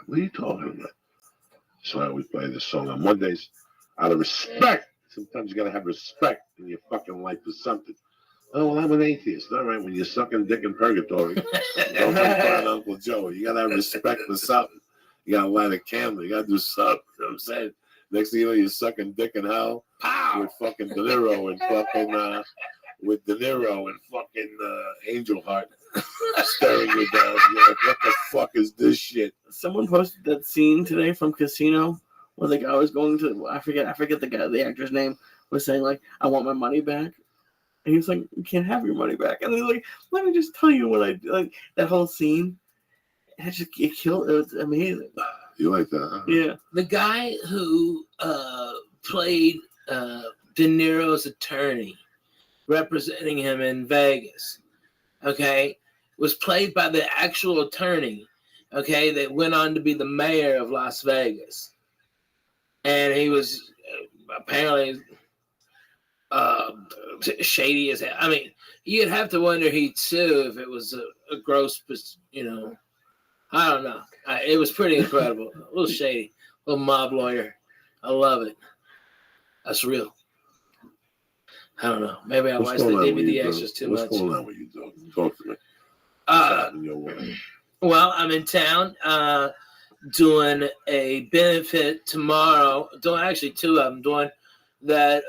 What are you talking about? So we play this song on Mondays out of respect. Sometimes you gotta have respect in your fucking life for something. Oh, well, I'm an atheist. All right, when you're sucking dick in purgatory, don't come find Uncle Joe. You gotta have respect for something. You gotta light a candle. You gotta do something. You know what I'm saying? Next thing you know, you're sucking dick in hell with fucking De Niro and fucking Angel Heart staring you down. You're like, what the fuck is this shit? Someone posted that scene today from Casino where the guy was going to I forget the actor's name, was saying like, I want my money back. And he was like, you can't have your money back. And he's like, let me just tell you what I do. Like that whole scene. It killed. It was amazing. You like that? Huh? Yeah. The guy who played De Niro's attorney, representing him in Vegas, okay, was played by the actual attorney, okay, that went on to be the mayor of Las Vegas. And he was apparently shady as hell. I mean, you'd have to wonder he'd sue if it was a gross, I don't know. It was pretty incredible. A little shady. A little mob lawyer. I love it. That's real. I don't know. Maybe I watched the DVD extras too much. What's going on with you, dog? Talk to me. Well, I'm in town doing a benefit tomorrow. Doing actually two of them. Doing that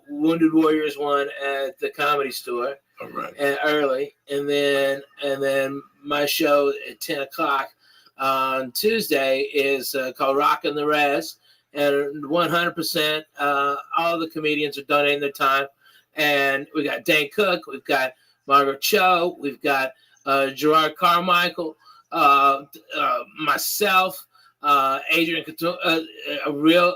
Wounded Warriors one at the Comedy Store. All right. And early, and then my show at 10 o'clock on Tuesday is called Rockin' the Rest, and 100% all the comedians are donating their time. And we got Dane Cook, we've got Margaret Cho, we've got Gerard Carmichael, myself, Adrian, a real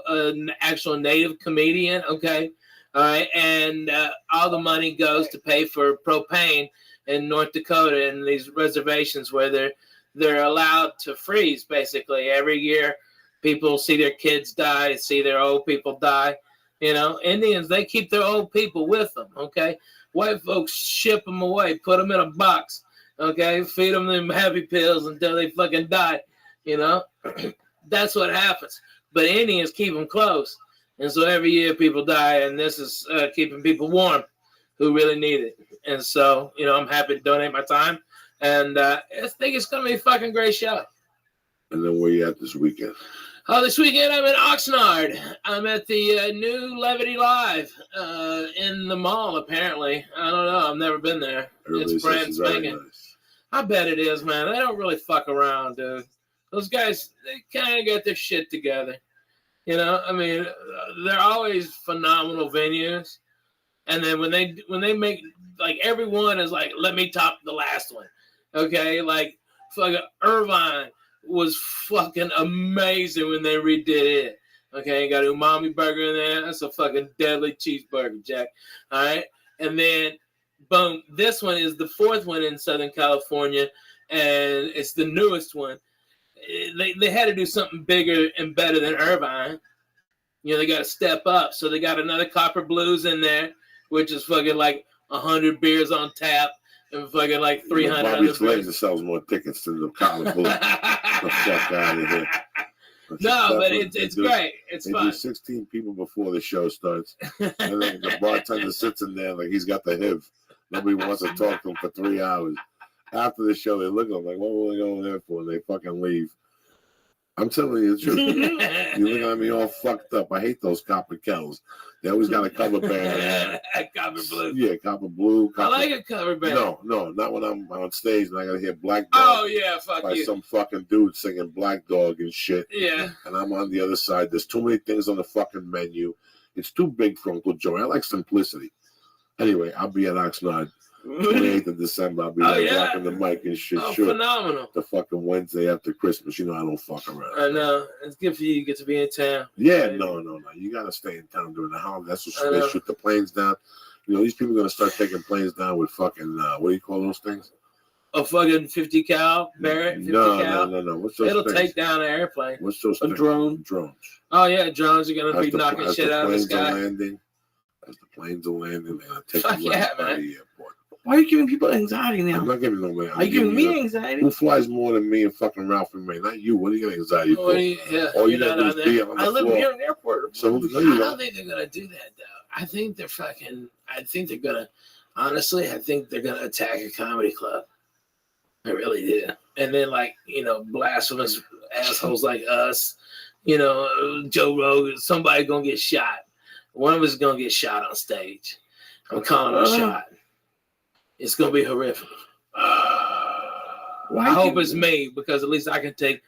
actual native comedian, okay? All right, and all the money goes to pay for propane in North Dakota and these reservations where they're allowed to freeze, basically. Every year, people see their kids die, see their old people die. You know, Indians, they keep their old people with them, okay? White folks ship them away, put them in a box, okay? Feed them them happy pills until they fucking die, you know? That's what happens. But Indians keep them close. And so every year people die, and this is keeping people warm who really need it. And so, I'm happy to donate my time. And I think it's going to be a fucking great show. And then where you at this weekend? Oh, this weekend I'm in Oxnard. I'm at the new Levity Live in the mall, apparently. I don't know. I've never been there. It's brand spanking. Nice. I bet it is, man. They don't really fuck around, dude. Those guys, they kind of get their shit together. I mean, they're always phenomenal venues. And then when they make, like, everyone is like, let me top the last one. Okay? Like, fucking Irvine was fucking amazing when they redid it. Okay? You got an umami burger in there. That's a fucking deadly cheeseburger, Jack. All right? And then, boom, this one is the fourth one in Southern California. And it's the newest one. They had to do something bigger and better than Irvine. They got to step up. So they got another Copper Blues in there, which is fucking like 100 beers on tap and fucking like 300 Bobby Slater sells more tickets than the Copper Blues. The fuck out of here. No, but it's great. It's fun. They do 16 people before the show starts. And then the bartender sits in there like he's got the HIV. Nobody wants to talk to him for 3 hours. After the show, they look at them like, what were they going there for? And they fucking leave. I'm telling you the truth. You look at me all fucked up. I hate those copper kettles. They always got a cover band. Copper Blue. Yeah, Copper Blue. I like a cover band. No, not when I'm on stage and I gotta hear Black Dog. Oh, yeah, fuck by you. some fucking dude singing Black Dog and shit. Yeah. And I'm on the other side. There's too many things on the fucking menu. It's too big for Uncle Joe. I like simplicity. Anyway, I'll be at Oxnard. 28th of December, I'll be rocking the mic and shit. Oh, phenomenal. The fucking Wednesday after Christmas. I don't fuck around. I know. It's good for you. You get to be in town. Yeah, no. You got to stay in town during the holidays. That's what they shoot the planes down. These people are going to start taking planes down with fucking, what do you call those things? A fucking 50 cal Barrett? 50 cal? No. What's those It'll things? Take down an airplane. What's those things? Drone. Drones. Oh, yeah, drones are going to be knocking shit out of the sky. As the planes are landing, they're going to take them out of the airport. Why are you giving people anxiety now? I'm not giving no man. Are you giving me anxiety? Who flies more than me and fucking Ralph and Ray? Not you. What are you getting anxiety for? All you gotta do is be on the floor. I live near an airport. So I don't think they're gonna do that though. I think they're gonna. Honestly, I think they're gonna attack a comedy club. I really do. And then, like, blasphemous assholes like us, Joe Rogan, somebody gonna get shot. One of us is gonna get shot on stage. I'm calling a shot. It's gonna be horrific. I hope it's me, because at least I can take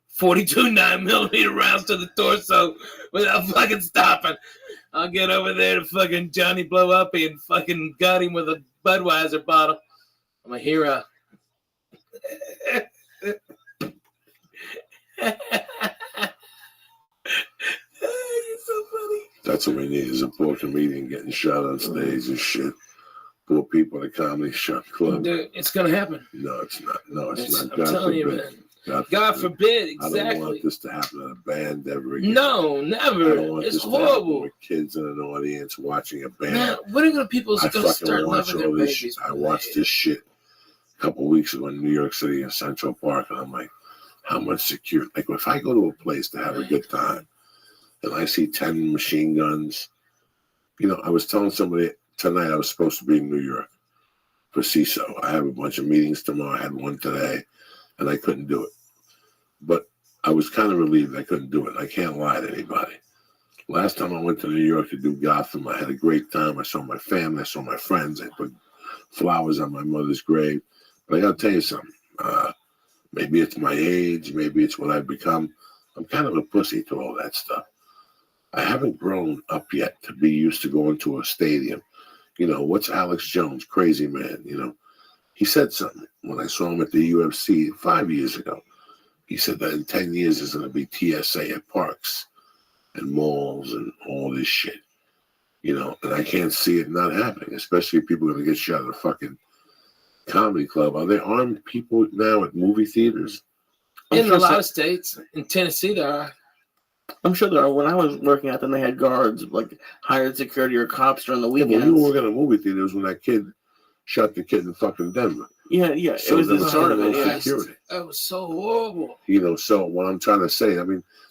42 9mm rounds to the torso without fucking stopping. I'll get over there to fucking Johnny Blow Up and fucking gut him with a Budweiser bottle. I'm a hero. You're so funny. That's what we need, is a poor comedian getting shot on stage and shit. Poor people in a comedy shop club. Dude, it's gonna happen. No, it's not. No, it's not. I'm telling you, man. God forbid, exactly. I don't want this to happen in a band ever again. No, never. It's horrible. With kids in an audience watching a band. Man, when are gonna people start loving their babies? I watched this shit a couple of weeks ago in New York City in Central Park, and I'm like, how much security? Like, if I go to a place to have a good time, and I see 10 machine guns, I was telling somebody tonight I was supposed to be in New York for CISO. I have a bunch of meetings tomorrow. I had one today, and I couldn't do it. But I was kind of relieved I couldn't do it. I can't lie to anybody. Last time I went to New York to do Gotham, I had a great time. I saw my family. I saw my friends. I put flowers on my mother's grave. But I got to tell you something. Maybe it's my age. Maybe it's what I've become. I'm kind of a pussy to all that stuff. I haven't grown up yet to be used to going to a stadium. What's Alex Jones, crazy man? He said something when I saw him at the UFC 5 years ago. He said that in 10 years there's going to be TSA at parks and malls and all this shit. And I can't see it not happening, especially if people are going to get shot at a fucking comedy club. Are there armed people now at movie theaters? In a lot of states. In Tennessee, there are. I'm sure there are. When I was working at them, they had guards, like hired security or cops during the weekends. When you were working at movie theaters when that kid shot the kid in fucking Denver. Yeah. So it was the start of it. Yeah. Security. That was so horrible. So what I'm trying to say,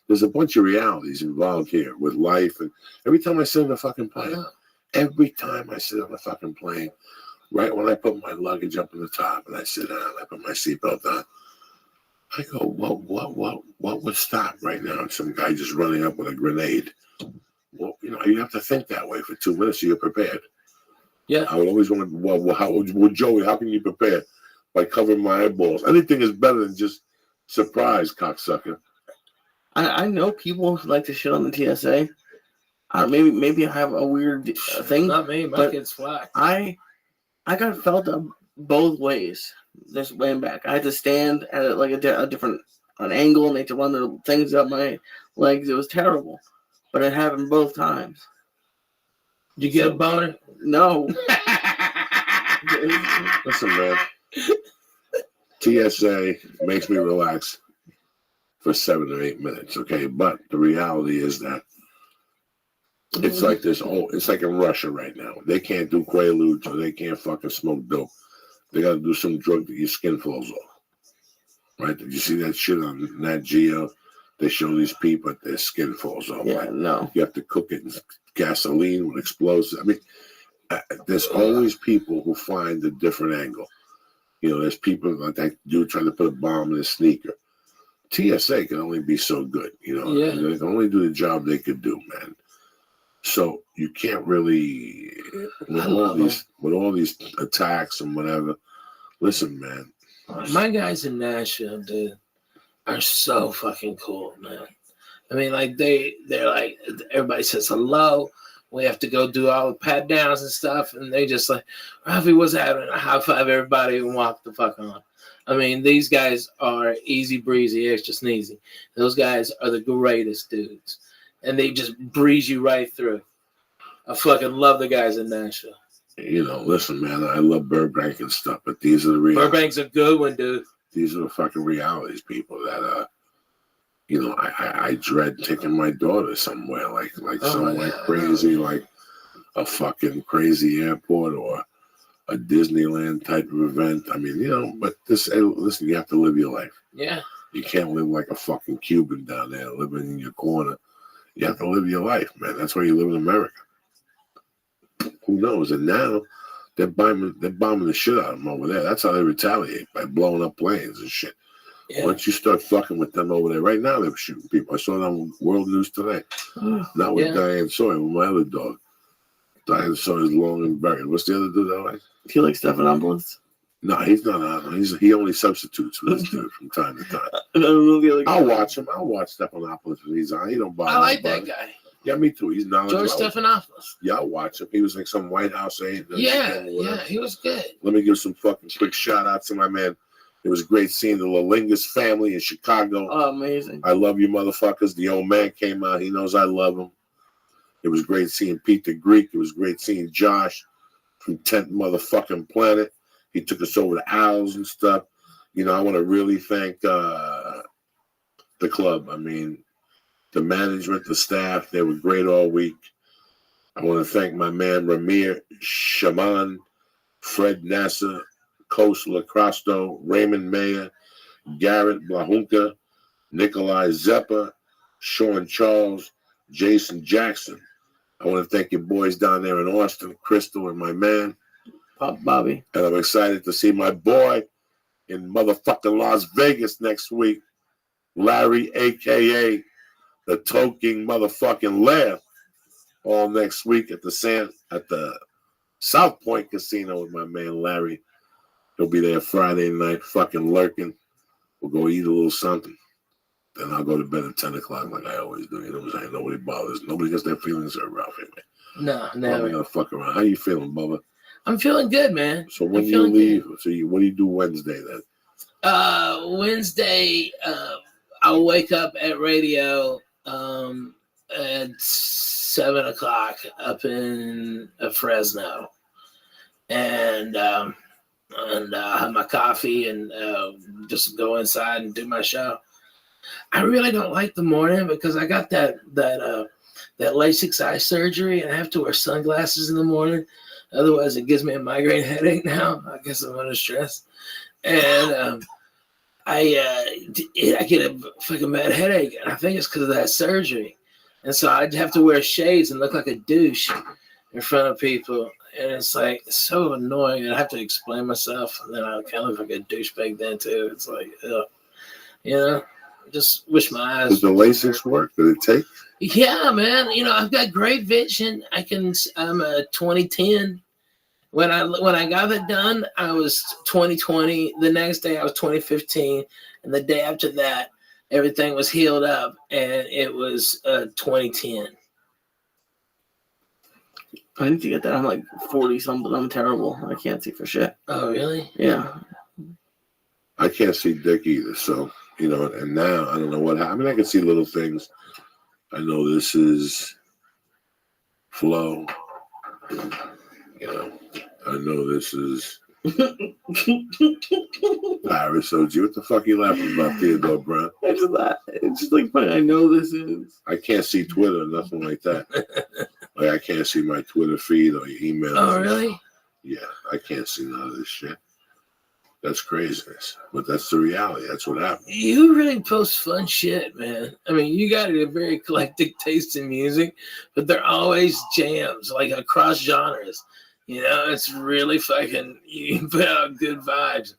there's a bunch of realities involved here with life. And every time I sit on the fucking plane, right when I put my luggage up in the top and I sit down, I put my seatbelt on, I go, what would stop right now? And some guy just running up with a grenade. Well, you have to think that way for 2 minutes so you're prepared. Yeah. I would always want Joey, how can you prepare? By covering my eyeballs. Anything is better than just surprise, cocksucker. I know people like to shit on the TSA. Maybe I have a weird thing. Not me. My kid's fly. I got felt up both ways. This way and back. I had to stand at a different angle, and they had to run the things up my legs. It was terrible, but it happened both times. Did you get a boner? No. Listen, man. TSA makes me relax for 7 or 8 minutes, okay? But the reality is that it's like this. It's like in Russia right now. They can't do Quaaludes or they can't fucking smoke dope. They got to do some drug that your skin falls off. Right? Did you see that shit on Nat Geo? They show these people, their skin falls off. Yeah, right? no. You have to cook it in gasoline with explosives. There's always people who find a different angle. There's people like that dude trying to put a bomb in his sneaker. TSA can only be so good. Yeah. They can only do the job they could do, man. So you can't really, with all these attacks and whatever. Listen, man. My guys in Nashville, dude, are so fucking cool, man. They're like, everybody says hello. We have to go do all the pat downs and stuff, and they just like, Rafi, what's happening? I high five everybody and walk the fuck on. These guys are easy breezy, extra sneezy. Those guys are the greatest dudes. And they just breeze you right through. I fucking love the guys in Nashville. Listen, man, I love Burbank and stuff, but these are the realities. Burbank's a good one, dude. These are the fucking realities, people, that, I dread taking my daughter somewhere, like somewhere crazy, like a fucking crazy airport or a Disneyland type of event. I mean, but hey, listen, you have to live your life. Yeah. You can't live like a fucking Cuban down there living in your corner. You have to live your life, man. That's why you live in America. Who knows? And now they're bombing the shit out of them over there. That's how they retaliate, by blowing up planes and shit. Yeah. Once you start fucking with them over there, right now they're shooting people. I saw that on World News today. Not with Diane Sawyer, with my other dog. Diane Sawyer's long and buried. What's the other dude that like? Do you like Stephanopoulos? No, he's not on. He only substitutes for this dude from time to time. I don't know the other guy. I'll watch him. I'll watch Stephanopoulos when he's on. He don't bother. I like that guy. Yeah, me too. He's knowledgeable. George Stephanopoulos. Yeah, I'll watch him. He was like some White House aide. Yeah, he was good. Let me give some fucking quick shout outs to my man. It was great seeing the Lalingas family in Chicago. Oh, amazing. I love you motherfuckers. The old man came out. He knows I love him. It was great seeing Pete the Greek. It was great seeing Josh from 10th motherfucking Planet. He took us over to Owls and stuff. I want to really thank the club. I mean, the management, the staff, they were great all week. I want to thank my man Ramir Shaman, Fred Nasser, Coast Lacrosto, Raymond Mayer, Garrett Blahunka, Nikolai Zeppa, Sean Charles, Jason Jackson. I want to thank your boys down there in Austin, Crystal and my man. Pop Bobby. And I'm excited to see my boy in motherfucking Las Vegas next week, Larry, a.k.a. the Toking motherfucking Lair, all next week at the South Point Casino with my man Larry. He'll be there Friday night, fucking lurking. We'll go eat a little something. Then I'll go to bed at 10 o'clock like I always do. You know what I'm saying? Nobody bothers. Nobody gets their feelings hurt, Ralph. No, never. I'm gonna fuck around. How you feeling, Bubba? I'm feeling good, man. So when you leave, what do you do Wednesday then? Wednesday, I'll wake up at radio at 7 o'clock up in Fresno, and I'll have my coffee and just go inside and do my show. I really don't like the morning because I got that LASIK eye surgery and I have to wear sunglasses in the morning. Otherwise, it gives me a migraine headache now. I guess I'm under stress. And I get a fucking bad headache. And I think it's because of that surgery. And so I'd have to wear shades and look like a douche in front of people. And it's like so annoying. And I have to explain myself. And then I kind of look like a douchebag then too. It's like, I just wish my eyes. Does the LASIK work? Did it take? Yeah, man. I've got great vision. I'm a 2010. When I got it done, I was 2020. The next day I was 2015, and the day after that, everything was healed up, and it was 2010. I need to get that. I'm like 40 something. I'm terrible. I can't see for shit. Oh, really? Yeah. I can't see dick either. So and now I don't know what happened. I mean, I can see little things. I know this is Flo. I know this is Paris OG. What the fuck are you laughing about, Theodore Brown? It's just like funny. I know this is. I can't see Twitter, nothing like that. Like I can't see my Twitter feed or your emails. Oh, really? Yeah, I can't see none of this shit. That's craziness, but that's the reality. That's what happens. You really post fun shit, man. I mean, you got a very eclectic taste in music, but they're always jams, like across genres. It's really fucking, you put out good vibes.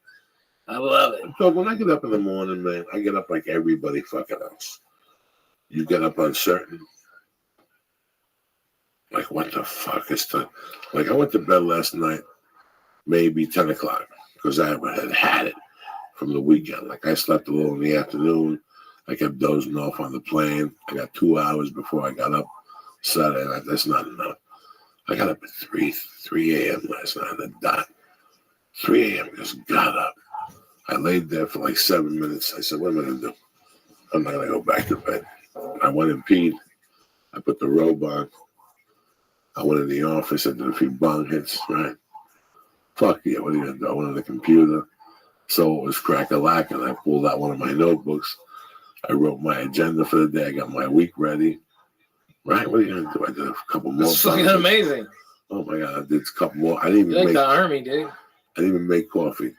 I love it. So when I get up in the morning, man, I get up like everybody fucking else. You get up uncertain. Like, what the fuck is the... Like, I went to bed last night, maybe 10 o'clock. Because I had it from the weekend. Like I slept a little in the afternoon. I kept dozing off on the plane. I got 2 hours before I got up Saturday night. That's not enough. I got up at 3 a.m. last night on the dot. 3 a.m. just got up. I laid there for like 7 minutes. I said, what am I going to do? I'm not going to go back to bed. I went and peed. I put the robe on. I went in the office. I did a few bong hits, right? Fuck yeah, what are you going to do? I went on the computer, so it was crack-a-lack, and I pulled out one of my notebooks. I wrote my agenda for the day. I got my week ready. Right? What are you going to do? I did a couple more. That's fucking amazing. Oh my God, I did a couple more. I didn't You even like make. the army, dude. I didn't even make coffee.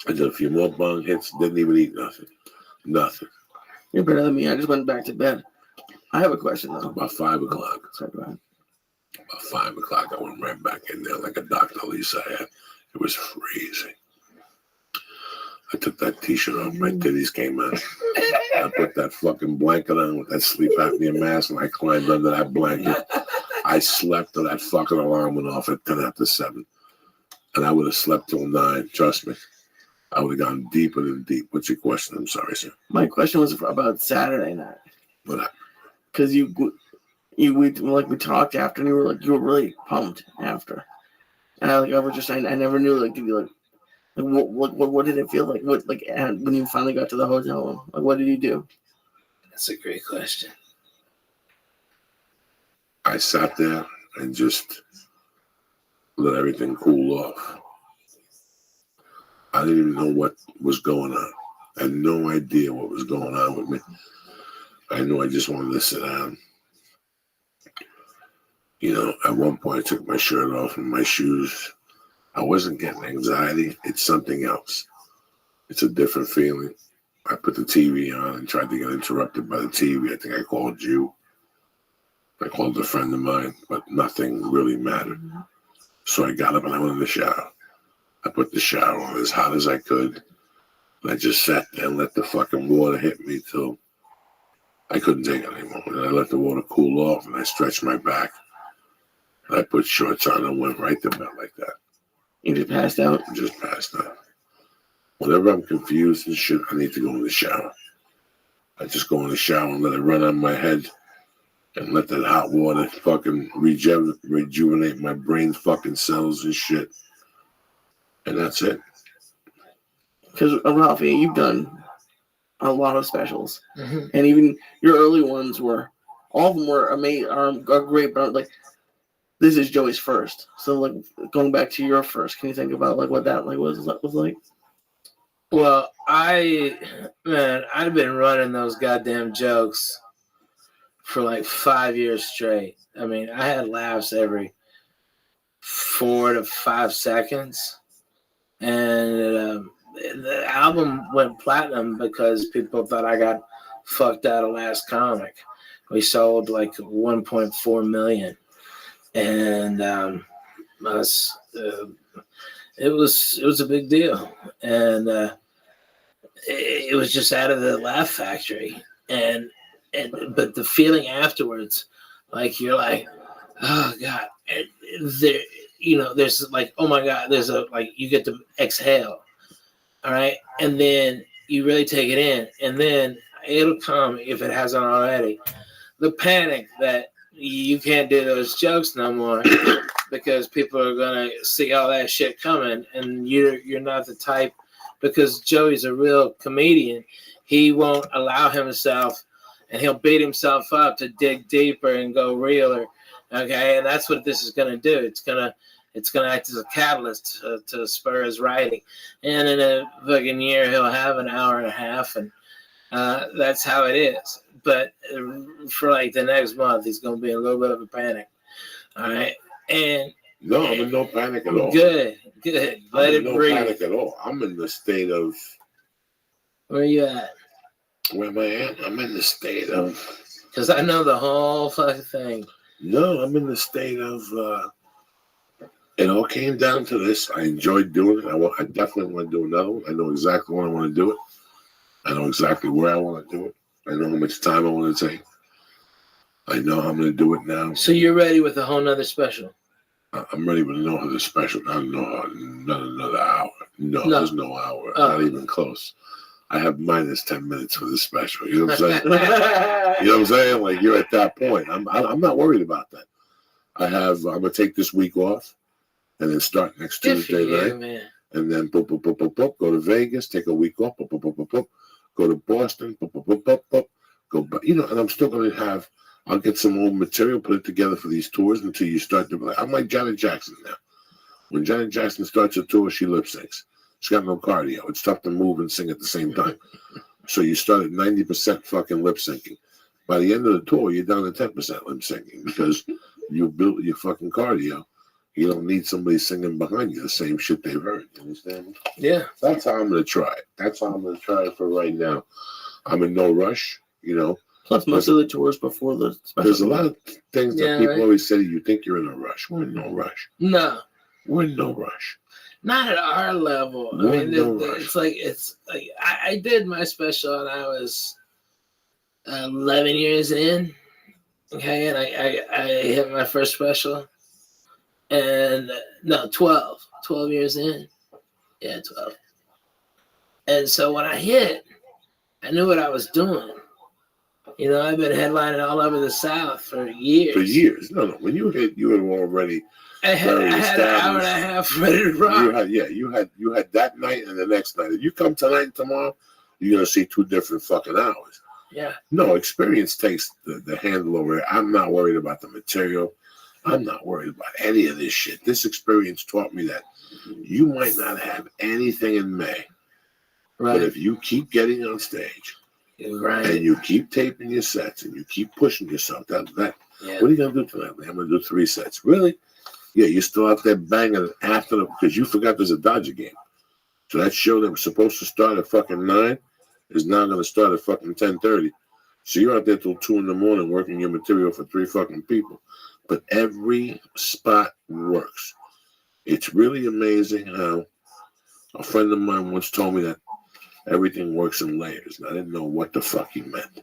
I did a few more bong hits. Didn't even eat nothing. Nothing. You're better than me. I just went back to bed. I have a question though. About 5 o'clock. Sorry, go ahead. About 5 o'clock, I went right back in there like a Dr. Lisa had. It was freezing. I took that t-shirt off. My titties came out. I put that fucking blanket on with that sleep apnea mask, and I climbed under that blanket. I slept till that fucking alarm went off at 10 after 7. And I would have slept till 9. Trust me. I would have gone deeper than deep. What's your question? I'm sorry, sir. My question was about Saturday night. What happened? Because we talked after, and you were really pumped after. And I never knew did you what did it feel like? And when you finally got to the hotel room, what did you do? That's a great question. I sat there and just let everything cool off. I didn't even know what was going on. I had no idea what was going on with me. I knew I just wanted to sit down. At one point I took my shirt off and my shoes. I wasn't getting anxiety. It's something else. It's a different feeling. I put the TV on and tried to get interrupted by the TV. I think I called you. I called a friend of mine, but nothing really mattered. So I got up and I went in the shower. I put the shower on as hot as I could. And I just sat there and let the fucking water hit me till I couldn't take it anymore. And I let the water cool off and I stretched my back. And I put shorts on and went right to bed like that. You just passed out? Just passed out. Whenever I'm confused and shit, I need to go in the shower. I just go in the shower and let it run on my head and let that hot water fucking rejuvenate my brain fucking cells and shit. And that's it. Because, Ralphie, you've done a lot of specials. Mm-hmm. And even your early ones all of them were amazing, are great, but this is Joey's first. So, going back to your first, can you think about, what that was like? Well, I've been running those goddamn jokes for 5 years straight. I mean, I had laughs every 4 to 5 seconds. And the album went platinum because people thought I got fucked out of Last Comic. We sold 1.4 million. And it was a big deal. And it was just out of the Laugh Factory. But the feeling afterwards, you're oh God, there's oh my God, there's you get to exhale, all right, and then you really take it in, and then it'll come, if it hasn't already, the panic that you can't do those jokes no more because people are gonna see all that shit coming, and you're not the type, because Joey's a real comedian. He won't allow himself, and he'll beat himself up to dig deeper and go realer. Okay, and that's what this is gonna do. It's gonna act as a catalyst to spur his writing. And in a fucking year, he'll have an hour and a half, and that's how it is. But for the next month, he's gonna be in a little bit of a panic. All right, and no, I'm in no panic at all. Good. Let it breathe. No panic at all. I'm in the state of. Where are you at? Where am I at? I'm in the state of. Because I know the whole fucking thing. No, I'm in the state of. It all came down to this. I enjoyed doing it. I definitely want to do another one. I know exactly when I want to do it. I know exactly where I want to do it. I know how much time I want to take. I know how I'm going to do it now. So you're ready with a whole nother special? I'm ready with another special. Not another hour. No, there's no hour. Not even close. I have minus 10 minutes for this special. You know what I'm saying? You know what I'm saying? You're at that point. I'm not worried about that. I'm going to take this week off and then start next Tuesday night. Man. And then go to Vegas, take a week off, go to Boston, go back. And I'm still going to have, I'll get some old material, put it together for these tours until you start to, I'm like Janet Jackson now. When Janet Jackson starts a tour, she lip syncs. She's got no cardio. It's tough to move and sing at the same time. So you start at 90% fucking lip syncing. By the end of the tour, you're down to 10% lip syncing because You built your fucking cardio. You don't need somebody singing behind you the same shit they've heard. You understand? Yeah. That's how I'm going to try it. That's how I'm going to try it for right now. I'm in no rush, you know. Plus, most of the tours before the special. There's a lot of things that people always say, you think you're in a rush. We're in no rush. No. We're in no rush. Not at our level. It's like I did my special and I was 11 years in. Okay, and I hit my first special. And no, 12 years in. Yeah, 12. And so when I hit, I knew what I was doing. You know, I've been headlining all over the South for years. For years. No. When you hit, you were already. I had an hour and a half ready to rock. You had that night and the next night. If you come tonight and tomorrow, you're gonna see 2 different fucking hours. Yeah. No, experience takes the handle over it. I'm not worried about the material. I'm not worried about any of this shit. This experience taught me that you might not have anything in May, right? But if you keep getting on stage, right, and you keep taping your sets and you keep pushing yourself, what are you gonna do tonight? I'm gonna do 3 sets. Really? Yeah, you're still out there banging after them because you forgot there's a Dodger game. So that show that was supposed to start at fucking 9 is now gonna start at fucking 10:30. So you're out there till 2 in the morning working your material for 3 fucking people. But every spot works. It's really amazing how a friend of mine once told me that everything works in layers. And I didn't know what the fuck he meant.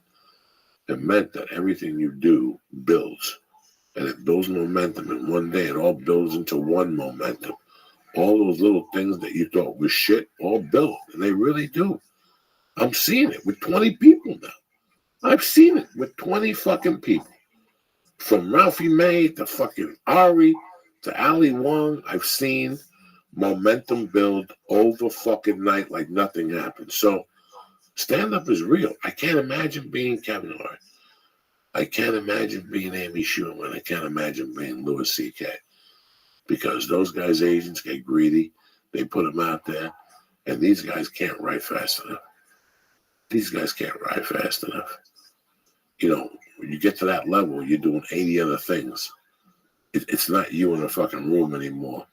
It meant that everything you do builds. And it builds momentum. And one day it all builds into one momentum. All those little things that you thought was shit all build. And they really do. I'm seeing it with 20 people now. I've seen it with 20 fucking people. From Ralphie May to fucking Ari to Ali Wong, I've seen momentum build over fucking night like nothing happened. So stand-up is real. I can't imagine being Kevin Hart. I can't imagine being Amy Schumer. I can't imagine being Louis C.K. Because those guys' agents get greedy. They put them out there. And these guys can't write fast enough. These guys can't write fast enough. You know, when you get to that level, you're doing 80 other things. It's not you in a fucking room anymore.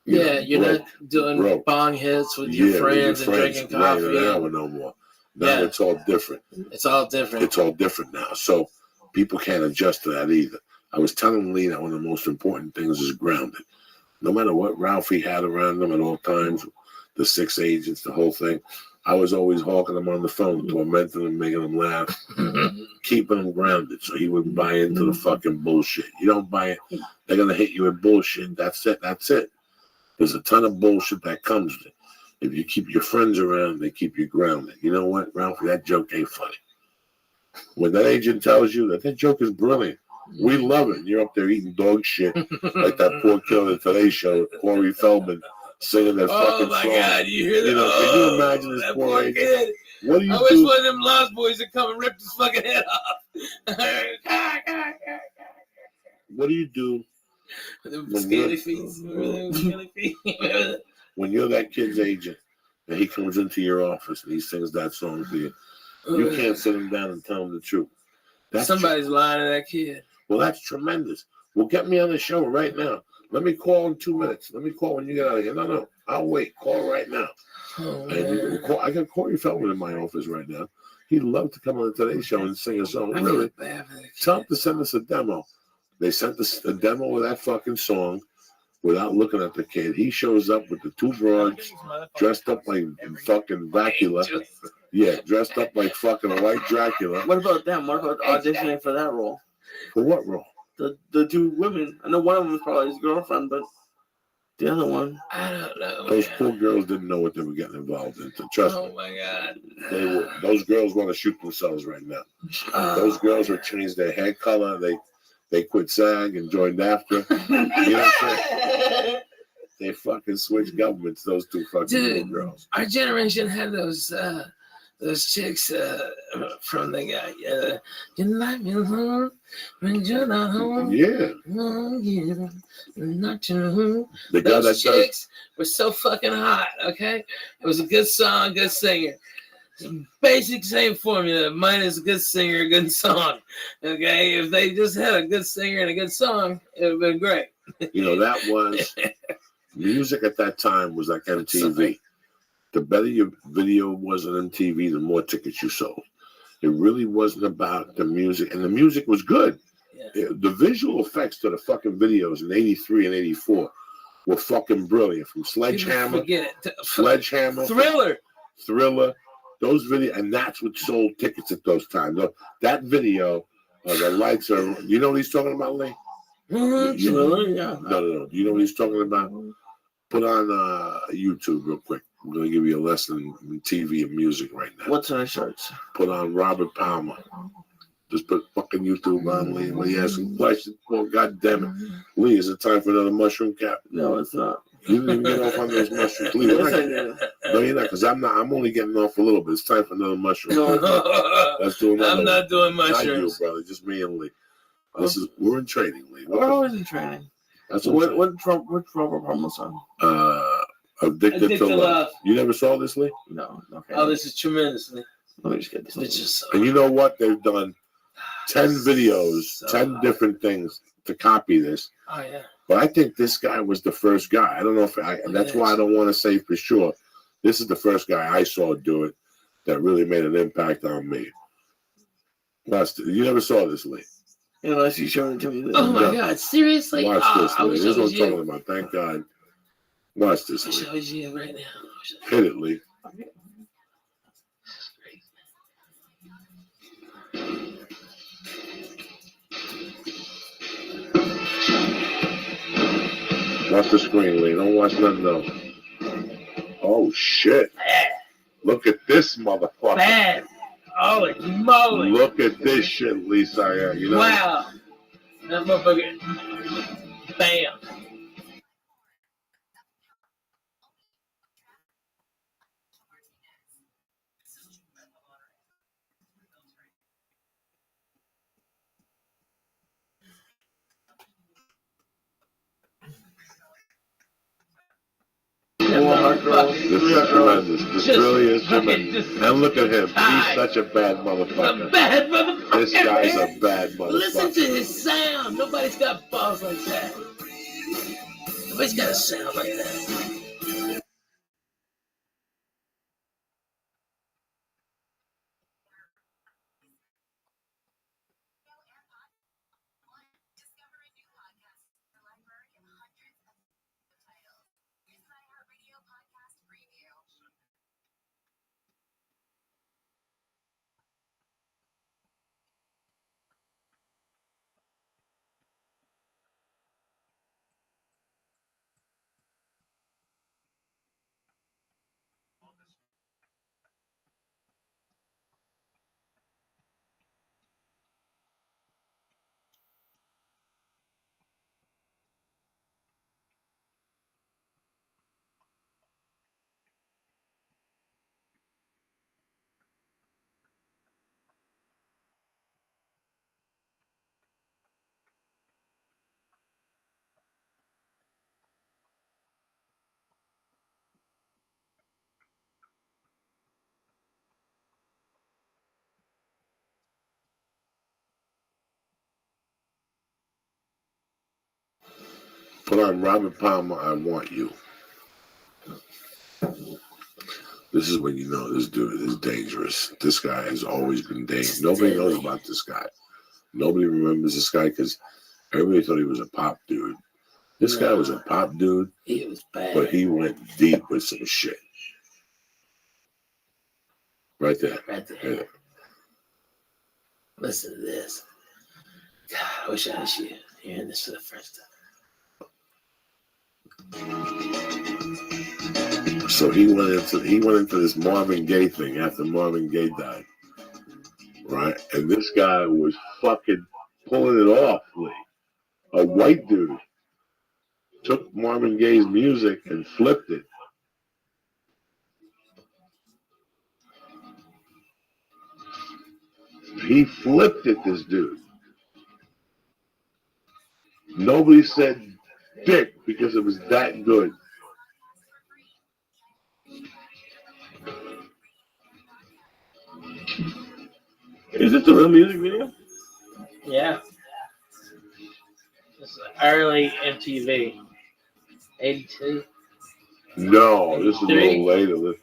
You're not doing bong hits with your friends and drinking coffee. No more. Now it's all different. It's all different. It's all different now. So people can't adjust to that either. I was telling Lee that one of the most important things is grounded. No matter what Ralphie had around him at all times, the 6 agents, the whole thing, I was always hawking him on the phone, tormenting him, making him laugh, keeping him grounded so he wouldn't buy into the fucking bullshit. You don't buy it, they're going to hit you with bullshit. That's it. There's a ton of bullshit that comes with it. If you keep your friends around, they keep you grounded. You know what, Ralphie, that joke ain't funny. When that agent tells you that joke is brilliant, we love it. You're up there eating dog shit like that poor kid on the Today Show, Corey Feldman, singing that fucking song. Oh, my God, you hear that? Can you imagine this poor agent? What do you do? I wish one of them Lost Boys would come and rip his fucking head off. What do you do when you're that kid's agent and he comes into your office and he sings that song to you? You can't sit him down and tell him the truth. Somebody's lying to that kid. Well, that's tremendous. Well, get me on the show right now. Let me call in 2 minutes. Let me call when you get out of here. No. I'll wait. Call right now. I got Corey Feldman in my office right now. He'd love to come on the Today Show and sing a song. Really? Tell him to send us a demo. They sent us a demo of that fucking song without looking at the kid. He shows up with the 2 broads dressed up like fucking Dracula. Yeah, dressed up like fucking a white Dracula. What about them? What about auditioning for that role? For what role? The 2 women. I know one of them was probably his girlfriend, but the other one, I don't know. Those poor girls didn't know what they were getting involved in. Trust me. Oh my God. Those girls want to shoot themselves right now. Those girls have changed their hair color. They quit SAG and joined AFTRA. You know what I'm saying? They fucking switched governments. Those 2 fucking little girls. Our generation had those chicks from the guy. You like me home when you're not home. Yeah. Oh, yeah. Not you. The guy those chicks were so fucking hot. Okay, it was a good song, good singer. It's a basic same formula, minus a good singer, a good song. Okay, if they just had a good singer and a good song, it would have been great. You know, that was music at that time was like MTV. The better your video was on MTV, the more tickets you sold. It really wasn't about the music, and the music was good. Yeah. The visual effects to the fucking videos in '83 and '84 were fucking brilliant. From Sledgehammer, Thriller, those videos, and that's what sold tickets at those times. That video, the lights are. You know what he's talking about, Lee? Thriller, yeah. No. You know what he's talking about? Put on YouTube real quick. I'm going to give you a lesson in TV and music right now. What's in the shirts? Put on Robert Palmer. Just put fucking YouTube on, Lee. When he asks some questions, oh, God damn it. Lee, is it time for another mushroom cap? No, it's not. You didn't even get off on those mushrooms. Lee, Yes, I did. No, you're not, because I'm only getting off a little bit. It's time for another mushroom. No, Let's do another I'm not doing Not mushrooms. you, brother. Just me and Lee. We're in training, Lee. we're always in training. That's Which Robert Palmer song? Addicted to Love. You never saw this, Lee? No. Okay. Oh, this is tremendous. Let me just get this. It's just so And you know what? They've done 10 videos, 10 different things to copy this. Oh, yeah. But I think this guy was the first guy. I don't know and that's why I don't want to say for sure. This is the first guy I saw do it that really made an impact on me. You never saw this, Lee? Unless you showed it to me. Oh, my God. Seriously? Watch this, I Lee. wish This is I what was I'm talking you. about. Thank God. Watch this, I wish Lee. I was you right now. Hit it, Lee. Watch the screen, Lee. Don't watch nothing else. Oh, shit. Bad. Look at this motherfucker. Bad. Holy moly. Look at this shit, Lisa. You know? Wow. That motherfucker. Bam. This is tremendous. This really is tremendous. Just And look at him. He's tied. such a bad A motherfucker. bad motherfucker. This guy's man. a bad motherfucker. Listen to his sound. Nobody's got balls like that. Nobody's got a sound like that. Put on Robert Palmer, I Want You. This is when you know this dude is dangerous. This guy has always been dangerous. Nobody knows about this guy. Nobody remembers this guy because everybody thought he was a pop dude. This guy was a pop dude, He was bad. but he went deep with some shit. Right there. Right there. Yeah. Listen to this. God, I wish I was you hearing this for the first time. So he went into this Marvin Gaye thing after Marvin Gaye died, right? And this guy was fucking pulling it off, Lee. A white dude took Marvin Gaye's music and flipped it. He flipped it, this dude. Nobody said dick because it was that good. Is this the real music video? Yeah. This is early MTV. 82. No, this is a little later.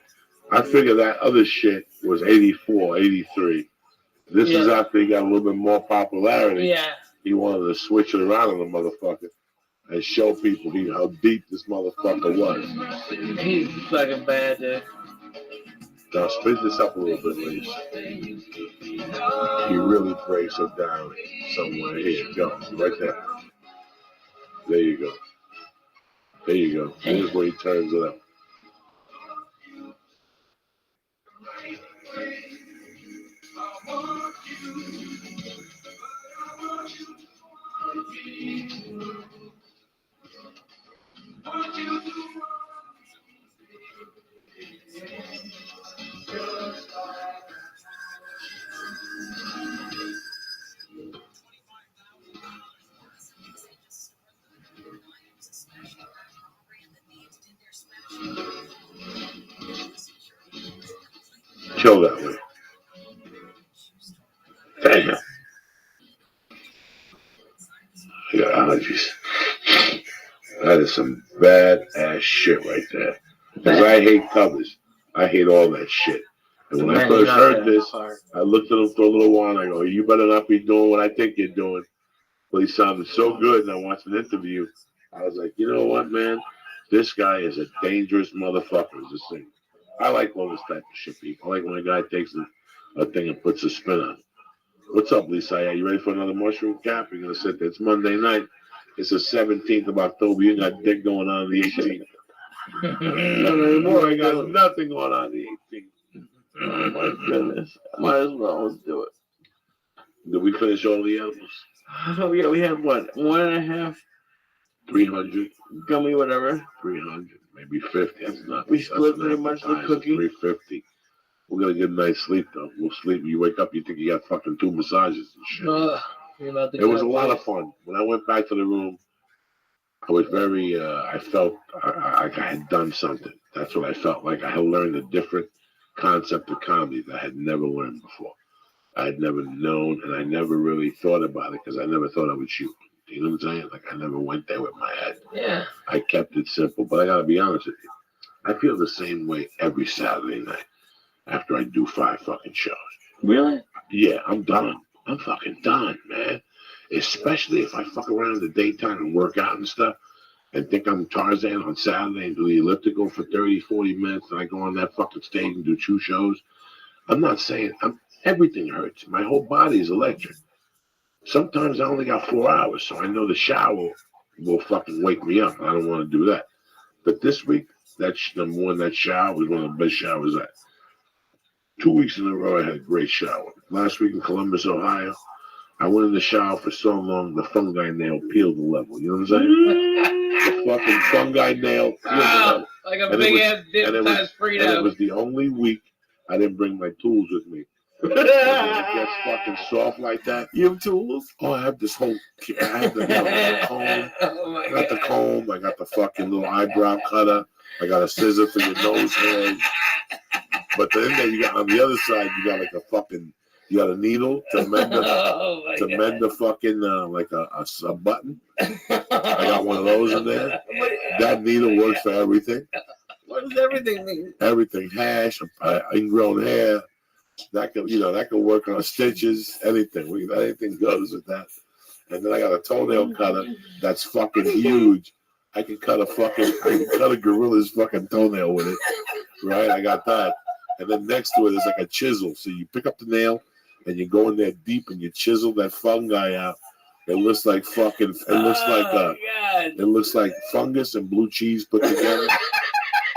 I figure that other shit was 84, 83. This is after he got a little bit more popularity. Yeah. He wanted to switch it around on the motherfucker and show people how deep this motherfucker was. He's fucking bad, dude. Now speed this up a little bit, please. He really breaks it down somewhere. Here you go. Right there. There you go. There you go. Here's where he turns it up. Kill that way. Damn. I got allergies. That is some bad ass shit right there. Because I hate covers. I hate all that shit. And when I first heard this, I looked at him for a little while and I go, you better not be doing what I think you're doing. But he sounded so good and I watched an interview. I was like, you know what, man? This guy is a dangerous motherfucker as a singer. I like all this type of shit, people. I like when a guy takes a thing and puts a spin on it. What's up, Lisa? Are you ready for another mushroom cap? You're going to sit there. It's Monday night. It's the 17th of October. You got dick going on the 18th. Not anymore. I got nothing going on the 18th. Oh, my goodness. Might as well. Let's do it. Did we finish all the edibles? Oh, yeah, we had what? 1.5? 300. Gummy, whatever. 300. Maybe 50. That's not. We split pretty much the cookie. 350. We're going to get a nice sleep, though. We'll sleep. You wake up, you think you got fucking 2 massages and shit. It was a lot of fun. When I went back to the room, I was very, I felt like I had done something. That's what I felt like. I had learned a different concept of comedy that I had never learned before. I had never known, and I never really thought about it because I never thought I would shoot. You know what I'm saying? Like, I never went there with my head. Yeah. I kept it simple, but I got to be honest with you. I feel the same way every Saturday night after I do 5 fucking shows. Really? Yeah, I'm done. I'm fucking done, man. Especially if I fuck around in the daytime and work out and stuff and think I'm Tarzan on Saturday and do the elliptical for 30, 40 minutes and I go on that fucking stage and do 2 shows. I'm not saying, everything hurts. My whole body is electric. Sometimes I only got 4 hours, so I know the shower will fucking wake me up. I don't want to do that. But this week, that shower was one of the best showers I had. 2 weeks in a row, I had a great shower. Last week in Columbus, Ohio, I went in the shower for so long, the fungi nail peeled the level. You know what I'm saying? The fucking fungi nail peeled the level. Like a big ass dip-sized Frito. And it was the only week I didn't bring my tools with me. When it gets fucking soft like that. You have tools? Oh, I have this whole, I have the comb. I got the comb. I got the fucking little eyebrow cutter. I got a scissor for your nose hairs. But then you got on the other side, you got like a fucking, you got a needle to mend the, mend the fucking, like a button. I got one of those in there. That needle works for everything. What does everything mean? Everything, hash, ingrown hair. That could work on stitches, anything. Anything goes with that. And then I got a toenail cutter that's fucking huge. I can cut a gorilla's fucking toenail with it. Right? I got that. And then next to it is like a chisel. So you pick up the nail and you go in there deep and you chisel that fungi out. It looks like fucking, it looks like fungus and blue cheese put together.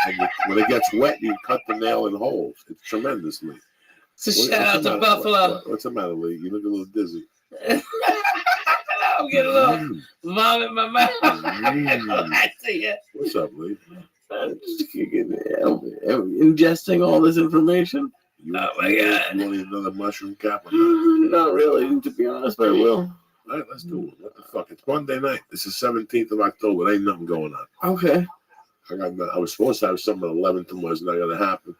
And when it gets wet, you cut the nail in holes. It's tremendously. So shout out to Buffalo. What's the matter, Lee? You look a little dizzy. I'm getting a little vomit in my mouth. I see it. What's up, Lee? I'm just ingesting all this information. Oh my God! You want another mushroom cap? Not really, to be honest, but I will. All right, let's do it. What the fuck? It's Monday night. This is 17th of October. There ain't nothing going on. Okay. I was supposed to have something at 11 tomorrow. It's not gonna happen.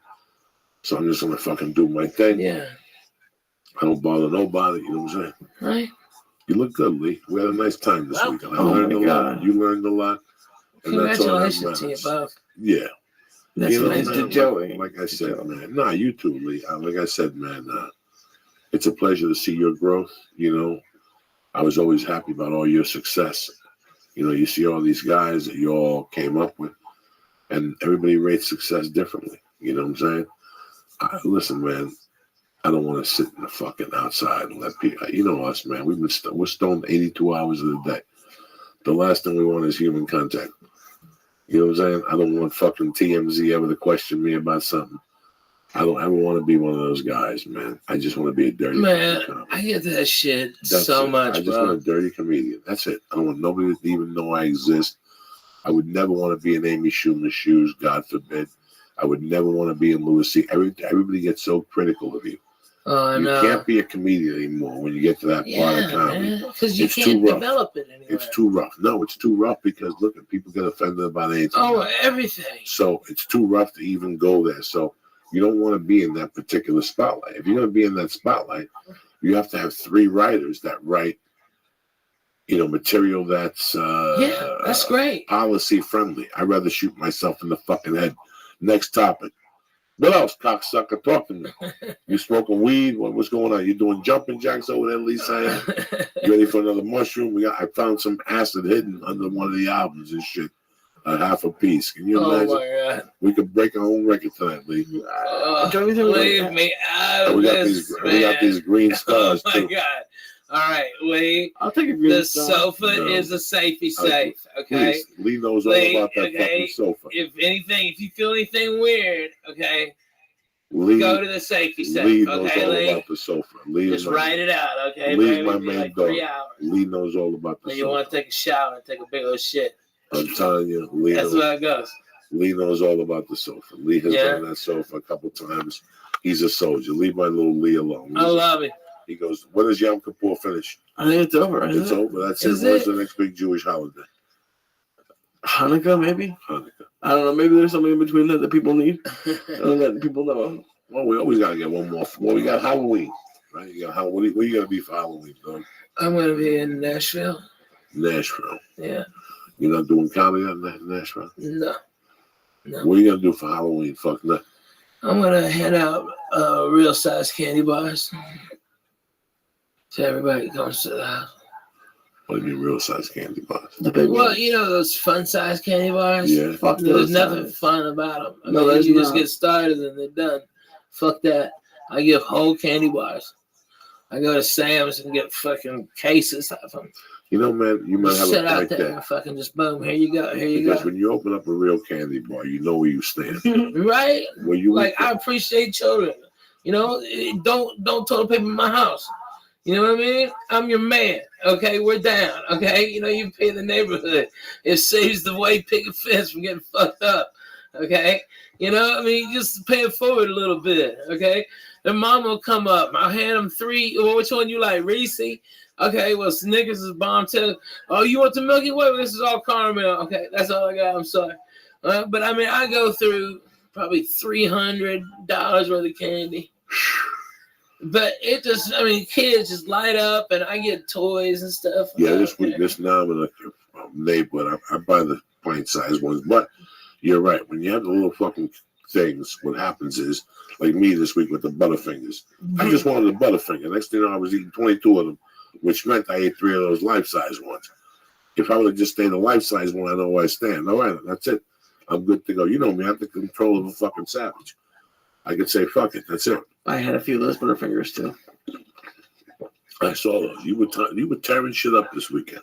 So I'm just gonna fucking do my thing. Yeah. I don't bother nobody. You know what I'm saying? Right. You look good, Lee. We had a nice time this weekend. I oh learned my a lot. God. You learned a lot. And that's all that Congratulations to you matters. both. Yeah. That's You know, nice man, to Joey. like I said, man. Nah, you too, Lee. Like I said, man, it's a pleasure to see your growth. You know, I was always happy about all your success. You know, you see all these guys that you all came up with, and everybody rates success differently. You know what I'm saying? Listen, man, I don't want to sit in the fucking outside and let people, you know us, man. We're stoned 82 hours of the day. The last thing we want is human contact. You know what I'm saying? I don't want fucking TMZ ever to question me about something. I don't ever want to be one of those guys, man. I just want to be a dirty Man, comedian. I get that shit That's so it. much, I just bro. want a dirty comedian. That's it. I don't want nobody to even know I exist. I would never want to be in Amy Schumer's shoes, God forbid. I would never want to be in Louis C. Everybody gets so critical of you. Oh, You no. can't be a comedian anymore when you get to that part of comedy. Because you It's can't too rough. develop it anymore. It's too rough. No, it's too rough because, look, people get offended about anything. Oh, everything. So it's too rough to even go there. So you don't want to be in that particular spotlight. If you're going to be in that spotlight, you have to have 3 writers that write, you know, material that's that's great. policy friendly. I'd rather shoot myself in the fucking head. Next topic. What else, cocksucker? Talk to me. You smoking weed? What's going on? You doing jumping jacks over there, Lisa? You ready for another mushroom? I found some acid hidden under one of the albums and shit. Half a piece. Can you imagine? Oh my God. We could break our own record tonight, Lee. Leave me out of this, we got these green stars Oh my too. God. All right, Lee. I'll take a green The star. sofa No. is a safety safe, okay? Please, Lee knows all Lee, about that okay, fucking sofa. If you feel anything weird, okay, Lee, go to the safety safe, Lee knows okay, all Lee? about the sofa. Lee Just write it out, okay? Lee's Maybe my be main like dog. 3 hours. Lee knows all about the When you sofa. want to take a shower and take a big old shit. I'm telling you, Lee That's knows, how it goes. Lee knows all about the sofa. Lee has done that sofa a couple times. He's a soldier. Leave my little Lee alone. I love it. He goes, when does Yom Kippur finish? I think it's over. It's over. That's Is it. When's it? the next big Jewish holiday? Hanukkah, maybe? Hanukkah. I don't know. Maybe there's something in between that people need. That people know. Well, we always got to get one more. Well, we got Halloween, right? You got Halloween. Where you going to be for Halloween, dog? I'm going to be in Nashville. Nashville. Yeah. You're not doing comedy in Nashville? No. What are you going to do for Halloween? Fuck that. I'm going to hand out real size candy bars. So everybody comes to the house. What do you mean real size candy bars? The big Well, ones. you know those fun size candy bars? Yeah. Fuck There's those nothing size. fun about them. No, there's you just not. get started and they're done. Fuck that. I give whole candy bars. I go to Sam's and get fucking cases of them. You know, man, you might have Sit a out point there there. and fucking just boom. Here you go. Here you Because go. when you open up a real candy bar, you know where you stand. Right? Where you Like I appreciate children. You know, don't toilet paper in my house. You know what I mean? I'm your man. Okay, we're down. Okay, you know you pay the neighborhood. It saves the white picket fence from getting fucked up. Okay, you know I mean just pay it forward a little bit. Okay, their mom will come up. I'll hand them 3. Well, which one you like, Reese? Okay, well Snickers is bomb too. Oh, you want the Milky Way? Well, this is all caramel. Okay, that's all I got. I'm sorry, but I mean I go through probably $300 worth of candy. But it just, I mean, kids just light up and I get toys and stuff. Yeah, this now I'm in a neighborhood. I buy the pint-sized ones. But you're right. When you have the little fucking things, what happens is, like me this week with the Butterfingers. I just wanted a Butterfinger. Next thing you know, I was eating 22 of them, which meant I ate 3 of those life-size ones. If I would have just stayed a life-size one, I know where I stand. All right, that's it. I'm good to go. You know me. I have the control of a fucking savage. I could say, fuck it. That's it. I had a few of those Butterfingers too. I saw those. You were tearing shit up this weekend.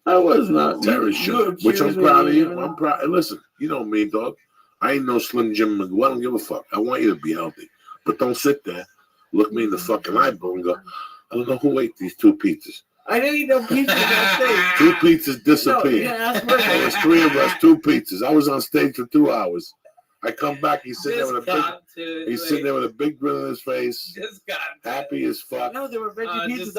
I was not Tearing shit up, which I'm proud of you. I'm proud. And listen, you know me, dog. I ain't no Slim Jim McGill. I don't give a fuck. I want you to be healthy. But don't sit there, look me in the fucking eyeball and go, I don't know who ate these 2 pizzas. I didn't eat no pizza that 2 pizzas disappeared. No, There was 3 of us, 2 pizzas. I was on stage for 2 hours. I come back, he's sitting there with a big grin on his face, happy as fuck. no, there were veggie pizzas.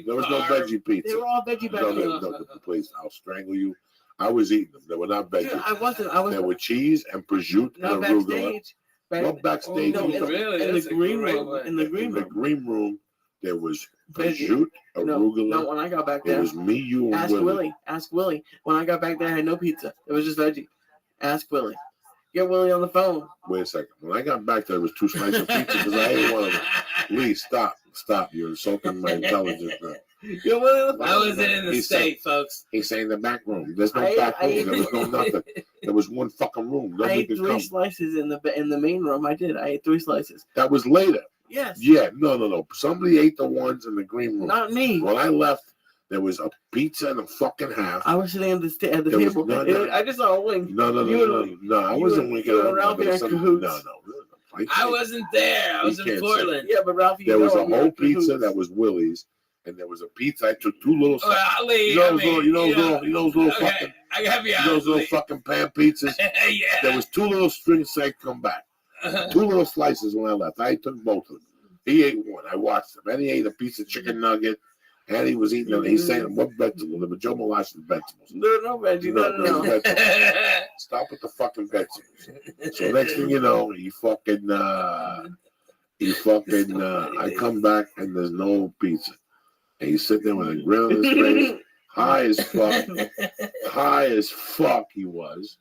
There was no veggie pizza. They were all veggie back No, please, I'll strangle you. I was eating them. They were not veggie. Dude, I wasn't. There were cheese and prosciutto Not and arugula. backstage. What backstage? No, really? in That's the a green great room. one. In the green In the room. green room, there was Veggie. prosciutto, No, arugula. when I got back It there. was me, you, and Ask Willie. Willie. Ask Willie. When I got back there, I had no pizza. It was just veggie. Ask Willie. Get Willie on the phone. Wait a second. When I got back there, there was 2 slices of pizza because I ate one of them. Lee, stop. You're insulting my intelligence now. Get Willie on the phone. I wasn't in the He state, folks. He's saying the back room. There's no I back room. ate- There was no nothing. There was one fucking room. I Nobody ate could 3 come. slices in the main room. I did. I ate 3 slices. That was later. Yes. Yeah, no. Somebody ate the ones in the green room. Not me. When I left, there was a pizza and a fucking half. I was sitting at the There was table. none. I just saw a wink. No. I you wasn't and- winking you at and Ralphie him. are cahoots. No. I wasn't there. I was You in can't say. Portland. Yeah, but Ralphie, There was a we were whole pizza cahoots. that was Willie's, and there was a pizza. I took 2 little. Well, Ali, You know I those mean, little okay, fucking. I gotta be You know honest. those little with fucking pan pizzas. you. There Yeah. was 2 little strings that come back. 2 little slices when I left. I took both of them. He ate one. I watched him. And he ate a piece of chicken nugget. And he was eating them. He's saying, what vegetable? There were Joe Malash's vegetables. There are no veggies. No. Vegetables. Stop with the fucking vegetables. So next thing you know, I come back and there's no pizza. And he's sitting there with a grin on his face, high as fuck he was.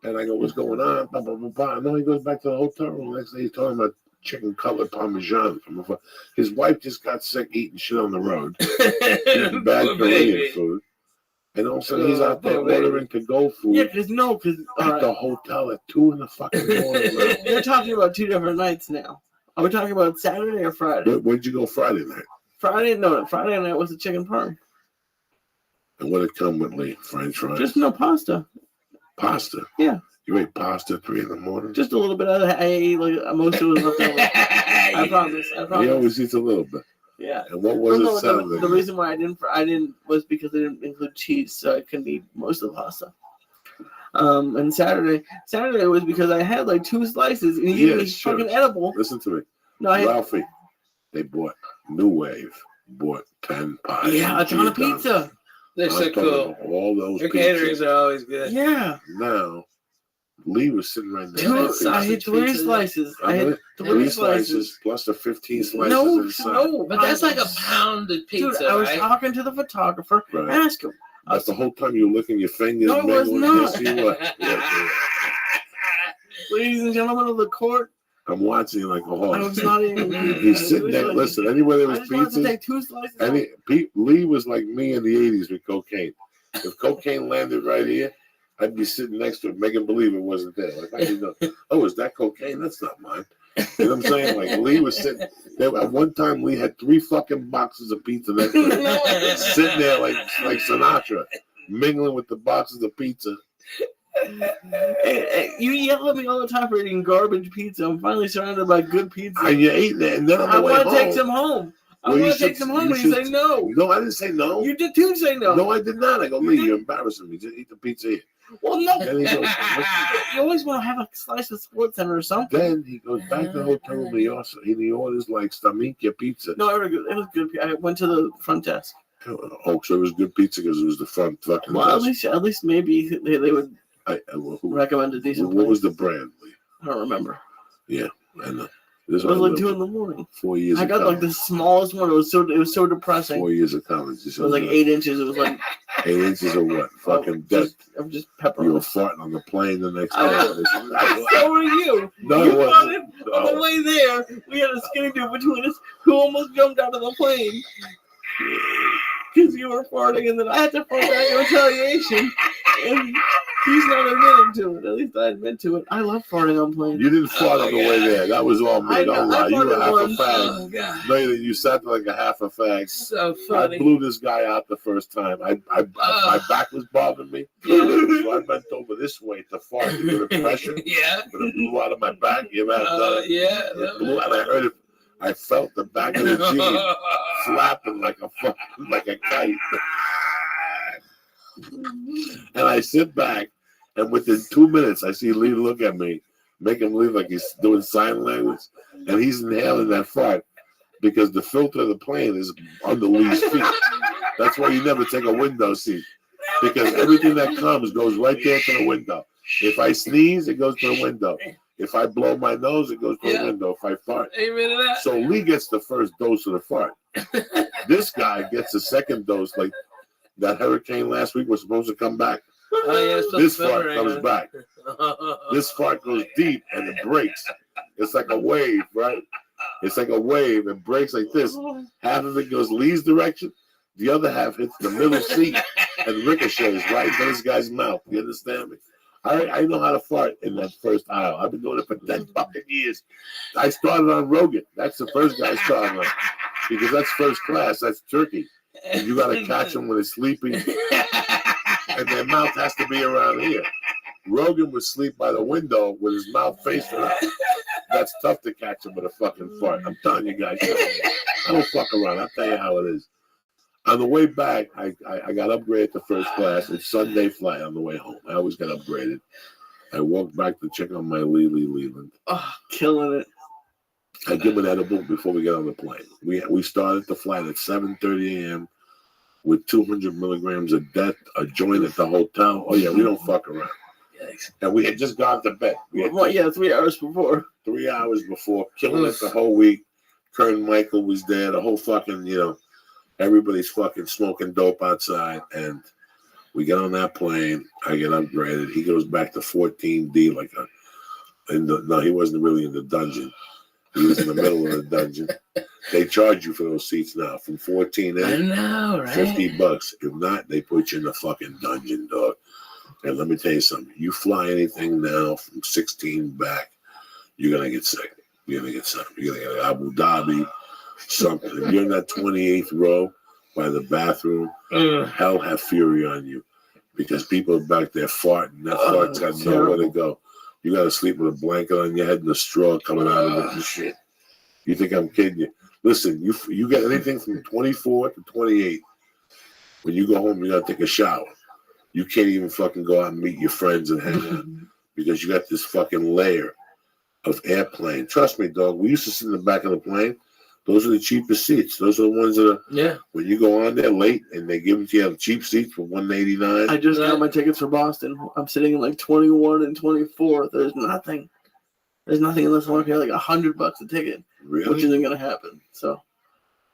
And I go, what's going on? Blah, blah, blah, blah. No, he goes back to the hotel room. Next day he's talking about chicken cutlet parmesan. His wife just got sick eating shit on the road. Eating bad Poor Korean baby. food. And all of a sudden he's out there Poor baby. ordering to-go food Yeah, because at the hotel at 2 in the fucking morning. We're talking about 2 different nights now. Are we talking about Saturday or Friday? Where'd you go Friday night? Friday night was the chicken parm. And what did it come with, Lee? French fries? Just no pasta. Pasta? Yeah. You ate pasta at 3 in the morning? Just a little bit of it. I ate like most of it was left over. I promise. He always eats a little bit. Yeah. And what was it Saturday? The reason why I didn't was because I didn't include cheese, so I couldn't eat most of the pasta. And Saturday was because I had like 2 slices and he gave me fucking edible. Listen to me. No, Ralphie, they bought New Wave, bought 10 pies. Yeah, a ton of pizza. They're so cool. All those Their caterings pizzas. are always good. Yeah. Now, Lee was sitting right there. I had 3 slices. I had 3 slices. Plus the 15 slices No, inside. But that's like a pounded pizza, Dude, I was right? talking to the photographer. Right. Ask him. That's the whole time you were licking your fingers. No, it was not. Yes, you were. Yeah. Ladies and gentlemen of the court, I'm watching you like a horse. I was not even. He's sitting there. Listen, anywhere there was I just wanted to pizzas, take 2 slices. Lee was like me in the 80s with cocaine. If cocaine landed right here, I'd be sitting next to it, making believe it wasn't there. Like, I didn't know. Oh, is that cocaine? That's not mine. You know what I'm saying? Like, Lee was sitting there. At one time, Lee had 3 fucking boxes of pizza next to him, sitting there like Sinatra, mingling with the boxes of pizza. Hey, you yell at me all the time for eating garbage pizza. I'm finally surrounded by good pizza. And you ate that, and then on the I way want to home, take some home. I Well, you want to should- take some home, you and you should- say no. No, I didn't say no. You did too say no. No, I did not. I go, Lee, you're embarrassing me. Just eat the pizza here. Well, no. Then he goes, You always want to have a slice of Sports Center or something. then he goes back to the hotel room. He orders like Stamikya pizza. No, it was good. I went to the front desk. Oh, so it was good pizza because it was the front fucking Well, desk. at least maybe they would Who, recommend a decent what was place. the brand, Lee? I don't remember. And this It was one like 2 in the morning. 4 years. I got like the smallest one. It was so depressing. 4 years of college. It was like 8 inches. It was like 8 inches of what? Fucking dead. I'm just You were pepperoni. farting on the plane the next I day. So were you. No, You it wasn't. farted on the way there. We had a skinny dude between us who almost jumped out of the plane because you were farting, and then I had to fart back in retaliation. And he's not admitting to it. At least I admit to it. I love farting on planes. You didn't fart on the way there. That was all me. I Don't know. lie. I You were farted half a once. fag. Oh, God. No, you sat there like a half a fag. So I funny. blew this guy out the first time. My back was bothering me, so I bent over this way to fart to get the pressure. Yeah. But it blew out of my back. You ever had that? Yeah. It blew out. I heard it. I felt the back of the jeans flapping like a kite. And I sit back, and within 2 minutes, I see Lee look at me, make him believe like he's doing sign language, and he's inhaling that fart because the filter of the plane is under Lee's feet. That's why you never take a window seat, because everything that comes goes right there to the window. If I sneeze, it goes to the window. If I blow my nose, it goes through the window. If I fart. Amen to that. So Lee gets the first dose of the fart. This guy gets the second dose. Like that hurricane last week was supposed to come back. Oh, yeah, This fart comes back. This fart goes deep and it breaks. It's like a wave, right? It's like a wave. It breaks like this. Half of it goes Lee's direction. The other half hits the middle seat and ricochets right into this guy's mouth. You understand me? I know how to fart in that first aisle. I've been doing it for 10 fucking years. I started on Rogan. That's the first guy I started on. Because that's first class. That's turkey. And you got to catch them when they're sleeping. And their mouth has to be around here. Rogan would sleep by the window with his mouth facing up. That's tough to catch him with a fucking fart. I'm telling you guys. I don't fuck around. I'll tell you how it is. On the way back, I got upgraded to first class. It's Sunday flight on the way home. I always get upgraded. I walked back to check on my Leland. Oh, killing it. I give an edible before we get on the plane. We started the flight at 7:30 a.m. with 200 milligrams of death, a joint at the hotel. Oh, yeah, we don't fuck around. And we had just gone to bed. 3 hours before. 3 hours before. Killing it the whole week. Kern Michael was there. The whole fucking, everybody's fucking smoking dope outside. And we get on that plane. I get upgraded. He goes back to 14D no, he wasn't really in the dungeon. He was in the middle of the dungeon. They charge you for those seats now from 14 I know, right? $50. If not, they put you in the fucking dungeon, dog. And let me tell you something. You fly anything now from 16 back, you're gonna get sick. You're gonna get sick. You're gonna get Abu Dhabi, something. If you're in that 28th row by the bathroom, hell have fury on you because people are back there farting. That fart's got nowhere to go. You got to sleep with a blanket on your head and a straw coming out of it and shit. You think I'm kidding you? Listen, you get anything from 24 to 28. When you go home, you got to take a shower. You can't even fucking go out and meet your friends and hang out because you got this fucking layer of airplane. Trust me, dog. We used to sit in the back of the plane. Those are the cheapest seats. Those are the ones that are, when you go on there late and they give it to you the cheap seats for $189. I just got my tickets for Boston. I'm sitting in like 21 and 24. There's nothing unless I want to pay like $100 a ticket, which isn't going to happen. So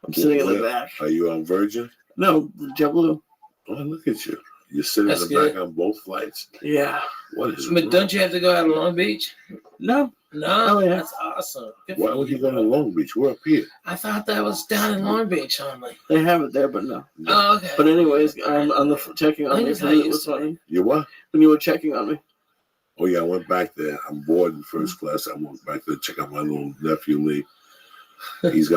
I'm sitting in the back. Are you on Virgin? No, JetBlue. Oh, look at you. You're sitting in the back on both flights. Yeah. What is it? But don't you have to go out to Long Beach? No. No, that's awesome. Why would you go to Long Beach? We're up here. I thought that was down in Long Beach only. They have it there, but no. Oh, okay. But anyways, on the checking on me. It was funny. You what? When you were checking on me. Oh yeah, I went back there. I'm bored in first class. I went back there to check out my little nephew Lee. He's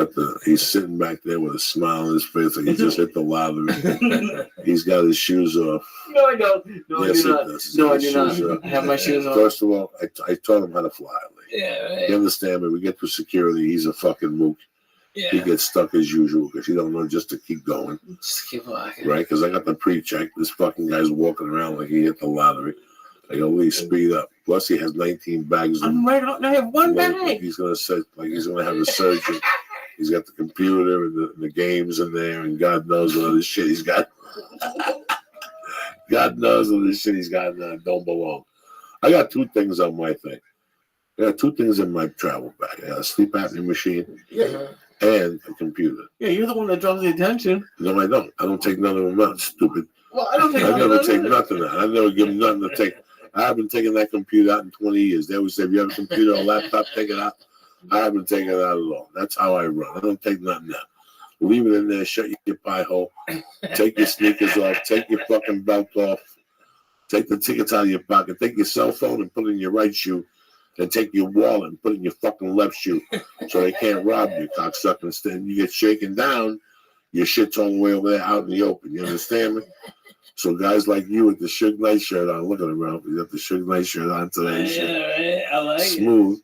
sitting back there with a smile on his face like he just hit the lottery. He's got his shoes off. No, I don't. No, yes, I do not. No, I do not. I have my shoes on. First of all, I taught him how to fly. Yeah, right. You understand me? We get through security. He's a fucking mook. Yeah. He gets stuck as usual because he don't know just to keep going. Just keep walking. Right? Because I got the pre-check. This fucking guy's walking around like he hit the lottery. I go, Lee, speed up. Plus, he has 19 bags. I'm right on. I have one bag. He's gonna say like he's gonna have a surgeon. He's got the computer and the games in there, and God knows what other shit he's got. God knows what this shit he's got in there don't belong. I got two things on my thing. I got two things in my travel bag. I got a sleep apnea machine and a computer. Yeah, you're the one that draws the attention. No, I don't. I don't take none of them out, stupid. Well, I don't take I never take nothing out. I never give them nothing to take. I haven't taken that computer out in 20 years. They always say, if you have a computer or a laptop, take it out. I haven't taken it out at all. That's how I run. I don't take nothing out. Leave it in there, shut your pie hole, take your sneakers off, take your fucking belt off, take the tickets out of your pocket, take your cell phone and put it in your right shoe, and take your wallet and put it in your fucking left shoe so they can't rob you, cocksucker. Instead, you get shaken down, your shit's all the way over there out in the open. You understand me? So guys like you with the Suge Knight shirt on, look at him, bro. You got the Suge Knight shirt on today. Yeah, right. I like smooth.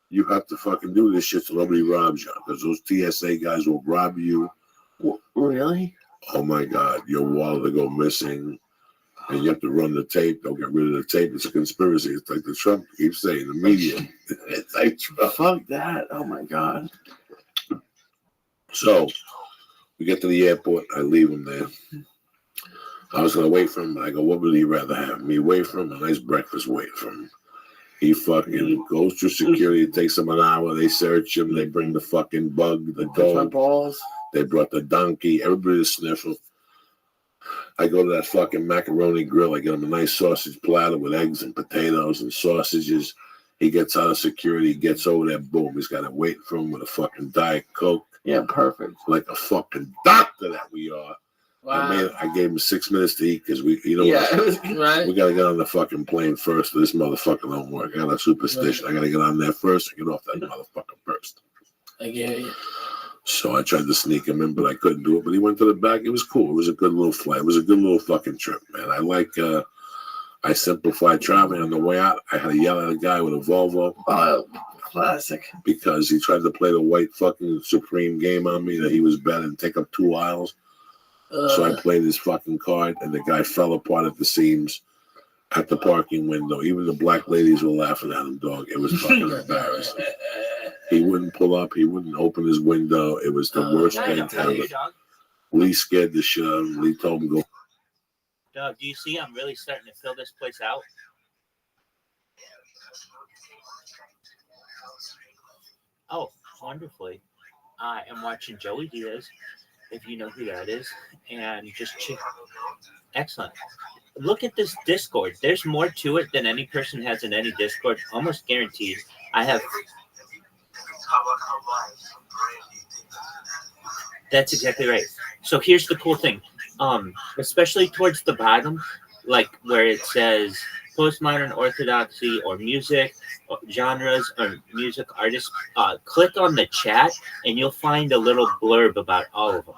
You have to fucking do this shit so nobody robs you. Because those TSA guys will rob you. Really? Oh my God. Your wallet will go missing. And you have to run the tape. Don't get rid of the tape. It's a conspiracy. It's like the Trump keeps saying, the media. It's like Trump. Fuck that. Oh my God. So we get to the airport. I leave him there. I was going to wait for him. I go, what would he rather have? Me wait for him? A nice breakfast wait for him. He fucking goes through security. It takes him an hour. They search him. They bring the fucking bug, the dog. Balls. They brought the donkey. Everybody to sniff him. I go to that fucking macaroni grill. I get him a nice sausage platter with eggs and potatoes and sausages. He gets out of security, gets over there, boom. He's got it waiting for him with a fucking Diet Coke. Yeah, perfect. Like a fucking doctor that we are. Wow. I gave him 6 minutes to eat because we Right. we gotta get on the fucking plane first. This motherfucker don't work. I got a superstition. I gotta get on there first and get off that motherfucker first. I get you. So I tried to sneak him in, but I couldn't do it. But he went to the back. It was cool. It was a good little flight. It was a good little fucking trip, man. I simplified traveling. On the way out, I had to yell at a guy with a Volvo. Oh, classic. Because he tried to play the white fucking Supreme game on me that he was better and take up 2 aisles. So I played his fucking card, and the guy fell apart at the seams at the parking window. Even the black ladies were laughing at him, dog. It was fucking embarrassing. He wouldn't pull up. He wouldn't open his window. It was the worst thing ever. Lee scared the shit out of him. Lee told him to go. Dog, do you see I'm really starting to fill this place out? Oh, wonderfully. I am watching Joey Diaz, if you know who that is, and just excellent. Look at this Discord. There's more to it than any person has in any Discord. Almost guaranteed. I have. That's exactly right. So here's the cool thing. Especially towards the bottom, like where it says postmodern orthodoxy or music or genres or music artists, click on the chat and you'll find a little blurb about all of them.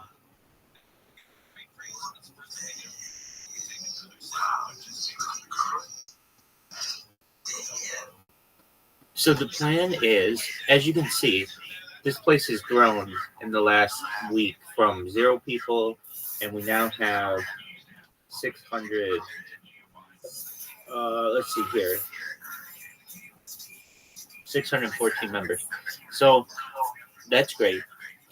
So the plan is, as you can see, this place has grown in the last week from 0 people, and we now have 600. Let's see here, 614 members. So that's great,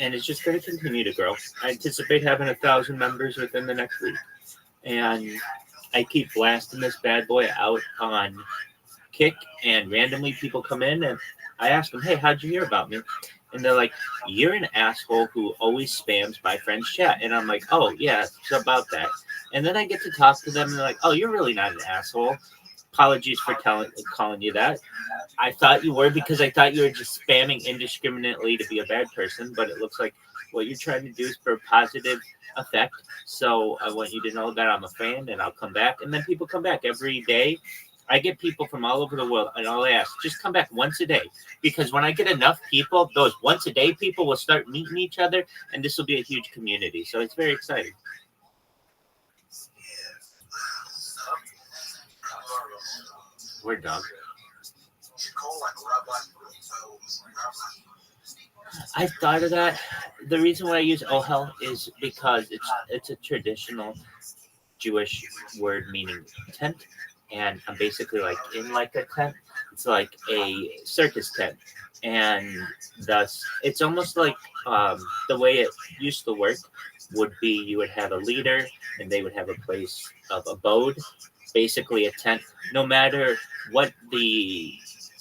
and it's just going to continue to grow. I anticipate having 1,000 members within the next week, and I keep blasting this bad boy out on Kick, and randomly people come in and I ask them, hey, how'd you hear about me? And they're like, you're an asshole who always spams my friend's chat. And I'm like, oh yeah, it's about that. And then I get to talk to them and they're like, oh, you're really not an asshole. Apologies for calling you that. I thought you were because I thought you were just spamming indiscriminately to be a bad person, but it looks like what you're trying to do is for a positive effect. So I want you to know that I'm a fan and I'll come back. And then people come back every day. I get people from all over the world, and all I ask, just come back once a day. Because when I get enough people, those once a day people will start meeting each other, and this will be a huge community. So it's very exciting. We're done. I thought of that. The reason why I use ohel is because it's a traditional Jewish word meaning tent. And I'm basically like in like a tent. It's like a circus tent. And thus, it's almost like the way it used to work would be you would have a leader and they would have a place of abode, basically a tent, no matter what the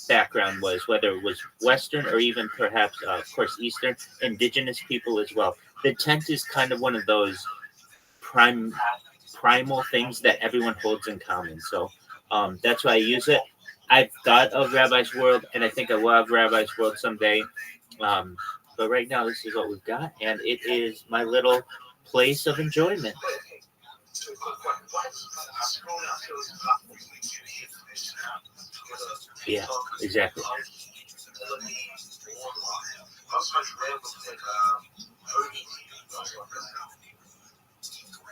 background was, whether it was Western or even perhaps, of course, Eastern, indigenous people as well. The tent is kind of one of those primal things that everyone holds in common. So that's why I use it. I've thought of Rabbi's World, and I think I will have Rabbi's World someday. But right now, this is what we've got, and it is my little place of enjoyment. Yeah, exactly.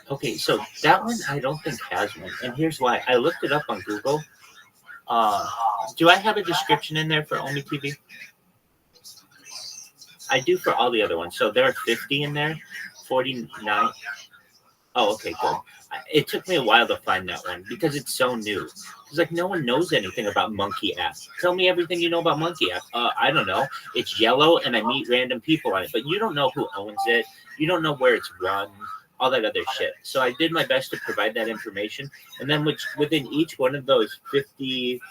Okay, so that one I don't think has one, and here's why. I looked it up on Google. Do I have a description in there for Omi TV? I do for all the other ones. So there are 50 in there, 49. Oh, okay, good. It took me a while to find that one because it's so new. It's like no one knows anything about Monkey App. Tell me everything you know about Monkey App. I don't know. It's yellow, and I meet random people on it, but you don't know who owns it. You don't know where it's run. All that other shit. So I did my best to provide that information. And then within each one of those 50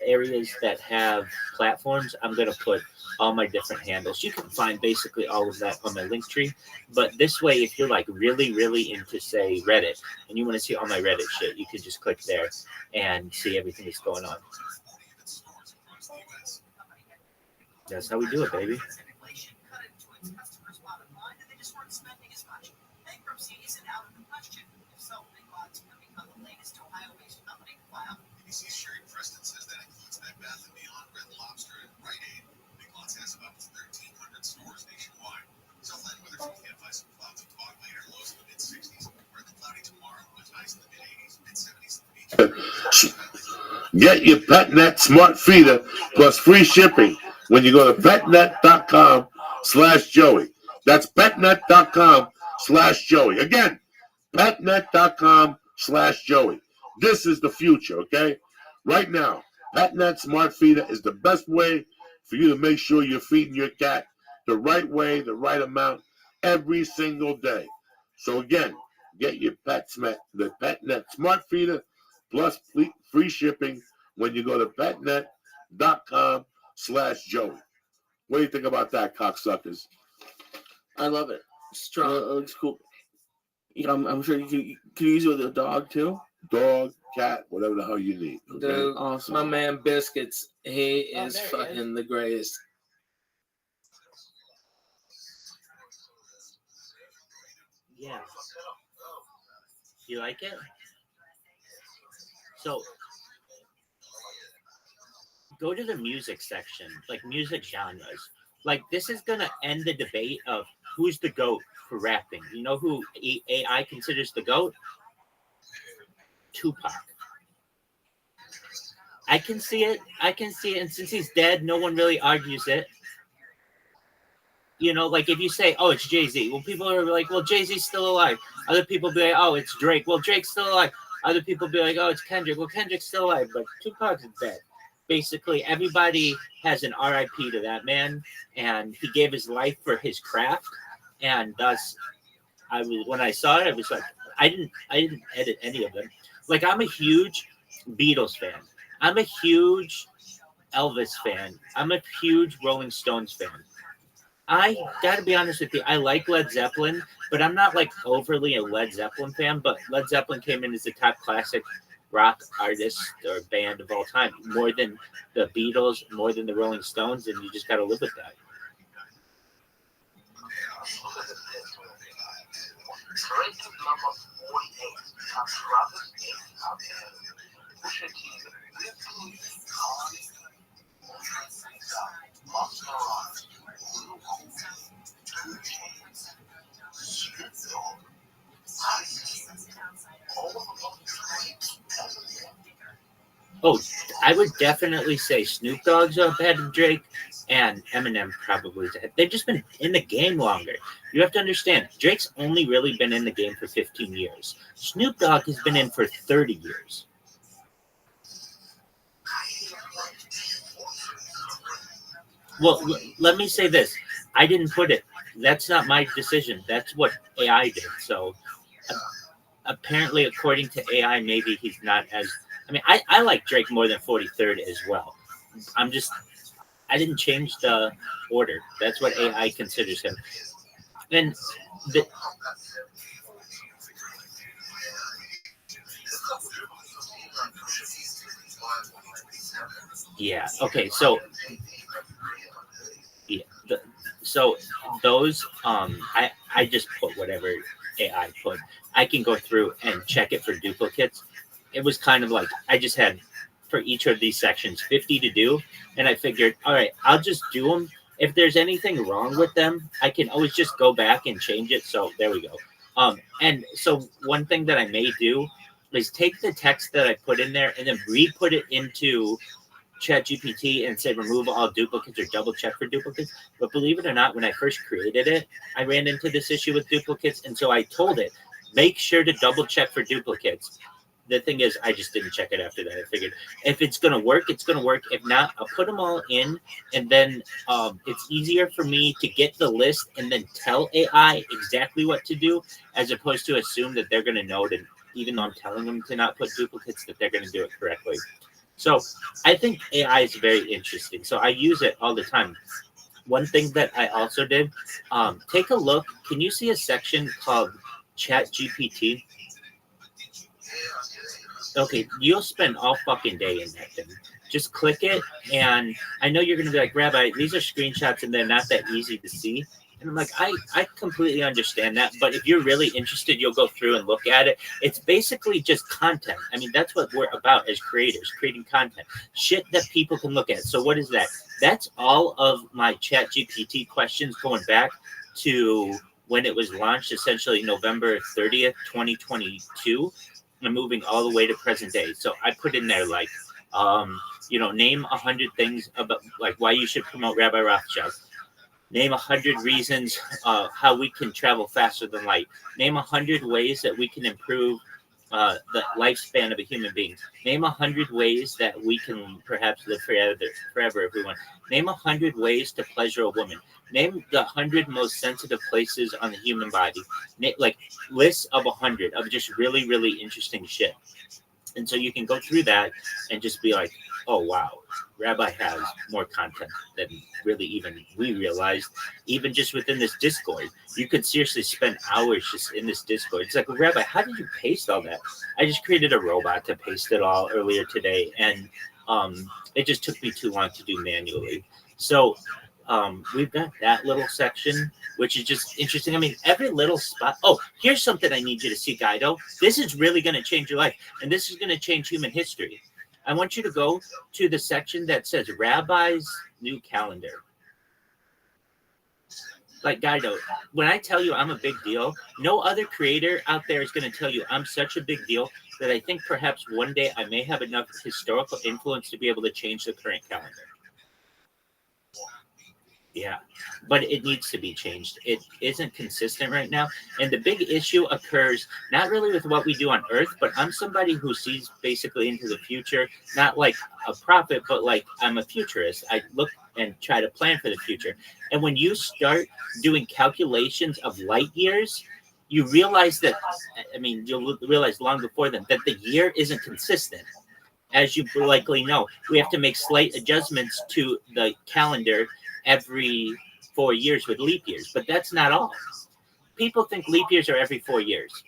areas that have platforms, I'm going to put all my different handles. You can find basically all of that on my link tree. But this way, if you're like really, really into, say, Reddit, and you want to see all my Reddit shit, you can just click there and see everything that's going on. That's how we do it, baby. Get your PetNet smart feeder plus free shipping when you go to petnet.com/Joey. That's petnet.com/Joey. Again, petnet.com/Joey. This is the future, okay? Right now, PetNet smart feeder is the best way for you to make sure you're feeding your cat the right way, the right amount, every single day. So again, get your the PetNet smart feeder plus free shipping when you go to petnet.com/Joey. What do you think about that, cocksuckers? I love it. Strong. It looks cool. Yeah, I'm sure you can use it with a dog too. Dog, cat, whatever the hell you need. Okay? Dude, Awesome. my man Biscuits, he is there he fucking the greatest. Yeah. You like it? So go to the music section, like music genres. Like this is gonna end the debate of who's the GOAT for rapping. You know who AI considers the GOAT? Tupac. I can see it. And since he's dead, no one really argues it. You know, like if you say, oh, it's Jay-Z. Well, people are like, well, Jay-Z's still alive. Other people be like, oh, it's Drake. Well, Drake's still alive. Other people be like, oh, it's Kendrick. Well, Kendrick's still alive, but Tupac's dead. Basically, everybody has an RIP to that man, and he gave his life for his craft. And thus, when I saw it, I was like, I didn't edit any of them. Like, I'm a huge Beatles fan. I'm a huge Elvis fan. I'm a huge Rolling Stones fan. I gotta be honest with you, I like Led Zeppelin, but I'm not like overly a Led Zeppelin fan. But Led Zeppelin came in as the top classic rock artist or band of all time, more than the Beatles, more than the Rolling Stones, and you just gotta live with that. Oh, I would definitely say Snoop Dogg's ahead of Drake, and Eminem probably. They've just been in the game longer. You have to understand, Drake's only really been in the game for 15 years. Snoop Dogg has been in for 30 years. Well, let me say this. I didn't put it. That's not my decision. That's what AI did. So apparently, according to AI, maybe he's not as... I mean, I like Drake more than 43rd as well. I didn't change the order. That's what AI considers him. And yeah, okay, so yeah, so those I just put whatever AI put. I can go through and check it for duplicates. It was kind of like I just had for each of these sections 50 to do, and I figured, all right, I'll just do them. If there's anything wrong with them, I can always just go back and change it. So there we go. And so one thing that I may do is take the text that I put in there and then re-put it into ChatGPT and say remove all duplicates or double check for duplicates. But believe it or not, when I first created it, I ran into this issue with duplicates, and so I told it, make sure to double check for duplicates. The thing is, I just didn't check it after that. I figured if it's going to work, it's going to work. If not, I'll put them all in, and then it's easier for me to get the list and then tell AI exactly what to do, as opposed to assume that they're going to know that even though I'm telling them to not put duplicates, that they're going to do it correctly. So I think AI is very interesting. So I use it all the time. One thing that I also did, take a look. Can you see a section called Chat GPT? Okay, you'll spend all fucking day in that thing. Just click it, and I know you're gonna be like, Rabbi, these are screenshots and they're not that easy to see. And I'm like, I completely understand that, but if you're really interested, you'll go through and look at it. It's basically just content. I mean, that's what we're about as creators, creating content, shit that people can look at. So what is that? That's all of my Chat GPT questions going back to when it was launched, essentially November 30th, 2022, and moving all the way to present day. So I put in there like, name 100 things about like why you should promote Rabbi Rothschild. Name 100 reasons how we can travel faster than light. Name 100 ways that we can improve the lifespan of a human being. Name 100 ways that we can perhaps live forever if we want. Name 100 ways to pleasure a woman. Name the 100 most sensitive places on the human body. Like lists of 100 of just really, really interesting shit. And so you can go through that and just be like, oh, wow, Rabbi has more content than really even we realized, even just within this Discord. You could seriously spend hours just in this Discord. It's like, well, Rabbi, how did you paste all that? I just created a robot to paste it all earlier today, and it just took me too long to do manually. So we've got that little section, which is just interesting. I mean, every little spot. Oh, here's something I need you to see, Guido. This is really going to change your life, and this is going to change human history. I want you to go to the section that says Rabbi's New Calendar. Like, Guido, when I tell you I'm a big deal, no other creator out there is going to tell you I'm such a big deal that I think perhaps one day I may have enough historical influence to be able to change the current calendar. Yeah, but it needs to be changed. It isn't consistent right now. And the big issue occurs not really with what we do on Earth, but I'm somebody who sees basically into the future, not like a prophet, but like I'm a futurist. I look and try to plan for the future. And when you start doing calculations of light years, you realize that, I mean, you'll realize long before then that the year isn't consistent. As you likely know, we have to make slight adjustments to the calendar every 4 years with leap years, but that's not all. People think leap years are every 4 years.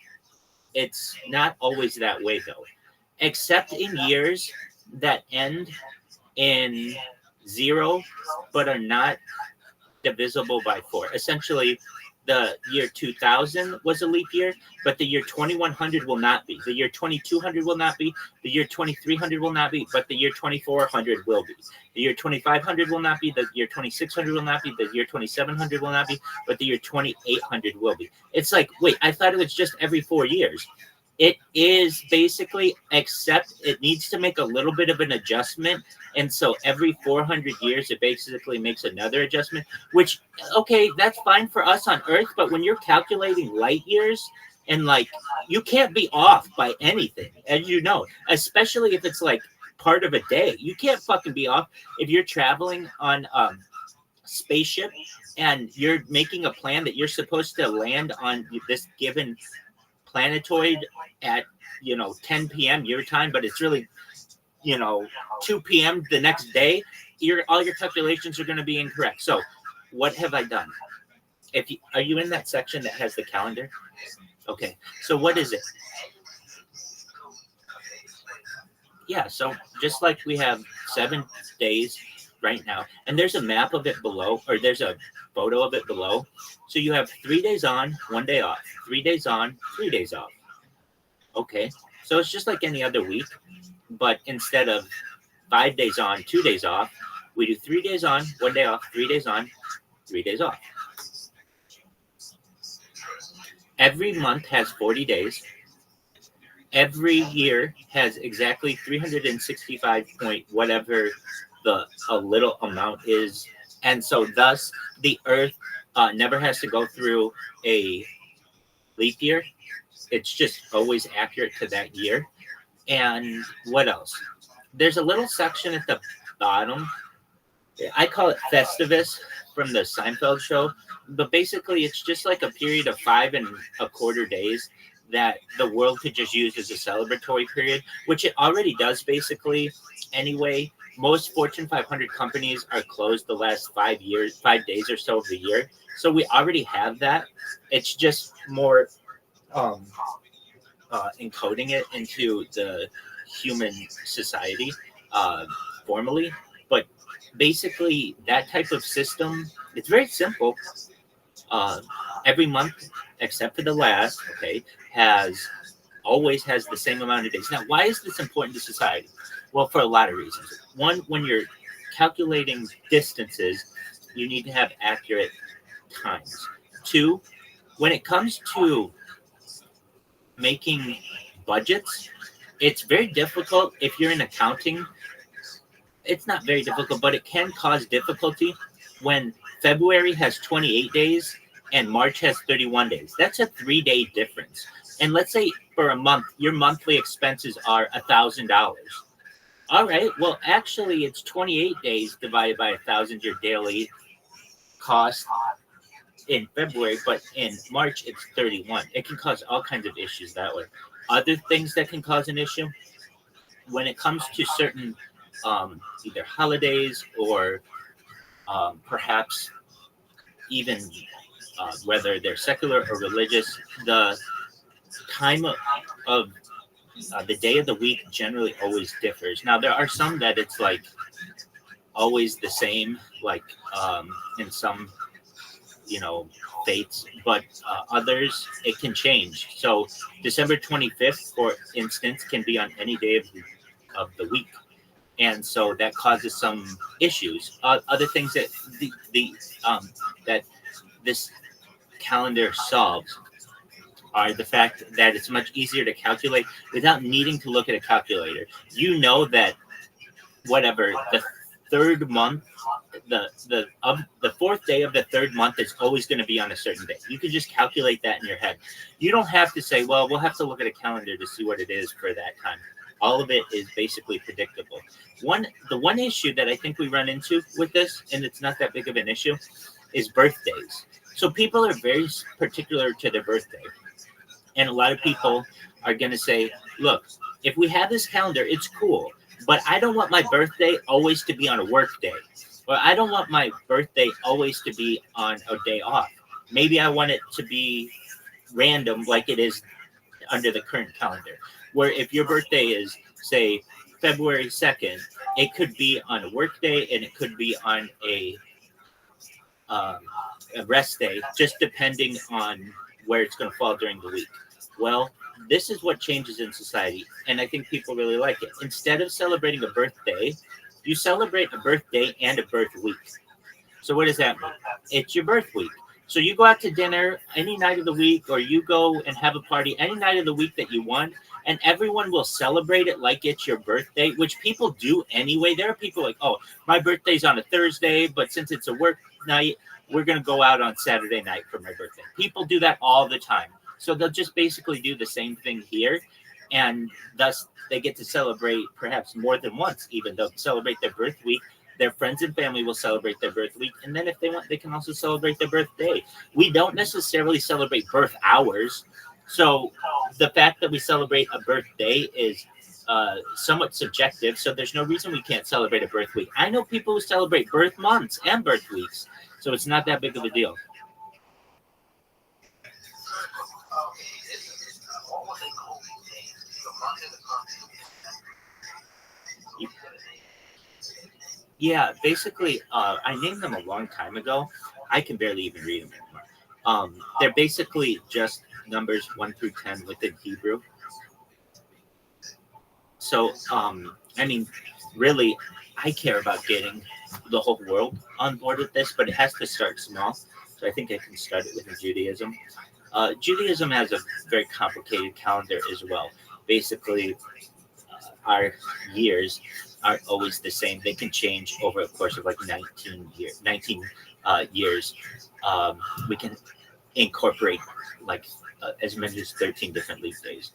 It's not always that way, though, except in years that end in 0 but are not divisible by 4. Essentially, the year 2000 was a leap year, but the year 2100 will not be. The year 2200 will not be. The year 2300 will not be, but the year 2400 will be. The year 2500 will not be. The year 2600 will not be. The year 2700 will not be, but the year 2800 will be. It's like, wait, I thought it was just every 4 years. It is basically, except it needs to make a little bit of an adjustment. And so every 400 years, it basically makes another adjustment, which, okay, that's fine for us on Earth. But when you're calculating light years, and like, you can't be off by anything, as you know, especially if it's like part of a day. You can't fucking be off if you're traveling on spaceship and you're making a plan that you're supposed to land on this given planetoid at 10 p.m. your time, but it's really 2 p.m. the next day. All your calculations are going to be incorrect. So what have I done? Are you in that section that has the calendar? Okay, so what is it? Yeah, so just like we have 7 days right now, and there's a map of it below, or there's a photo of it below. So you have 3 days on, 1 day off, 3 days on, 3 days off. Okay, so it's just like any other week, but instead of 5 days on, 2 days off, we do 3 days on, 1 day off, 3 days on, 3 days off. Every month has 40 days. Every year has exactly 365 point whatever a little amount is. And so thus the Earth never has to go through a leap year. It's just always accurate to that year. And what else? There's a little section at the bottom. I call it Festivus from the Seinfeld show. But basically, it's just like a period of 5 1/4 days that the world could just use as a celebratory period, which it already does basically anyway. Most Fortune 500 companies are closed the last 5 days or so of the year. So we already have that. It's just more encoding it into the human society formally. But basically, that type of system, it's very simple. Every month, except for the last, okay, always has the same amount of days. Now, why is this important to society? Well, for a lot of reasons. One, when you're calculating distances, you need to have accurate times. Two, when it comes to making budgets, it's very difficult if you're in accounting. It's not very difficult, but it can cause difficulty when February has 28 days and March has 31 days. That's a 3-day difference. And let's say for a month, your monthly expenses are $1,000. All right, well, actually, it's 28 days divided by 1,000, your daily cost in February, but in March, it's 31. It can cause all kinds of issues that way. Other things that can cause an issue, when it comes to certain either holidays or perhaps even whether they're secular or religious, the time of the day of the week generally always differs. Now, there are some that it's like always the same, like in some, faiths, but others, it can change. So December 25th, for instance, can be on any day of the week. And so that causes some issues. Other things that that this calendar solves are the fact that it's much easier to calculate without needing to look at a calculator. You know that whatever the third month, the fourth day of the third month is always going to be on a certain day. You can just calculate that in your head. You don't have to say, well, we'll have to look at a calendar to see what it is for that time. All of it is basically predictable. The one issue that I think we run into with this, and it's not that big of an issue, is birthdays. So people are very particular to their birthday. And a lot of people are going to say, look, if we have this calendar, it's cool, but I don't want my birthday always to be on a work day. Or I don't want my birthday always to be on a day off. Maybe I want it to be random like it is under the current calendar. Where if your birthday is, say, February 2nd, it could be on a work day and it could be on a rest day, just depending on where it's going to fall during the week. Well, this is what changes in society, and I think people really like it. Instead of celebrating a birthday, you celebrate a birthday and a birth week. So what does that mean? It's your birth week. So you go out to dinner any night of the week, or you go and have a party any night of the week that you want, and everyone will celebrate it like it's your birthday, which people do anyway. There are people like, oh, my birthday's on a Thursday, but since it's a work night, we're going to go out on Saturday night for my birthday. People do that all the time. So they'll just basically do the same thing here, and thus they get to celebrate perhaps more than once. Even they'll celebrate their birth week. Their friends and family will celebrate their birth week, and then if they want, they can also celebrate their birthday. We don't necessarily celebrate birth hours. So the fact that we celebrate a birthday is somewhat subjective, so there's no reason we can't celebrate a birth week. I know people who celebrate birth months and birth weeks, so it's not that big of a deal. Yeah, basically, I named them a long time ago. I can barely even read them anymore. They're basically just numbers 1 through 10 within Hebrew. So, I mean, really, I care about getting the whole world on board with this, but it has to start small. So I think I can start it with Judaism. Judaism has a very complicated calendar as well. Basically, our years aren't always the same. They can change over the course of like 19 years. We can incorporate like as many as 13 different leap days.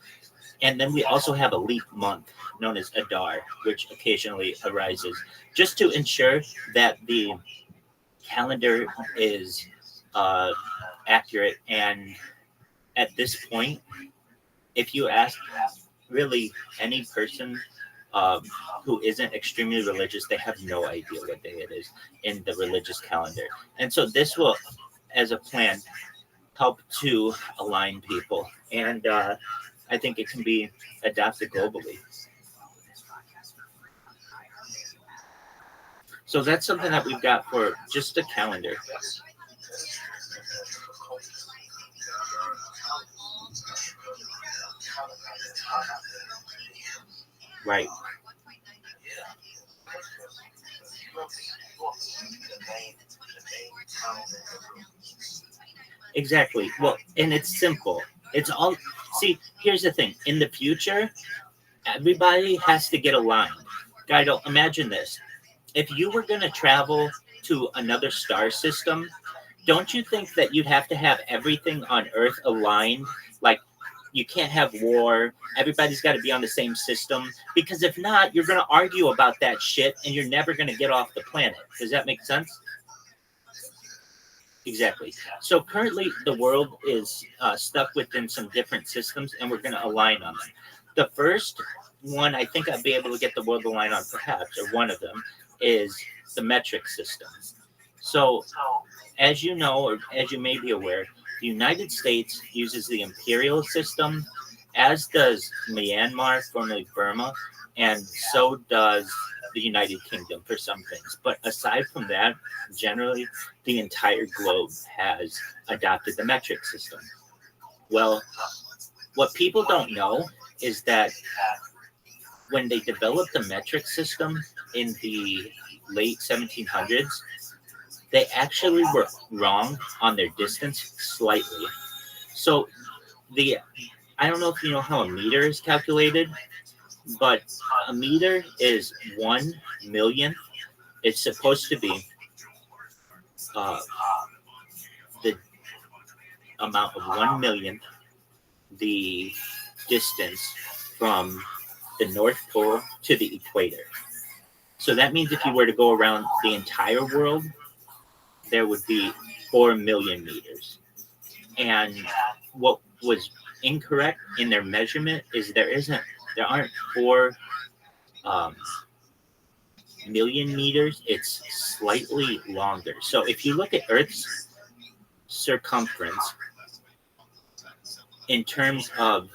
And then we also have a leap month known as Adar, which occasionally arises just to ensure that the calendar is accurate. And at this point, if you ask really any person who isn't extremely religious, they have no idea what day it is in the religious calendar. And so this will, as a plan, help to align people. And I think it can be adopted globally. So that's something that we've got for just a calendar. Right. Exactly. Well, and it's simple. It's all, see, here's the thing. In the future, everybody has to get aligned. Guido, imagine this. If you were going to travel to another star system, don't you think that you'd have to have everything on Earth aligned? Like, you can't have war. Everybody's got to be on the same system. Because if not, you're going to argue about that shit and you're never going to get off the planet. Does that make sense? Exactly. So currently, the world is stuck within some different systems, and we're going to align on them. The first one I think I'd be able to get the world aligned on, perhaps, or one of them, is the metric system. So, as you know, or as you may be aware, the United States uses the imperial system, as does Myanmar, formerly Burma, and so does the United Kingdom for some things. But aside from that, generally, the entire globe has adopted the metric system. Well, what people don't know is that when they developed the metric system in the late 1700s, they actually were wrong on their distance slightly. So I don't know if you know how a meter is calculated, but a meter is 1 millionth. It's supposed to be the amount of 1 millionth the distance from the North Pole to the equator. So that means if you were to go around the entire world, there would be 4 million meters. And what was incorrect in their measurement is there aren't 4 million meters. It's slightly longer. So if you look at Earth's circumference in terms of,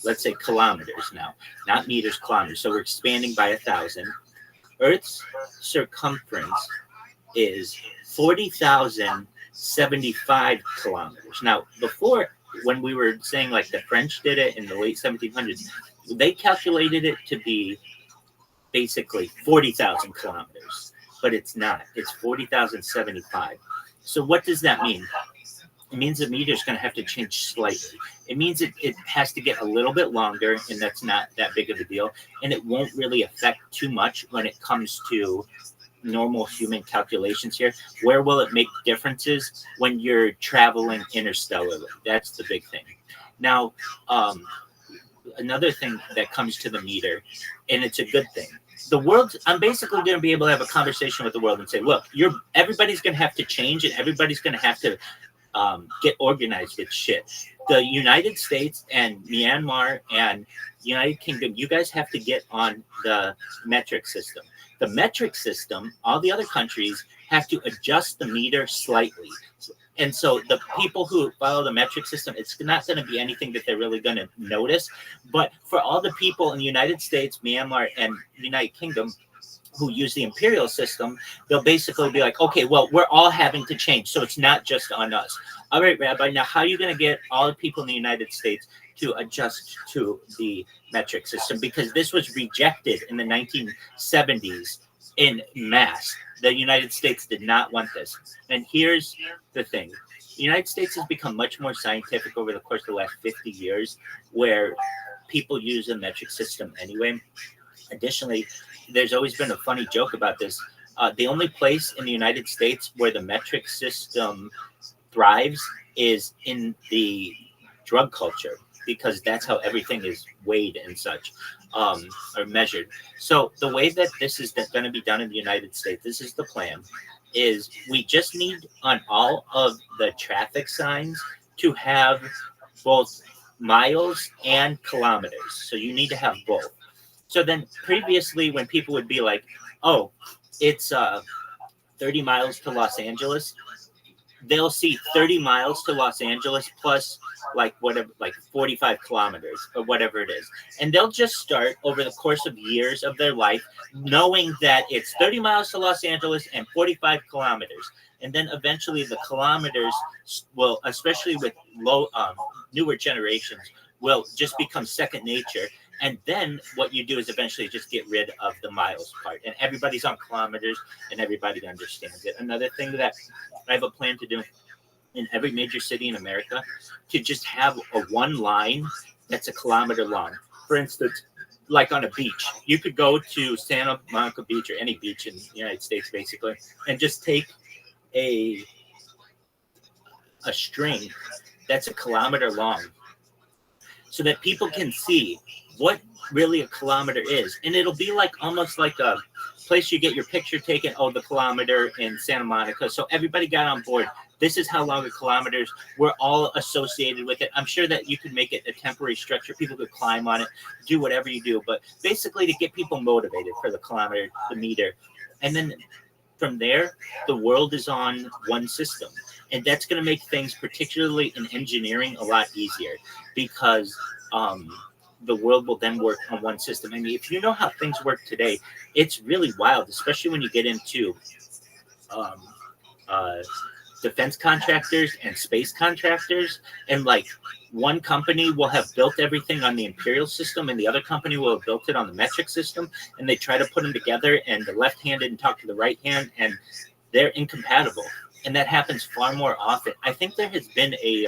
let's say, kilometers now, not meters, kilometers. So we're expanding by 1,000. Earth's circumference is 40,075 kilometers. Now, before, when we were saying like the French did it in the late 1700s, they calculated it to be basically 40,000 kilometers, but it's not. It's 40,075. So what does that mean? It means the meter is going to have to change slightly. It means it has to get a little bit longer, and that's not that big of a deal. And it won't really affect too much when it comes to normal human calculations here. Where will it make differences? When you're traveling interstellarly. That's the big thing. Now, another thing that comes to the meter, and it's a good thing. The world, I'm basically going to be able to have a conversation with the world and say, look, everybody's going to have to change, and everybody's going to have to get organized with shit. The United States and Myanmar and United Kingdom, you guys have to get on the metric system. The metric system, all the other countries have to adjust the meter slightly. And so the people who follow the metric system, it's not going to be anything that they're really going to notice. But for all the people in the United States, Myanmar, and the United Kingdom who use the imperial system, they'll basically be like, okay, well, we're all having to change. So it's not just on us. All right, Rabbi, now how are you going to get all the people in the United States to adjust to the metric system? Because this was rejected in the 1970s in mass. The United States did not want this. And here's the thing. The United States has become much more scientific over the course of the last 50 years, where people use the metric system anyway. Additionally, there's always been a funny joke about this. The only place in the United States where the metric system thrives is in the drug culture, because that's how everything is weighed and such, or measured. So the way that this is going to be done in the United States, this is the plan, is we just need on all of the traffic signs to have both miles and kilometers. So you need to have both. So then previously when people would be like, oh, it's 30 miles to Los Angeles, they'll see 30 miles to Los Angeles plus like 45 kilometers or whatever it is. And they'll just start over the course of years of their life knowing that it's 30 miles to Los Angeles and 45 kilometers. And then eventually the kilometers will, especially with newer generations, will just become second nature. And then what you do is eventually just get rid of the miles part. And everybody's on kilometers and everybody understands it. Another thing that I have a plan to do in every major city in America, to just have a one line that's a kilometer long. For instance, like on a beach, you could go to Santa Monica Beach or any beach in the United States, basically, and just take a string that's a kilometer long so that people can see what really a kilometer is. And it'll be like almost like a place you get your picture taken, the kilometer in Santa Monica. So everybody got on board. This is how long a kilometer is. We're all associated with it. I'm sure that you could make it a temporary structure. People could climb on it, do whatever you do. But basically to get people motivated for the kilometer, the meter. And then from there, the world is on one system. And that's going to make things, particularly in engineering, a lot easier because the world will then work on one system. I mean, if you know how things work today, it's really wild, especially when you get into defense contractors and space contractors. And like one company will have built everything on the imperial system and the other company will have built it on the metric system. And they try to put them together and the left hand didn't talk to the right hand and they're incompatible. And that happens far more often. I think there has been a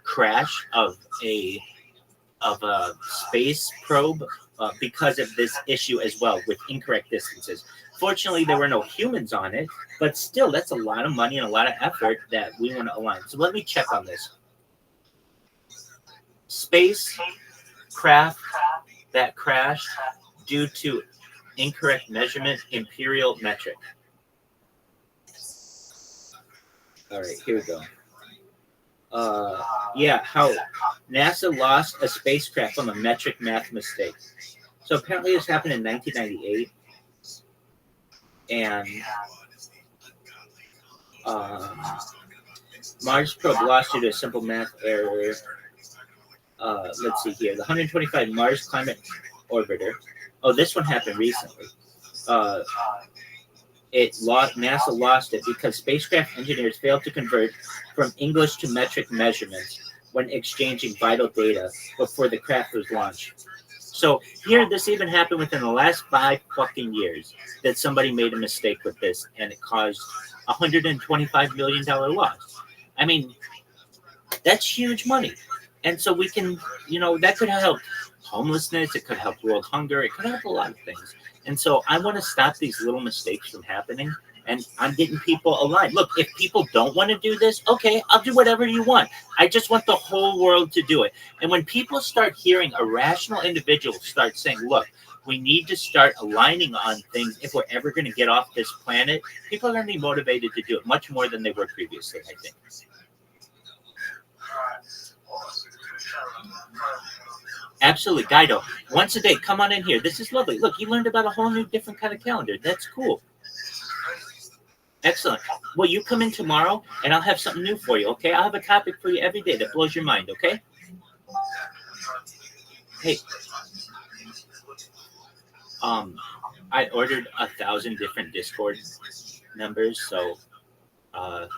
crash of a space probe because of this issue as well with incorrect distances. Fortunately, there were no humans on it, but still, that's a lot of money and a lot of effort that we want to align. So let me check on this. Space craft that crashed due to incorrect measurement, imperial metric. All right, here we go. How NASA lost a spacecraft from a metric math mistake. So apparently this happened in 1998. And Mars probe lost due to a simple math error. Let's see here. The 125 Mars Climate Orbiter. Oh, this one happened recently. NASA lost it because spacecraft engineers failed to convert from English to metric measurements when exchanging vital data before the craft was launched. So here, this even happened within the last 5 fucking years that somebody made a mistake with this and it caused $125 million loss. I mean, that's huge money. And so we can, that could help homelessness. It could help world hunger. It could help a lot of things. And so I want to stop these little mistakes from happening. And I'm getting people aligned. Look, if people don't want to do this, okay, I'll do whatever you want. I just want the whole world to do it. And when people start hearing a rational individual start saying, look, we need to start aligning on things if we're ever going to get off this planet, people are going to be motivated to do it much more than they were previously, I think. Absolutely, Guido. Once a day, come on in here. This is lovely. Look, you learned about a whole new different kind of calendar. That's cool. Excellent. Well, you come in tomorrow, and I'll have something new for you, okay? I'll have a topic for you every day that blows your mind, okay? Hey. I ordered 1,000 different Discord numbers, so, I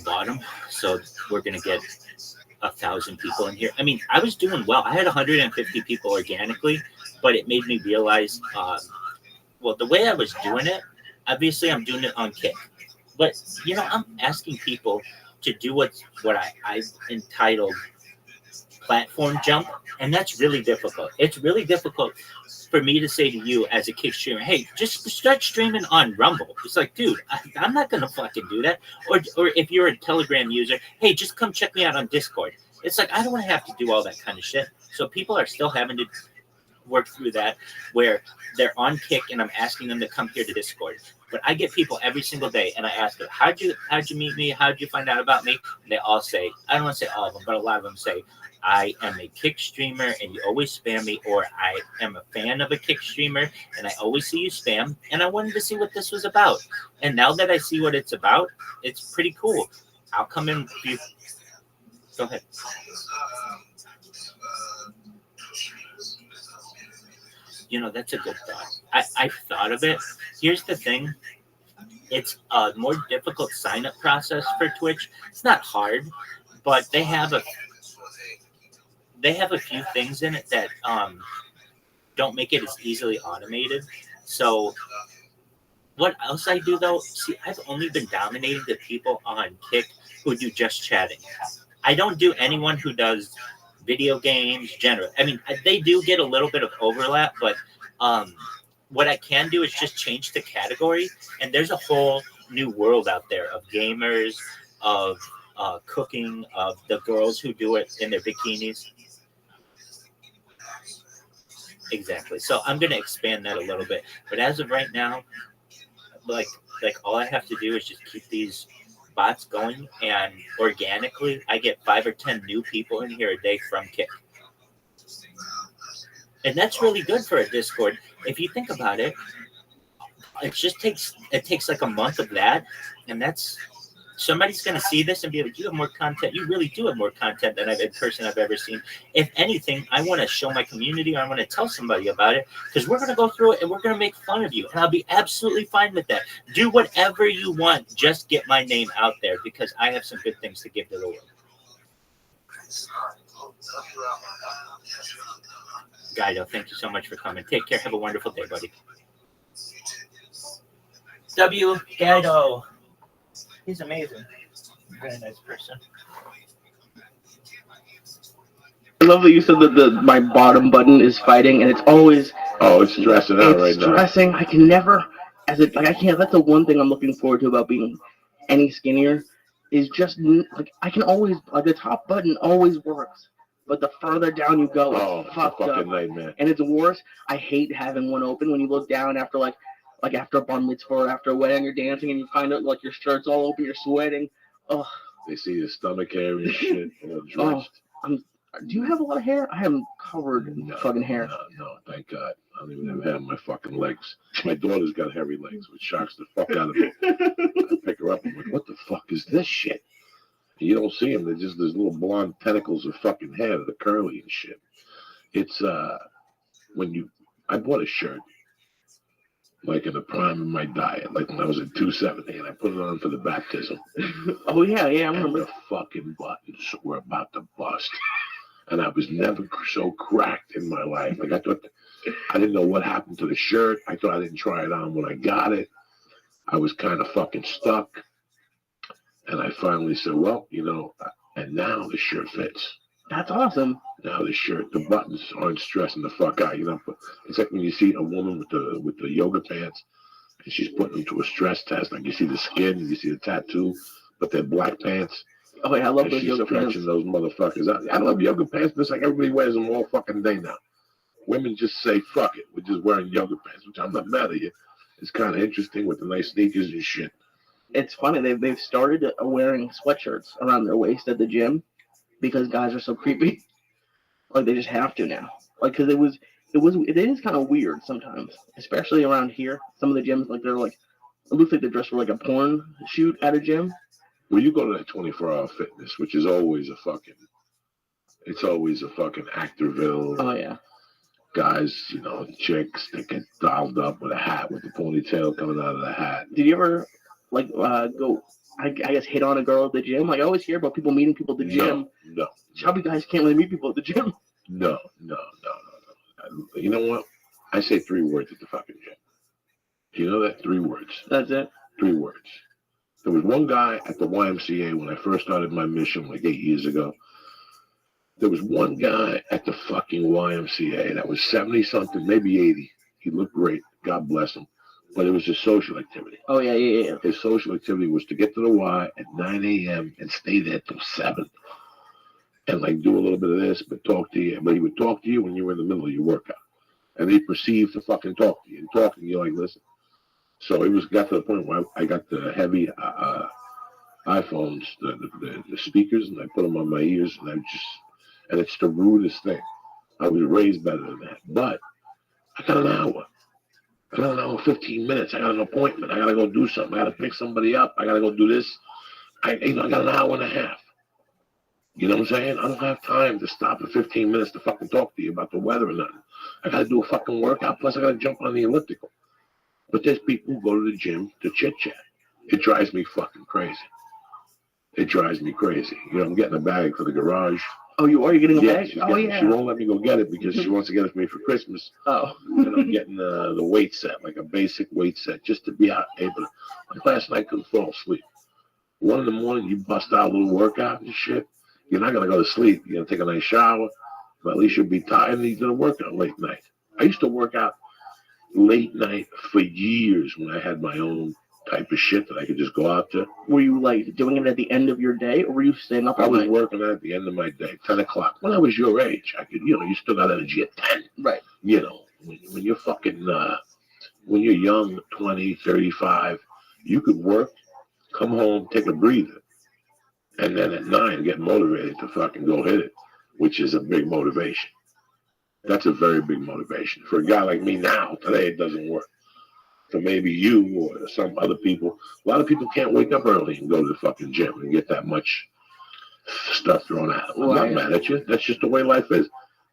bought them, so we're going to get 1,000 people in here. I mean, I was doing well. I had 150 people organically, but it made me realize, the way I was doing it, obviously I'm doing it on Kick, but I'm asking people to do what I've entitled platform jump, and that's really difficult. It's really difficult for me to say to you as a Kick streamer, hey, just start streaming on Rumble. It's like, dude, I'm not gonna fucking do that. Or if you're a Telegram user, hey, just come check me out on Discord. It's like, I don't want to have to do all that kind of shit. So people are still having to work through that where they're on Kick and I'm asking them to come here to Discord. But I get people every single day, and I ask them, how'd you meet me? How'd you find out about me? And they all say, I don't want to say all of them, but a lot of them say, I am a kick streamer, and you always spam me, or I am a fan of a kick streamer, and I always see you spam, and I wanted to see what this was about. And now that I see what it's about, it's pretty cool. I'll come in. Go ahead. You know, that's a good thought. I've thought of it. Here's the thing. It's a more difficult sign-up process for Twitch. It's not hard, but they have a few things in it that don't make it as easily automated. So what else I do, though, see, I've only been dominating the people on Kick who do just chatting. I don't do anyone who does video games, generally. I mean, they do get a little bit of overlap, but what I can do is just change the category, and there's a whole new world out there of gamers, of cooking, of the girls who do it in their bikinis. Exactly. So I'm going to expand that a little bit. But as of right now, like all I have to do is just keep these bots going, and organically I get 5 or 10 new people in here a day from Kick. And that's really good for a Discord. If you think about it, it takes like a month of that, and that's somebody's going to see this and be like, you have more content. You really do have more content than I've ever seen. If anything, I want to show my community, or I want to tell somebody about it, because we're going to go through it and we're going to make fun of you. And I'll be absolutely fine with that. Do whatever you want. Just get my name out there, because I have some good things to give to the world. Guido, thank you so much for coming. Take care. Have a wonderful day, buddy. Guido. He's amazing. Very nice person. I love that you said that my bottom button is fighting, and it's always it's stressing out right now. It's stressing. I can never, I can't. That's the one thing I'm looking forward to about being any skinnier, is just like I can always, like, the top button always works, but the further down you go, it's fucked up. Nightmare. And it's worse. I hate having one open when you look down after like after a bar mitzvah or after a wedding, you're dancing and you find out like your shirt's all open, you're sweating. Oh, they see your stomach hair and shit. All drenched. Do you have a lot of hair? I am covered in fucking hair. No, thank God. I don't even have hair on my fucking legs. My daughter's got hairy legs, which shocks the fuck out of me. I pick her up and I'm like, what the fuck is this shit? And you don't see them. They're just these little blonde tentacles of fucking hair that are curly and shit. It's I bought a shirt like in the prime of my diet, like when I was at 270, and I put it on for the baptism. Oh yeah, I remember. And the fucking buttons were about to bust. And I was never so cracked in my life. Like I didn't know what happened to the shirt. I thought I didn't try it on when I got it. I was kind of fucking stuck. And I finally said, well, and now the shirt fits. That's awesome. Now the buttons aren't stressing the fuck out. It's like when you see a woman with the yoga pants, and she's putting them to a stress test. Like you see the skin, you see the tattoo, but they're black pants. Oh yeah, I love those yoga pants. She's stretching those motherfuckers out. I love yoga pants, but it's like everybody wears them all fucking day now. Women just say, fuck it, we're just wearing yoga pants, which I'm not mad at you. It's kind of interesting with the nice sneakers and shit. It's funny, they've started wearing sweatshirts around their waist at the gym because guys are so creepy. Like they just have to now. Like, because it is kind of weird sometimes, especially around here. Some of the gyms, like, they're like, it looks like they're dressed for like a porn shoot at a gym. Well, you go to that 24-hour fitness, which is always a fucking Actorville. Oh yeah. Guys, chicks that get dialed up with a hat with the ponytail coming out of the hat. Did you ever go? I guess hit on a girl at the gym. Like I always hear about people meeting people at the gym. No. Chubby guys can't really meet people at the gym. No. You know what? I say 3 words at the fucking gym. You know that? 3 words. That's it. 3 words. There was one guy at the YMCA when I first started my mission like 8 years ago. There was one guy at the fucking YMCA that was 70-something, maybe 80. He looked great. God bless him. But it was his social activity. Oh, yeah. His social activity was to get to the Y at 9 a.m. and stay there till 7. And like do a little bit of this, but talk to you. But he would talk to you when you were in the middle of your workout. And he proceeded to fucking talk to you. And talking, you're like, listen, So it got to the point where I got the heavy iPhones, the speakers, and I put them on my ears, and it's the rudest thing. I was raised better than that, but I got an hour. I got an hour, 15 minutes. I got an appointment. I got to go do something. I got to pick somebody up. I got to go do this. I got an hour and a half. You know what I'm saying? I don't have time to stop for 15 minutes to fucking talk to you about the weather or nothing. I got to do a fucking workout. Plus, I got to jump on the elliptical. But there's people who go to the gym to chit-chat. It drives me fucking crazy. It drives me crazy. You know, I'm getting a bag for the garage. Oh, you are? You getting a bag? Oh, yeah. She won't let me go get it because she wants to get it for me for Christmas. Oh. And I'm getting the weight set, like a basic weight set, just to be able to. Like last night, I couldn't fall asleep. 1 a.m, you bust out a little workout and shit. You're not going to go to sleep. You're going to take a nice shower, but at least you'll be tired and you're going to work out late night. I used to work out late night for years when I had my own type of shit that I could just go out to. Were you like doing it at the end of your day, or were you staying up all night? I was working at the end of my day, 10 o'clock. When I was your age, I could, you still got energy at 10. Right. When you're fucking, when you're young, 20, 35, you could work, come home, take a breather, and then at 9 get motivated to fucking go hit it, which is a big motivation. That's a very big motivation. For a guy like me now, today it doesn't work. So maybe you or some other people, a lot of people can't wake up early and go to the fucking gym and get that much stuff thrown at them. I'm not mad at you. That's just the way life is.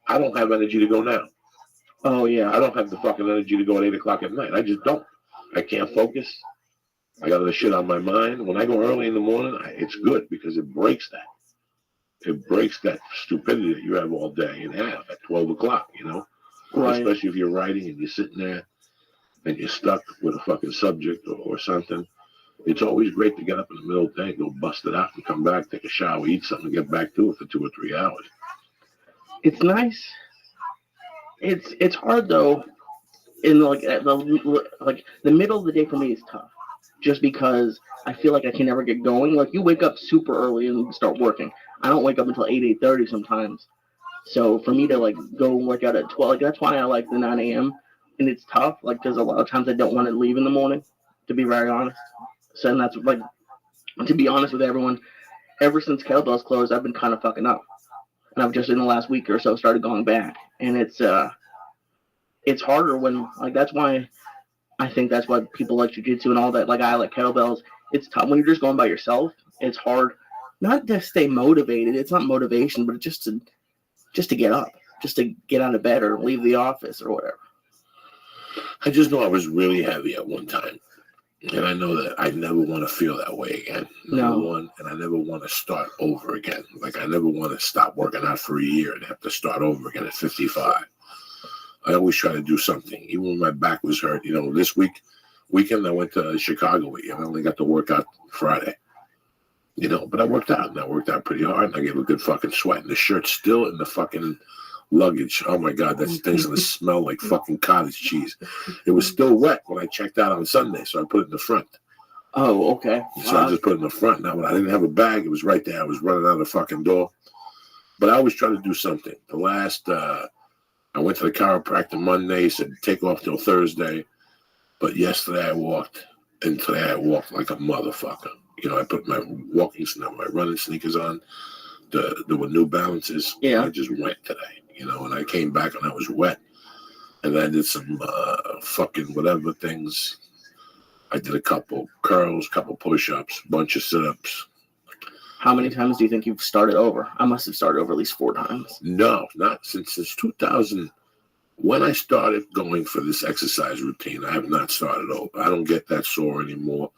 I don't have energy to go now. Oh, yeah. I don't have the fucking energy to go at 8 o'clock at night. I just don't. I can't focus. I got other shit on my mind. When I go early in the morning, it's good because it breaks that. It breaks that stupidity that you have all day in half at 12 o'clock, Right. Especially if you're writing and you're sitting there and you're stuck with a fucking subject or something. It's always great to get up in the middle of the day, go bust it out and come back, take a shower, eat something, and get back to it for 2 or 3 hours. It's nice. It's hard though. In the middle of the day for me is tough, just because I feel like I can never get going. Like you wake up super early and start working. I don't wake up until 8:30 sometimes. So for me to go and work out at 12, that's why I like the 9 a.m. And it's tough, because a lot of times I don't want to leave in the morning, to be very honest. So and that's to be honest with everyone, ever since kettlebells closed, I've been kind of fucking up. And I've just in the last week or so started going back. And it's harder when, that's why I think that's why people like jiu-jitsu and all that. I like kettlebells. It's tough when you're just going by yourself. It's hard not to stay motivated. It's not motivation, but just to get up, just to get out of bed or leave the office or whatever. I just know I was really heavy at one time. And I know that I never want to feel that way again. Number one, and I never want to start over again. I never want to stop working out for a year and have to start over again at 55. I always try to do something, even when my back was hurt. This weekend I went to Chicago. I only got to work out Friday. But I worked out, and I worked out pretty hard, and I gave a good fucking sweat. And the shirt's still in the fucking luggage. Oh my God, that thing's gonna smell like fucking cottage cheese. It was still wet when I checked out on Sunday, so I put it in the front. Oh, okay. So I just put it in the front. Now, when I didn't have a bag, it was right there. I was running out the fucking door. But I always try to do something. The last, I went to the chiropractor Monday, said take off till Thursday. But yesterday I walked, and today I walked like a motherfucker. I put my my running sneakers on. There were New Balances. Yeah. I just went today, and I came back and I was wet. And I did some fucking whatever things. I did a couple curls, couple push-ups, bunch of sit-ups. How many times do you think you've started over? I must have started over at least 4 times. No, not since 2000. When I started going for this exercise routine, I have not started over. I don't get that sore anymore.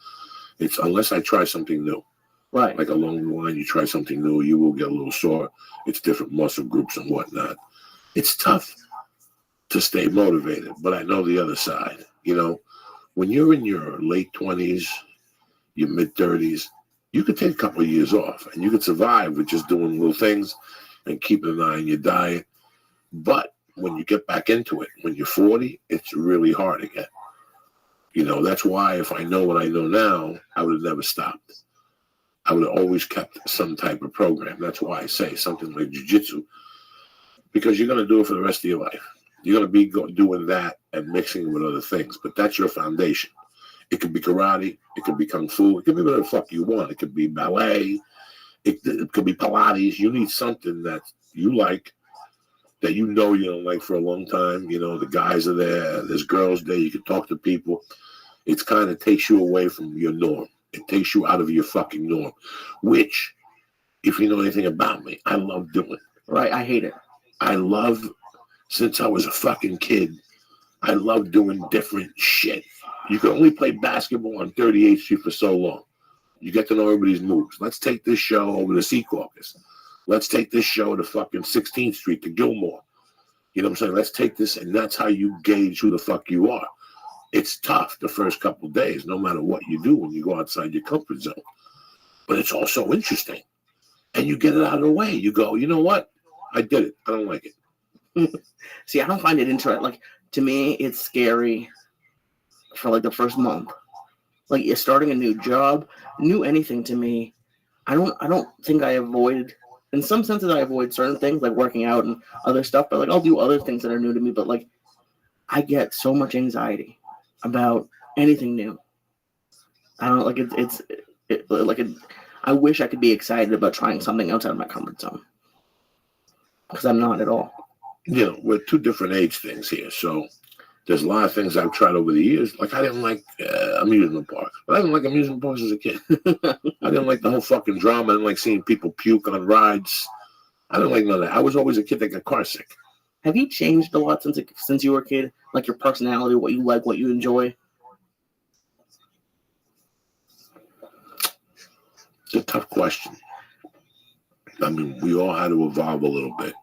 It's unless I try something new. Right. Like along the line, you try something new, you will get a little sore. It's different muscle groups and whatnot. It's tough to stay motivated, but I know the other side. When you're in your late 20s, your mid-30s, you could take a couple of years off, and you could survive with just doing little things and keeping an eye on your diet. But when you get back into it, when you're 40, it's really hard again. That's why if I know what I know now, I would have never stopped. I would have always kept some type of program. That's why I say something like jiu-jitsu, because you're going to do it for the rest of your life. You're going to be doing that and mixing with other things, but that's your foundation. It could be karate. It could be kung fu. It could be whatever the fuck you want. It could be ballet. It could be Pilates. You need something that you like, that you know you don't like for a long time. You know, the guys are there. There's girls there. You can talk to people. It kind of takes you away from your norm. It takes you out of your fucking norm, which, if you know anything about me, I love doing. Right, I hate it. I love, since I was a fucking kid, I love doing different shit. You can only play basketball on 38th Street for so long. You get to know everybody's moves. Let's take this show over to Sea Caucus. Let's take this show to fucking 16th Street to Gilmore. You know what I'm saying? Let's take this, and that's how you gauge who the fuck you are. It's tough the first couple of days, no matter what you do when you go outside your comfort zone. But it's also interesting. And you get it out of the way. You go, you know what? I did it. I don't like it. See, I don't find it interesting. Like, to me, it's scary for like the first month. Like, you're starting a new job, new anything to me. I don't think I avoid, in some senses I avoid certain things like working out and other stuff, but like I'll do other things that are new to me. But like, I get so much anxiety about anything new. I don't like I wish I could be excited about trying something outside of my comfort zone, because I'm not at all. You know, we're two different age things here, so there's a lot of things I've tried over the years. Like, I didn't like amusement parks. But I didn't like amusement parks as a kid. I didn't like the whole fucking drama. I didn't like seeing people puke on rides. I didn't like none of that. I was always a kid that got car sick. Have you changed a lot since you were a kid? Like your personality, what you like, what you enjoy? It's a tough question. I mean, we all had to evolve a little bit.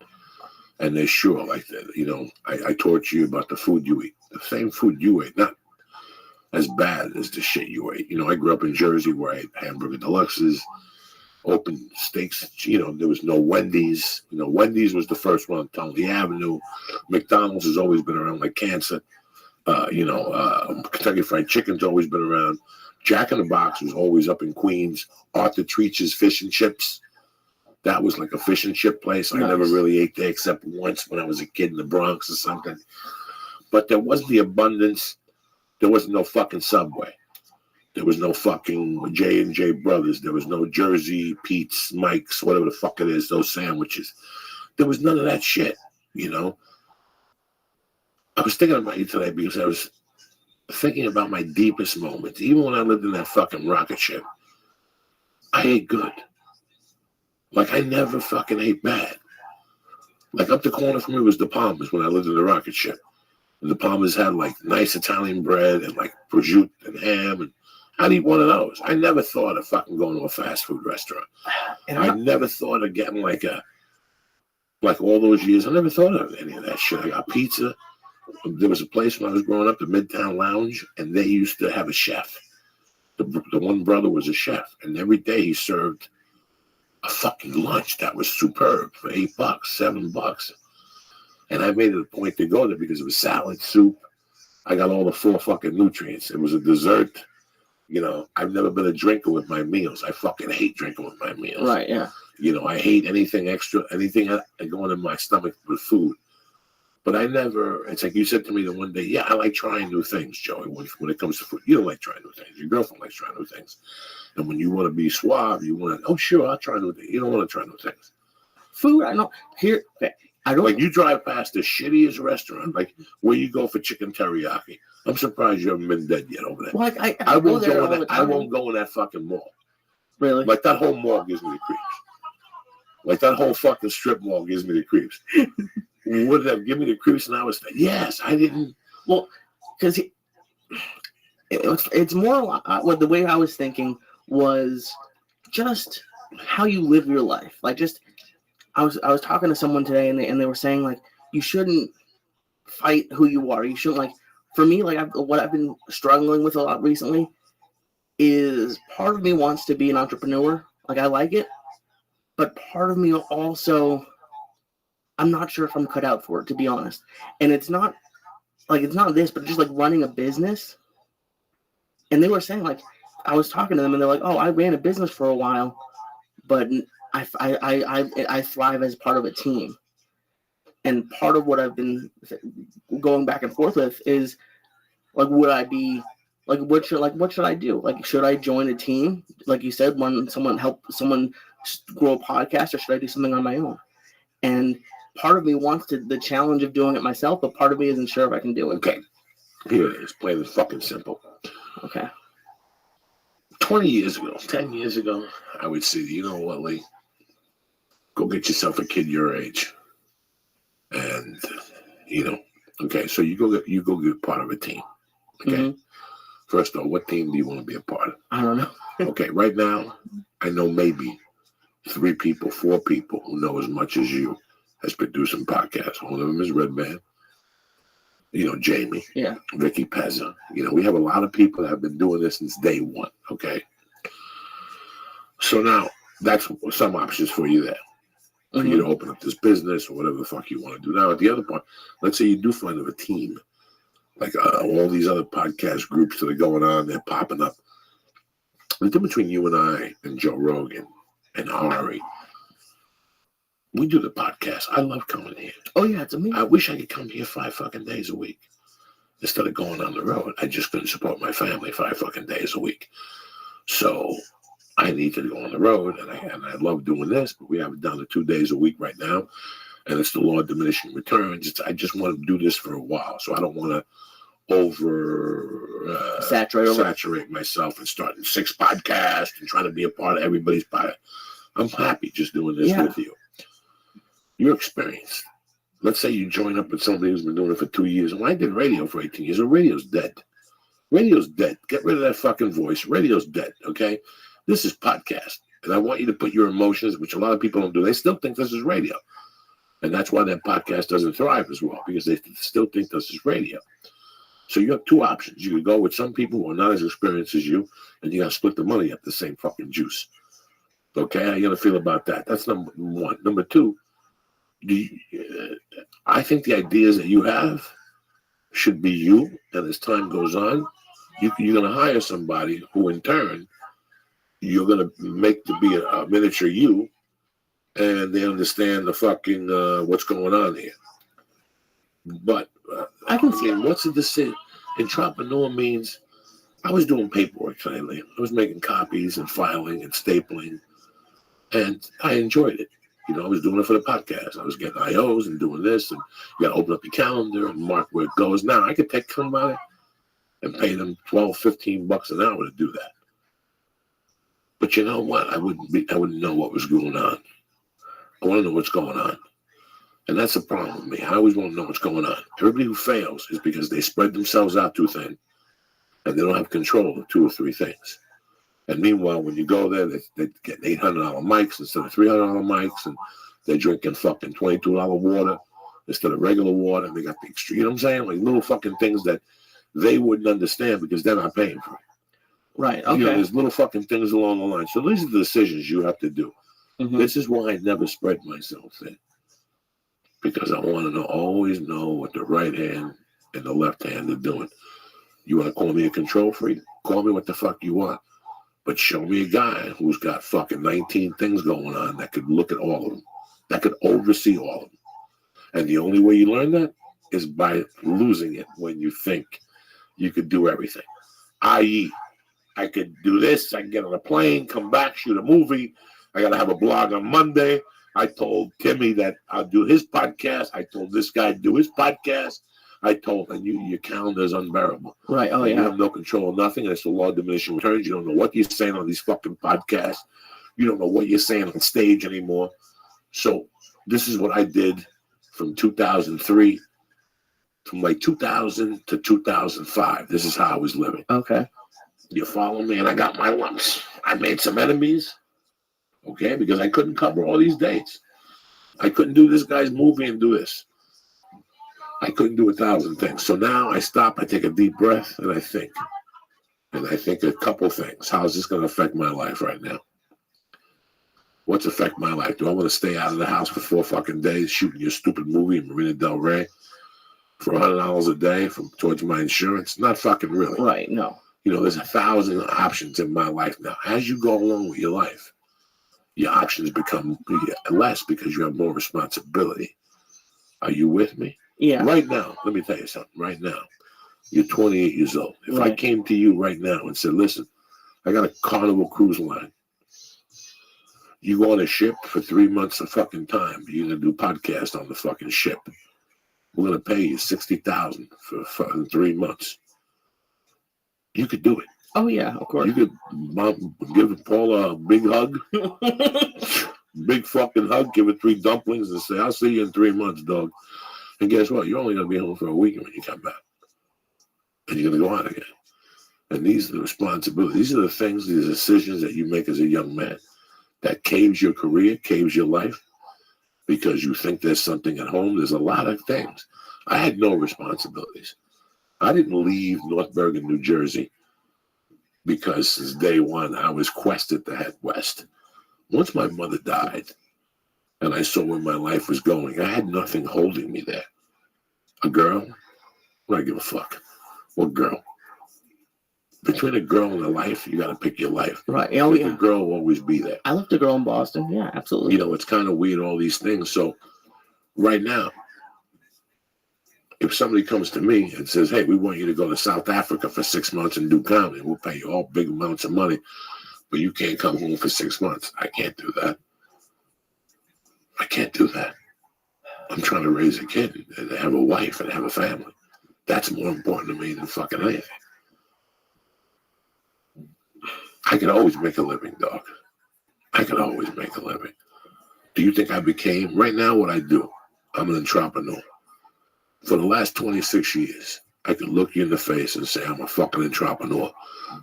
And they're sure, like that. You know, I taught you about the food you eat. The same food you ate, not as bad as the shit you ate. You know, I grew up in Jersey where I ate hamburger deluxes, open steaks. You know, there was no Wendy's. You know, Wendy's was the first one on Tony Avenue. McDonald's has always been around like cancer. Kentucky Fried Chicken's always been around. Jack in the Box was always up in Queens. Arthur Treach's Fish and Chips. That was like a fish and chip place. I never really ate there except once when I was a kid in the Bronx or something. But there wasn't the abundance. There was no fucking Subway. There was no fucking J&J Brothers. There was no Jersey, Pete's, Mike's, whatever the fuck it is, those sandwiches. There was none of that shit, you know. I was thinking about you today because I was thinking about my deepest moments. Even when I lived in that fucking rocket ship, I ate good. Like, I never fucking ate bad. Like, up the corner from me was the Palmers when I lived in the rocket ship. And the Palmers had, like, nice Italian bread and, like, prosciutto and ham. And I'd eat one of those. I never thought of fucking going to a fast food restaurant. And I never thought of getting, like all those years, I never thought of any of that shit. I got pizza. There was a place when I was growing up, the Midtown Lounge, and they used to have a chef. The one brother was a chef. And every day he served a fucking lunch that was superb for $8, $7. And I made it a point to go there because it was salad, soup. I got all the 4 fucking nutrients. It was a dessert. You know, I've never been a drinker with my meals. I fucking hate drinking with my meals. Right, yeah. You know, I hate anything extra, anything going in my stomach with food. But I never, it's like you said to me the one day, yeah, I like trying new things, Joey, when it comes to food. You don't like trying new things. Your girlfriend likes trying new things. And when you want to be suave, you want to, oh, sure, I'll try new things. You don't want to try new things. Food, I know. Here, I don't. Like, you drive past the shittiest restaurant, like where you go for chicken teriyaki. I'm surprised you haven't been dead yet over there. Like, I won't go in that. I won't go in that fucking mall. Really? Like, that whole mall gives me the creeps. Like, that whole fucking strip mall gives me the creeps. Would that give me the creeps? And I was like, yes, I didn't. Well, because it's more what the way I was thinking was just how you live your life. Like, just I was talking to someone today, and they were saying, like, you shouldn't fight who you are. You shouldn't, like, for me, like, what I've been struggling with a lot recently is part of me wants to be an entrepreneur. Like, I like it, but part of me also, I'm not sure if I'm cut out for it, to be honest. And it's not this, but just like running a business. And they were saying, like, I was talking to them, and they're like, oh, I ran a business for a while, but I thrive as part of a team. And part of what I've been going back and forth with is, like, would I be Like what should I do? Like, should I join a team? Like you said, when someone grow a podcast, or should I do something on my own? And part of me wants the challenge of doing it myself, but part of me isn't sure if I can do it. Okay. Here it is. Plain and fucking simple. Okay. 20 years ago, 10 years ago, I would say, you know what, Lee? Go get yourself a kid your age. And, okay, so you go get part of a team. Okay. Mm-hmm. First of all, what team do you want to be a part of? I don't know. Okay, right now, I know maybe 3 people, 4 people who know as much as you as producing podcasts. One of them is Redman. Jamie. Yeah. Vicky Pezza. We have a lot of people that have been doing this since day one. Okay. So now that's some options for you there. For you to open up this business or whatever the fuck you want to do. Now, at the other part, let's say you do find a team, like all these other podcast groups that are going on, they're popping up. The difference between you and I and Joe Rogan and Ari, we do the podcast. I love coming here. Oh, yeah, it's amazing. I wish I could come here 5 fucking days a week instead of going on the road. I just couldn't support my family 5 fucking days a week. So I need to go on the road, and I love doing this, but we have it down to 2 days a week right now, and it's the law of diminishing returns. I just want to do this for a while, so I don't want to saturate myself and starting 6 podcasts and trying to be a part of everybody's podcast. I'm happy just doing this with you. Your experience. Let's say you join up with somebody who's been doing it for 2 years. And I did radio for 18 years. So radio's dead. Radio's dead. Get rid of that fucking voice. Radio's dead, okay? This is podcast. And I want you to put your emotions, which a lot of people don't do. They still think this is radio. And that's why that podcast doesn't thrive as well, because they still think this is radio. So you have 2 options. You can go with some people who are not as experienced as you, and you got to split the money up the same fucking juice. Okay? How you going to feel about that? That's number 1. Number 2, I think the ideas that you have should be you, and as time goes on, you're going to hire somebody who, in turn, you're going to make to be a miniature you, and they understand the fucking what's going on here. But I can see what's the decision? Entrepreneur means I was doing paperwork lately. I was making copies and filing and stapling, and I enjoyed it. I was doing it for the podcast. I was getting IOs and doing this, and you got to open up your calendar and mark where it goes. Now I could take somebody and pay them $12, $15 an hour to do that. But you know what? I wouldn't know what was going on. I want to know what's going on. And that's the problem with me. I always want to know what's going on. Everybody who fails is because they spread themselves out too thin, and they don't have control of 2 or 3 things. And meanwhile, when you go there, they get $800 mics instead of $300 mics, and they're drinking fucking $22 water instead of regular water. And they got the extreme, you know what I'm saying? Like little fucking things that they wouldn't understand because they're not paying for it. Right, okay. There's little fucking things along the line. So these are the decisions you have to do. Mm-hmm. This is why I never spread myself thin. Because I want to always know what the right hand and the left hand are doing. You want to call me a control freak? Call me what the fuck you want. But show me a guy who's got fucking 19 things going on that could look at all of them, that could oversee all of them. And the only way you learn that is by losing it when you think you could do everything. I.e., I could do this, I can get on a plane, come back, shoot a movie. I got to have a blog on Monday. I told Timmy that I'll do his podcast. I told this guy to do his podcast. And your calendar is unbearable. Right. Oh, yeah. You have no control of nothing. It's the law of diminishing returns. You don't know what you're saying on these fucking podcasts. You don't know what you're saying on stage anymore. So this is what I did from 2003, from like 2000 to 2005. This is how I was living. Okay. You follow me? And I got my lumps. I made some enemies, okay, because I couldn't cover all these dates. I couldn't do this guy's movie and do this. I couldn't do 1,000 things. So now I stop, I take a deep breath, and I think. And I think a couple things. How is this going to affect my life right now? What's affect my life? Do I want to stay out of the house for 4 fucking days shooting your stupid movie in Marina Del Rey for $100 a day towards my insurance? Not fucking really. Right, no. There's 1,000 options in my life now. As you go along with your life, your options become less because you have more responsibility. Are you with me? Yeah. Right now, let me tell you something. Right now, You're 28 years old. If I came to you right now and said, listen, I got a Carnival Cruise Line. You go on a ship for 3 months of fucking time. You're going to do podcasts on the fucking ship. We're going to pay you $60,000 for fucking 3 months. You could do it. Oh, yeah, of course. You could give Paul a big hug. Big fucking hug. Give it 3 dumplings and say, I'll see you in 3 months, dog. And guess what? You're only going to be home for a week when you come back. And you're going to go out again. And these are the responsibilities. These are the things, these decisions that you make as a young man that caves your career, caves your life, because you think there's something at home. There's a lot of things. I had no responsibilities. I didn't leave North Bergen, New Jersey, because since day one, I was quested to head west. Once my mother died, and I saw where my life was going, I had nothing holding me there. A girl? I don't give a fuck. What girl? Between a girl and a life, you got to pick your life. Right. Oh, yeah. The girl will always be there. I left a girl in Boston. Yeah, absolutely. You know, it's kind of weird, all these things. So right now, if somebody comes to me and says, hey, we want you to go to South Africa for 6 months and do comedy, we'll pay you all big amounts of money, but you can't come home for 6 months. I can't do that. I can't do that. I'm trying to raise a kid and have a wife and have a family. That's more important to me than fucking anything. I can always make a living, dog. I can always make a living. Do you think I became, right now what I do, I'm an entrepreneur. For the last 26 years, I could look you in the face and say I'm a fucking entrepreneur.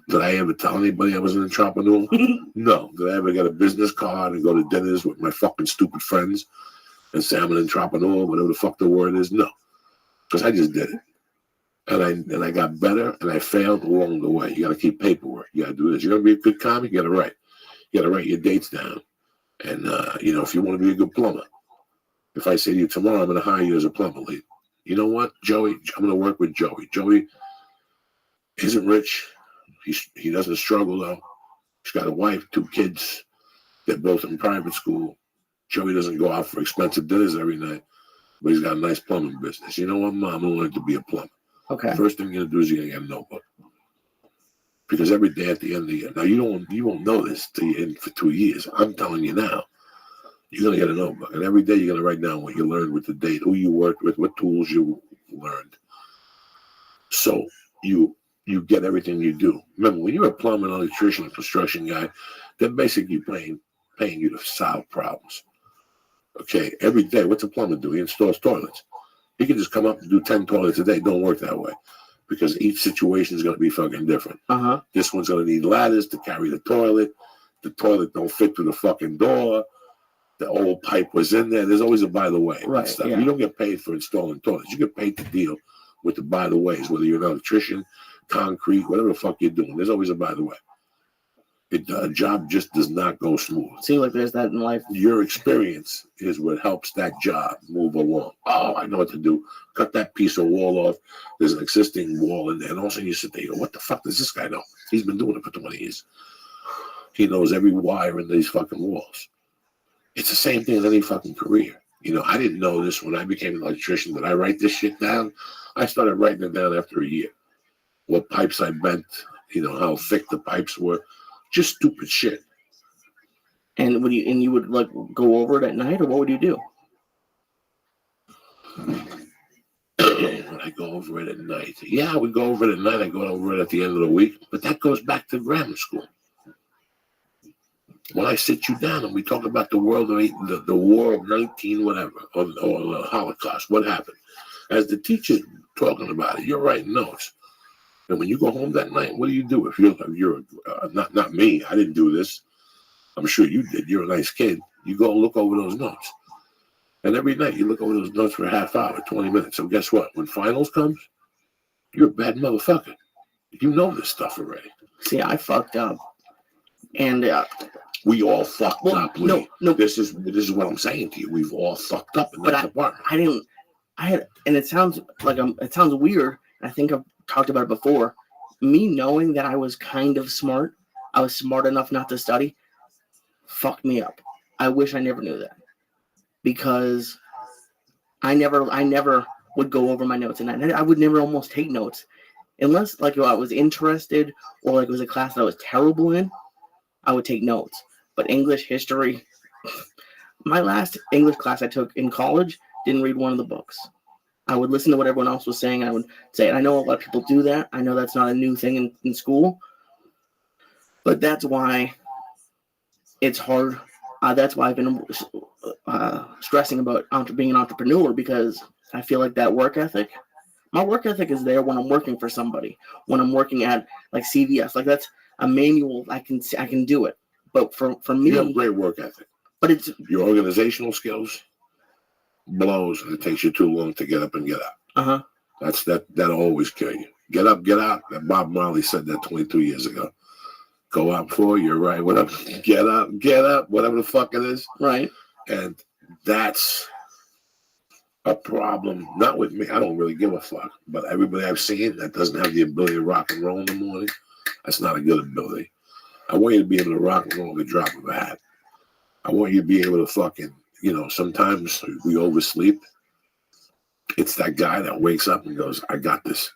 Did I ever tell anybody I was an entrepreneur? No. Did I ever get a business card and go to dinners with my fucking stupid friends and say I'm an entrepreneur, whatever the fuck the word is? No. Because I just did it. And I got better, and I failed along the way. You got to keep paperwork. You got to do this. You're going to be a good comic, you got to write. You got to write your dates down. And, you know, if you want to be a good plumber, if I say to you tomorrow, I'm going to hire you as a plumber lead. You know what, Joey? I'm going to work with Joey. Joey isn't rich. He doesn't struggle, though. He's got a wife, 2 kids. They're both in private school. Joey doesn't go out for expensive dinners every night, but he's got a nice plumbing business. You know what, Mom? I'm going to learn to be a plumber. Okay. First thing you're gonna do is you're gonna get a notebook, because every day at the end of the year, now you won't know this till you're in for 2 years. I'm telling you now, you're gonna get a notebook, and every day you're gonna write down what you learned with the date, who you worked with, what tools you learned. So you get everything you do. Remember, when you're a plumber, an electrician, a construction guy, they're basically paying you to solve problems. Okay, every day, what's a plumber do? He installs toilets. He can just come up and do 10 toilets a day. Don't work that way, because each situation is going to be fucking different. This one's going to need ladders to carry the toilet. The toilet don't fit through the fucking door. The old pipe was in there. There's always a by the way. Right. Stuff. Yeah. You don't get paid for installing toilets. You get paid to deal with the by the ways, whether you're an electrician, concrete, whatever the fuck you're doing. There's always a by the way. A job just does not go smooth. See, like there's that in life. Your experience is what helps that job move along. Oh, I know what to do. Cut that piece of wall off. There's an existing wall in there. And all of a sudden you sit there, you go, what the fuck does this guy know? He's been doing it for 20 years. He knows every wire in these fucking walls. It's the same thing as any fucking career. You know, I didn't know this when I became an electrician. Did I write this shit down? I started writing it down after a year. What pipes I bent, you know, how thick the pipes were. Just stupid shit. And you would like go over it at night, or what would you do? When I go over it at night, yeah, we go over it at night. I go over it at the end of the week, but that goes back to grammar school. When I sit you down and we talk about the world of the war of 19 whatever, or the Holocaust, what happened? As the teacher's talking about it, you're writing notes. And when you go home that night, what do you do? If you're not me, I didn't do this. I'm sure you did. You're a nice kid. You go look over those notes. And every night you look over those notes for a half hour, 20 minutes. So guess what? When finals comes, you're a bad motherfucker. You know this stuff already. See, I fucked up. And we all fucked up, Lee. No. This is what I'm saying to you. We've all fucked up in that department. And it sounds like it sounds weird. I think I've talked about it before. Me knowing that I was kind of smart, I was smart enough not to study, fucked me up. I wish I never knew that, because I never would go over my notes, and I would never almost take notes. unless like I was interested or like it was a class that I was terrible in, I would take notes. But English, history, my last English class I took in college, didn't read one of the books. I would listen to what everyone else was saying. I would say, and I know a lot of people do that. I know that's not a new thing in school. But that's why it's hard. That's why I've been stressing about being an entrepreneur, because I feel like that work ethic, my work ethic is there when I'm working for somebody. When I'm working at like CVS, like that's a manual. I can do it. But for me, you have great work ethic. But it's your organizational skills blows, and it takes you too long to get up and get out. That'll always kill you. Get up, get out. That Bob Marley said that 22 years ago. Go out for, you're right. Whatever. Get up, whatever the fuck it is. Right. And that's a problem. Not with me. I don't really give a fuck. But everybody I've seen that doesn't have the ability to rock and roll in the morning, that's not a good ability. I want you to be able to rock and roll with the drop of a hat. I want you to be able to fucking, sometimes we oversleep. It's that guy that wakes up and goes, I got this.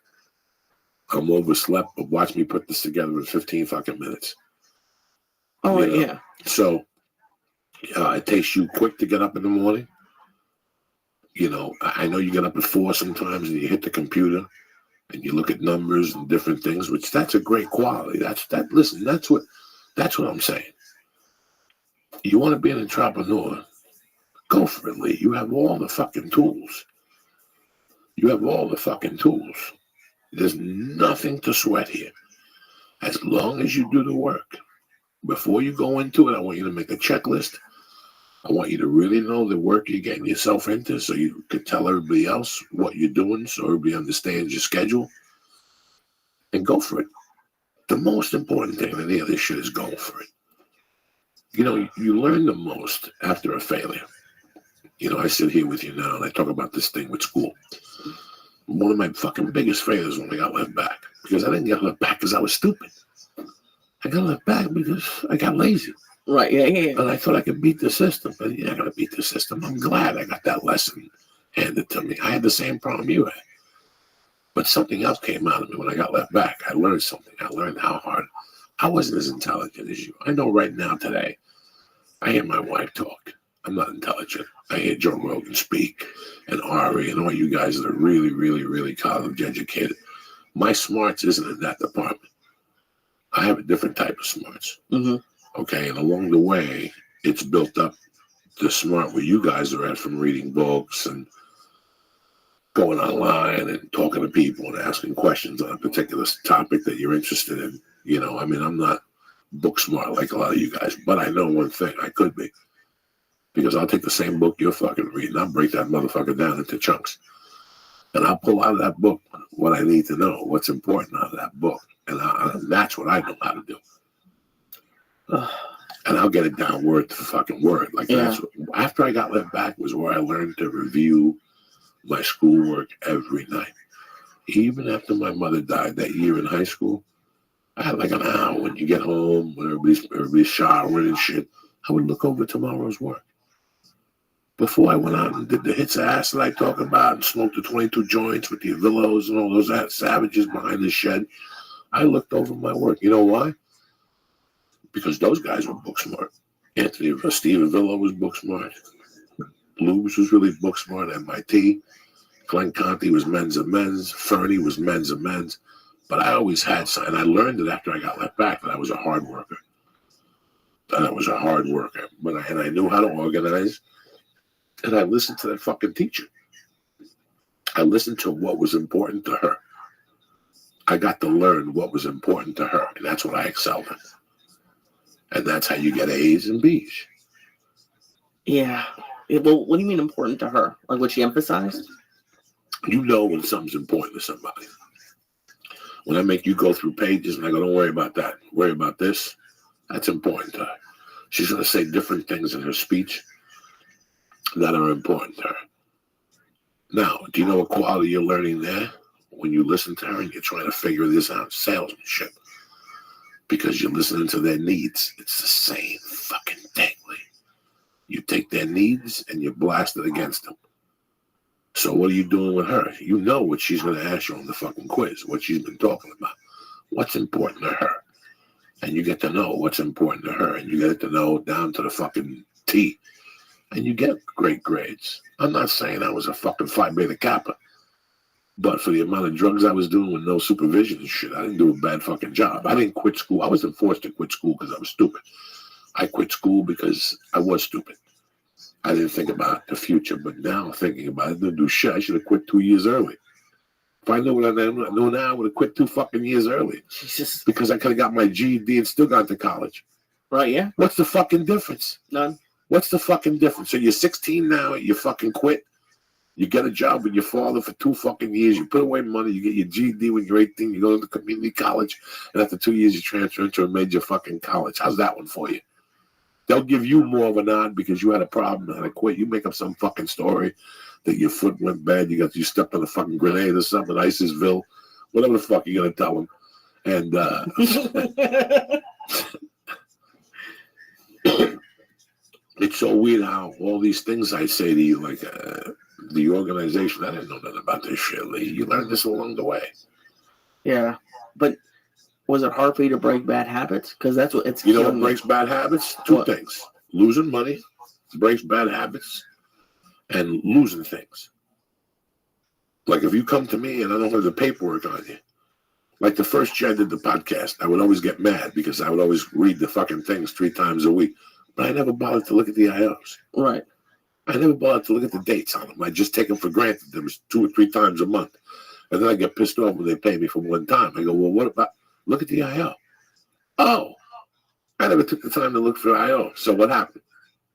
I'm overslept, but watch me put this together in 15 fucking minutes. Oh, yeah. So it takes you quick to get up in the morning. I know you get up at 4 sometimes and you hit the computer and you look at numbers and different things, which that's a great quality. Listen, that's what I'm saying. You want to be an entrepreneur, go for it, Lee. You have all the fucking tools. There's nothing to sweat here. As long as you do the work. Before you go into it, I want you to make a checklist. I want you to really know the work you're getting yourself into so you can tell everybody else what you're doing so everybody understands your schedule. And go for it. The most important thing in any of this shit is going for it. You learn the most after a failure. I sit here with you now and I talk about this thing with school. One of my fucking biggest failures when I got left back. Because I didn't get left back because I was stupid. I got left back because I got lazy. Right, yeah. And I thought I could beat the system. But yeah, I got to beat the system. I'm glad I got that lesson handed to me. I had the same problem you had. But something else came out of me when I got left back. I learned something. I learned how hard. I wasn't as intelligent as you. I know right now today, I hear my wife talk. I'm not intelligent. I hear Joe Rogan speak and Ari and all you guys that are really, really, really college educated. My smarts isn't in that department. I have a different type of smarts. Mm-hmm. Okay, and along the way, it's built up the smart where you guys are at from reading books and going online and talking to people and asking questions on a particular topic that you're interested in. I'm not book smart like a lot of you guys, but I know one thing, I could be. Because I'll take the same book you're fucking reading, I'll break that motherfucker down into chunks. And I'll pull out of that book what I need to know, what's important out of that book. And that's what I know how to do. And I'll get it down word to fucking word. After I got left back was where I learned to review my schoolwork every night. Even after my mother died that year in high school, I had like an hour when you get home, when everybody's showering and shit, I would look over tomorrow's work. Before I went out and did the hits of ass that I talk about and smoked the 22 joints with the Avillos and all those savages behind the shed, I looked over my work. You know why? Because those guys were book smart. Steve Avillo was book smart. Lubes was really book smart at MIT. Glenn Conti was men's of men's. Fernie was men's of men's. But I always had some, and I learned it after I got left back that I was a hard worker. But I knew how to organize. And I listened to that fucking teacher. I listened to what was important to her. I got to learn what was important to her. And that's what I excelled in. And that's how you get A's and B's. Yeah. Well, what do you mean important to her? Like what she emphasized? You know when something's important to somebody. When I make you go through pages and I go, don't worry about that. Worry about this. That's important to her. She's going to say different things in her speech that are important to her. Now, do you know what quality you're learning there? When you listen to her and you're trying to figure this out, salesmanship. Because you're listening to their needs. It's the same fucking thing, Lee. You take their needs and you blast it against them. So what are you doing with her? You know what she's going to ask you on the fucking quiz, what she's been talking about, what's important to her. And you get to know what's important to her, and you get to know down to the fucking T. And you get great grades. I'm not saying I was a fucking Phi Beta Kappa, but for the amount of drugs I was doing with no supervision and shit, I didn't do a bad fucking job. I didn't quit school. I wasn't forced to quit school because I was stupid. I quit school because I was stupid. I didn't think about the future, but now thinking about it, I didn't do shit. I should have quit 2 years early. If I knew what I know now, I would have quit 2 fucking years early. Jesus. Because I could have got my GED and still gone to college. Right, yeah. What's the fucking difference? None. What's the fucking difference? So you're 16 now, you fucking quit. You get a job with your father for 2 fucking years. You put away money. You get your GED when you're 18. You go to community college. And after 2 years, you transfer into a major fucking college. How's that one for you? They'll give you more of a nod because you had a problem and had to quit. You make up some fucking story that your foot went bad. You stepped on a fucking grenade or something, Icesville, whatever the fuck you're going to tell them. And it's so weird how all these things I say to you, like the organization, I didn't know nothing about this shit, Lee. You learned this along the way. Yeah, but was it hard for you to break bad habits? Because that's what it's. You know what breaks bad habits? 2 What? things: losing money breaks bad habits, and losing things. Like if you come to me and I don't have the paperwork on you, like the first year I did the podcast, I would always get mad because I would always read the fucking things 3 times a week, but I never bothered to look at the IOs. Right. I never bothered to look at the dates on them. I just take them for granted. There was 2 or 3 times a month. And then I get pissed off when they pay me for one time. I go, well, what about, look at the IO. Oh, I never took the time to look for IO. So what happened?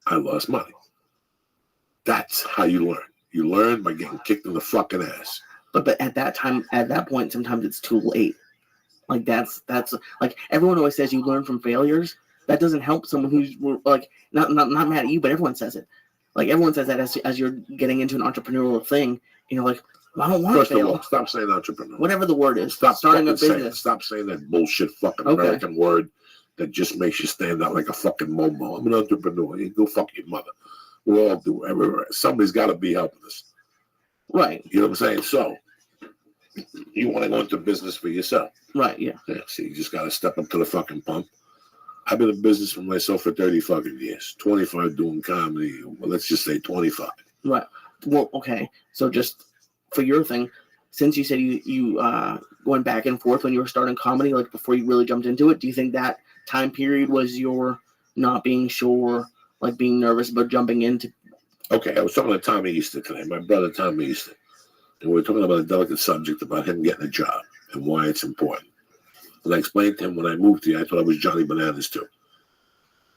I lost money. That's how you learn. You learn by getting kicked in the fucking ass. But at that time, at that point, sometimes it's too late. Like that's like everyone always says you learn from failures. That doesn't help someone who's like not mad at you, but everyone says it. Like everyone says that as you're getting into an entrepreneurial thing, like, well, I don't want to fail. First of all, stop saying entrepreneur. Whatever the word is. Stop starting a business. Stop saying that bullshit fucking Okay. American word that just makes you stand out like a fucking momo. I'm an entrepreneur. You go fuck your mother. We all do. Everywhere. Somebody's got to be helping us. Right. You know what I'm saying? So you want to go into business for yourself. Right. Yeah. Yeah. So you just got to step up to the fucking pump. I've been in business for myself for 30 fucking years. 25 doing comedy. Well, let's just say 25. Right. Well, okay. So just for your thing, since you said you went back and forth when you were starting comedy, like before you really jumped into it, do you think that time period was your not being sure, like being nervous about jumping into? Okay, I was talking to Tommy Easter today, my brother Tommy Easter, and we were talking about a delicate subject about him getting a job and why it's important. And I explained to him when I moved here, I thought I was Johnny Bananas too.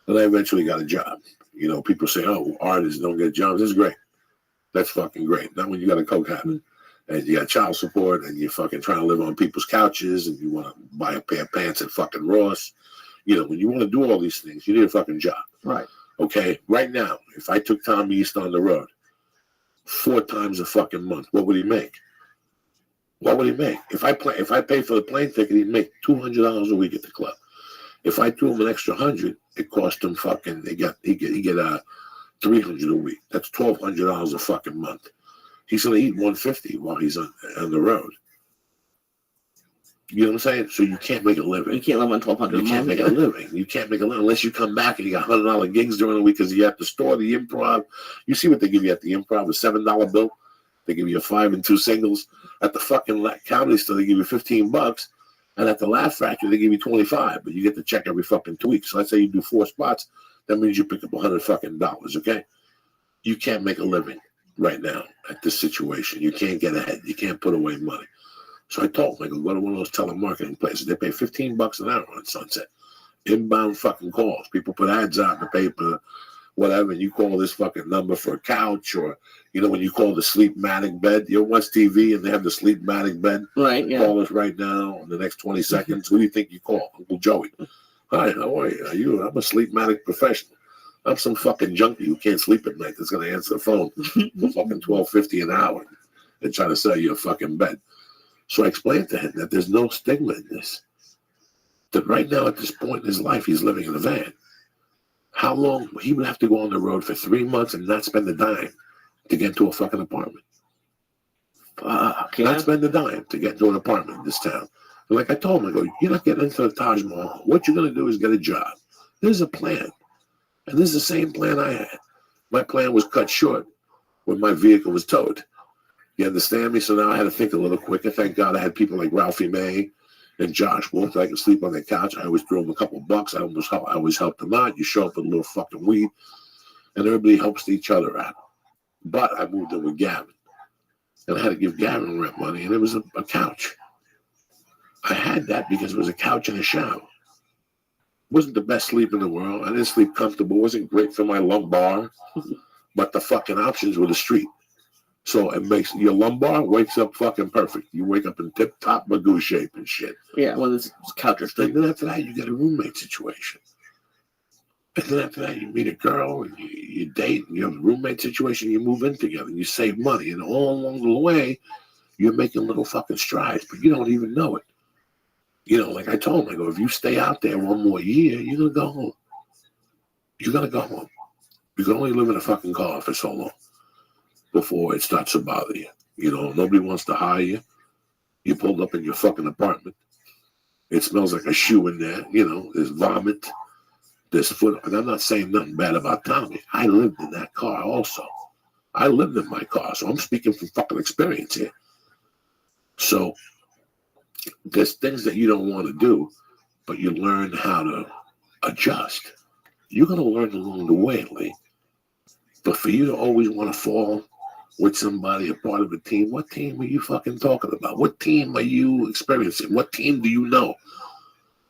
And I eventually got a job. You know, people say, oh, artists don't get jobs. That's great. That's fucking great. Not when you got a coke habit and you got child support and you're fucking trying to live on people's couches and you want to buy a pair of pants at fucking Ross. You know, when you want to do all these things, you need a fucking job. Right. Okay, right now, if I took Tommy East on the road 4 times a fucking month, what would he make? What would he make? If I pay for the plane ticket, he'd make $200 a week at the club. If I threw him an extra 100, it cost him fucking. He get $300 a week. That's $1,200 a fucking month. He's gonna eat $150 while he's on the road. You know what I'm saying? So you can't make a living. You can't live on $1,200. You can't make a living. You can't make a living unless you come back and you got $100 gigs during the week because you have to store the Improv. You see what they give you at the Improv? A $7 bill. They give you a 5 and 2 singles. At the fucking comedy store, they give you $15. And at the Laugh Factory, they give you $25. But you get the check every fucking 2 weeks. So let's say you do 4 spots. That means you pick up $100 fucking dollars. Okay? You can't make a living right now at this situation. You can't get ahead. You can't put away money. So I told him, I go to one of those telemarketing places. They pay $15 an hour on Sunset. Inbound fucking calls. People put ads out in the paper, whatever, and you call this fucking number for a couch, or, you know, when you call the Sleep-Matic bed, you watch TV and they have the Sleep-Matic bed. Right, yeah. Call us right now in the next 20 seconds. Who do you think you call? Uncle Joey. Hi, how are you? I'm a Sleep-Matic professional. I'm some fucking junkie who can't sleep at night that's going to answer the phone for fucking $12.50 an hour and try to sell you a fucking bed. So I explained to him that there's no stigma in this. That right now at this point in his life, he's living in a van. How long? He would have to go on the road for 3 months and not spend a dime to get into a fucking apartment. Fuck, Not yeah. spend a dime to get into an apartment in this town. And like I told him, I go, you're not getting into the Taj Mahal. What you're going to do is get a job. There's a plan. And this is the same plan I had. My plan was cut short when my vehicle was towed. You understand me? So now I had to think a little quicker. Thank God I had people like Ralphie May and Josh Wolf that I could sleep on their couch. I always threw them a couple bucks. I always helped them out. You show up with a little fucking weed, and everybody helps each other out. But I moved in with Gavin. And I had to give Gavin rent money, and it was a couch. I had that because it was a couch and a shower. Wasn't the best sleep in the world. I didn't sleep comfortable. Wasn't great for my lumbar. But the fucking options were the street. So it makes your lumbar wakes up fucking perfect. You wake up in tip-top Magoo shape and shit. Yeah, well, this is couch or street. And then after that, you get a roommate situation. And then after that, you meet a girl and you date and you have a roommate situation. You move in together and you save money. And all along the way, you're making little fucking strides, but you don't even know it. You know, like I told him, I go, if you stay out there one more year, you're going to go home. You're going to go home. You can only live in a fucking car for so long before it starts to bother you. You know, nobody wants to hire you. You pulled up in your fucking apartment. It smells like a shoe in there. You know, there's vomit. There's foot. And I'm not saying nothing bad about Tommy. I lived in that car also. I lived in my car, so I'm speaking from fucking experience here. So there's things that you don't want to do, but you learn how to adjust. You're going to learn along the way, Lee. But for you to always want to fall with somebody, a part of a team, what team are you fucking talking about? What team are you experiencing? What team do you know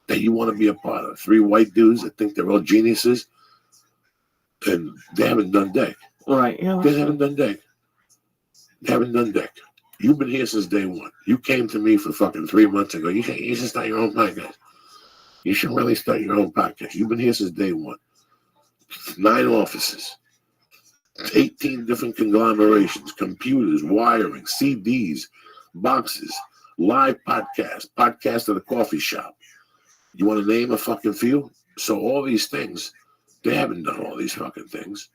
that you want to be a part of? 3 white dudes that think they're all geniuses and they haven't done deck. Right, yeah. They haven't done deck. They haven't done deck. You've been here since day one. You came to me for fucking 3 months ago. You should start your own podcast. You should really start your own podcast. You've been here since day one. 9 offices. 18 different conglomerations, computers, wiring, CDs, boxes, live podcasts, podcast at a coffee shop. You want to name a fucking few? So all these things, they haven't done all these fucking things.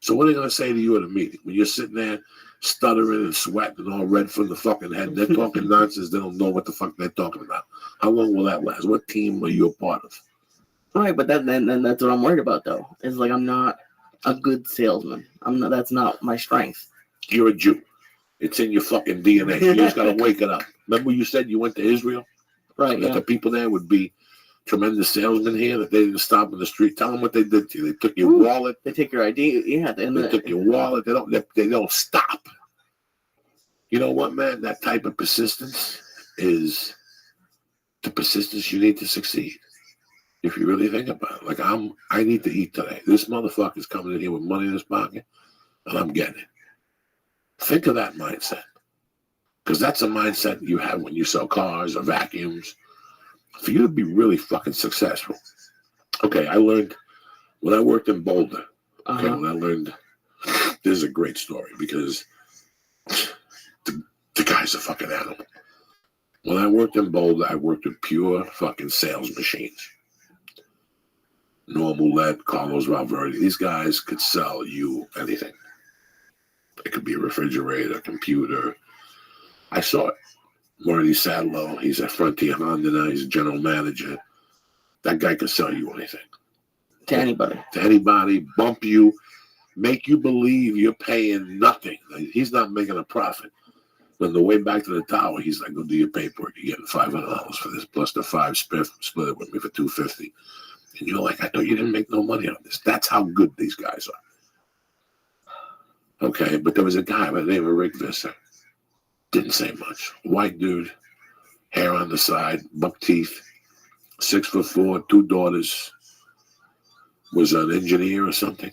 So what are they going to say to you at a meeting? When you're sitting there stuttering and sweating and all red from the fucking head, they're talking nonsense, they don't know what the fuck they're talking about. How long will that last? What team are you a part of? Right, but then that's what I'm worried about, though. Is like I'm not a good salesman. That's not my strength. You're a Jew. It's in your fucking DNA. You just got to wake it up. Remember you said you went to Israel? Right, That yeah. the people there would be tremendous salesmen here, that they didn't stop in the street. Tell them what they did to you. They took your wallet. They take your ID. Yeah, They took your wallet. They don't stop. You know what, man? That type of persistence is the persistence you need to succeed. If you really think about it. Like I need to eat today. This motherfucker's coming in here with money in his pocket, and I'm getting it. Think of that mindset. Because that's a mindset you have when you sell cars or vacuums. For you to be really fucking successful. Okay, I learned when I worked in Boulder. Okay, when I learned, this is a great story because the guy's a fucking animal. When I worked in Boulder, I worked with pure fucking sales machines. Normal Lead, Carlos Valverde. These guys could sell you anything. It could be a refrigerator, a computer. I saw it. Marty Sadlow, he's at Frontier Honda now. He's a general manager. That guy could sell you anything. To anybody. To anybody, bump you, make you believe you're paying nothing. He's not making a profit. On the way back to the tower, he's like, go do your paperwork. You're getting $500 for this, plus the 5 split it with me for $250. And you're like, I thought you didn't make no money on this. That's how good these guys are. Okay, but there was a guy by the name of Rick Visser. Didn't say much. White dude, hair on the side, buck teeth, 6'4", 2 daughters. Was an engineer or something,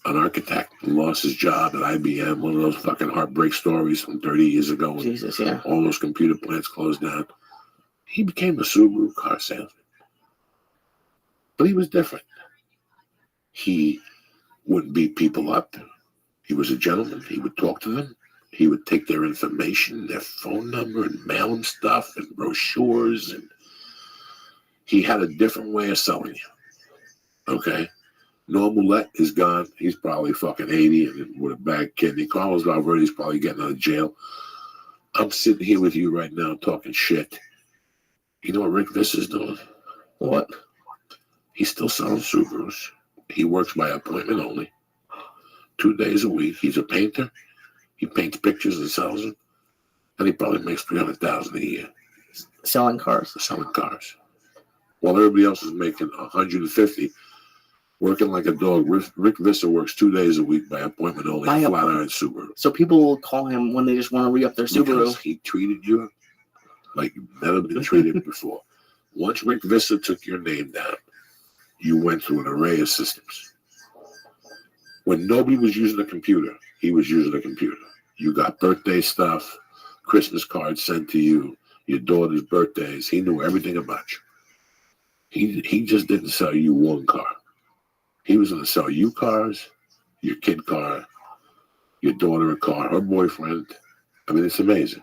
an architect. Lost his job at IBM. One of those fucking heartbreak stories from 30 years ago. Jesus, yeah. All those computer plants closed down. He became a Subaru car salesman. But he was different. He wouldn't beat people up. He was a gentleman. He would talk to them. He would take their information, their phone number, and mail them stuff and brochures. And he had a different way of selling you. Okay? Normal is gone. He's probably fucking 80 and with a bad kidney. Carlos Valverde's probably getting out of jail. I'm sitting here with you right now talking shit. You know what Rick Visser's doing? What? He's still selling Subarus. He works by appointment only. 2 days a week. He's a painter. He paints pictures and sells them. And he probably makes $300,000 a year. Selling cars. Selling cars. While everybody else is making $150, working like a dog. Rick Visser works 2 days a week by appointment only. By Flat Iron Subaru. So people will call him when they just want to re-up their Subaru. Because he treated you like you've never been treated before. Once Rick Visser took your name down, you went through an array of systems. When nobody was using a computer, he was using a computer. You got birthday stuff, Christmas cards sent to you, your daughter's birthdays. He knew everything about you. He just didn't sell you one car. He was going to sell you cars, your kid car, your daughter a car, her boyfriend. I mean, it's amazing.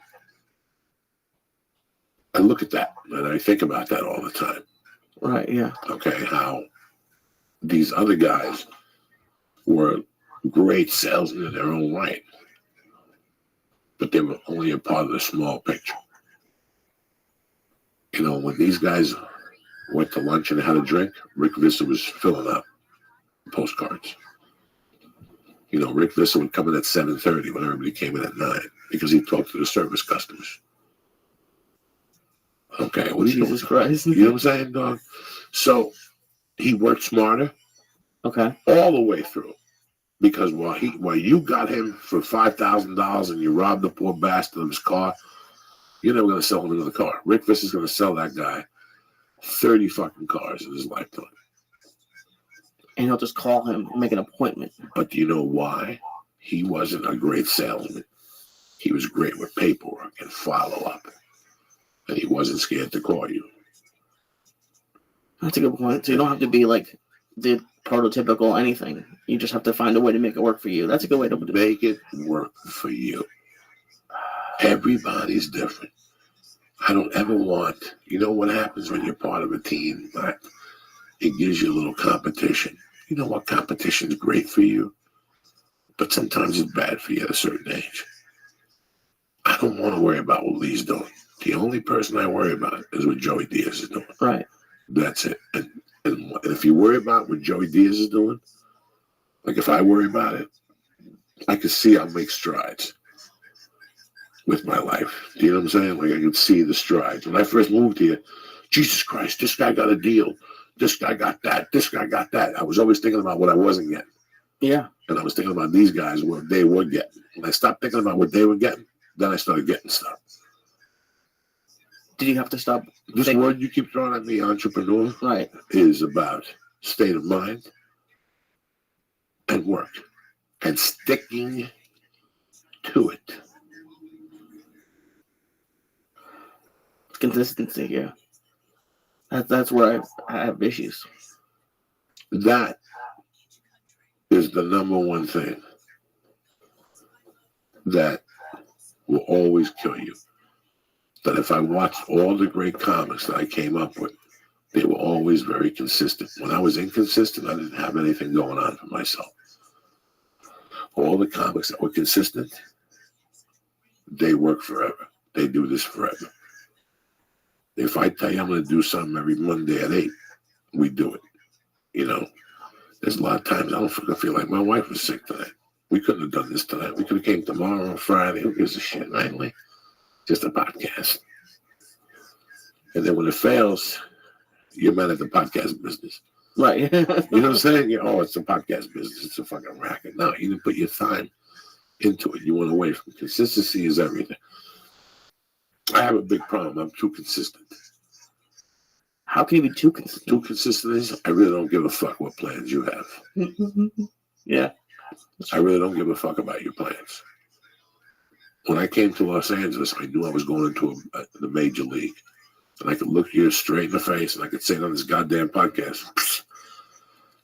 I look at that and I think about that all the time. Right, yeah. Okay, how these other guys were great salesmen in their own right, but they were only a part of the small picture. You know, when these guys went to lunch and had a drink, Rick Visser was filling up postcards. You know, Rick Visser would come in at 7:30 when everybody came in at 9 because he talked to the service customers. Okay, what are you Jesus Christ. You know what I'm saying, dog? So he worked smarter. Okay. All the way through. Because while you got him for $5,000 and you robbed the poor bastard of his car, you're never going to sell him another car. Rick Visser's going to sell that guy 30 fucking cars in his lifetime. And he'll just call him and make an appointment. But do you know why? He wasn't a great salesman. He was great with paperwork and follow-up. And he wasn't scared to call you. That's a good point. So you don't have to be like the prototypical anything. You just have to find a way to make it work for you. That's a good way to put it. Make it work for you. Everybody's different. I don't ever want, you know what happens when you're part of a team? But it gives you a little competition. You know what? Competition is great for you, but sometimes it's bad for you at a certain age. I don't want to worry about what Lee's doing. The only person I worry about is what Joey Diaz is doing. Right. That's it. And if you worry about what Joey Diaz is doing, like if I worry about it, I can see I'll make strides with my life. Do you know what I'm saying? Like I can see the strides. When I first moved here, Jesus Christ, this guy got a deal. This guy got that. This guy got that. I was always thinking about what I wasn't getting. Yeah. And I was thinking about these guys, what they were getting. When I stopped thinking about what they were getting, then I started getting stuff. Did you have to stop? This word you keep throwing at me, entrepreneur, right, is about state of mind and work and sticking to it. Consistency, yeah. That's where I have issues. That is the number one thing that will always kill you. That if I watched all the great comics that I came up with, they were always very consistent. When I was inconsistent, I didn't have anything going on for myself. All the comics that were consistent, they work forever. They do this forever. If I tell you I'm going to do something every Monday at 8, we do it. You know, there's a lot of times I don't feel like my wife was sick tonight. We couldn't have done this tonight. We could have came tomorrow or Friday. Who gives a shit, right? Just a podcast. And then when it fails, you're mad at the podcast business. Right. You know what I'm saying? It's a podcast business. It's a fucking racket. No, you didn't put your time into it. You went away from it. Consistency is everything. I have a big problem. I'm too consistent. How can you be too consistent? Too consistent is I really don't give a fuck what plans you have. Yeah. I really don't give a fuck about your plans. When I came to Los Angeles, I knew I was going into the major league. And I could look you straight in the face and I could say it on this goddamn podcast. Psst.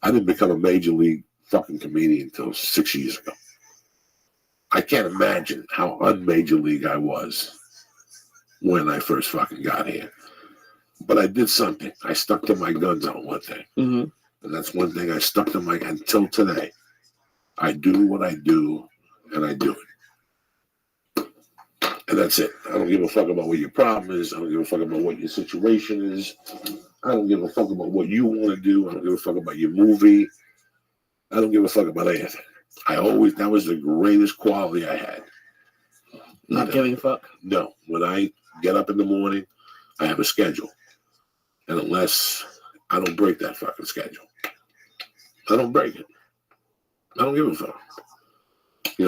I didn't become a major league fucking comedian until 6 years ago. I can't imagine how un-major league I was when I first fucking got here. But I did something. I stuck to my guns on one thing. Mm-hmm. And that's one thing I stuck to until today. I do what I do, and I do it. And that's it. I don't give a fuck about what your problem is. I don't give a fuck about what your situation is. I don't give a fuck about what you want to do. I don't give a fuck about your movie. I don't give a fuck about anything. That was the greatest quality I had. Not giving a fuck? No. When I get up in the morning, I have a schedule. And unless I don't break that fucking schedule, I don't break it. I don't give a fuck.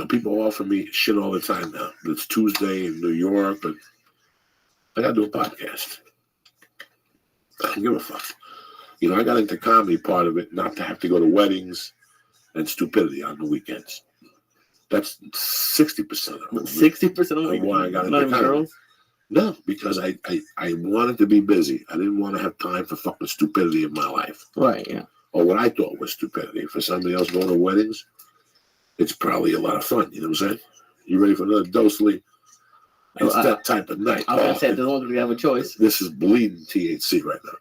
People offer me shit all the time now. It's Tuesday in New York, but I got to do a podcast. I don't give a fuck. I got into comedy part of it, not to have to go to weddings and stupidity on the weekends. That's 60% of it. 60% of why I got not into even comedy. girls? No, because I wanted to be busy. I didn't want to have time for fucking stupidity in my life. Right, yeah. Or what I thought was stupidity. For somebody else going to weddings, it's probably a lot of fun. You know what I'm saying? You ready for another dose, Lee? It's that type of night. I was going to say, as long as we have a choice. This is bleeding THC right now.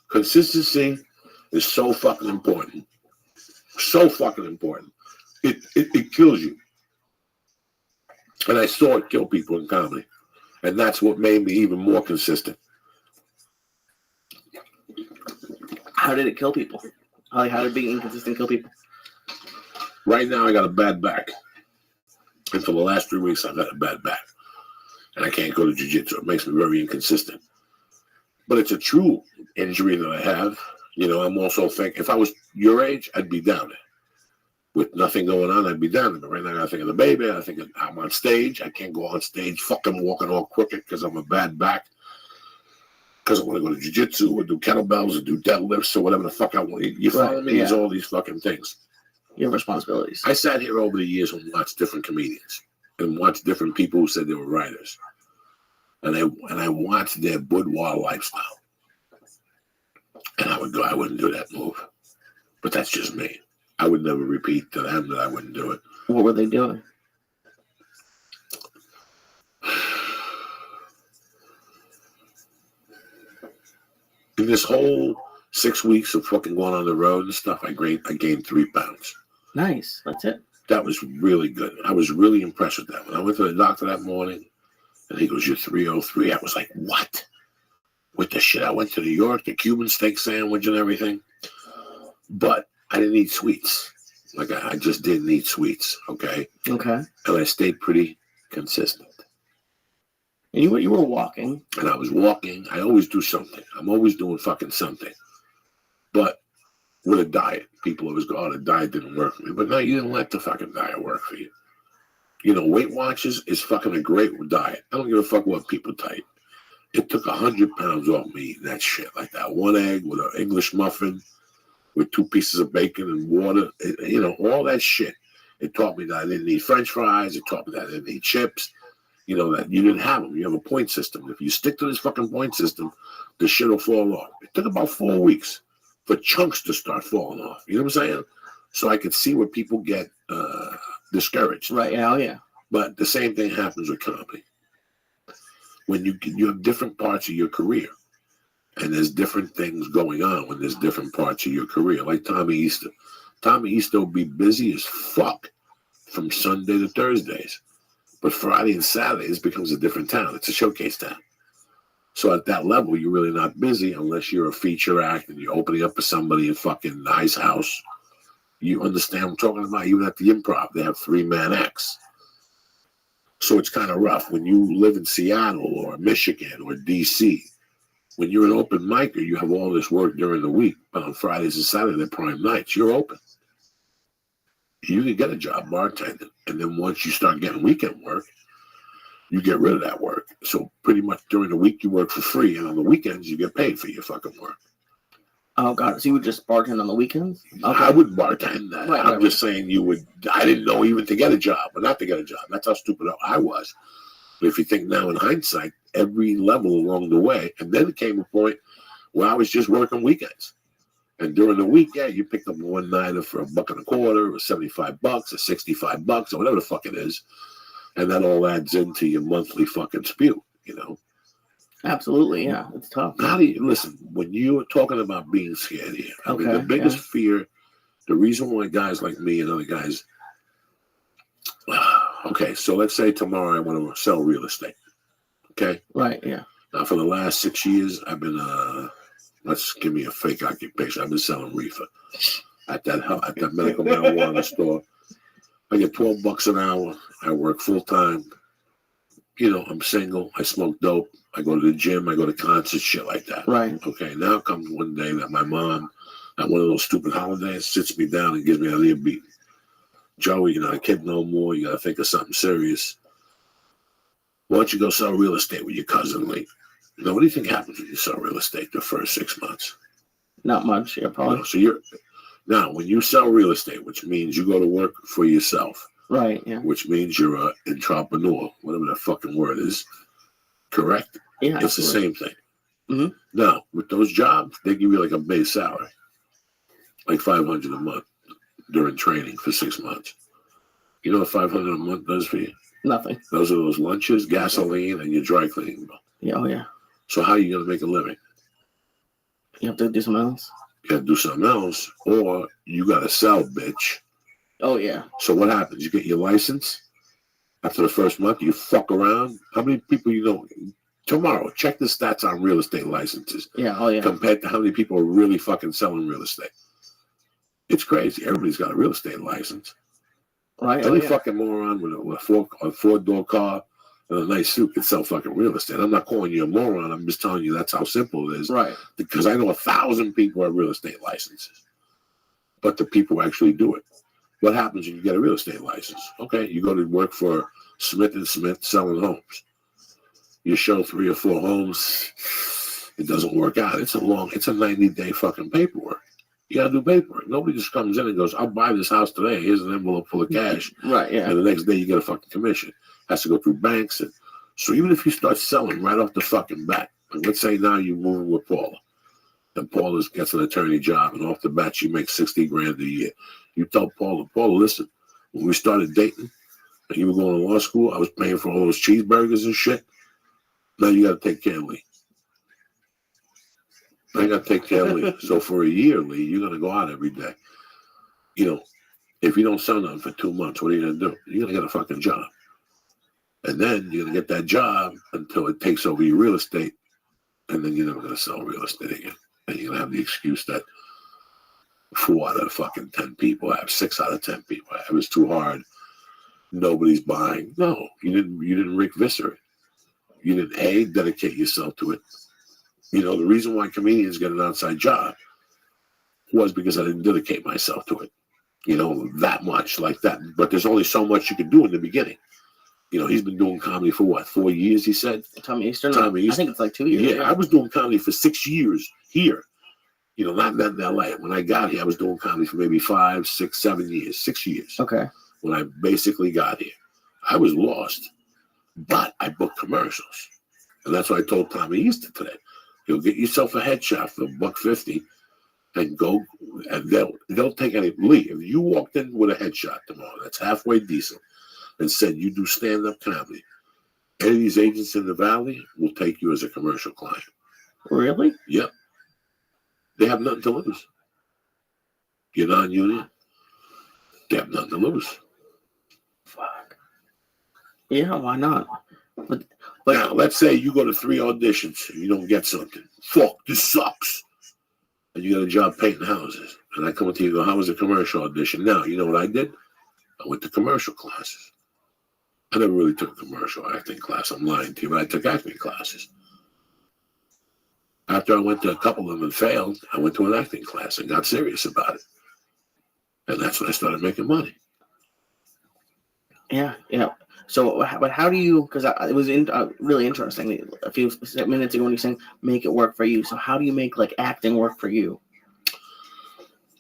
Consistency is so fucking important. So fucking important. It kills you. And I saw it kill people in comedy. And that's what made me even more consistent. How did it kill people? How did being inconsistent kill people? Right now, I got a bad back. And for the last 3 weeks, I've got a bad back. And I can't go to jiu-jitsu. It makes me very inconsistent. But it's a true injury that I have. I'm also thinking, if I was your age, I'd be down there. With nothing going on, I'd be down there. But right now, I got to think of the baby. I think I'm on stage. I can't go on stage fucking walking all crooked because I'm a bad back. Because I want to go to jiu-jitsu or do kettlebells or do deadlifts or whatever the fuck I want. You follow me? It's all these fucking things. You have responsibilities. I sat here over the years and watched different comedians and watched different people who said they were writers. And I watched their boudoir lifestyle. And I wouldn't do that move. But that's just me. I would never repeat to them that I wouldn't do it. What were they doing? In this whole 6 weeks of fucking going on the road and stuff, I gained 3 pounds. Nice. That's it. That was really good. I was really impressed with that. When I went to the doctor that morning, and he goes, "You're 303." I was like, what? With the shit I went to New York, the Cuban steak sandwich and everything. But I didn't eat sweets. Like, I just didn't eat sweets, okay? Okay. And I stayed pretty consistent. And you were walking. And I was walking. I always do something. I'm always doing fucking something. But with a diet, people always go, "Oh, the diet didn't work for me." But no, you didn't let the fucking diet work for you. Weight Watchers is fucking a great diet. I don't give a fuck what people type. It took 100 pounds off me eating that shit. Like that 1 egg with an English muffin with 2 pieces of bacon and water. All that shit. It taught me that I didn't need French fries. It taught me that I didn't need chips. That you didn't have them. You have a point system. If you stick to this fucking point system, the shit will fall off. It took about 4 weeks for chunks to start falling off. You know what I'm saying? So I could see where people get discouraged. Right, yeah. But the same thing happens with comedy. When you have different parts of your career, and there's different things going on when there's different parts of your career. Like Tommy Easter. Tommy Easter will be busy as fuck from Sunday to Thursdays. But Friday and Saturdays becomes a different town. It's a showcase town. So at that level, you're really not busy unless you're a feature act and you're opening up for somebody in fucking nice house. You understand what I'm talking about? Even at the Improv, they have 3-man acts. So it's kind of rough. When you live in Seattle or Michigan or D.C., when you're an open micer, you have all this work during the week. But on Fridays and Saturdays, they're prime nights. You're open. You can get a job bartending. And then once you start getting weekend work, you get rid of that work. So pretty much during the week, you work for free. And on the weekends, you get paid for your fucking work. Oh, God. So you would just bartend on the weekends? Okay. I wouldn't bartend that. Right, I'm just saying I didn't know even to get a job or not to get a job. That's how stupid I was. But if you think now in hindsight, every level along the way, and then it came a point where I was just working weekends. And during the week, you picked up one nighter for $1.25 or $75 or $65 or whatever the fuck it is. And that all adds into your monthly fucking spew, Absolutely, yeah. It's tough. How do you listen when you're talking about being scared here? I mean, the biggest fear The reason why guys like me and other guys, okay, so let's say tomorrow I want to sell real estate. Okay. Right. Yeah. Now for the last 6 years, I've been let's give me a fake occupation. I've been selling reefer at that medical marijuana store. I get $12 an hour. I work full time. You know, I'm single. I smoke dope. I go to the gym. I go to concerts, shit like that. Right. Okay. Now comes one day that my mom, at one of those stupid holidays, sits me down and gives me a little beat. Joey, you're not a kid no more. You got to think of something serious. Why don't you go sell real estate with your cousin Lee? Now, what do you think happens when you sell real estate the first 6 months? Not much. Yeah, probably. You know, so now when you sell real estate, which means you go to work for yourself. Right. Yeah. Which means you're an entrepreneur, whatever the fucking word is. Correct? Yeah. It's the same thing. Mm-hmm. Now, with those jobs, they give you like a base salary, like $500 a month during training for 6 months. You know what $500 a month does for you? Nothing. Those are those lunches, gasoline, and your dry cleaning bill. Yeah. Oh yeah. So how are you going to make a living? You have to do something else. You got to do something else, or you got to sell, bitch. Oh yeah. So what happens? You get your license. After the first month, you fuck around. How many people you know? Tomorrow, check the stats on real estate licenses. Yeah. Oh yeah. Compared to how many people are really fucking selling real estate. It's crazy. Everybody's got a real estate license. Right. Any fucking moron with a four-door car and a nice suit can sell fucking real estate. I'm not calling you a moron. I'm just telling you that's how simple it is. Right. Because I know 1,000 people have real estate licenses. But the people who actually do it. What happens when you get a real estate license? Okay, you go to work for Smith & Smith selling homes. You show 3 or 4 homes. It doesn't work out. It's a 90-day fucking paperwork. You got to do paperwork. Nobody just comes in and goes, I'll buy this house today. Here's an envelope full of cash. Right, yeah. And the next day you get a fucking commission. Has to go through banks. And so even if you start selling right off the fucking bat, like let's say now you're moving with Paula, and Paula gets an attorney job, and off the bat she makes $60,000 a year. You tell Paula, listen, when we started dating and you were going to law school, I was paying for all those cheeseburgers and shit. Now you got to take care of Lee. I got to take care of Lee. So for a year, Lee, you're going to go out every day. You know, if you don't sell nothing for 2 months, what are you going to do? You're going to get a fucking job. And then you're going to get that job until it takes over your real estate. And then you're never going to sell real estate again. And you're going to have the excuse that 4 out of fucking 10 people have, 6 out of 10 people have. It's too hard. Nobody's buying. No, you didn't Rick Visser it. You didn't dedicate yourself to it. You know, the reason why comedians get an outside job was because I didn't dedicate myself to it. You know, that much like that. But there's only so much you can do in the beginning. You know, he's been doing comedy for what, 4 years, he said? Tommy Eastern? Tommy Eastern. I think it's like 2 years. Yeah, I was doing comedy for 6 years here. You know, not in LA. When I got here, I was doing comedy for maybe 5, 6, 7 years, 6 years. Okay. When I basically got here. I was lost, but I booked commercials. And that's what I told Tommy Eastern today. You'll get yourself a headshot for $150 and go, and they'll take any. Lee, if you walked in with a headshot tomorrow that's halfway decent and said you do stand-up comedy, any of these agents in the Valley will take you as a commercial client. Really? Yep. They have nothing to lose. You're non-union. They have nothing to lose. Fuck. Yeah, why not? But now, let's say you go to 3 auditions and you don't get something. Fuck, this sucks. And you got a job painting houses. And I come to you and go, how was the commercial audition? Now, you know what I did? I went to commercial classes. I never really took a commercial acting class. I'm lying to you, but I took acting classes. After I went to a couple of them and failed, I went to an acting class and got serious about it. And that's when I started making money. Yeah. So, but how do you? Because it was really interesting a few minutes ago when you saying make it work for you. So how do you make like acting work for you?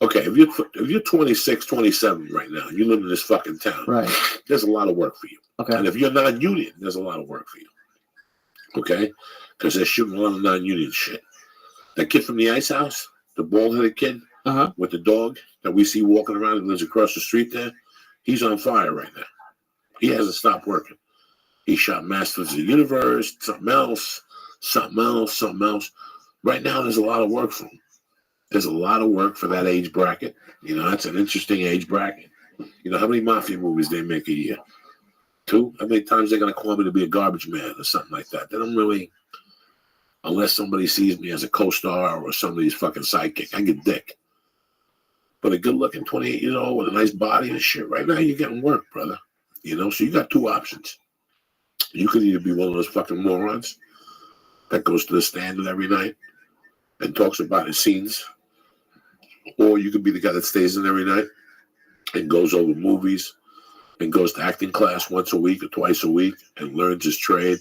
Okay, if you're 26, 27 right now, and you live in this fucking town, right? There's a lot of work for you. Okay. And if you're non-union, there's a lot of work for you. Okay, because they're shooting a lot of non-union shit. That kid from the Ice House, the bald-headed kid with the dog that we see walking around and lives across the street there, he's on fire right now. He hasn't stopped working. He shot Masters of the Universe, something else. Right now, there's a lot of work for him. There's a lot of work for that age bracket. You know, that's an interesting age bracket. You know, how many mafia movies they make a year? 2? How many times they're going to call me to be a garbage man or something like that? They don't really, unless somebody sees me as a co-star or somebody's fucking sidekick, I get dick. But a good-looking 28 years old with a nice body and shit, right now you're getting work, brother. You know, so you got 2 options. You could either be one of those fucking morons that goes to the standard every night and talks about his scenes, or you could be the guy that stays in every night and goes over movies and goes to acting class once a week or twice a week and learns his trade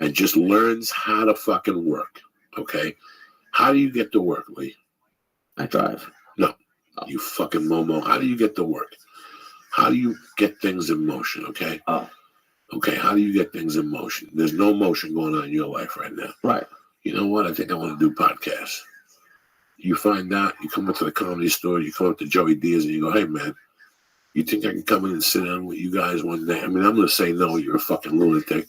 and just learns how to fucking work, okay? How do you get to work, Lee? I drive. No, you fucking Momo. How do you get to work? How do you get things in motion, okay? Oh. Okay, how do you get things in motion? There's no motion going on in your life right now. Right. You know what? I think I want to do podcasts. You find out, you come into the comedy store, you come up to Joey Diaz and you go, hey, man, you think I can come in and sit down with you guys one day? I mean, I'm going to say no, you're a fucking lunatic.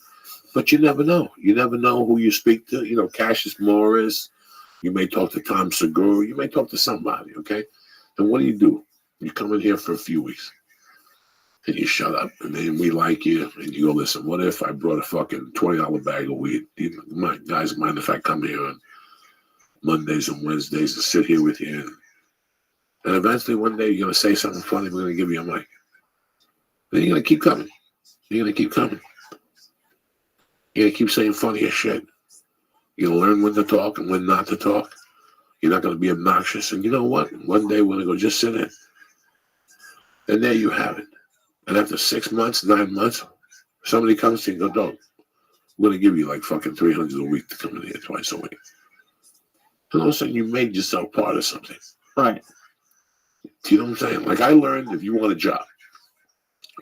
But you never know. You never know who you speak to. You know, Cassius Morris. You may talk to Tom Segura. You may talk to somebody, okay? And what do? You come in here for a few weeks. And you shut up, and then we like you, and you go, listen, what if I brought a fucking $20 bag of weed? Guys, mind if I come here on Mondays and Wednesdays and sit here with you? And eventually one day you're going to say something funny, we're going to give you a mic. Then you're going to keep coming. You're going to keep coming. You're going to keep saying funny as shit. You're going to learn when to talk and when not to talk. You're not going to be obnoxious. And you know what? One day we're going to go just sit in. And there you have it. And after 6 months, 9 months, somebody comes to you and goes, dog, we're going to give you like fucking 300 a week to come in here twice a week. And all of a sudden you made yourself part of something. Right. Do you know what I'm saying? Like I learned if you want a job,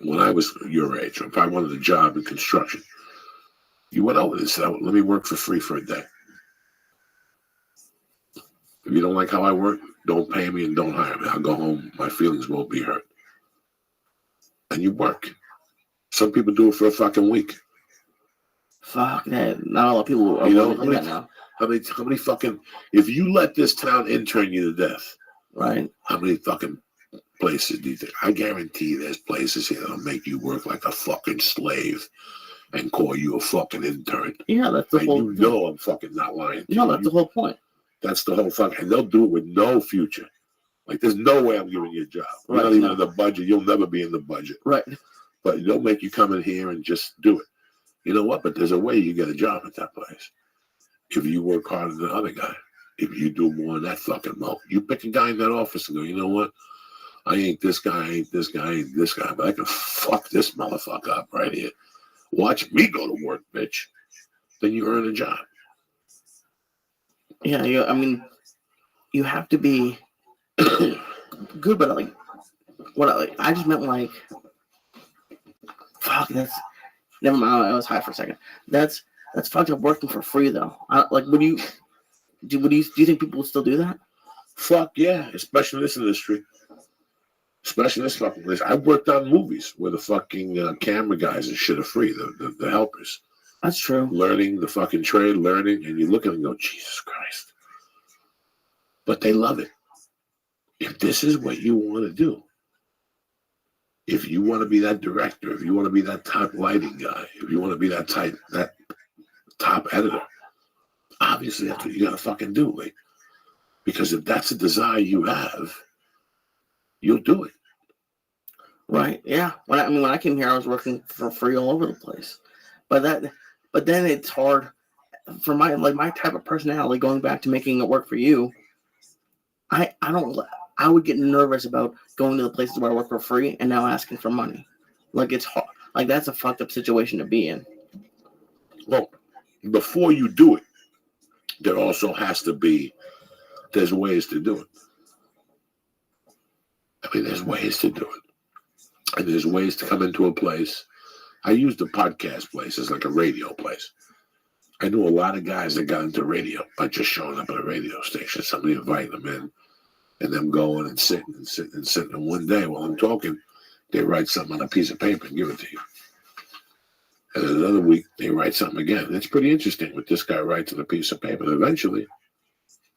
when I was your age, or if I wanted a job in construction, you went over and said, let me work for free for a day. If you don't like how I work, don't pay me and don't hire me. I'll go home. My feelings won't be hurt. And you work. Some people do it for a fucking week. Fuck that. Not a lot of people are you know, willing to do that now. How many fucking, if you let this town intern you to death, right? How many fucking places do you think? I guarantee there's places here that'll make you work like a fucking slave and call you a fucking intern. Yeah, that's the whole thing. You know I'm fucking not lying. No, that's the whole point. That's the whole fucking, and they'll do it with no future. Like, there's no way I'm giving you a job. You're not even in the budget. You'll never be in the budget. Right. But they'll make you come in here and just do it. You know what? But there's a way you get a job at that place. If you work harder than the other guy. If you do more than that fucking mo. You pick a guy in that office and go, you know what? I ain't this guy, I ain't this guy, I ain't this guy. But I can fuck this motherfucker up right here. Watch me go to work, bitch. Then you earn a job. Yeah, you have to be good, but I just meant like, fuck, that's, never mind, I was high for a second. That's fucked up working for free though. Do you think people would still do that? Fuck yeah, especially in this industry. Especially in this fucking place. I've worked on movies where the fucking camera guys and shit are free, the helpers. That's true. Learning the fucking trade, and you look at it and go, Jesus Christ. But they love it. If this is what you want to do, if you want to be that director, if you want to be that top lighting guy, if you want to be that top editor, obviously that's what you gotta fucking do, like. Because if that's a desire you have, you'll do it. Right. Yeah. When I came here, I was working for free all over the place. But then it's hard for my type of personality. Going back to making it work for you, I would get nervous about going to the places where I work for free and now asking for money. Like it's hard. Like that's a fucked up situation to be in. Well, before you do it, there also has to be. There's ways to do it. I mean, there's ways to do it. And there's ways to come into a place. I use the podcast place as like a radio place. I knew a lot of guys that got into radio by just showing up at a radio station. Somebody invited them in and them going and sitting. And one day while I'm talking, they write something on a piece of paper and give it to you. And then another week, they write something again. It's pretty interesting what this guy writes on a piece of paper. And eventually,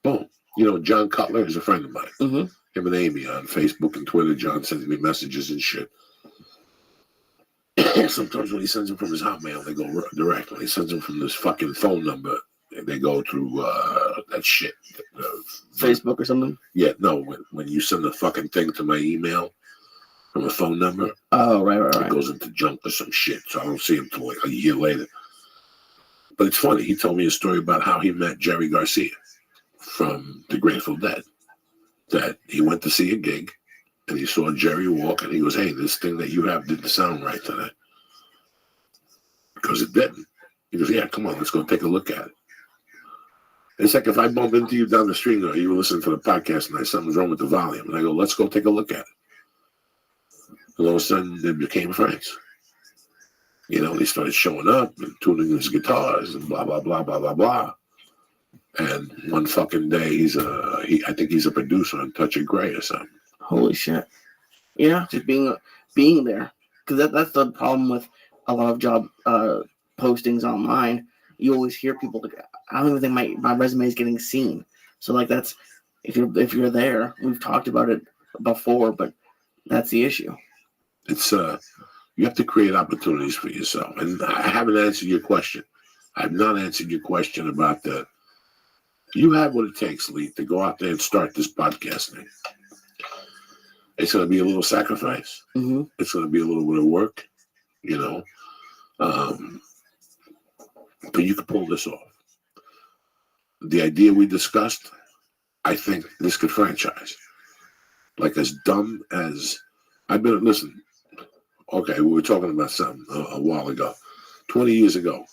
boom. You know, John Cutler is a friend of mine. Mm-hmm. Him and Amy on Facebook and Twitter. John sends me messages and shit. Sometimes when he sends them from his Hotmail, they go direct. When he sends them from this fucking phone number, they go through that shit. Facebook or something? Yeah, no. When you send a fucking thing to my email from a phone number, oh, right. It goes into junk or some shit, so I don't see him till like a year later. But it's funny. He told me a story about how he met Jerry Garcia from the Grateful Dead. That he went to see a gig, and he saw Jerry walk, and he goes, "Hey, this thing that you have didn't sound right today." Because it didn't. He goes, "Yeah, come on, let's go take a look at it." It's like if I bump into you down the street or you were listening to the podcast and something's wrong with the volume, and I go, "Let's go take a look at it." And all of a sudden, they became friends. You know, he started showing up and tuning his guitars and blah, blah, blah, blah, blah, blah. And one fucking day, I think he's a producer on Touch of Grey or something. Holy shit. Yeah, just being there. Because that's the problem with a lot of job postings online. You always hear people, like, I don't even think my resume is getting seen. So, like, that's, if you're there, we've talked about it before, but that's the issue. It's, you have to create opportunities for yourself. And I haven't answered your question. I have not answered your question about you have what it takes, Lee, to go out there and start this podcast thing. It's going to be a little sacrifice. Mm-hmm. It's going to be a little bit of work, you know. But you can pull this off. The idea we discussed, I think this could franchise. Like, as dumb as listen, okay, we were talking about something a while ago. 20 years ago,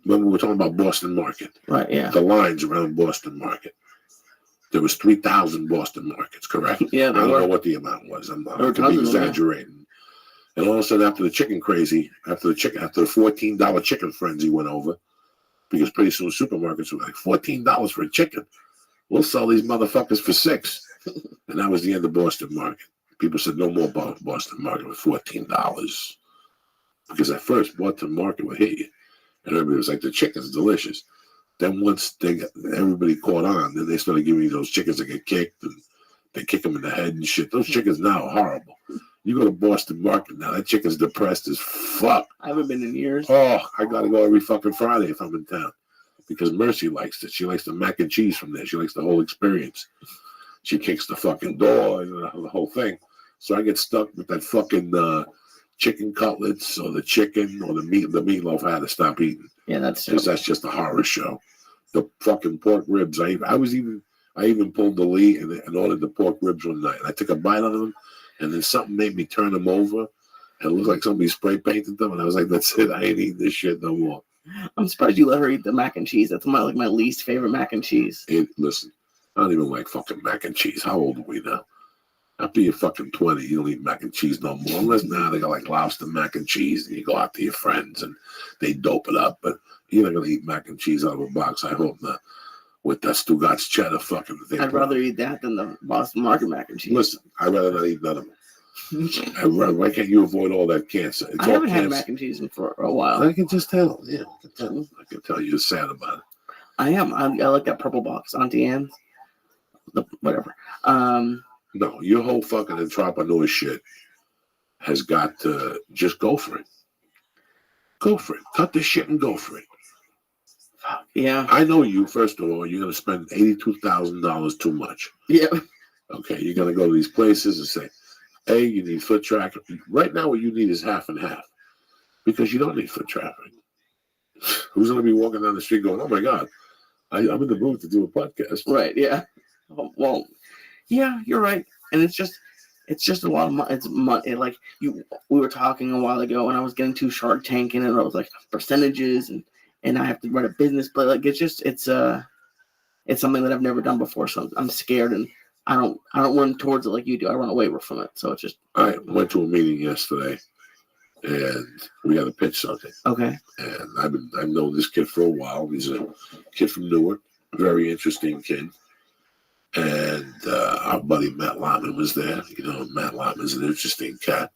when we were talking about Boston Market. Right, yeah. The lines around Boston Market. There was 3,000 Boston Markets, correct? Yeah, I don't know what the amount was. I could be exaggerating. And all of a sudden, after the chicken crazy, after the $14 chicken frenzy went over, because pretty soon supermarkets were like, $14 for a chicken. We'll sell these motherfuckers for $6. And that was the end of Boston Market. People said no more Boston Market with $14. Because at first, Boston Market would hit you. And everybody was like, the chicken's delicious. Then once everybody caught on, then they started giving you those chickens that get kicked, and they kick them in the head and shit. Those chickens now are horrible. You go to Boston Market now, that chicken's depressed as fuck. I haven't been in years. Oh, I gotta go every fucking Friday if I'm in town. Because Mercy likes it. She likes the mac and cheese from there. She likes the whole experience. She kicks the fucking door and the whole thing. So I get stuck with that fucking chicken cutlets or the chicken or the meatloaf I had to stop eating. Yeah, that's just a horror show. The fucking pork ribs. I even pulled the Lee and ordered the pork ribs one night. I took a bite out of them, and then something made me turn them over. And it looked like somebody spray painted them, and I was like, "That's it. I ain't eating this shit no more." I'm surprised you let her eat the mac and cheese. That's my least favorite mac and cheese. Listen, I don't even like fucking mac and cheese. How old are we now? After you're fucking 20, you don't eat mac and cheese no more. Unless now they got like lobster mac and cheese, and you go out to your friends and they dope it up. But you're not gonna eat mac and cheese out of a box. I hope not. With that Stugatz cheddar fucking thing. I'd rather eat that than the Boston Market mac and cheese. Listen, I'd rather not eat none of them. Why can't you avoid all that cancer? I haven't had mac and cheese for a while. I can just tell. Yeah, I can tell you're sad about it. I am. I like that purple box, Auntie Anne's. Whatever. No, your whole fucking entrepreneur shit has got to just go for it. Go for it. Cut this shit and go for it. Yeah. I know you, first of all, you're going to spend $82,000 too much. Yeah. Okay, you're going to go to these places and say, hey, you need foot traffic. Right now, what you need is half and half. Because you don't need foot traffic. Who's going to be walking down the street going, oh my God, I'm in the mood to do a podcast. Right, yeah. Well, yeah, you're right. And it's just a lot of money. It's money. Like we were talking a while ago, and I was getting too Shark Tank in it. And I was like percentages, and I have to write a business plan. Like it's something that I've never done before. So I'm scared, and I don't run towards it like you do. I run away from it. So it's just. I went to a meeting yesterday, and we got to pitch something. Okay. And I've known this kid for a while. He's a kid from Newark, very interesting kid. And our buddy Matt Lotman was there. You know, Matt Lotman's an interesting cat.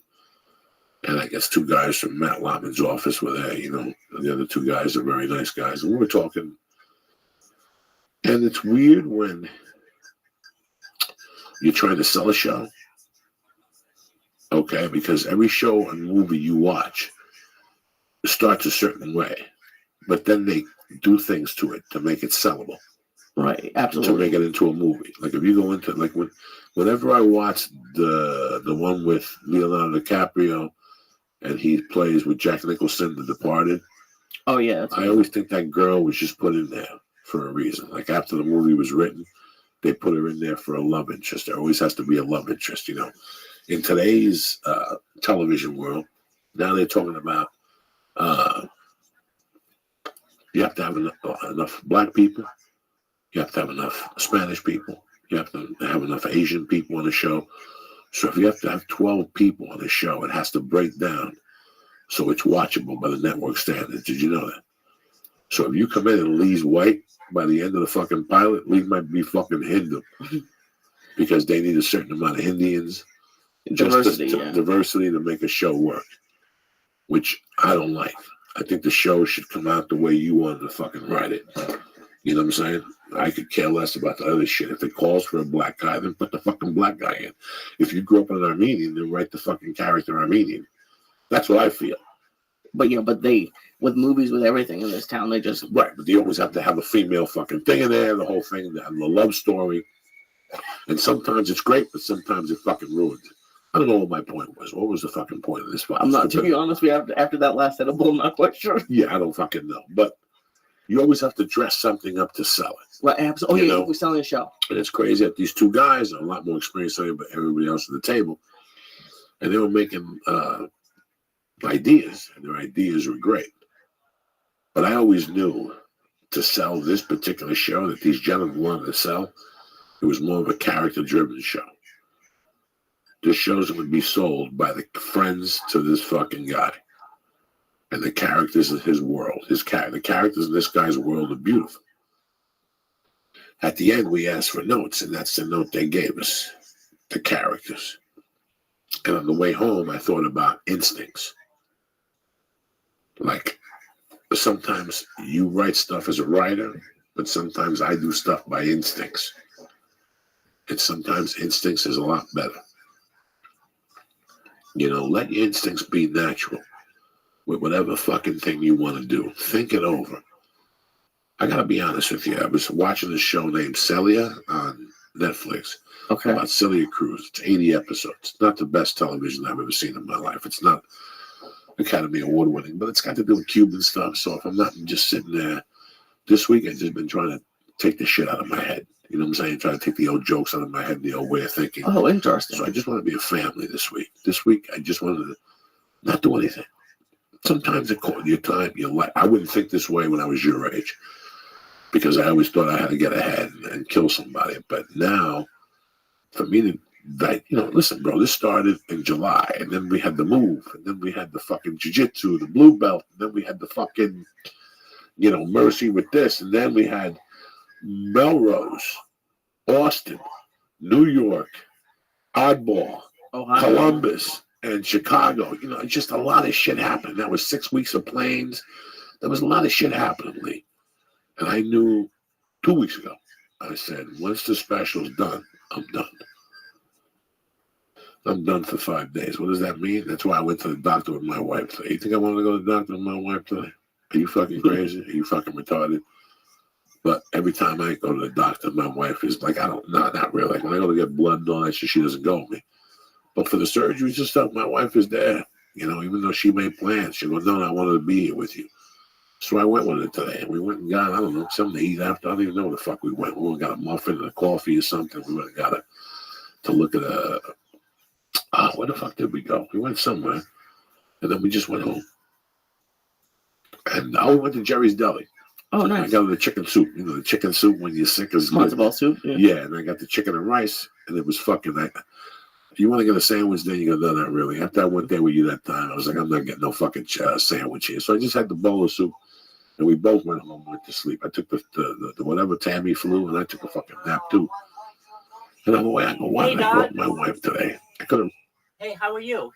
And I guess two guys from Matt Lotman's office were there. You know, the other two guys are very nice guys. And we were talking. And it's weird when you're trying to sell a show, okay? Because every show and movie you watch starts a certain way, but then they do things to it to make it sellable. Right, absolutely. To make it into a movie. Like if you go into whenever I watch the one with Leonardo DiCaprio and he plays with Jack Nicholson, The Departed. Oh yeah. I always think that girl was just put in there for a reason. Like after the movie was written, they put her in there for a love interest. There always has to be a love interest, you know. In today's television world, now they're talking about you have to have enough black people. You have to have enough Spanish people. You have to have enough Asian people on the show. So if you have to have 12 people on the show, it has to break down so it's watchable by the network standards. Did you know that? So if you come in and Lee's white, by the end of the fucking pilot, Lee might be fucking Hindu because they need a certain amount of Indians. Diversity to make a show work, which I don't like. I think the show should come out the way you wanted to fucking write it. You know what I'm saying? I could care less about the other shit. If it calls for a black guy, then put the fucking black guy in. If you grew up in an Armenian, then write the fucking character Armenian. That's what I feel. But yeah, but they, with movies, with everything in this town, they just... Right, but they always have to have a female fucking thing in there, the whole thing, the love story. And sometimes it's great, but sometimes it fucking ruins it. I don't know what my point was. What was the fucking point of this? I'm not, to be honest, after that last edible, I'm not quite sure. Yeah, I don't fucking know. But you always have to dress something up to sell it. Well, absolutely. Oh, yeah, we're selling a show. And it's crazy that these two guys are a lot more experienced than everybody else at the table. And they were making ideas, and their ideas were great. But I always knew to sell this particular show that these gentlemen wanted to sell, it was more of a character-driven show. This shows would be sold by the friends to this fucking guy. And the characters in his world, the characters in this guy's world are beautiful. At the end, we asked for notes, and that's the note they gave us, the characters. And on the way home, I thought about instincts. Like, sometimes you write stuff as a writer, but sometimes I do stuff by instincts. And sometimes instincts is a lot better. You know, let your instincts be natural with whatever fucking thing you want to do. Think it over. I got to be honest with you. I was watching a show named Celia on Netflix. Okay. About Celia Cruz. It's 80 episodes. It's not the best television I've ever seen in my life. It's not Academy Award winning, but it's got to do with Cuban stuff. So if I'm not just sitting there, this week I've just been trying to take the shit out of my head. You know what I'm saying? Trying to take the old jokes out of my head, the old way of thinking. Oh, interesting. So I just want to be a family this week. This week I just wanted to not do anything. Sometimes your time, your life. I wouldn't think this way when I was your age because I always thought I had to get ahead and kill somebody. But now, for me to, listen, bro, this started in July, and then we had the move, and then we had the fucking jiu-jitsu, the blue belt, and then we had the fucking, mercy with this, and then we had Melrose, Austin, New York, Oddball, Ohio, Columbus, and Chicago. Just a lot of shit happened. That was 6 weeks of planes. There was a lot of shit happening, Lee. And I knew 2 weeks ago, I said, once the special's done, I'm done. I'm done for 5 days. What does that mean? That's why I went to the doctor with my wife today. You think I want to go to the doctor with my wife today? Are you fucking crazy? Are you fucking retarded? But every time I go to the doctor, my wife is like, not really. When I go to get blood and all that shit, she doesn't go with me. But for the surgeries and stuff, my wife is there. Even though she made plans, she goes, no, I wanted to be here with you. So I went with her today, and we went and got, something to eat after. I don't even know where the fuck we went. We went and got a muffin and a coffee or something. We went and got to look at where the fuck did we go? We went somewhere, and then we just went home. And we went to Jerry's Deli. Oh, nice. I got the chicken soup. The chicken soup when you're sick is matzo ball soup. Yeah, and I got the chicken and rice, and it was fucking. If you want to get a sandwich, then you go, no, not really. After I went there with you that time, I was like, I'm not getting no fucking sandwich here. So I just had the bowl of soup, and we both went home and went to sleep. I took the whatever Tamiflu, and I took a fucking nap too. And on the way, I go, why did I go with my wife today? I could have. Hey, how are you?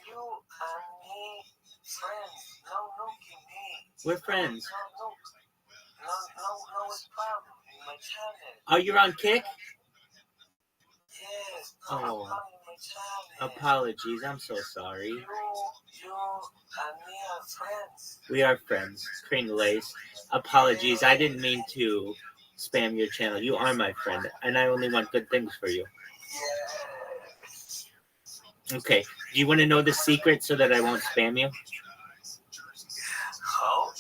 You and me, friends. No, We're friends. No spam in my channel. Oh, you're on Kick? Yes, Oh. spam in my channel. Apologies. I'm so sorry. You and me are friends. We are friends. Crane Lace. Apologies. I didn't mean to spam your channel. You are my friend, and I only want good things for you. Yes. Okay. Do you want to know the secret so that I won't spam you? How?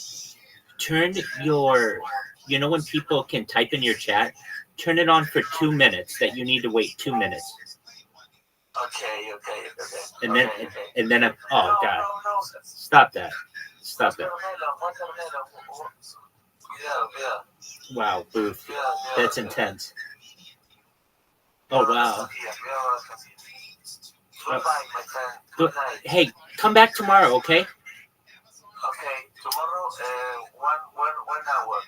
Turn your, when people can type in your chat, turn it on for 2 minutes, that you need to wait 2 minutes. Okay. And then, oh God, No. stop that. Stop that. Yeah. Wow, Booth. Yeah. That's intense. Oh, wow. Goodbye, my friend. Good- Good night. Hey, come back tomorrow, okay? Okay, tomorrow, 1 hour.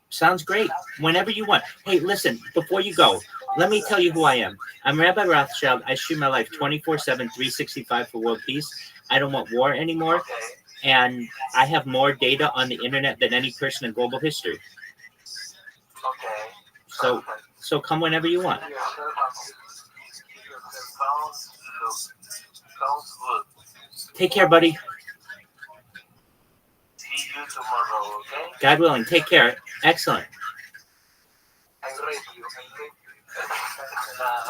Sounds great. Whenever you want. Hey, listen, before you go, let me tell you who I am. I'm Rabbi Rothschild. I stream my life 24/7, 365 for world peace. I don't want war anymore. Okay. And I have more data on the internet than any person in global history. Okay. So come whenever you want. Sounds good. Take care, buddy. See you tomorrow, okay? God willing. Take care. Excellent. I rate you.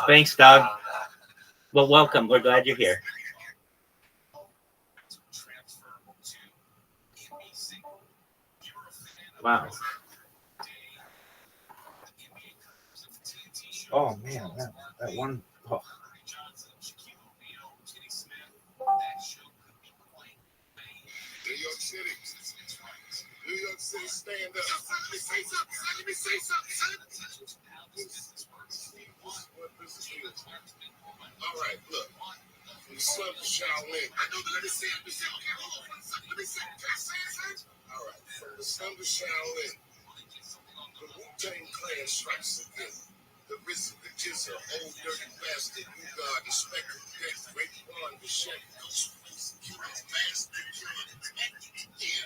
Thanks, dog. Well, welcome. We're glad you're here. Wow. Oh, man. That one. Oh. New York City, stand up. Let me say something. Let me say something. All right, look. From the slum to Shaolin. I know, but let me say it. Okay, hold on 1 second. Let me say it. Can I say it? All right. From the slum to Shaolin. The Wu-Tang Clan strikes again. The risen, the jizzer, old dirty bastard, you God, the spectre, death, great one, the shed, Ghostface, you bastard, yeah.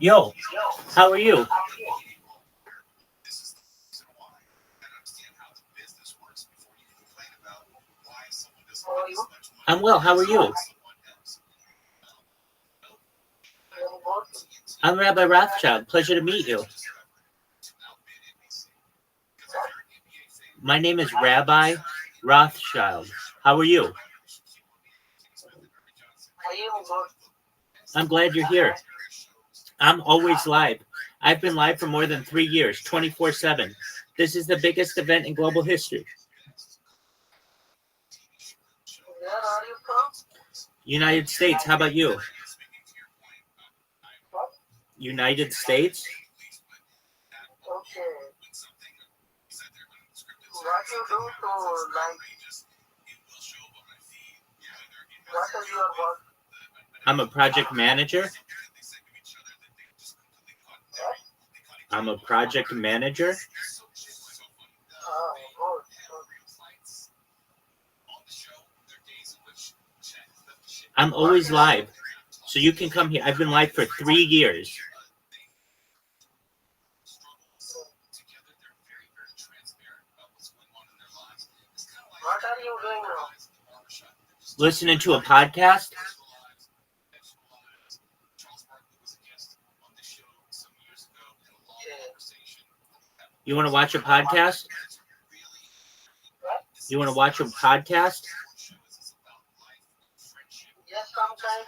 Yo, how are you? I'm well. How are you? I'm Rabbi Rothschild. Pleasure to meet you. My name is Rabbi Rothschild. How are you? I'm glad you're here. I'm always live. I've been live for more than 3 years, 24/7. This is the biggest event in global history. Where are you from? United States, how about you? What? United States? Okay. What you do to like? What is your work? I'm a project manager. I'm a project manager. Oh, good. I'm always live. So you can come here. I've been live for 3 years. What are you doing now? Listening to a podcast. You want to watch a podcast? You want to watch a podcast? Yes, sometimes.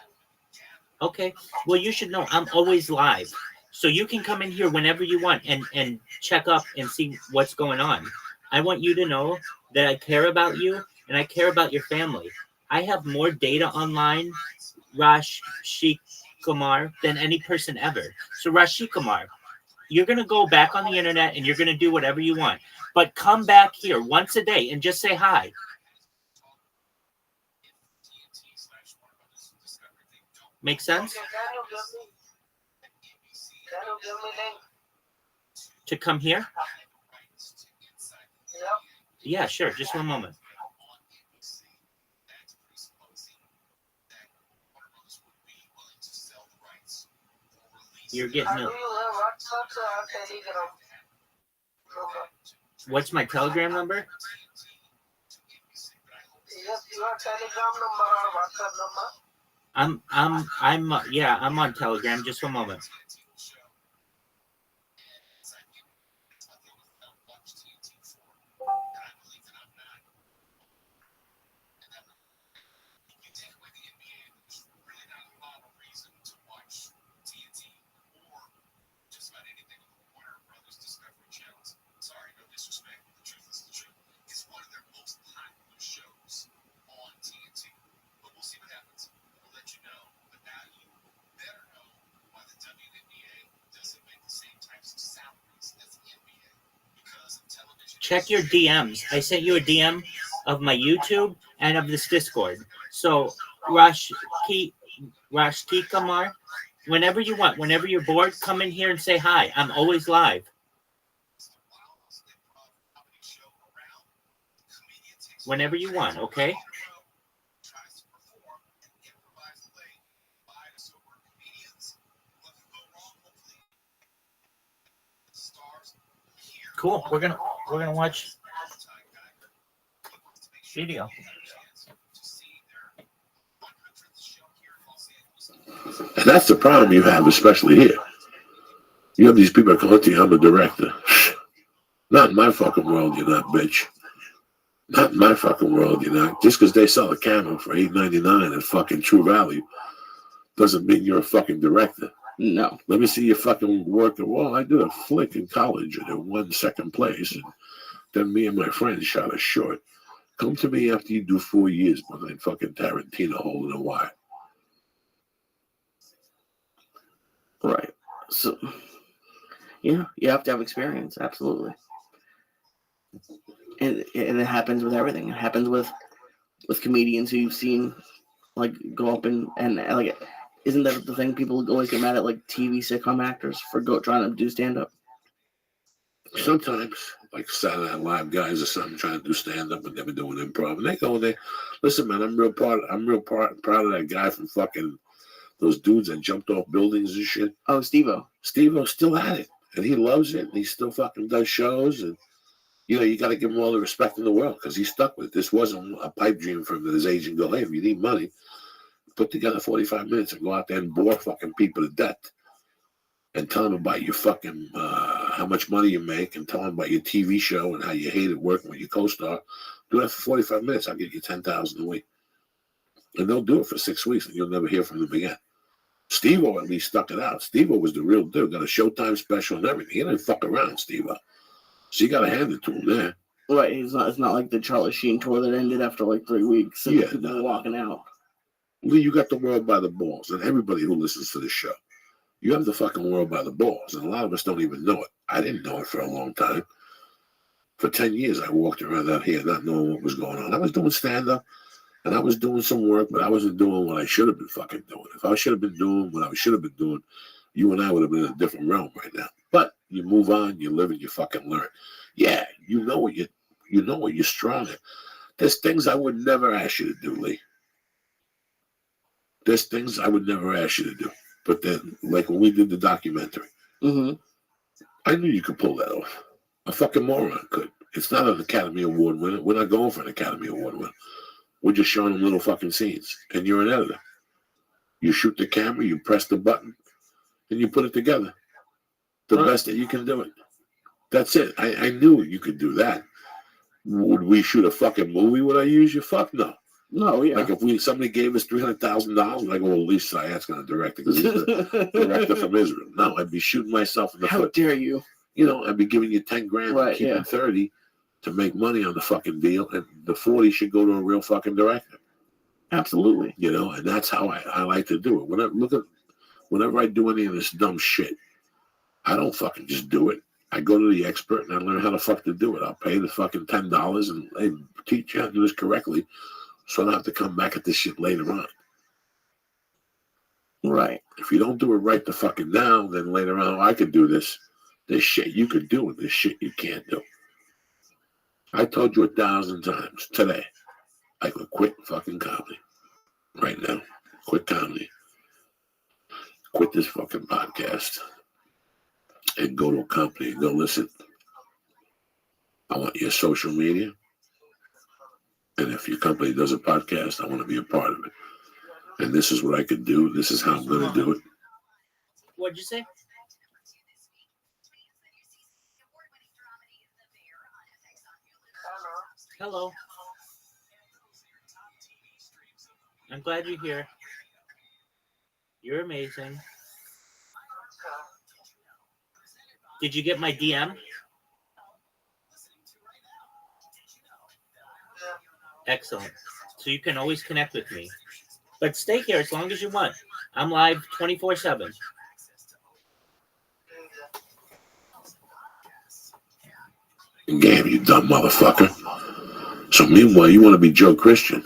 Okay. Well, you should know I'm always live. So you can come in here whenever you want and check up and see what's going on. I want you to know that I care about you and I care about your family. I have more data online, Rashi Kumar, than any person ever. So Rashi Kumar, you're going to go back on the internet and you're going to do whatever you want. But come back here once a day and just say hi. Make sense? Okay, can you give me link? To come here? Yep. Yeah, sure. Just one moment. You're getting Do you a, have WhatsApp or Telegram? what's my Telegram number? Yes, your Telegram number or WhatsApp number? I'm on Telegram. Just one moment. Check your DMs. I sent you a DM of my YouTube and of this Discord. So Rashki Kamar, whenever you want, whenever you're bored, come in here and say hi. I'm always live. Whenever you want, okay? Cool. We're gonna watch video. And that's the problem you have, especially here. You have these people calling to you, I'm a director. Not in my fucking world, you're not, bitch. Not in my fucking world, you're not. Just because they sell a camera for $8.99 at fucking True Value doesn't mean you're a fucking director. No. Let me see your fucking work. Well, I did a flick in college and it won second place. And then me and my friends shot a short. Come to me after you do 4 years behind fucking Tarantino holding a wire. Right. So, yeah, you have to have experience. Absolutely. And it happens with everything. It happens with comedians who you've seen like go up and like, isn't that the thing? People always get mad at like TV sitcom actors for trying to do stand up. Sometimes, like Saturday Night Live guys or something trying to do stand up and they've been doing improv, and they go in there. Listen, man, I'm real proud of that guy from fucking those dudes that jumped off buildings and shit. Oh, Steve-O. Steve-O's still at it, and he loves it, and he still fucking does shows, and you know, you got to give him all the respect in the world because he stuck with it. This wasn't a pipe dream for him that his agent go, hey, if you need money, put together 45 minutes and go out there and bore fucking people to death and tell them about your fucking, how much money you make and tell them about your TV show and how you hate it working with your co-star. Do that for 45 minutes. I'll get you $10,000 a week. And they'll do it for 6 weeks and you'll never hear from them again. Steve-O at least stuck it out. Steve-O was the real dude. Got a Showtime special and everything. He didn't fuck around, Steve-O. So you got to hand it to him there. Right, it's not like the Charlie Sheen tour that ended after like 3 weeks and people were walking out. Lee, you got the world by the balls, and everybody who listens to this show. You have the fucking world by the balls, and a lot of us don't even know it. I didn't know it for a long time. For 10 years, I walked around out here not knowing what was going on. I was doing stand-up, and I was doing some work, but I wasn't doing what I should have been fucking doing. If I should have been doing what I should have been doing, you and I would have been in a different realm right now. But you move on, you live, and you fucking learn. Yeah, you know what you're strong at. There's things I would never ask you to do, Lee. There's things I would never ask you to do. But then, like when we did the documentary, I knew you could pull that off. A fucking moron could. It's not an Academy Award winner. We're not going for an Academy Award winner. We're just showing them little fucking scenes. And you're an editor. You shoot the camera, you press the button, and you put it together. The best that you can do it. That's it. I knew you could do that. Would we shoot a fucking movie? Would I use you? Fuck no. No, yeah. Like if somebody gave us $300,000, like, well, at least Sayat's going to direct it because he's the director from Israel. No, I'd be shooting myself in the foot. How dare you? You know, I'd be giving you 10 grand and keeping 30 to make money on the fucking deal, and the 40 should go to a real fucking director. Absolutely. You know, and that's how I like to do it. Whenever I do any of this dumb shit, I don't fucking just do it. I go to the expert and I learn how the fuck to do it. I'll pay the fucking $10 and they teach you how to do this correctly, so I don't have to come back at this shit later on. Right. If you don't do it right the fucking now, then later on, I could do this. There's shit you could do and there's shit you can't do. I told you 1,000 times today, I could quit fucking comedy right now. Quit comedy. Quit this fucking podcast and go to a company and go, listen, I want your social media. And if your company does a podcast, I want to be a part of it. And this is what I could do. This is how I'm going to do it. What'd you say? Hello. I'm glad you're here. You're amazing. Did you get my DM? Excellent. So you can always connect with me. But stay here as long as you want. I'm live 24/7. Damn, you dumb motherfucker. So meanwhile, you want to be Joe Christian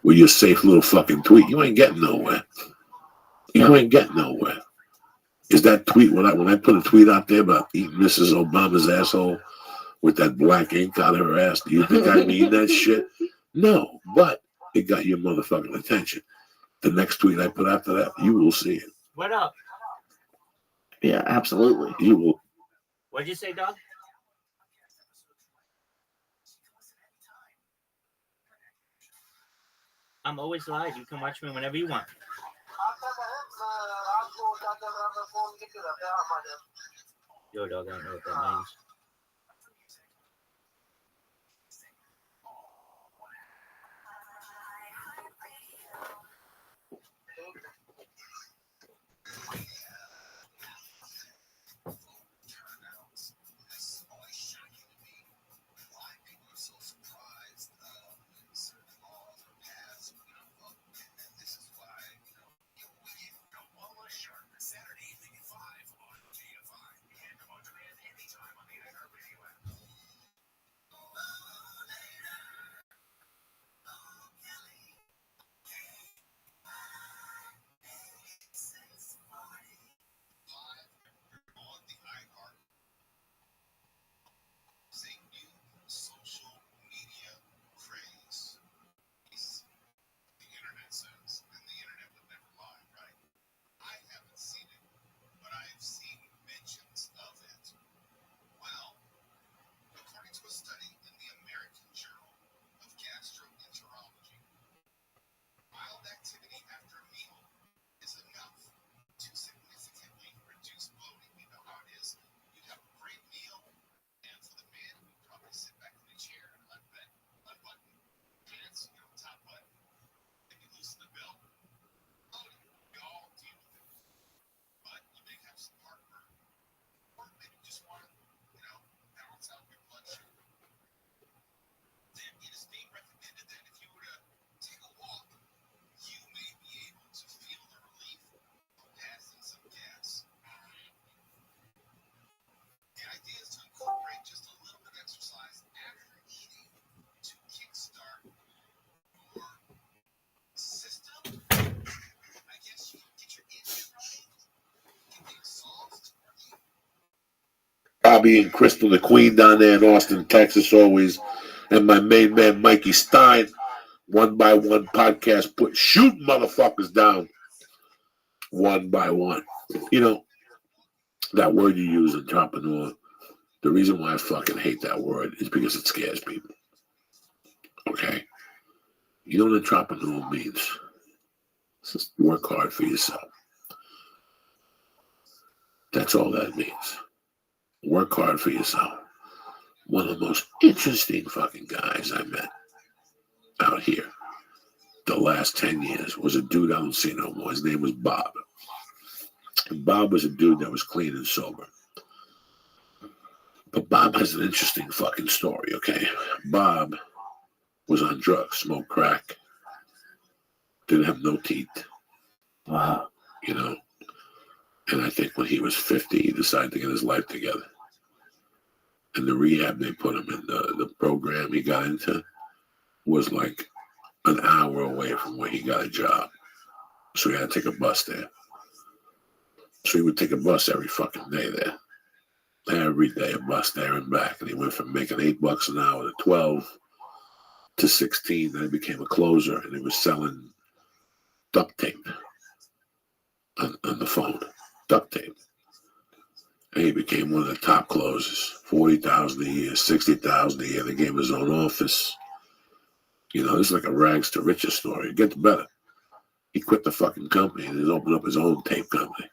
with your safe little fucking tweet. You ain't getting nowhere. You ain't getting nowhere. Is that tweet, when I put a tweet out there about eating Mrs. Obama's asshole with that black ink out of her ass, do you think I mean that shit? No, but it got your motherfucking attention. The next tweet I put after that, you will see it. What up? Yeah, absolutely. You will. What'd you say, dog? I'm always live. You can watch me whenever you want. Yo, dog, I don't know what that means. Bobby and Crystal, the Queen down there in Austin, Texas, always, and my main man Mikey Stein, One by One podcast, shoot motherfuckers down one by one. You know, that word you use, entrepreneur, the reason why I fucking hate that word is because it scares people. Okay? You know what entrepreneur means? Just work hard for yourself. That's all that means. Work hard for yourself. One of the most interesting fucking guys I met out here the last 10 years was a dude I don't see no more. His name was Bob. And Bob was a dude that was clean and sober. But Bob has an interesting fucking story, okay? Bob was on drugs, smoked crack, didn't have no teeth. Wow. You know? And I think when he was 50, he decided to get his life together. And the rehab they put him in, the program he got into, was like an hour away from where he got a job. So he had to take a bus there. So he would take a bus every fucking day there. Every day a bus there and back. And he went from making $8 an hour to 12 to 16. Then he became a closer and he was selling duct tape on the phone. Duct tape. And he became one of the top closers. $40,000 a year, $60,000 a year. They gave him his own office. You know, this is like a rags to riches story. It gets better. He quit the fucking company and he's opened up his own tape company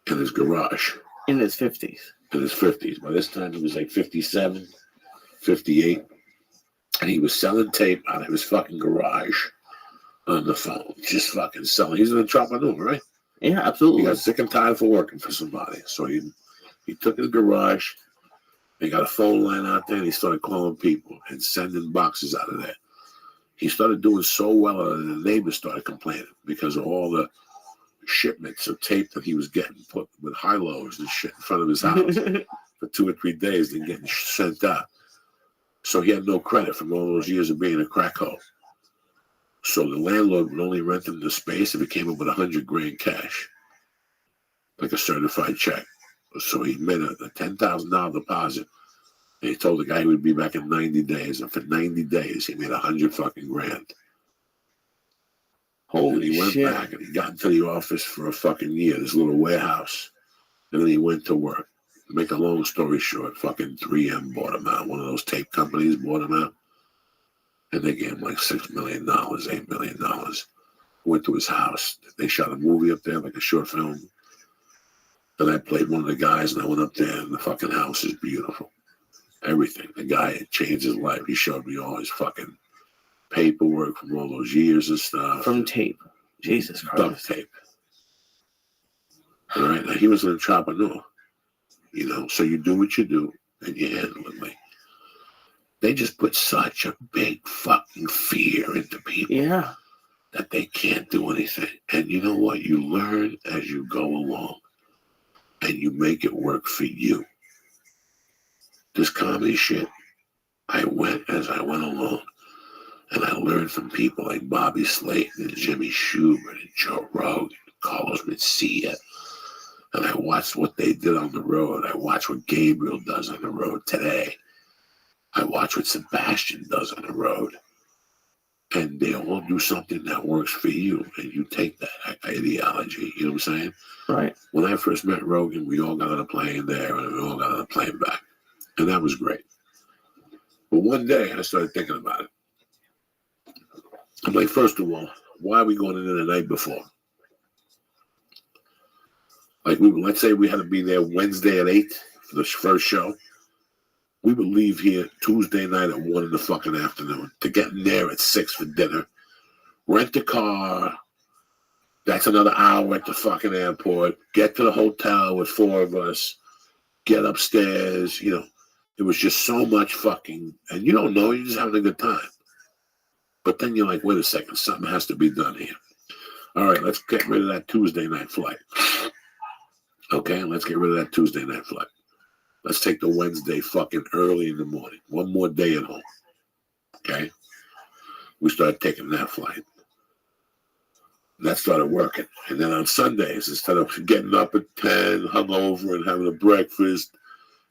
in his garage. In his 50s. In his 50s. By this time, he was like 57, 58. And he was selling tape out of his fucking garage on the phone. Just fucking selling. He's an entrepreneur, right? Yeah, absolutely. He got sick and tired for working for somebody. So he took his garage, he got a phone line out there, and he started calling people and sending boxes out of there. He started doing so well that the neighbors started complaining because of all the shipments of tape that he was getting put with high-lows and shit in front of his house for 2 or 3 days, then getting sent out. So he had no credit from all those years of being a crack hole. So the landlord would only rent him the space if he came up with $100,000 cash, like a certified check. So he made a $10,000 deposit, and he told the guy he would be back in 90 days. And for 90 days, he made $100,000. And he went back and he got into the office for a fucking year, this little warehouse. And then he went to work. To make a long story short, fucking 3M bought him out. One of those tape companies bought him out. And they gave him like $6 million, $8 million. Went to his house. They shot a movie up there, like a short film. Then I played one of the guys, and I went up there, and the fucking house is beautiful. Everything. The guy had changed his life. He showed me all his fucking paperwork from all those years and stuff. From tape. Jesus Christ. Duct tape. All right? Now, he was an entrepreneur. You know, so you do what you do, and you handle it, like. They just put such a big fucking fear into people that they can't do anything. And you know what? You learn as you go along, and you make it work for you. This comedy shit, I went as I went along, and I learned from people like Bobby Slayton and Jimmy Schubert and Joe Rogan, Carlos Mencia, and I watched what they did on the road. I watched what Gabriel does on the road today. I watch what Sebastian does on the road. And they all do something that works for you. And you take that ideology. You know what I'm saying? Right. When I first met Rogan, we all got on a plane there and we all got on a plane back. And that was great. But one day I started thinking about it. I'm like, first of all, why are we going in the night before? Like, let's say we had to be there Wednesday at 8 for the first show. We would leave here Tuesday night at 1 in the fucking afternoon to get in there at 6 for dinner. Rent a car. That's another hour at the fucking airport. Get to the hotel with 4 of us. Get upstairs. You know, it was just so much fucking, and you don't know, you're just having a good time. But then you're like, wait a second, something has to be done here. All right, let's get rid of that Tuesday night flight. Okay, let's get rid of that Tuesday night flight. Let's take the Wednesday fucking early in the morning. One more day at home. Okay? We started taking that flight. And that started working. And then on Sundays, instead of getting up at 10, hungover and having a breakfast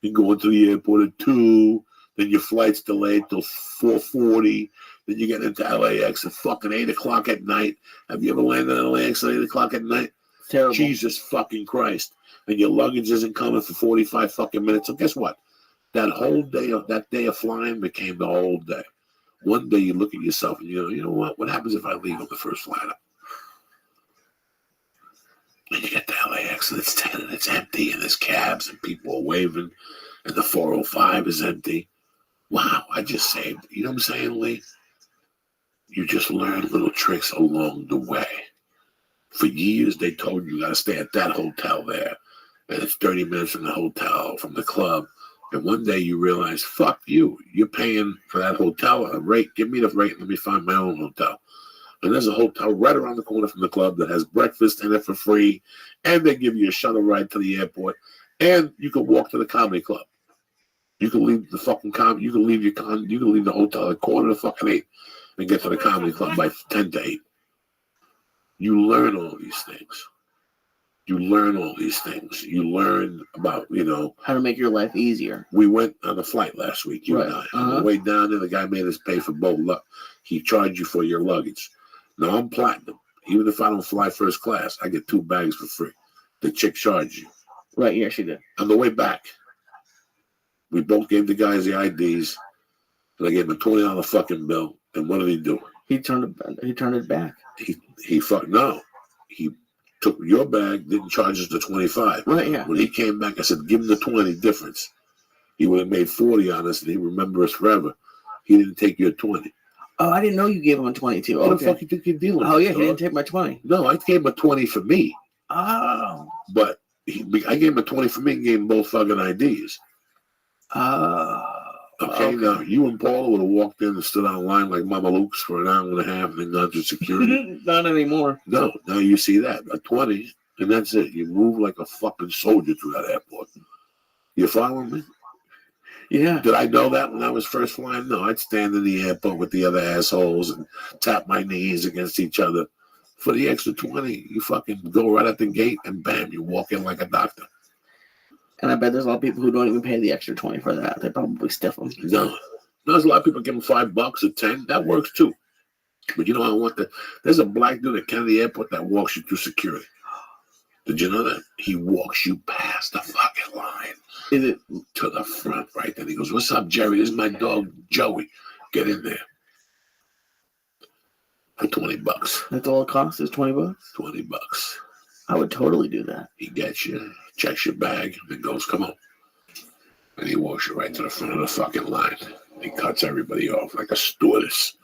You go into the airport at 2, then your flight's delayed till 4:40. Then you get into LAX at fucking 8 o'clock at night. Have you ever landed in LAX at 8 o'clock at night? Terrible. Jesus fucking Christ. And your luggage isn't coming for 45 fucking minutes. So guess what? That day of flying became the whole day. One day you look at yourself and you know what? What happens if I leave on the first flight up? And you get to LAX and it's 10 and it's empty and there's cabs and people are waving and the 405 is empty. Wow, I just saved. You know what I'm saying, Lee? You just learn little tricks along the way. For years, they told you got to stay at that hotel there. And it's 30 minutes from the hotel, from the club. And one day you realize, fuck you. You're paying for that hotel a rate. Give me the rate. Let me find my own hotel. And there's a hotel right around the corner from the club that has breakfast in it for free. And they give you a shuttle ride to the airport. And you can walk to the comedy club. You can leave the fucking you can leave the hotel at 7:45 and get to the comedy club by 10 to 8. You learn all these things. You learn about, how to make your life easier. We went on a flight last week, you Right. and I. On the way down there, the guy made us pay for both. He charged you for your luggage. Now, I'm platinum. Even if I don't fly first class, I get 2 bags for free. The chick charged you. Right, yeah, she did. On the way back, we both gave the guys the IDs, and I gave him a $20 fucking bill. And what did he do? He turned it back. He took your bag, didn't charge us the 25. Right, yeah. When he came back, I said, give him the 20 difference. He would have made 40 on us, and he'd remember us forever. He didn't take your 20. Oh, I didn't know you gave him a 22. What Okay. the fuck you think you're dealing with? Oh, yeah, he didn't take my 20. No, I gave him a 20 for me. Oh. But I gave him a 20 for me and gave him both fucking IDs. Okay, now you and Paula would have walked in and stood on line like Mama Luke's for an hour and a half and then gone through security. Not anymore. No, now you see that. A 20, and that's it. You move like a fucking soldier through that airport. You following me? Yeah. Did I know that when I was first flying? No, I'd stand in the airport with the other assholes and tap my knees against each other. For the extra 20, you fucking go right at the gate and bam, you walk in like a doctor. And I bet there's a lot of people who don't even pay the extra 20 for that. They probably stiff them. No, there's a lot of people give them $5 or 10. That works too. But you know, there's a black dude at Kennedy Airport that walks you through security. Did you know that? He walks you past the fucking line. Is it to the front right then? He goes, "What's up, Jerry? This is my dog, Joey. Get in there." For $20. That's all it costs is $20? $20. I would totally do that. He gets you, checks your bag, and goes, "Come on." And he walks you right to the front of the fucking line. He cuts everybody off like a stewardess.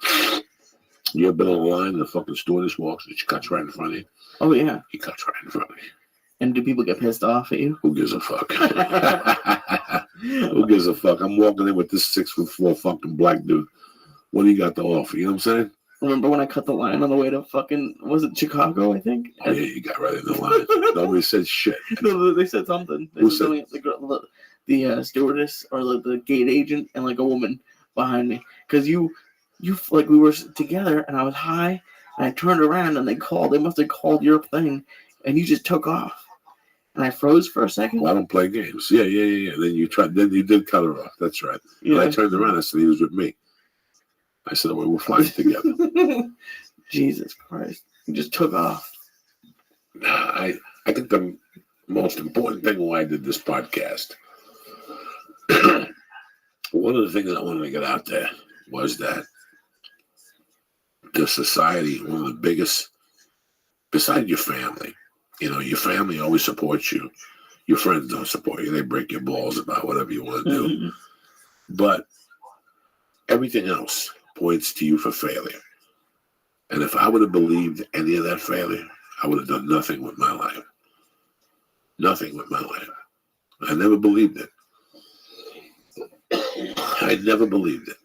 You ever been on a line and the fucking stewardess walks and she cuts right in front of you? Oh, yeah. He cuts right in front of you. And do people get pissed off at you? Who gives a fuck? Who gives a fuck? I'm walking in with this 6'4" fucking black dude. What do you got to offer? You know what I'm saying? Remember when I cut the line on the way to fucking, was it Chicago, I think? Oh, yeah, you got right in the line. Nobody said shit. No, they said something. They Who said said? something, the stewardess or the gate agent and like a woman behind me. Because you like we were together and I was high and I turned around and they must have called your thing and you just took off. And I froze for a second. Well, I don't play games. Yeah. Then you did cut her off. That's right. Yeah. And I turned around. I said he was with me. I said, "Well, we're flying together." Jesus Christ! You just took off. I think the most important thing why I did this podcast, one of the things I wanted to get out there was that the society, one of the biggest, beside your family, your family always supports you. Your friends don't support you. They break your balls about whatever you want to do. But everything else points to you for failure. And if I would have believed any of that failure, I would have done nothing with my life. Nothing with my life. I never believed it. I never believed it.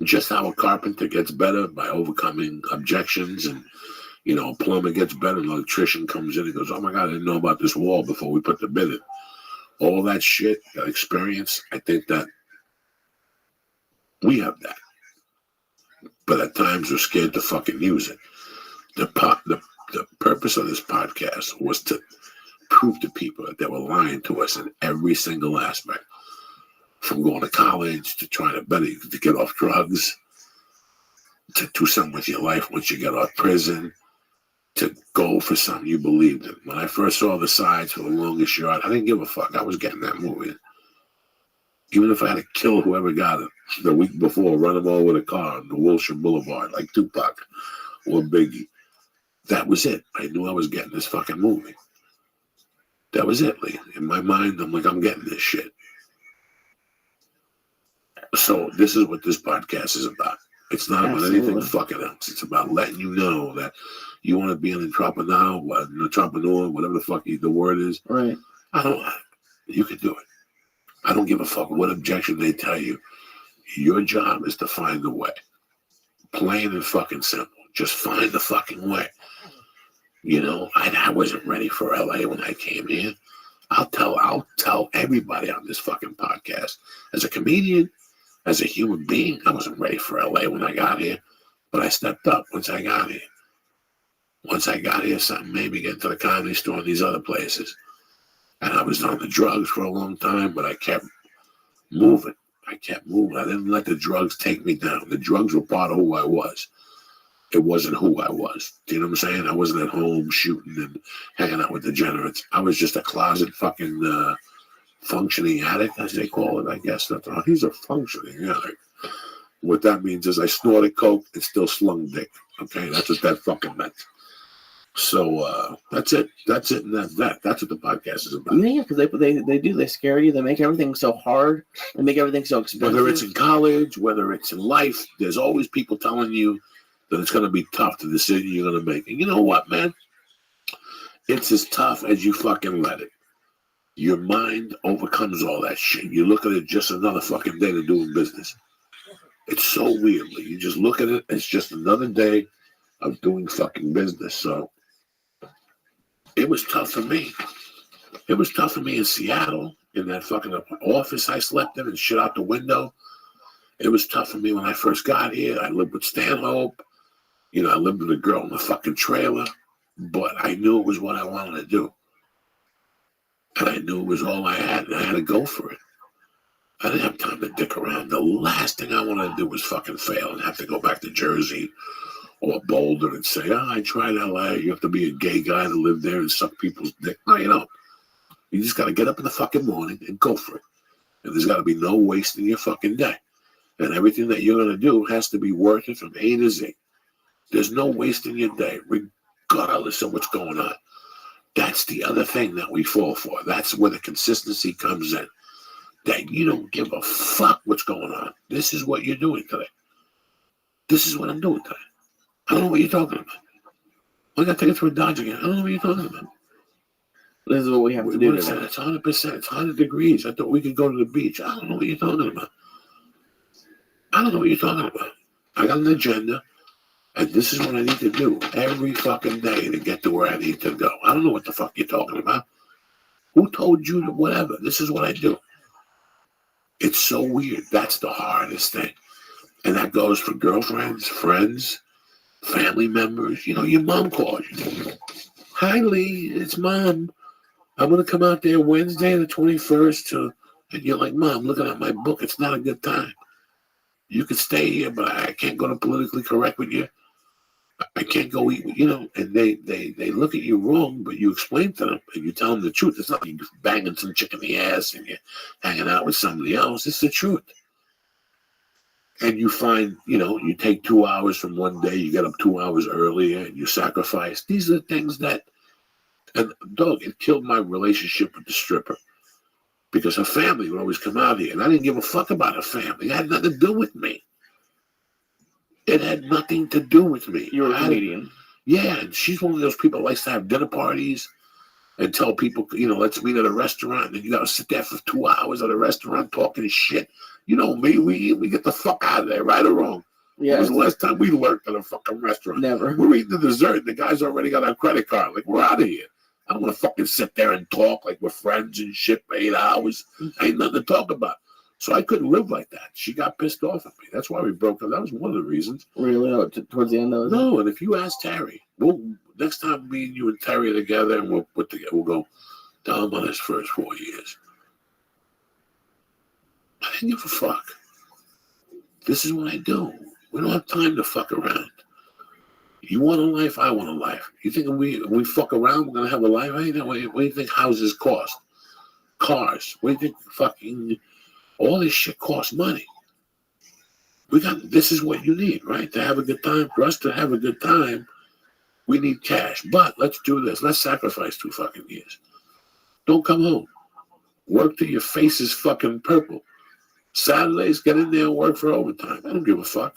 Just how a carpenter gets better by overcoming objections and, a plumber gets better, an electrician comes in and goes, "Oh my God, I didn't know about this wall before we put the bid in." All that shit, that experience, I think that we have that. But at times we're scared to fucking use it. The purpose of this podcast was to prove to people that they were lying to us in every single aspect. From going to college to trying to get off drugs, to do something with your life once you get out of prison, to go for something you believed in. When I first saw The Sides for the longest yard, I didn't give a fuck. I was getting that movie. Even if I had to kill whoever got it the week before, run them over with a car on the Wilshire Boulevard like Tupac or Biggie. That was it. I knew I was getting this fucking movie. That was it, Lee. In my mind, I'm like, I'm getting this shit. So this is what this podcast is about. It's not about anything fucking else. It's about letting you know that you want to be an entrepreneur, whatever the fuck the word is. Right. You can do it. I don't give a fuck what objection they tell you. Your job is to find the way. Plain and fucking simple. Just find the fucking way. You know, I wasn't ready for LA when I came here. I'll tell everybody on this fucking podcast. As a comedian, as a human being, I wasn't ready for LA when I got here. But I stepped up once I got here. Once I got here, something made me get to the Comedy Store and these other places. And I was on the drugs for a long time, but I kept moving. I didn't let the drugs take me down. The drugs were part of who I was. It wasn't who I was. Do you know what I'm saying? I wasn't at home shooting and hanging out with degenerates. I was just a closet fucking functioning addict, as they call it, I guess. He's a functioning addict. What that means is I snorted coke and still slung dick. Okay, that's what that fucking meant. So that's it. That's it, and that's that. That's what the podcast is about. Yeah, because they scare you. They make everything so hard. They make everything so expensive. Whether it's in college, whether it's in life, there's always people telling you that it's going to be tough, the decision you're going to make. And you know what, man? It's as tough as you fucking let it. Your mind overcomes all that shit. You look at it just another fucking day to doing business. It's so weird. You just look at it as just another day of doing fucking business. So it was tough for me. It was tough for me in Seattle, in that fucking office I slept in and shit out the window. It was tough for me when I first got here. I lived with Stanhope. You know, I lived with a girl in a fucking trailer. But I knew it was what I wanted to do. And I knew it was all I had, and I had to go for it. I didn't have time to dick around. The last thing I wanted to do was fucking fail and have to go back to Jersey or Boulder and say, I tried LA. You have to be a gay guy to live there and suck people's dick. No, you don't. You just got to get up in the fucking morning and go for it. And there's got to be no waste in your fucking day. And everything that you're going to do has to be worth it from A to Z. There's no waste in your day, regardless of what's going on. That's the other thing that we fall for. That's where the consistency comes in. That you don't give a fuck what's going on. This is what you're doing today. This is what I'm doing today. I don't know what you're talking about. I got to take it through a Dodge again. I don't know what you're talking about. This is what we have to do today. It's 100%. It's 100 degrees. I thought we could go to the beach. I don't know what you're talking about. I don't know what you're talking about. I got an agenda, and this is what I need to do every fucking day to get to where I need to go. I don't know what the fuck you're talking about. Who told you to whatever? This is what I do. It's so weird. That's the hardest thing. And that goes for girlfriends, friends, family members. You know, your mom calls you. Hi, Lee. It's Mom. I'm going to come out there Wednesday the 21st. And you're like, Mom, looking at my book. It's not a good time. You can stay here, but I can't go to politically correct with you. I can't go eat with you know. And they look at you wrong, but you explain to them and you tell them the truth. It's not like you're banging some chick in the ass and you're hanging out with somebody else. It's the truth. And you find, you know, you take 2 hours from one day, you get up 2 hours earlier, and you sacrifice. These are things that, and dog, it killed my relationship with the stripper. Because her family would always come out here, and I didn't give a fuck about her family. It had nothing to do with me. It had nothing to do with me. You're a comedian. Yeah, and she's one of those people that likes to have dinner parties and tell people, you know, let's meet at a restaurant, and you got to sit there for 2 hours at a restaurant talking shit. You know me, we get the fuck out of there, right or wrong. Yeah. When was the last time we lurked at a fucking restaurant? Never. We're eating the dessert, and the guy's already got our credit card. Like, we're out of here. I don't want to fucking sit there and talk like we're friends and shit for 8 hours. Ain't nothing to talk about. So I couldn't live like that. She got pissed off at me. That's why we broke up. That was one of the reasons. Really? Oh, towards the end of it? No, and if you ask Terry, next time me and you and Terry are together and we'll go dumb on his first 4 years. I didn't give a fuck. This is what I do. We don't have time to fuck around. You want a life, I want a life. You think we fuck around, we're going to have a life? What do you think houses cost? Cars. What do you think fucking... All this shit costs money. This is what you need, right? To have a good time. For us to have a good time, we need cash. But let's do this. Let's sacrifice 2 fucking years. Don't come home. Work till your face is fucking purple. Saturdays, get in there and work for overtime. I don't give a fuck.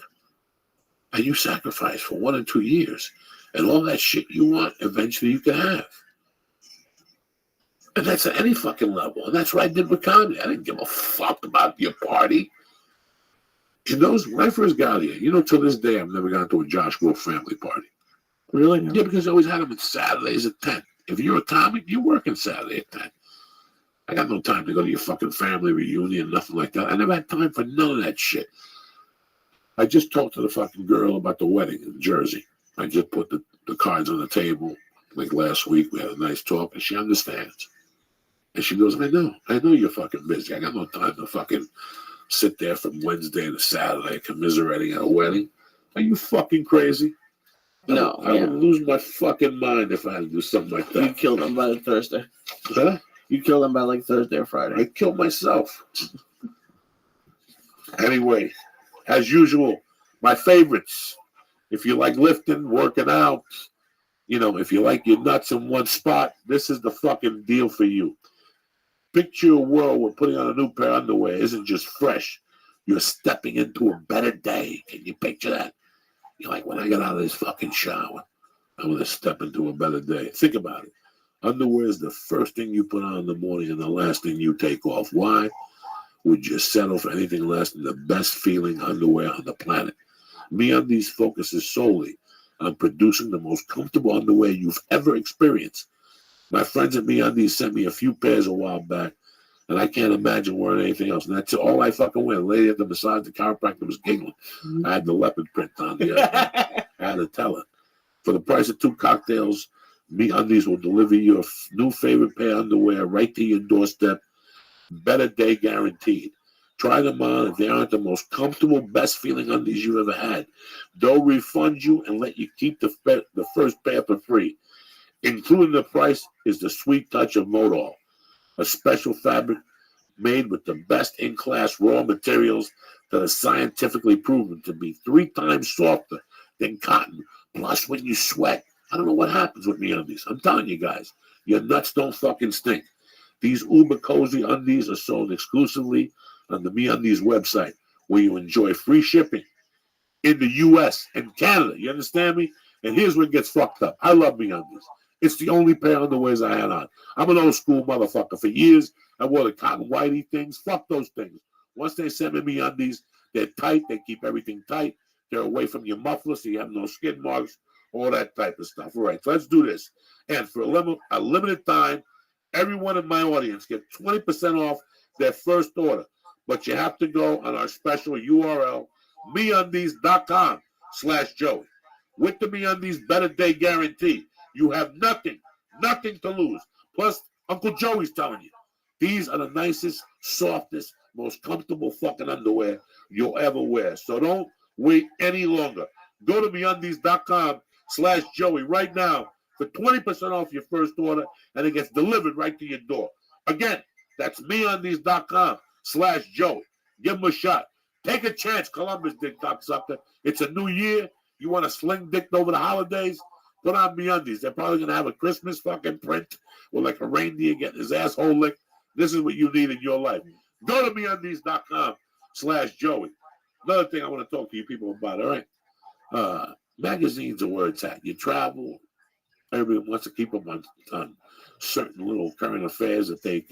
And you sacrifice for 1 or 2 years. And all that shit you want, eventually you can have. And that's at any fucking level. And that's what I did with comedy. I didn't give a fuck about your party. When I first got here, till this day, I've never gone to a Josh Wolf family party. Really? Yeah, because I always had them on Saturdays at 10. If you're a comic, you're working Saturday at 10. I got no time to go to your fucking family reunion, nothing like that. I never had time for none of that shit. I just talked to the fucking girl about the wedding in Jersey. I just put the cards on the table. Like last week, we had a nice talk, and she understands. And she goes, I know you're fucking busy. I got no time to fucking sit there from Wednesday to Saturday commiserating at a wedding. Are you fucking crazy? No. I would lose my fucking mind if I had to do something like that. You killed him by Thursday. Huh? You killed him by like Thursday or Friday. I killed myself. Anyway, as usual, my favorites. If you like lifting, working out, if you like your nuts in one spot, this is the fucking deal for you. Picture a world where putting on a new pair of underwear isn't just fresh. You're stepping into a better day. Can you picture that? You're like, when I get out of this fucking shower, I'm going to step into a better day. Think about it. Underwear is the first thing you put on in the morning and the last thing you take off. Why would you settle for anything less than the best feeling underwear on the planet? MeUndies focuses solely on producing the most comfortable underwear you've ever experienced. My friends at MeUndies sent me a few pairs a while back, and I can't imagine wearing anything else. And that's all I fucking wear. The lady at the massage, the chiropractor was giggling. I had the leopard print on the other day. I had to tell her. For the price of 2 cocktails, MeUndies will deliver your new favorite pair of underwear right to your doorstep. Better day guaranteed. Try them on. If they aren't the most comfortable, best feeling undies you've ever had, they'll refund you and let you keep the first pair for free. Including the price is the sweet touch of Modal, a special fabric made with the best in-class raw materials that are scientifically proven to be 3 times softer than cotton. Plus, when you sweat, I don't know what happens with MeUndies. I'm telling you guys, your nuts don't fucking stink. These uber cozy undies are sold exclusively on the MeUndies website, where you enjoy free shipping in the U.S. and Canada. You understand me? And here's where it gets fucked up. I love MeUndies. It's the only pair of underwears I had on. I'm an old school motherfucker. For years, I wore the cotton whitey things. Fuck those things. Once they send me MeUndies, they're tight. They keep everything tight. They're away from your muffler, so you have no skid marks, all that type of stuff. All right, so let's do this. And for a limited time, everyone in my audience gets 20% off their first order. But you have to go on our special URL, MeUndies.com/Joey. With the MeUndies Better Day Guarantee, you have nothing to lose. Plus, Uncle Joey's telling you, these are the nicest, softest, most comfortable fucking underwear you'll ever wear. So don't wait any longer. Go to MeUndies.com/Joey right now for 20% off your first order, and it gets delivered right to your door. Again, that's MeUndies.com/Joey. Give them a shot. Take a chance, Columbus dick cocksucker. It's a new year. You want to sling dick over the holidays? Put on MeUndies. They're probably going to have a Christmas fucking print with like a reindeer getting his asshole licked. This is what you need in your life. Go to MeUndies.com/Joey. Another thing I want to talk to you people about, all right? Magazines are where it's at. You travel. Everybody wants to keep them on certain little current affairs that they,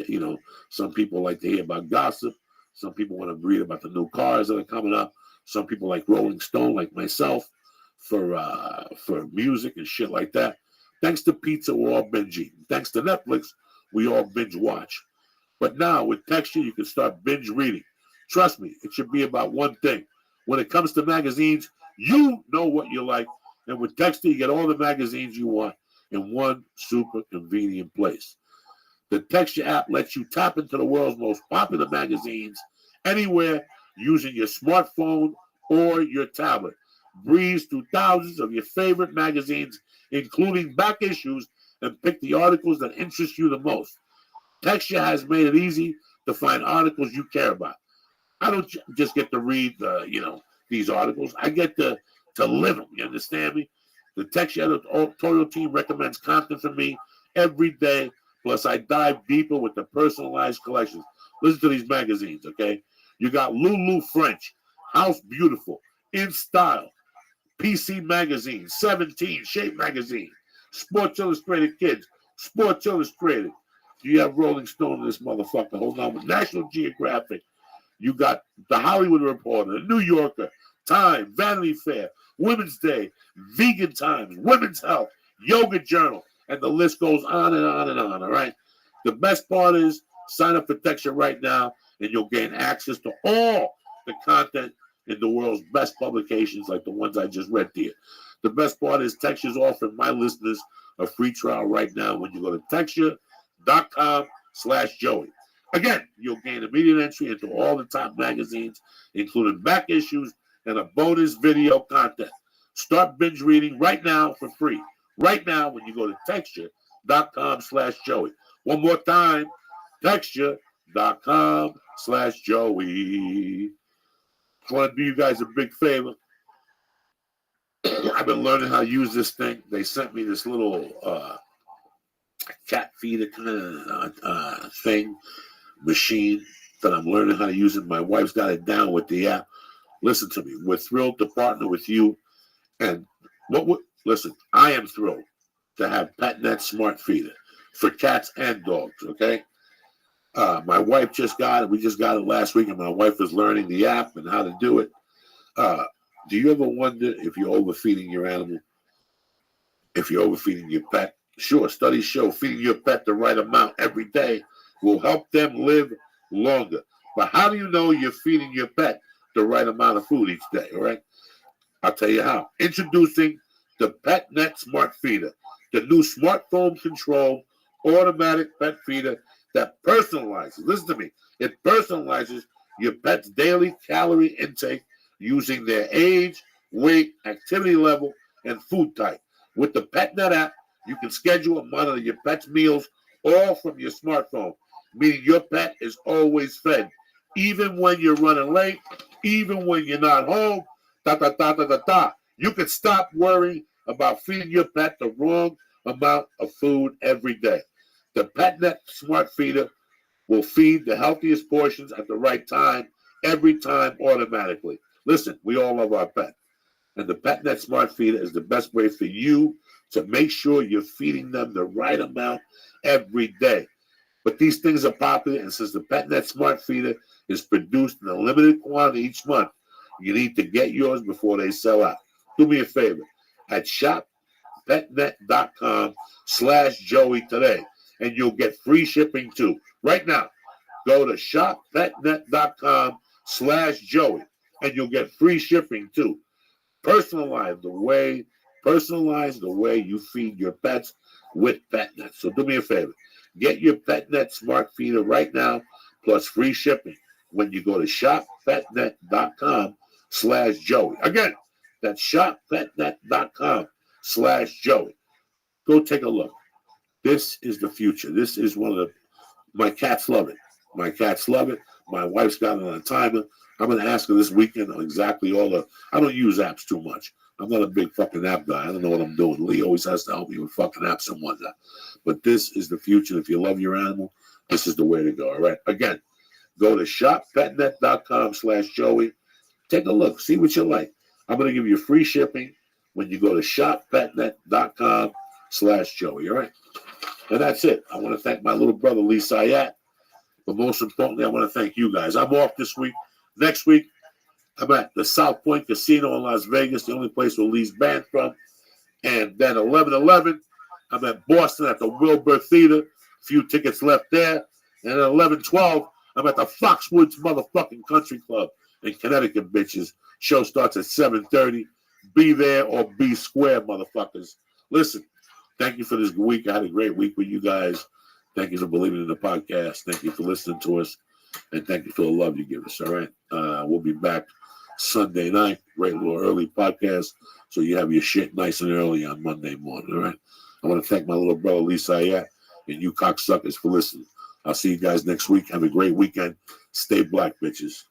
some people like to hear about gossip. Some people want to read about the new cars that are coming up. Some people like Rolling Stone, like myself, for music and shit like that. Thanks to pizza, we're all binge eating. Thanks to Netflix, we all binge watch. But now with Texture, you can start binge reading. Trust me, it should be about one thing. When it comes to magazines, you know what you like. And with Texture, you get all the magazines you want in one super convenient place. The Texture app lets you tap into the world's most popular magazines anywhere using your smartphone or your tablet. Breeze through thousands of your favorite magazines, including back issues, and pick the articles that interest you the most. Texture has made it easy to find articles you care about. I don't just get to read, these articles. I get to live them. You understand me? The Texture editorial team recommends content for me every day. Plus, I dive deeper with the personalized collections. Listen to these magazines, okay? You got Lulu French, House Beautiful, In Style, PC Magazine, 17, Shape Magazine, Sports Illustrated Kids, Sports Illustrated. You have Rolling Stone in this motherfucker. Hold on. With National Geographic, you got The Hollywood Reporter, The New Yorker, Time, Vanity Fair, Women's Day, Vegan Times, Women's Health, Yoga Journal, and the list goes on and on and on, all right? The best part is sign up for Texture right now, and you'll gain access to all the content in the world's best publications like the ones I just read to you. The best part is Texture's offering my listeners a free trial right now when you go to texture.com/Joey. Again, you'll gain immediate entry into all the top magazines, including back issues and a bonus video content. Start binge reading right now for free. Right now when you go to texture.com/Joey. One more time, texture.com/Joey. I want to do you guys a big favor. I've been learning how to use this thing. They sent me this little cat feeder kind of machine that I'm learning how to use it. My wife's got it down with the app. Listen to me. We're thrilled to partner with you. And listen, I am thrilled to have PetNet Smart Feeder for cats and dogs, okay? My wife just got it. We just got it last week, and my wife is learning the app and how to do it. Do you ever wonder if you're overfeeding your animal? If you're overfeeding your pet? Sure, studies show feeding your pet the right amount every day will help them live longer. But how do you know you're feeding your pet the right amount of food each day, all right? I'll tell you how. Introducing the PetNet Smart Feeder, the new smartphone-controlled automatic pet feeder that personalizes, listen to me, it personalizes your pet's daily calorie intake using their age, weight, activity level, and food type. With the PetNet app, you can schedule and monitor your pet's meals all from your smartphone, meaning your pet is always fed, even when you're running late, even when you're not home, You can stop worrying about feeding your pet the wrong amount of food every day. The PetNet Smart Feeder will feed the healthiest portions at the right time, every time automatically. Listen, we all love our pet. And the PetNet Smart Feeder is the best way for you to make sure you're feeding them the right amount every day. But these things are popular, and since the PetNet Smart Feeder is produced in a limited quantity each month, you need to get yours before they sell out. Do me a favor. At shoppetnet.com/Joey today, and you'll get free shipping too. Right now, go to shoppetnet.com/Joey, and you'll get free shipping too. Personalize the way you feed your pets with PetNet. So do me a favor. Get your PetNet Smart Feeder right now, plus free shipping when you go to shoppetnet.com/Joey. Again, that's shoppetnet.com/Joey. Go take a look. This is the future. This is my cats love it. My cats love it. My wife's got it on a timer. I'm going to ask her this weekend exactly I don't use apps too much. I'm not a big fucking app guy. I don't know what I'm doing. Lee always has to help me with fucking apps and whatnot. But this is the future. If you love your animal, this is the way to go. All right. Again, go to shoppetnet.com/Joey. Take a look. See what you like. I'm going to give you free shipping when you go to shoppetnet.com/Joey. All right. And that's it. I want to thank my little brother, Lee Sayat. But most importantly, I want to thank you guys. I'm off this week. Next week, I'm at the South Point Casino in Las Vegas, the only place where Lee's banned from. And then 11/11, I'm at Boston at the Wilbur Theater. A few tickets left there. And then 11/12, I'm at the Foxwoods motherfucking Country Club in Connecticut, bitches. Show starts at 7:30. Be there or be square, motherfuckers. Listen, thank you for this week. I had a great week with you guys. Thank you for believing in the podcast. Thank you for listening to us. And thank you for the love you give us. All right. We'll be back Sunday night, right, a little early podcast. So you have your shit nice and early on Monday morning. All right. I want to thank my little brother, Lisa Ayat, and you cocksuckers for listening. I'll see you guys next week. Have a great weekend. Stay black, bitches.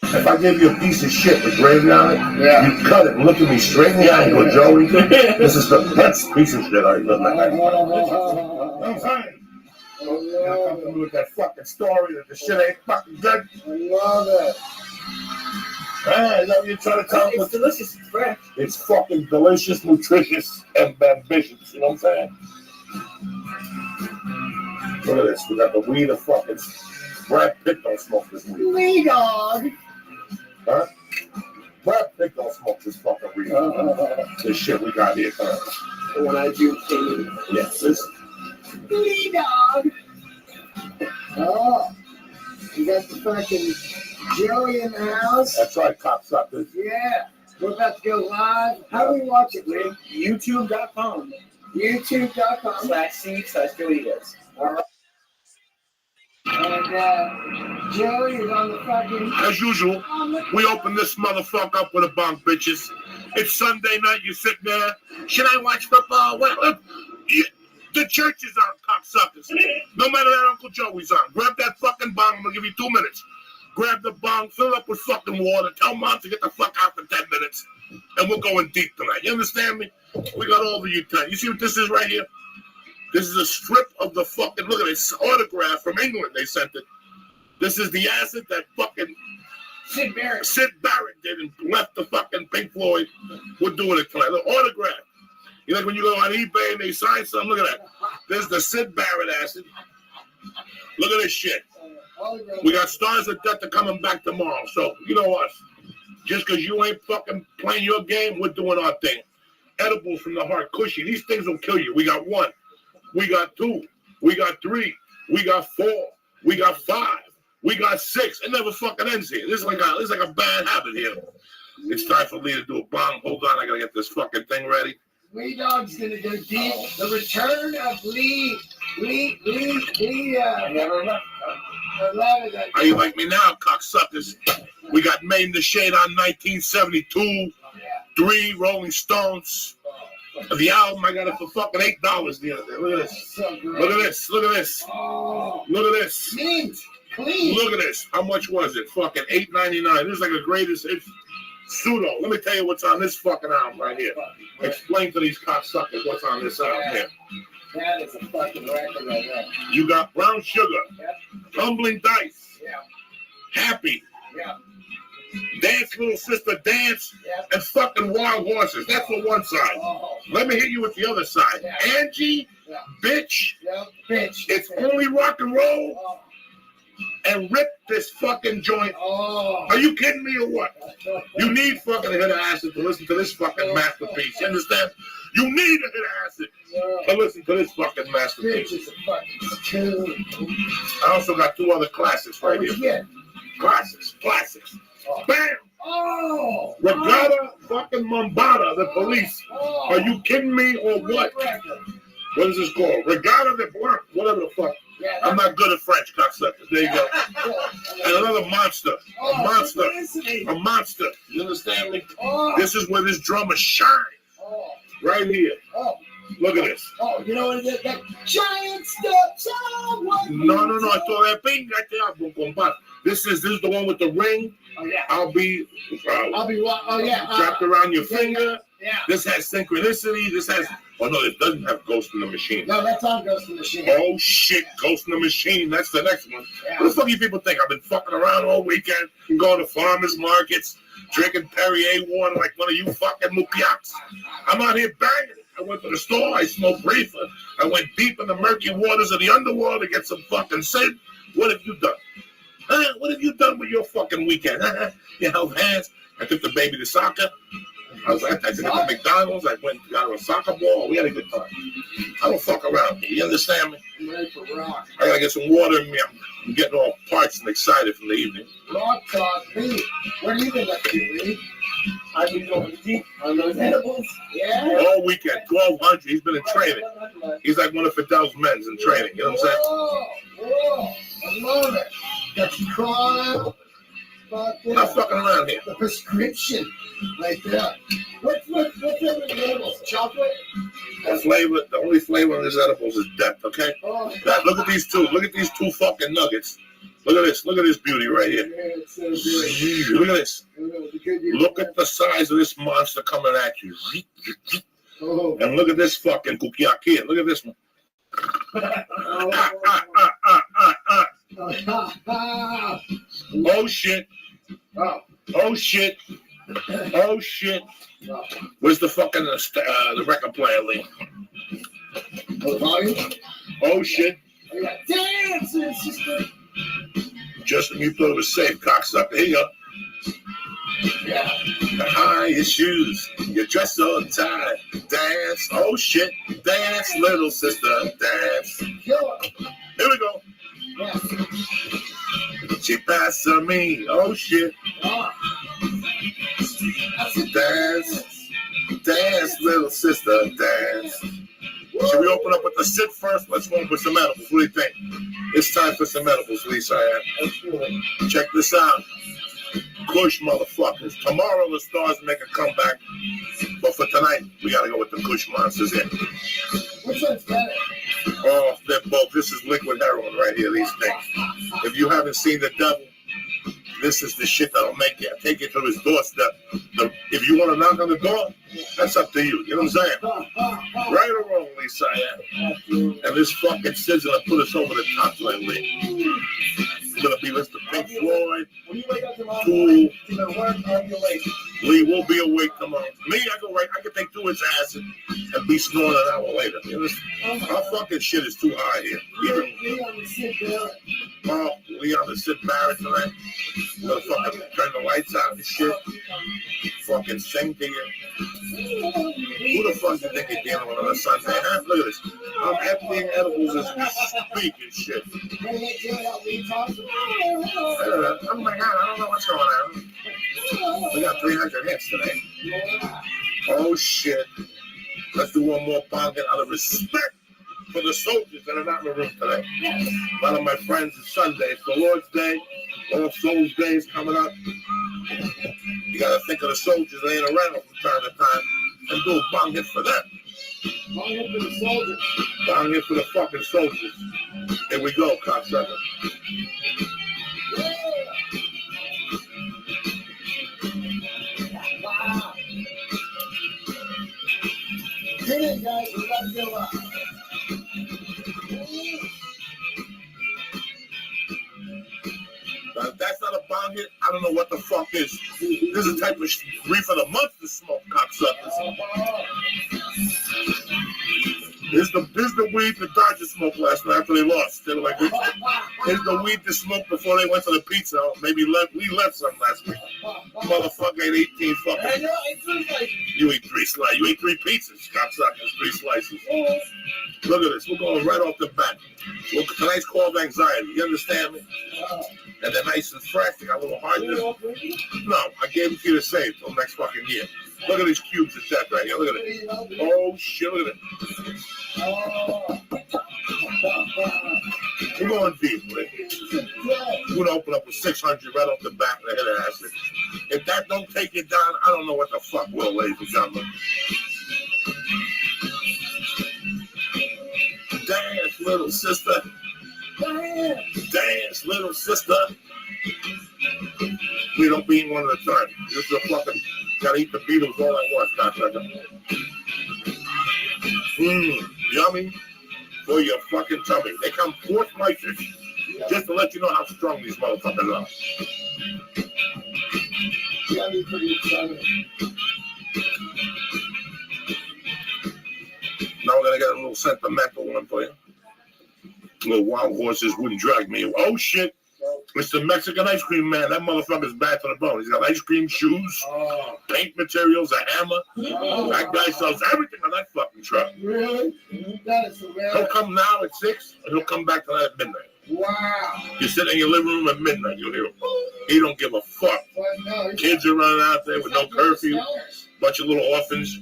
If I give you a piece of shit with gravy on it, you cut it and look at me straight in the eye and go, Joey, this is the best piece of shit I've ever had. You know what I'm saying? You're coming to me with that fucking story that the shit ain't fucking good. I love it. Is that what you're trying to tell me? It's delicious. It's fresh. It's fucking delicious, nutritious, and ambitious. You know what I'm saying? Look at this. We got the weed of fucking Brad Pitt don't smoke this weed. Weed dog. Huh? Brad Pitt don't smoke this fucking weed. This shit we got here. When I do things. Yes, this. Weed dog. Oh. You got the fucking Joey in the house. That's right, cocksuckers. Yeah. We're about to go live. How do we watch it, Lee? YouTube.com. YouTube.com/C/Doritos. All right. And Joey is on the fucking. As usual, we open this motherfucker up with a bong, bitches. It's Sunday night. You sitting there. Should I watch football? What? The church is on, cocksuckers. No matter that Uncle Joey's on. Grab that fucking bong. I'm gonna give you 2 minutes. Grab the bong, fill it up with fucking water. Tell Mom to get the fuck out for 10 minutes. And we're going deep tonight. You understand me? We got all the utensils. You see what this is right here? This is a strip of the fucking, look at this, autograph from England. They sent it. This is the acid that fucking Sid Barrett did and left the fucking Pink Floyd. We're doing it tonight. Look, autograph. You know, like when you go on eBay and they sign something, look at that. There's the Sid Barrett acid. Look at this shit. We got Stars of Death coming back tomorrow. So, you know us. Just because you ain't fucking playing your game, we're doing our thing. Edibles from the heart, cushy. These things will kill you. We got 1. We got 2. We got 3. We got 4. We got 5. We got 6. It never fucking ends here. This is like a bad habit here. It's time for Lee to do a bomb. Hold on, I gotta get this fucking thing ready. Lee Dog's gonna go deep. The return of Lee. I never left. How you like me now, cocksuckers? We got Made in the Shade on 1972. 3 Rolling Stones. The album, I got it for fucking $8 the other day. Look at this. So good. Look at this. Look at this. Oh, Look at this. mint, clean. Look at this. How much was it? Fucking $8.99. This is like the greatest. It's pseudo. Let me tell you what's on this fucking album right here. Explain to these cocksuckers what's on this album here. That is a fucking record right there. You got Brown Sugar, Tumbling Dice, Yeah. Happy, Yeah. Dance Little Sister Dance, Yeah. and fucking Wild Horses. That's for one side. Oh, Let me hit you with the other side. Yeah. Angie, yeah. bitch, Yeah. Bitch. it's only rock and roll, Oh. and rip this fucking joint. Oh. Are you kidding me or what? You need fucking a hit of acid to listen to this fucking masterpiece. You understand? You need a hit of acid to listen to this fucking Bitch masterpiece. is a fucking tune. I also got 2 other classics right here. Yeah. Classics. Oh. Bam! Oh. Regatta fucking Mombada, the police. Oh. Are you kidding me or what? Record. What is this called? Regatta de Blanc, whatever the fuck. Yeah. I'm not good at French, cocksuckers. There you go. And another monster. Oh, A monster. publicity. A monster. You understand me? Oh. This is where this drummer shines. Oh. Right here. Oh. Look at this. Oh, you know what it is? That giant steps on one. No, I told that thing right there. This is the one with the ring. Oh, yeah. I'll be Oh, yeah. wrapped around your finger. Yeah. This has synchronicity. This has. Oh no, it doesn't have Ghost in the Machine. No, that's on Ghost in the Machine. Oh shit, Ghost in the Machine. That's the next one. Yeah. What the fuck you people think? I've been fucking around all weekend, going to farmers markets, drinking Perrier water like one of you fucking mupiaks. I'm out here banging. I went to the store. I smoked reefer. I went deep in the murky waters of the underworld to get some fucking sin. What have you done? Huh? What have you done with your fucking weekend? You held hands. I took the baby to soccer. I took it to McDonald's. I went and got her a soccer ball. We had a good time. I don't fuck around here. You understand me? I'm ready for rock. I gotta get some water in me. I'm getting all parched and excited from the evening. Rock talk, Lee. What have you been up to, Lee? I've been going deep on those edibles. Yeah. All weekend, 1,200. He's been in training. He's like one of Fidel's men's in training. You know what I'm saying? Whoa, I love it. Got you crying. I'm not fucking around here. The prescription, right there. What's in the edibles? Chocolate? The only flavor in his edibles is death, okay? Oh, God, look at these two. Look at these two fucking nuggets. Look at this. Look at this beauty right here. yeah, it's so good. Look at this. Look at the size of this monster coming at you. Oh, And look at this fucking kukiaki. Look at this one. Oh shit. Oh. Oh shit. Oh shit. Where's the fucking the record player, Lee? Oh, volume? Oh shit. Dance, sister. Justin, you thought it was safe, cocksucker. Here you go. Yeah. Behind your shoes, your dress so tight. Dance, oh shit. Dance, little sister, dance. Killer. Here we go. Yeah. She passed on me, oh shit. Oh. Dance, dance, little sister, dance. Should we open up with the sit first? Let's go with some edibles. What do you think? It's time for some edibles, Lisa. Let's do it. Check this out. Kush motherfuckers. Tomorrow the stars make a comeback. But for tonight, we gotta go with the Kush monsters here. Which one's better? Oh, they're both. This is liquid heroin right here, these things. If you haven't seen The Devil, this is the shit that'll make you take you to his doorstep. If you want to knock on the door, that's up to you. You know what I'm saying? Right or wrong, Lisa. And this fucking scissor will put us over the top lately. It's gonna be Mr. Pink Floyd, When you wake up tomorrow Cool. morning, you gonna work on your late. Lee will be awake tomorrow. Me, I go right. I can take 2 hits acid and be snoring an hour later. You understand? Our fucking shit is too high here. Even Leon is Sid Barrett. Leon is Sid Barrett tonight. We're gonna fucking turn the lights out and shit. Fucking sing to you. Who the fuck do you think you're dealing with on a Sunday? Huh? Look at this. I'm emptying edibles as we speak and shit. When they do it, how we talk. Oh my god, I don't know what's going on. We got 300 hits today. Oh shit. Let's do one more pocket out of respect for the soldiers that are not in the room today. One of my friends, it's Sunday. It's the Lord's Day. All Souls Day is coming up. You gotta think of the soldiers that ain't around from time to time and do a bong hit for them. Long hit for the soldiers. Bong hit for the fucking soldiers. Here we go, cocksucker. Wow. Hit it, guys. We gotta go up. Now, if that's not a bong hit, I don't know what the fuck is. This is the type of reefer the month to smoke, cocksuckers. This is the weed the Dodgers smoked last night after they lost. They were like, here's the weed they smoked before they went to the pizza. Maybe we left some last week. Motherfucker ate 18 fucking. You ate 3 slices. You ate 3 pizzas, cocksuckers, 3 slices. Look at this. We're going right off the bat. Well, tonight's called anxiety. You understand me? And they're nice and fresh. They got a little hardness. No, I gave them to you to save till next fucking year. Look at these cubes of death right here. Look at it. Oh, shit. Look at it. We're going deep, man. We're going to open up with 600 right off the bat and hit an acid. If that don't take you down, I don't know what the fuck will, ladies and gentlemen. Dance, little sister. Dance, little sister. We don't beat one at a time. This is a fucking, gotta eat the Beatles all at once, cocksucker. Yummy for your fucking tummy. They come 4 slices just to let you know how strong these motherfuckers are. Yeah, be pretty excited. Now we're gonna get a little sentimental one for you. Little wild horses wouldn't drag me. Oh shit. It's the Mexican ice cream man. That motherfucker's bad to the bone. He's got ice cream shoes, paint materials, a hammer. That guy sells everything on that fucking truck. Really? That is so bad. He'll come now at 6, and he'll come back tonight at midnight. Wow. You sit in your living room at midnight, you'll hear him. He don't give a fuck. Kids are running out there with no curfew. Bunch of little orphans.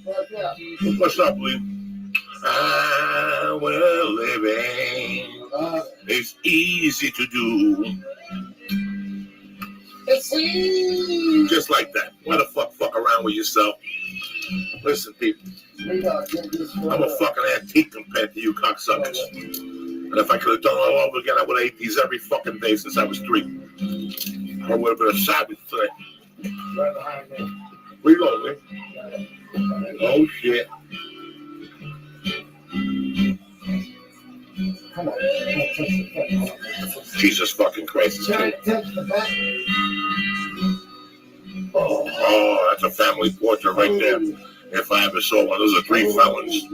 What's up, Lee? Well, living is easy to do. Just like that. Why the fuck around with yourself? Listen, people. I'm a fucking antique compared to you cocksuckers. And if I could have done it all over again, I would have ate these every fucking day since I was 3. I would have been a savage today. Where you going, man? Oh, shit. Come on. Jesus fucking Christ. Oh, that's a family portrait right there. If I ever saw one, those are 3 felons.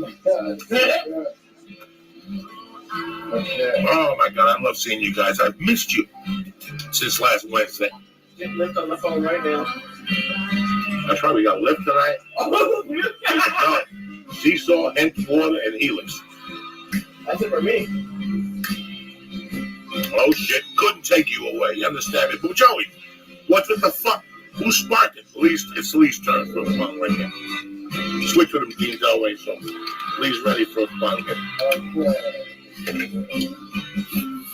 Oh my God, I love seeing you guys. I've missed you since last Wednesday. Get Lyft on the phone right now. That's right, we got Lyft tonight. Seesaw, Hent, Water, and Helix. That's it for me. Oh shit, couldn't take you away. You understand me? But Joey, what's with the fuck? Who's sparking? It's Lee's turn for a fun right now. Switch with him, Dean Delway, so Lee's ready for a fun.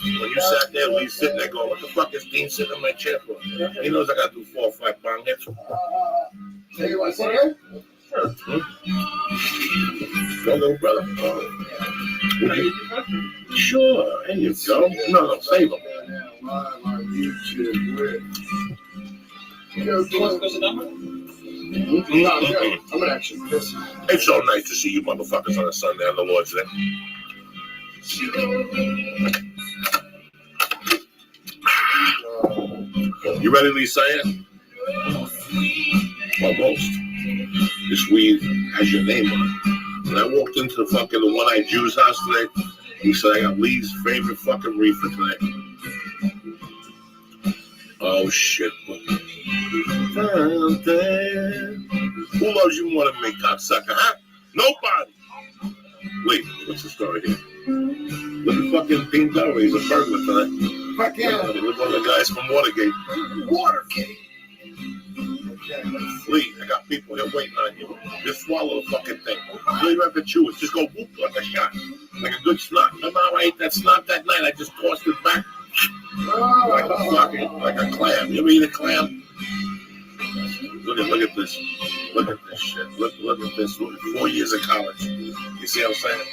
When you sat there, Lee's sitting there going, what the fuck is Dean sitting in my chair for? He knows I gotta do 4 or 5 bong hits. So you want to sit here? Go, little brother. Sure, there you go. No, save him. I'm actually pissing. It's so nice to see you motherfuckers on a Sunday on the Lord's Day. You ready, Lisa? Almost. This weed has your name on it. When I walked into the fucking one-eyed Jew's house today, he said, I got Lee's favorite fucking reefer today. Oh, shit. Who loves you more than me, cocksucker, huh? Nobody. Wait, what's the story here? Look at fucking Dean Delway. He's a burglar tonight. Fuck yeah. Look at one of the guys from Watergate. Watergate. Lee, I got people here waiting on you. Just swallow the fucking thing. Don't even have to chew it. Just go whoop like a shot. Like a good snot. Remember how I ate that snot that night? I just tossed it back. Like a clam. You ever eat a clam? Look at this. Look at this shit. Look at this. 4 years of college. You see what I'm saying?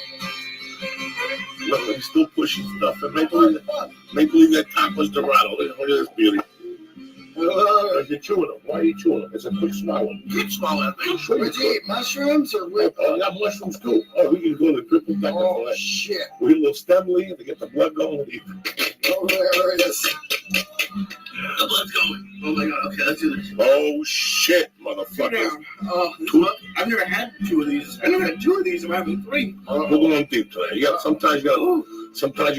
Look, he's still pushing stuff. And make believe that taco's Dorado. Look at this beauty. You're chewing them. Why are you chewing them? It's a quick swallow. Quick swallow. Would you eat mushrooms or with? Oh, I got mushrooms too. Oh, we can go to the triple decker for that. Shit. We need a little stem leaf to get the blood going. Oh, there it is. The blood's going. Oh my God. Okay, let's do this. Oh shit, motherfucker. Oh, I've never had 2 of these. I never had 2 of these. I'm having 3. We're going deep today. Sometimes you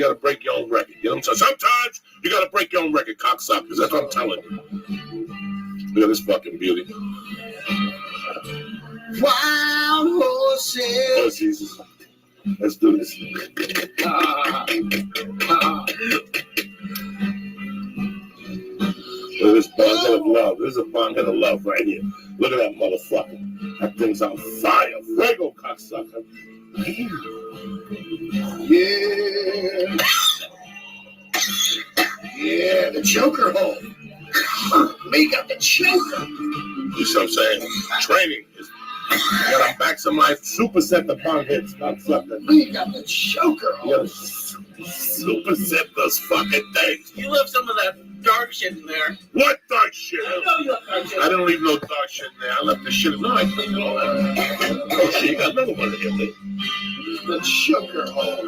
gotta break your own record. You know what I'm saying? Sometimes you gotta break your own record, cocksuckers. That's what I'm telling you. Look at this fucking beauty. Wild horses. Oh Jesus. Let's do this. Look at this bondhead of love. This is a bondhead of love right here. Look at that motherfucker. That thing's on fire. Fuego, cocksucker. Yeah. Yeah, the choker hole. Me got the choker. You see what I'm saying? Training is. You gotta maximize superset the bond hits, cocksucker. Me got the choker hole. You gotta superset those fucking things. You left some of that dark shit in there. What dark shit? I know you left dark shit. I didn't leave no dark shit in there. I left the shit in there. I cleaned all that. Oh shit, you got another one in here. The choker hole.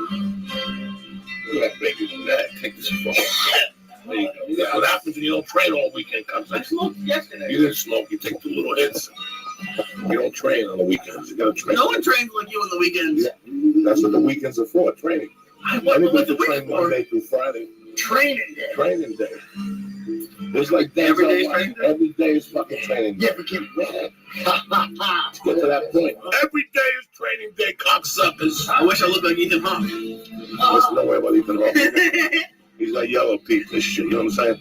Look at that baby bag. Take this fucking. There you go. Yeah, what happens when you don't train all weekend, I cocksucker? smoked yesterday. You didn't smoke. You take 2 little hits. You don't train on the weekends. You gotta train. No one trains like you on the weekends. Yeah. That's what the weekends are for, training. Anybody can train Monday through Friday. Training day. Training day. There's like days Every day is off. training day? Every day is fucking training day. Yeah, but get mad. Let's get to that point. Every day is training day, cocksuckers. I wish I looked like Ethan Hawke. There's no way about Ethan Hawke. He's He's got yellow teeth and shit. You know what I'm saying?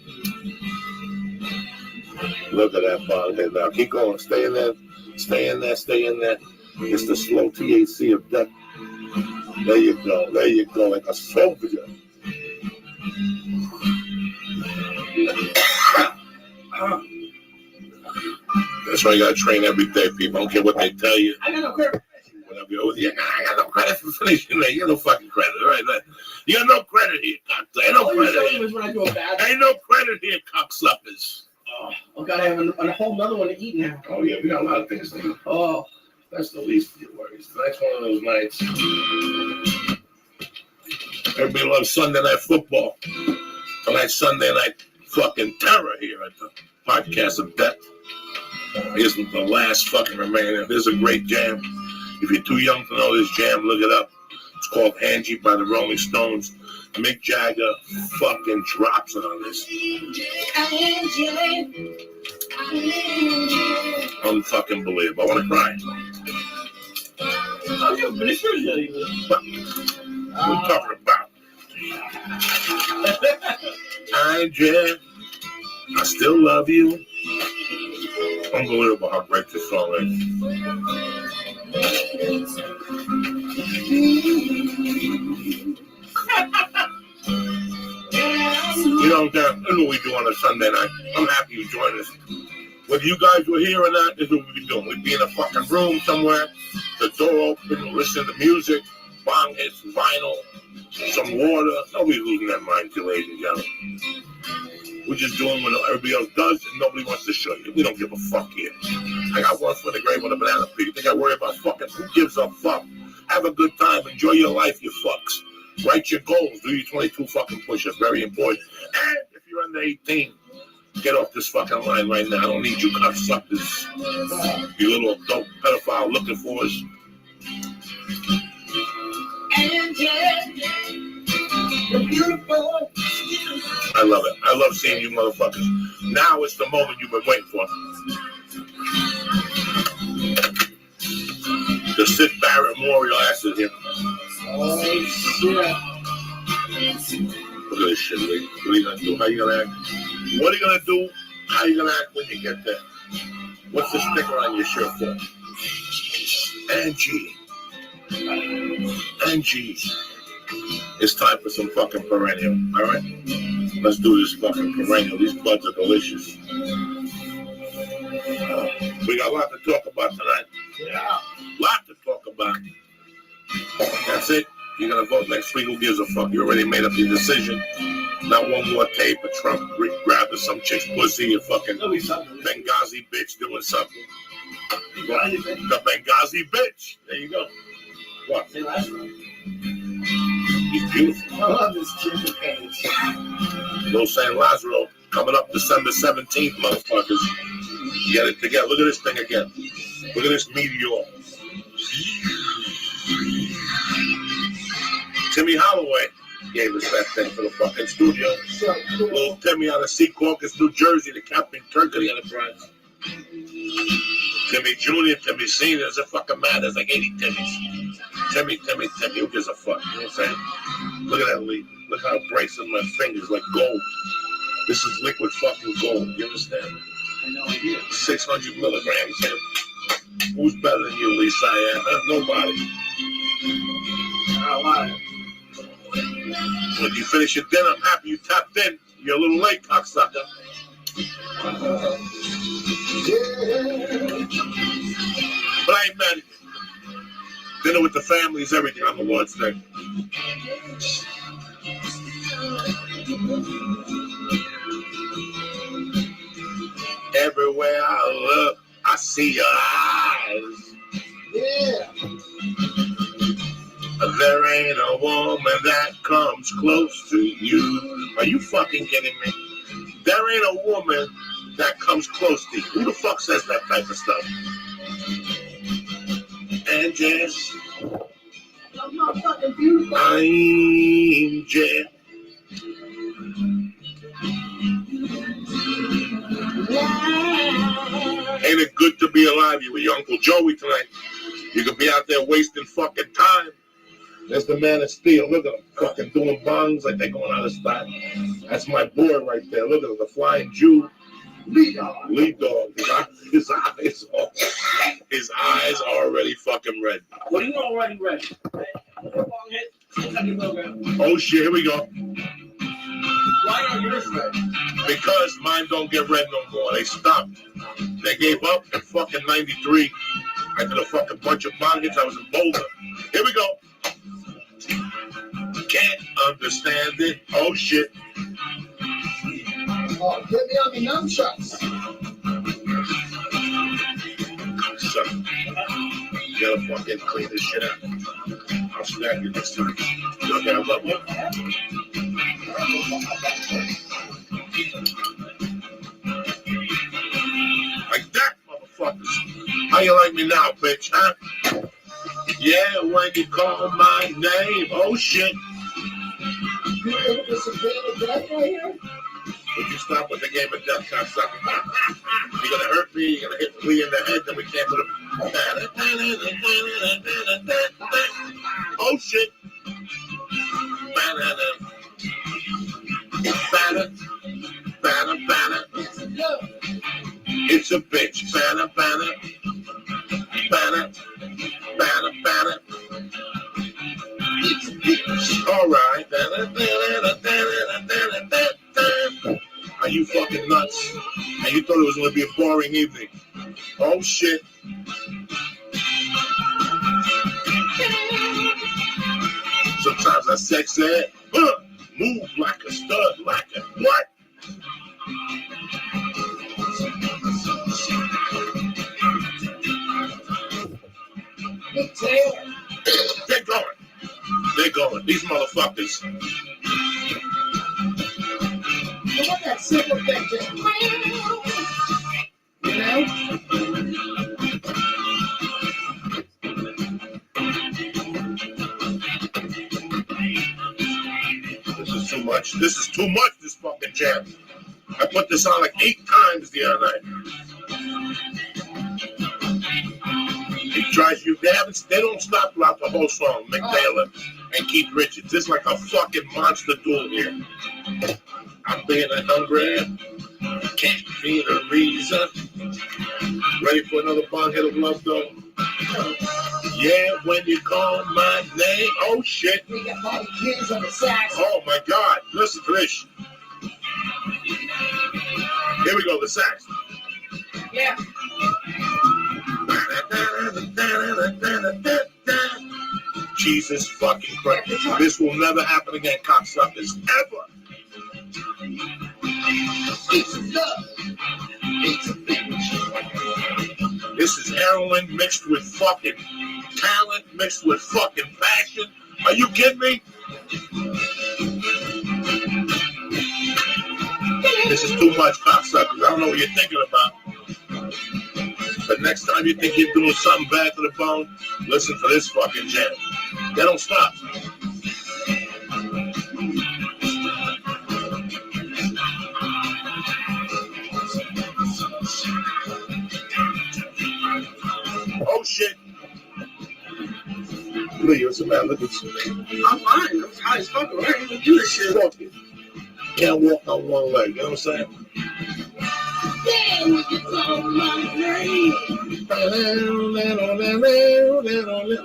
Look at that bald head now. Keep going. Stay in there. Stay in there. Stay in there. It's the slow THC of death. There you go. There you go. Like a soldier. That's why you gotta train every day, people. I don't care what they tell you. I got no credit. Whatever you I got no credit for finishing that. You got no fucking credit, right? You got no credit here, cocksuckers. Ain't no All you're credit showing here. is when I do a bad. Ain't no credit here, cocksuckers. Oh, God, I have a whole nother one to eat now. Oh yeah, we got a lot of things to do. Oh, That's the least of your worries. Tonight's one of those nights. Everybody loves Sunday night football. Tonight's Sunday night fucking terror here at the podcast of death. Here's the last fucking remaining. There's a great jam. If you're too young to know this jam, look it up. It's called Angie by the Rolling Stones. Mick Jagger fucking drops it on this. Unfucking believable. I want to cry. how you finish yours yet even? What we're talking about. Angie, I still love you. Unbelievable how great this song is. You know, that's what we do on a Sunday night. I'm happy you joined us. Whether you guys were here or not, this is what we'd be doing. We'd be in a fucking room somewhere, the door open, listen to music, bong hits, vinyl, some water. Nobody's losing their mind, ladies and gentlemen. We're just doing what everybody else does, and nobody wants to show you. We don't give a fuck here. I got one for the grave with a banana peel. You think I worry about fucking? Who gives a fuck? Have a good time. Enjoy your life, you fucks. Write your goals. Do your 22 fucking push-ups. Very important. And if you're under 18, get off this fucking line right now. I don't need you cocksuckers. You little adult pedophile looking for us. You're beautiful. I love it. I love seeing you motherfuckers. Now is the moment you've been waiting for. The Sid Barrett Memorial Acid here. Oh, shit. Look at this shit, Lee. What are you gonna do? How you gonna act? What are you gonna do? How you gonna act when you get there? What's the sticker on your shirt for? Angie. Angie. It's time for some fucking perennial, all right? Let's do this fucking perennial. These buds are delicious. We got a lot to talk about tonight. Yeah. Lot to talk about. That's it. You're going to vote next week. Who gives a fuck? You already made up your decision. Not one more tape of Trump grabbing some chick's pussy, a fucking Benghazi bitch doing something. The Benghazi bitch. There you go. What? He's beautiful. I love this ginger page. Little St. Lazaro coming up December 17th, motherfuckers. Get it together. Look at this thing again. Look at this meteor. Timmy Holloway gave us that thing for the fucking studio. So cool. Little Timmy out of Secaucus, New Jersey, the Captain Kirk of the Enterprise. Timmy Jr., Timmy Sr., doesn't fucking matter. There's like 80 Timmys. Timmy, who gives a fuck? You know what I'm saying? Look at that lead. Look how it breaks in my fingers like gold. This is liquid fucking gold. You understand? I know idea. 600 milligrams. Here. Who's better than you, Lisa? Nobody. When you finish your dinner, I'm happy you tapped in. You're a little late, cocksucker. But I ain't mad at you. Dinner with the family is everything on the Lord's Day. Everywhere I look, I see your eyes. Yeah. There ain't a woman that comes close to you. Are you fucking kidding me? There ain't a woman that comes close to you. Who the fuck says that type of stuff? And Jess, I'm not fucking beautiful. I'm Jess. Ain't it good to be alive? You with your Uncle Joey tonight. You could be out there wasting fucking time. There's the Man of Steel. Look at him fucking doing bongs like they're going out of style. That's my boy right there. Look at him, the Flying Jew. Lead dog. His eyes already fucking red. What are you already ready? Oh shit, here we go. Why are yours red? Because mine don't get red no more. They stopped. They gave up in fucking 93. I did a fucking bunch of bong hits. I was in Boulder. Here we go. Can't understand it. Oh shit. Oh, get me on the nunchucks. So, you gotta fucking clean this shit up. I'll snap you next time. Okay, I love you. Like that, motherfuckers. How you like me now, bitch, huh? Yeah, when you call my name. Oh shit. You think this is game of death right here? Would you stop with the game of death, cocksucker? You're gonna hurt me, you're gonna hit me in the head, then we can't do the. Oh shit. It's a bitch. All right. Are you fucking nuts? And you thought it was going to be a boring evening. Oh, shit. Sometimes I sex it. Move like a stud, like a what? Big Taylor. They're going. They're going. These motherfuckers. Look at that simple thing. Just, you know? This is too much. This is too much, this fucking jam. I put this on like 8 times the other night. It drives you. They don't stop throughout the whole song. Mick Taylor and Keith Richards. It's like a fucking monster duel here. I'm being hungry. Can't be the reason. Ready for another bong hit of love, though? Yeah, when you call my name. Oh, shit. We got Bobby Kids on the sax. Oh, my God. Listen to this. Here we go, the sax. Yeah. Jesus fucking Christ. This will never happen again, cocksuckers. Ever. It's love. It's a bitch. This is heroin mixed with fucking talent, mixed with fucking passion. Are you kidding me? This is too much, cocksuckers. I don't know what you're thinking about. But next time you think you're doing something bad to the bone, listen to this fucking jam. They don't stop. Oh shit. Look at you, man. Look at you. I'm fine. I'm high as fuck. I can't even do this shit. Walking. Can't walk on one leg. You know what I'm saying?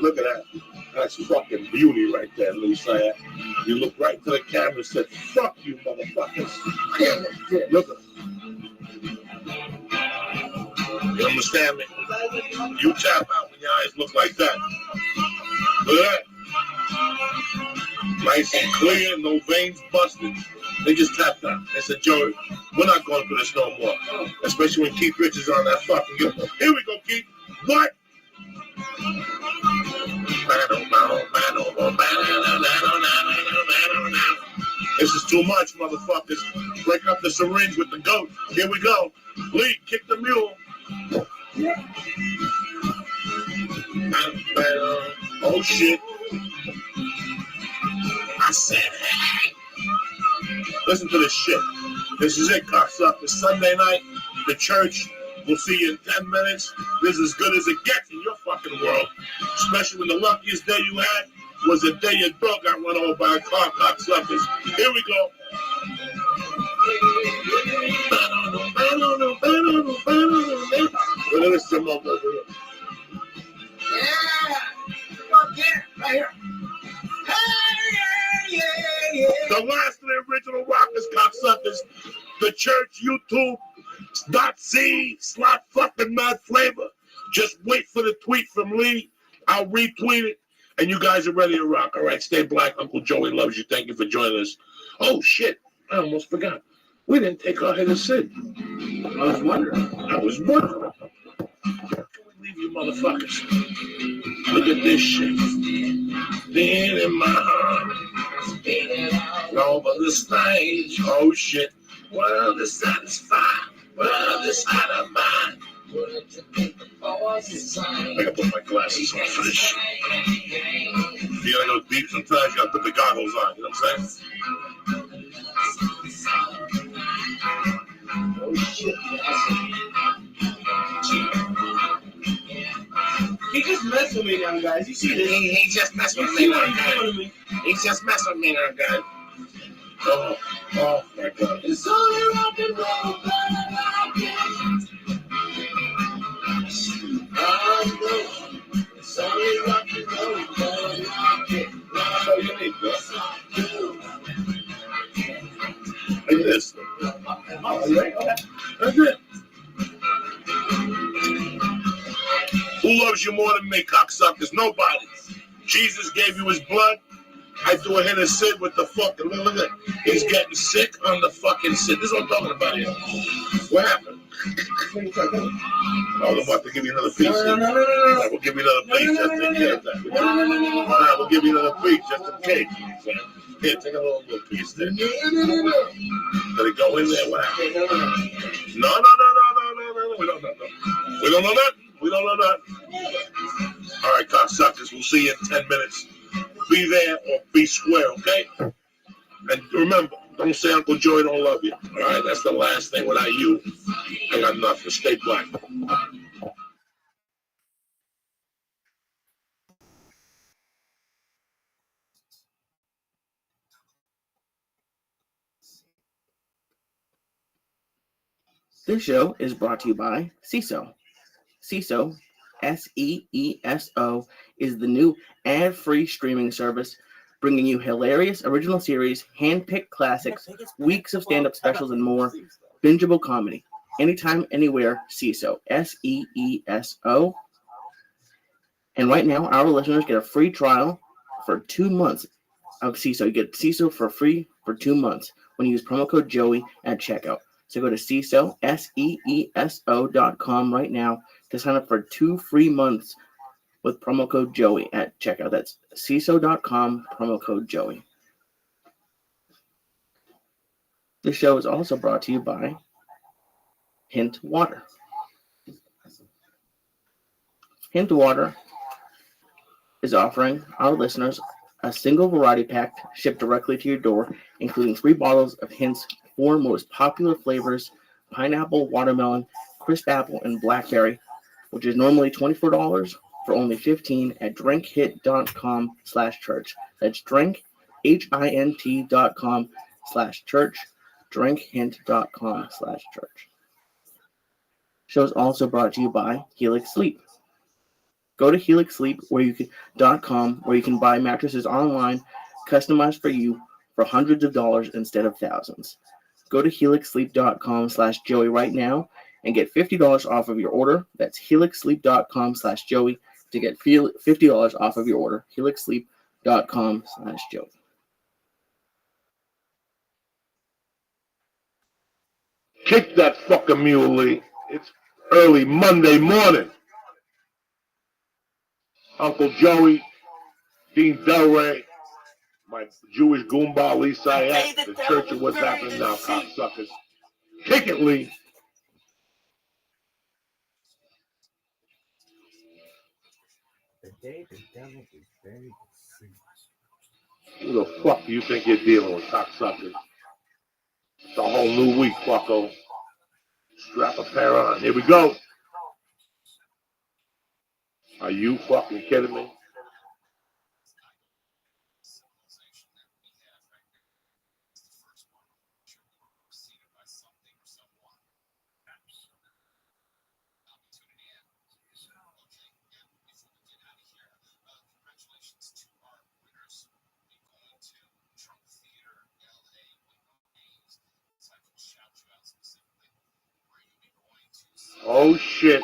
Look at that. That's fucking beauty right there, Lisa. You look right to the camera and said, fuck you, motherfuckers. Look at them. You understand me? You tap out when your eyes look like that. Look at that. Nice and clear, no veins busted. They just tapped out. They said, Joey, we're not going through this no more. Especially when Keith Richards on that fucking guitar. Here we go, Keith. What? This is too much, motherfuckers. Break up the syringe with the goat. Here we go. Lee, kick the mule. Oh, shit. I said, hey. Listen to this shit. This is it, cocksuckers. Sunday night, the church. We'll see you in 10 minutes. This is as good as it gets in your fucking world. Especially when the luckiest day you had was the day your dog got run over by a car, cocksuckers. Here we go. Look at this smoke over here. Yeah. Come on, get it. Right here. Hey, yeah. The last of the original rockers, cocksuckers. The church YouTube.c slot fucking mad flavor. Just wait for the tweet from Lee. I'll retweet it. And you guys are ready to rock. All right, stay black. Uncle Joey loves you. Thank you for joining us. Oh, shit. I almost forgot. We didn't take our head of Sid. I was wondering. How can we leave you motherfuckers? Look at this shit. Being in my heart. Over the stage. Oh, shit. World is satisfied. World is out of mind. I gotta put my glasses on for this shit. You gotta go deep sometimes, you gotta put the goggles on, you know what I'm saying? Oh, shit. He just messed with me now, guys. You see this? He just messed with me now, guy. He just messed with me now, guy. Oh my God. It's only rock and roll, but I like it. I know. It's only rock and roll, but I like it. That's all you need, bro. Like this. Oh, you ready? Okay. That's it. Who loves you more than me, cocksuckers? Nobody. Jesus gave you his blood. I threw a hit of Sid with the fucking, look at, he's getting sick on the fucking Sid. This is what I'm talking about here. What happened? Oh, I'm about to give you another piece. No. Right, we'll give you another piece just in case. Nah, we'll give you another piece just in case. Here, take a little piece there. Did it go in there? What happened? No. We don't know nothing. We don't know nothing. We don't know nothing. All right, cocksuckers, we'll see you in 10 minutes. Be there or be square, okay? And remember, don't say Uncle Joey don't love you. All right, that's the last thing. Without you, I got nothing. Stay black. This show is brought to you by CISO. CISO, SEESO, is the new ad-free streaming service bringing you hilarious original series, hand-picked classics, weeks of stand-up specials, and more. Bingeable comedy. Anytime, anywhere, CISO. SEESO. And right now, our listeners get a free trial for 2 months of CISO. You get CISO for free for 2 months when you use promo code Joey at checkout. So go to CISO, SEESO.com right now to sign up for 2 free months with promo code Joey at checkout. That's CISO.com, promo code Joey. This show is also brought to you by Hint Water. Hint Water is offering our listeners a single variety pack shipped directly to your door, including 3 bottles of Hint's 4 most popular flavors: pineapple, watermelon, crisp apple, and blackberry, which is normally $24 for only $15 at drinkhint.com/church. That's drinkhint.com/church. drinkhint.com/church. Show is also brought to you by Helix Sleep. Go to helixsleep.com where you can buy mattresses online, customized for you for hundreds of dollars instead of thousands. Go to helixsleep.com/Joey right now and get $50 off of your order. That's helixsleep.com/Joey to get $50 off of your order. helixsleep.com/Joey. Kick that fucking mule, Lee. It's early Monday morning. Uncle Joey, Dean Delray, my Jewish Goomba, Lee Sayat, the Church of What's Happening Now, cocksuckers. Kick it, Lee. The day the devil is very deceived. Who the fuck do you think you're dealing with, cocksuckers? It's a whole new week, fucko. Strap a pair on. Here we go. Are you fucking kidding me? Oh shit.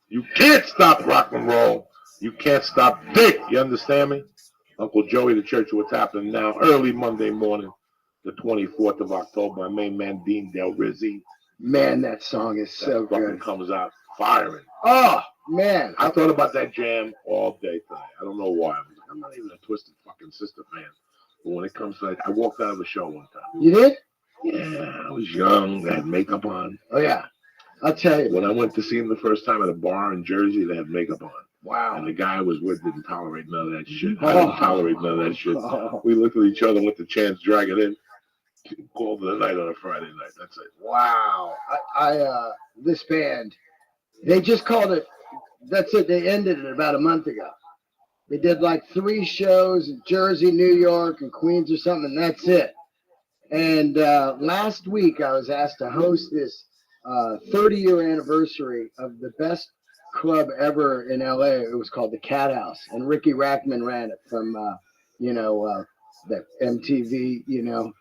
You can't stop rock and roll. You can't stop dick. You understand me? Uncle Joey, the Church of What's Happening Now, early Monday morning, the 24th of October. My main man, Dean Del Rizzi. Man, that song is so fucking good. comes out firing. Oh, man. I thought about that jam all day tonight. I don't know why. I'm not even a Twisted fucking Sister fan. But when it comes to I walked out of the show one time. You did? Yeah, I was young. I had makeup on. Oh, yeah. I'll tell you. When I went to see him the first time at a bar in Jersey, they had makeup on. Wow. And the guy I was with didn't tolerate none of that shit. I didn't tolerate none of that shit. Oh. We looked at each other and went to Chance drag it in. Called it a night on a Friday night. That's it. Wow. This band, they just called it, that's it. They ended it about a month ago. They did like 3 shows in Jersey, New York, and Queens or something, and that's it. And last week I was asked to host this 30-year anniversary of the best club ever in LA. It was called the Cat House, and Ricky Rackman ran it from, the MTV,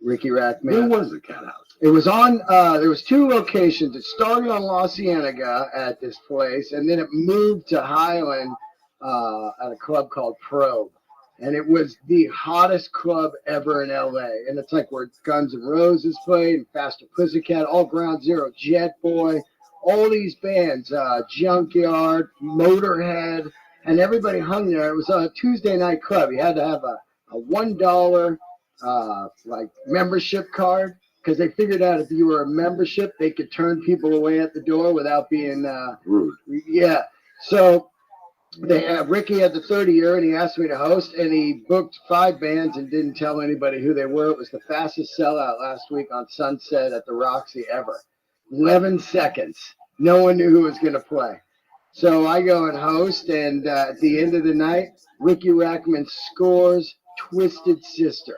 Ricky Rackman. Where was the Cat House? It was on, there was 2 locations. It started on La Cienega at this place, and then it moved to Highland at a club called Probe. And it was the hottest club ever in LA. And it's like where Guns N' Roses played, and Faster Pussycat, all Ground Zero, Jet Boy, all these bands, Junkyard, Motorhead, and everybody hung there. It was a Tuesday night club. You had to have a $1 membership card, because they figured out if you were a membership, they could turn people away at the door without being rude. Yeah. So Ricky had the 30-year, and he asked me to host, and he booked 5 bands and didn't tell anybody who they were. It was the fastest sellout last week on Sunset at the Roxy ever. 11 seconds. No one knew who was going to play. So I go and host, and at the end of the night, Ricky Rackman scores Twisted Sister.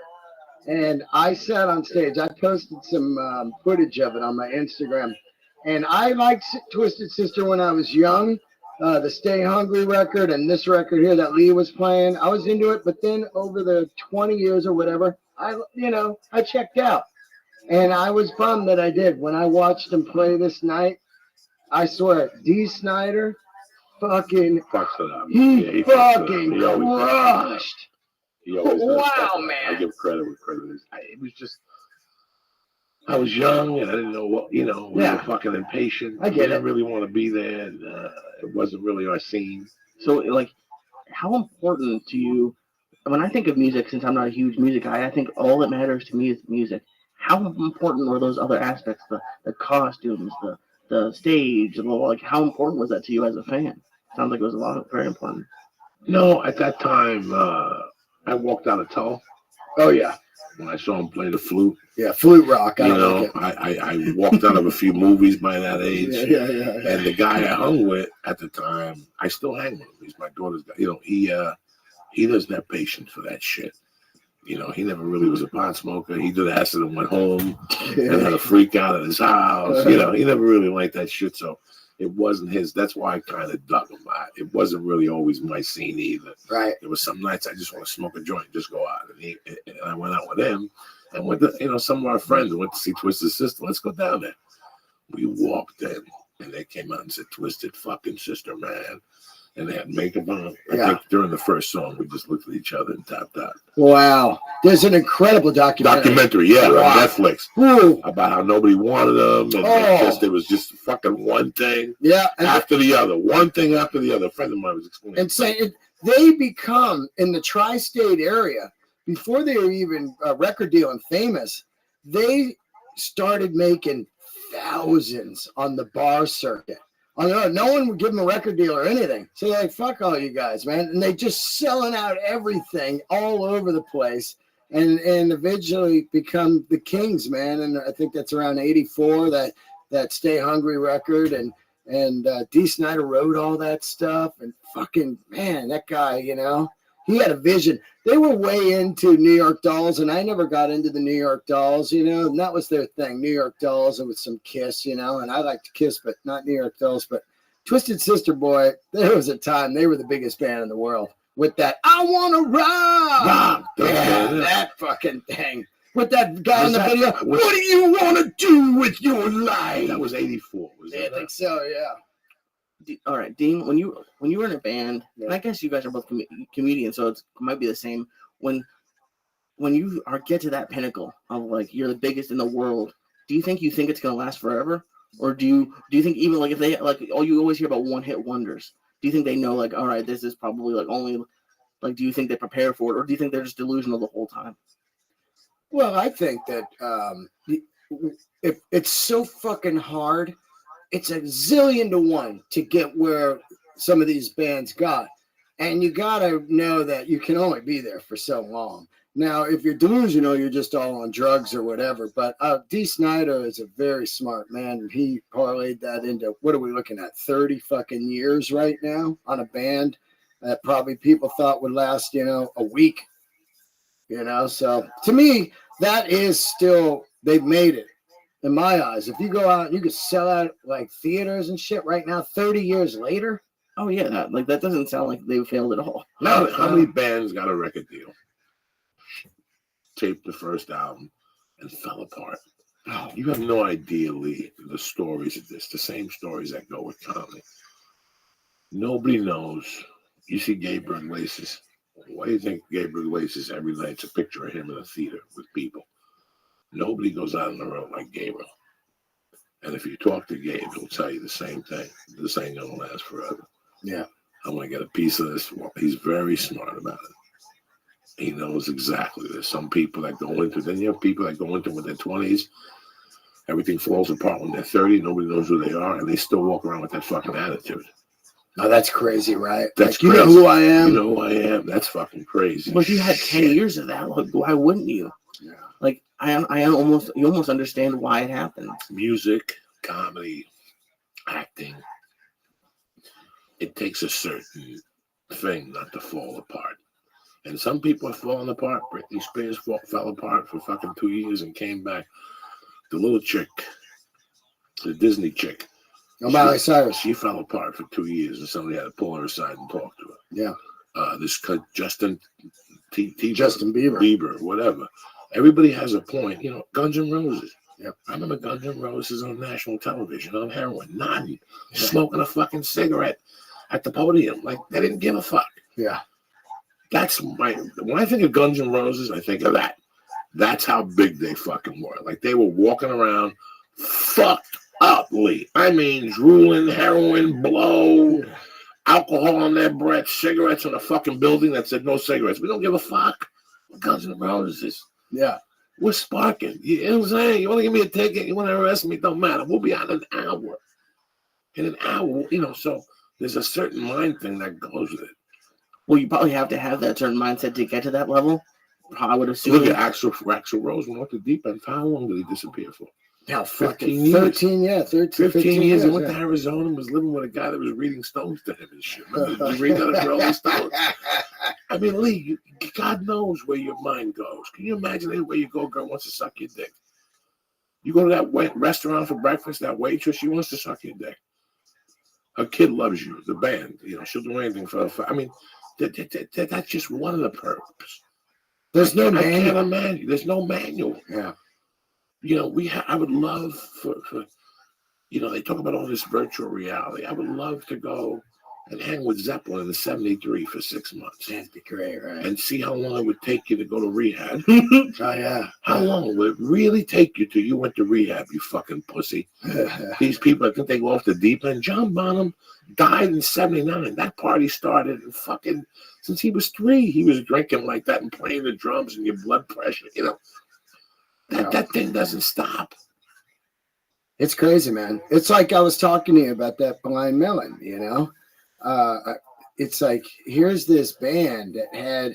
And I sat on stage. I posted some footage of it on my Instagram. And I liked Twisted Sister when I was young. The Stay Hungry record and this record here that Lee was playing, I was into it. But then over the 20 years or whatever, I checked out. And I was bummed that I did. When I watched him play this night, I swear, D. Snyder fucking, Fucks it up. he fucking crushed. He always does. Wow, man. I give credit where credit is. It was just, I was young and I didn't know what, we were fucking impatient. I get it. Didn't really want to be there. And, it wasn't really our scene. So, like, how important to you, when I think of music, since I'm not a huge music guy, I think all that matters to me is music. How important were those other aspects, the costumes, the stage, how important was that to you as a fan? Sounds like it was very important. No, at that time, I walked out of Tull. Oh, yeah. When I saw him play the flute. Yeah, flute rock. I walked out of a few movies by that age. Yeah. And the guy I hung with at the time, I still hang with him. He's my daughter's guy. He doesn't have patience for that shit. He never really was a pot smoker. He did acid and went home and had a freak out at his house. He never really liked that shit. So it wasn't his. That's why I kind of dug him. It wasn't really always my scene either. Right. There was some nights I just want to smoke a joint and just go out. And I went out with him and with some of our friends went to see Twisted Sister. Let's go down there. We walked in and they came out and said, "Twisted fucking Sister, man." And they had makeup on. I think during the first song, we just looked at each other and tapped out. Wow. There's an incredible documentary. On Netflix. Ooh. About how nobody wanted them. And it was just fucking one thing after the other. One thing after the other. A friend of mine was explaining. And saying they become, in the tri-state area, before they were even a record deal and famous, they started making thousands on the bar circuit. No one would give them a record deal or anything. So they're like, fuck all you guys, man. And they just selling out everything all over the place and eventually become the kings, man. And I think that's around 84, that Stay Hungry record. And D. Snyder wrote all that stuff. And fucking, man, that guy, he had a vision. They were way into New York Dolls, and I never got into the New York Dolls, you know, and that was their thing, New York Dolls, and with some Kiss, you know, and I liked Kiss, but not New York Dolls. But Twisted Sister Boy, there was a time they were the biggest band in the world with that I Wanna Rock. Yeah, that fucking thing. With that guy in the video, what do you want to do with your life? That was 84. I think so, yeah. All right, Dean, when you were in a band, and I guess you guys are both comedians, so it might be the same. When you get to that pinnacle of like you're the biggest in the world, do you think it's gonna last forever, or do you think even like if they like you always hear about one hit wonders? Do you think they know like all right, this is probably like only like do you think they prepare for it, or do you think they're just delusional the whole time? Well, I think that if it's so fucking hard. It's a zillion to one to get where some of these bands got. And you got to know that you can only be there for so long. Now, if you're delusional, you're just all on drugs or whatever. But Dee Snider is a very smart man. And he parlayed that into, what are we looking at, 30 fucking years right now on a band that probably people thought would last, you know, a week. You know, so to me, that is still, they've made it. In my eyes, if you go out, you could sell out like theaters and shit right now, 30 years later. Oh, yeah. That doesn't sound like they failed at all. No, how many bands got a record deal? Taped the first album and fell apart. Oh, you have no idea, Lee, the stories of this, the same stories that go with comedy. Nobody knows. You see Gabriel Iglesias. Why do you think Gabriel Iglesias every night's a picture of him in a theater with people? Nobody goes out on the road like Gabriel. And if you talk to Gabe, he'll tell you the same thing. This ain't going to last forever. Yeah. I'm going to get a piece of this. Well, he's very smart about it. He knows exactly. There's some people that go into, then you have people that go into with their 20s. Everything falls apart when they're 30. Nobody knows who they are. And they still walk around with that fucking attitude. Oh, that's crazy, right? That's like, crazy. You know who I am? You know who I am? That's fucking crazy. Well, if you had 10 years of that, like, why wouldn't you? Yeah. Like, you almost understand why it happens. Music, comedy, acting. It takes a certain thing not to fall apart. And some people are falling apart. Britney Spears fell apart for fucking 2 years and came back. The little chick, the Disney chick. Miley Cyrus. She fell apart for 2 years and somebody had to pull her aside and talk to her. Yeah. This Justin Bieber, whatever. Everybody has a point. You know, Guns N' Roses. Yep. I remember Guns N' Roses on national television on heroin, nodding, smoking a fucking cigarette at the podium. Like, they didn't give a fuck. Yeah. When I think of Guns N' Roses, I think of that. That's how big they fucking were. Like, they were walking around fucked up, Lee. I mean, drooling, heroin, blow, alcohol on their breath, cigarettes in a fucking building that said no cigarettes. We don't give a fuck. Guns N' Roses. Yeah. We're sparking. You know what I'm saying? You want to give me a ticket? You want to arrest me? Don't matter. We'll be out in an hour. In an hour, you know, so there's a certain mind thing that goes with it. Well, you probably have to have that certain mindset to get to that level. I would assume. Look at Axl Rose went off the deep end. How long did he disappear for? Yeah, 15 years. 15 years. He went to Arizona and was living with a guy that was reading Stones to him and shit. Remember, reading out of Rolling Stones. I mean, Lee, God knows where your mind goes. Can you imagine anywhere you go, girl wants to suck your dick? You go to that restaurant for breakfast, that waitress, she wants to suck your dick. Her kid loves you, the band. You know, she'll do anything for her. I mean, that's just one of the perks. There's no manual. I can't imagine. There's no manual. Yeah. You know, I would love for, you know, they talk about all this virtual reality. I would love to go and hang with Zeppelin in the 73 for 6 months. That'd be great, right? And see how long it would take you to go to rehab. Oh, yeah. How long would it really take you till you went to rehab, you fucking pussy? These people, I think they go off the deep end. John Bonham died in 79. That party started in fucking, since he was 3, he was drinking like that and playing the drums and your blood pressure, you know. That thing doesn't stop. It's crazy, man. It's like I was talking to you about that Blind Melon, you know? It's like, here's this band that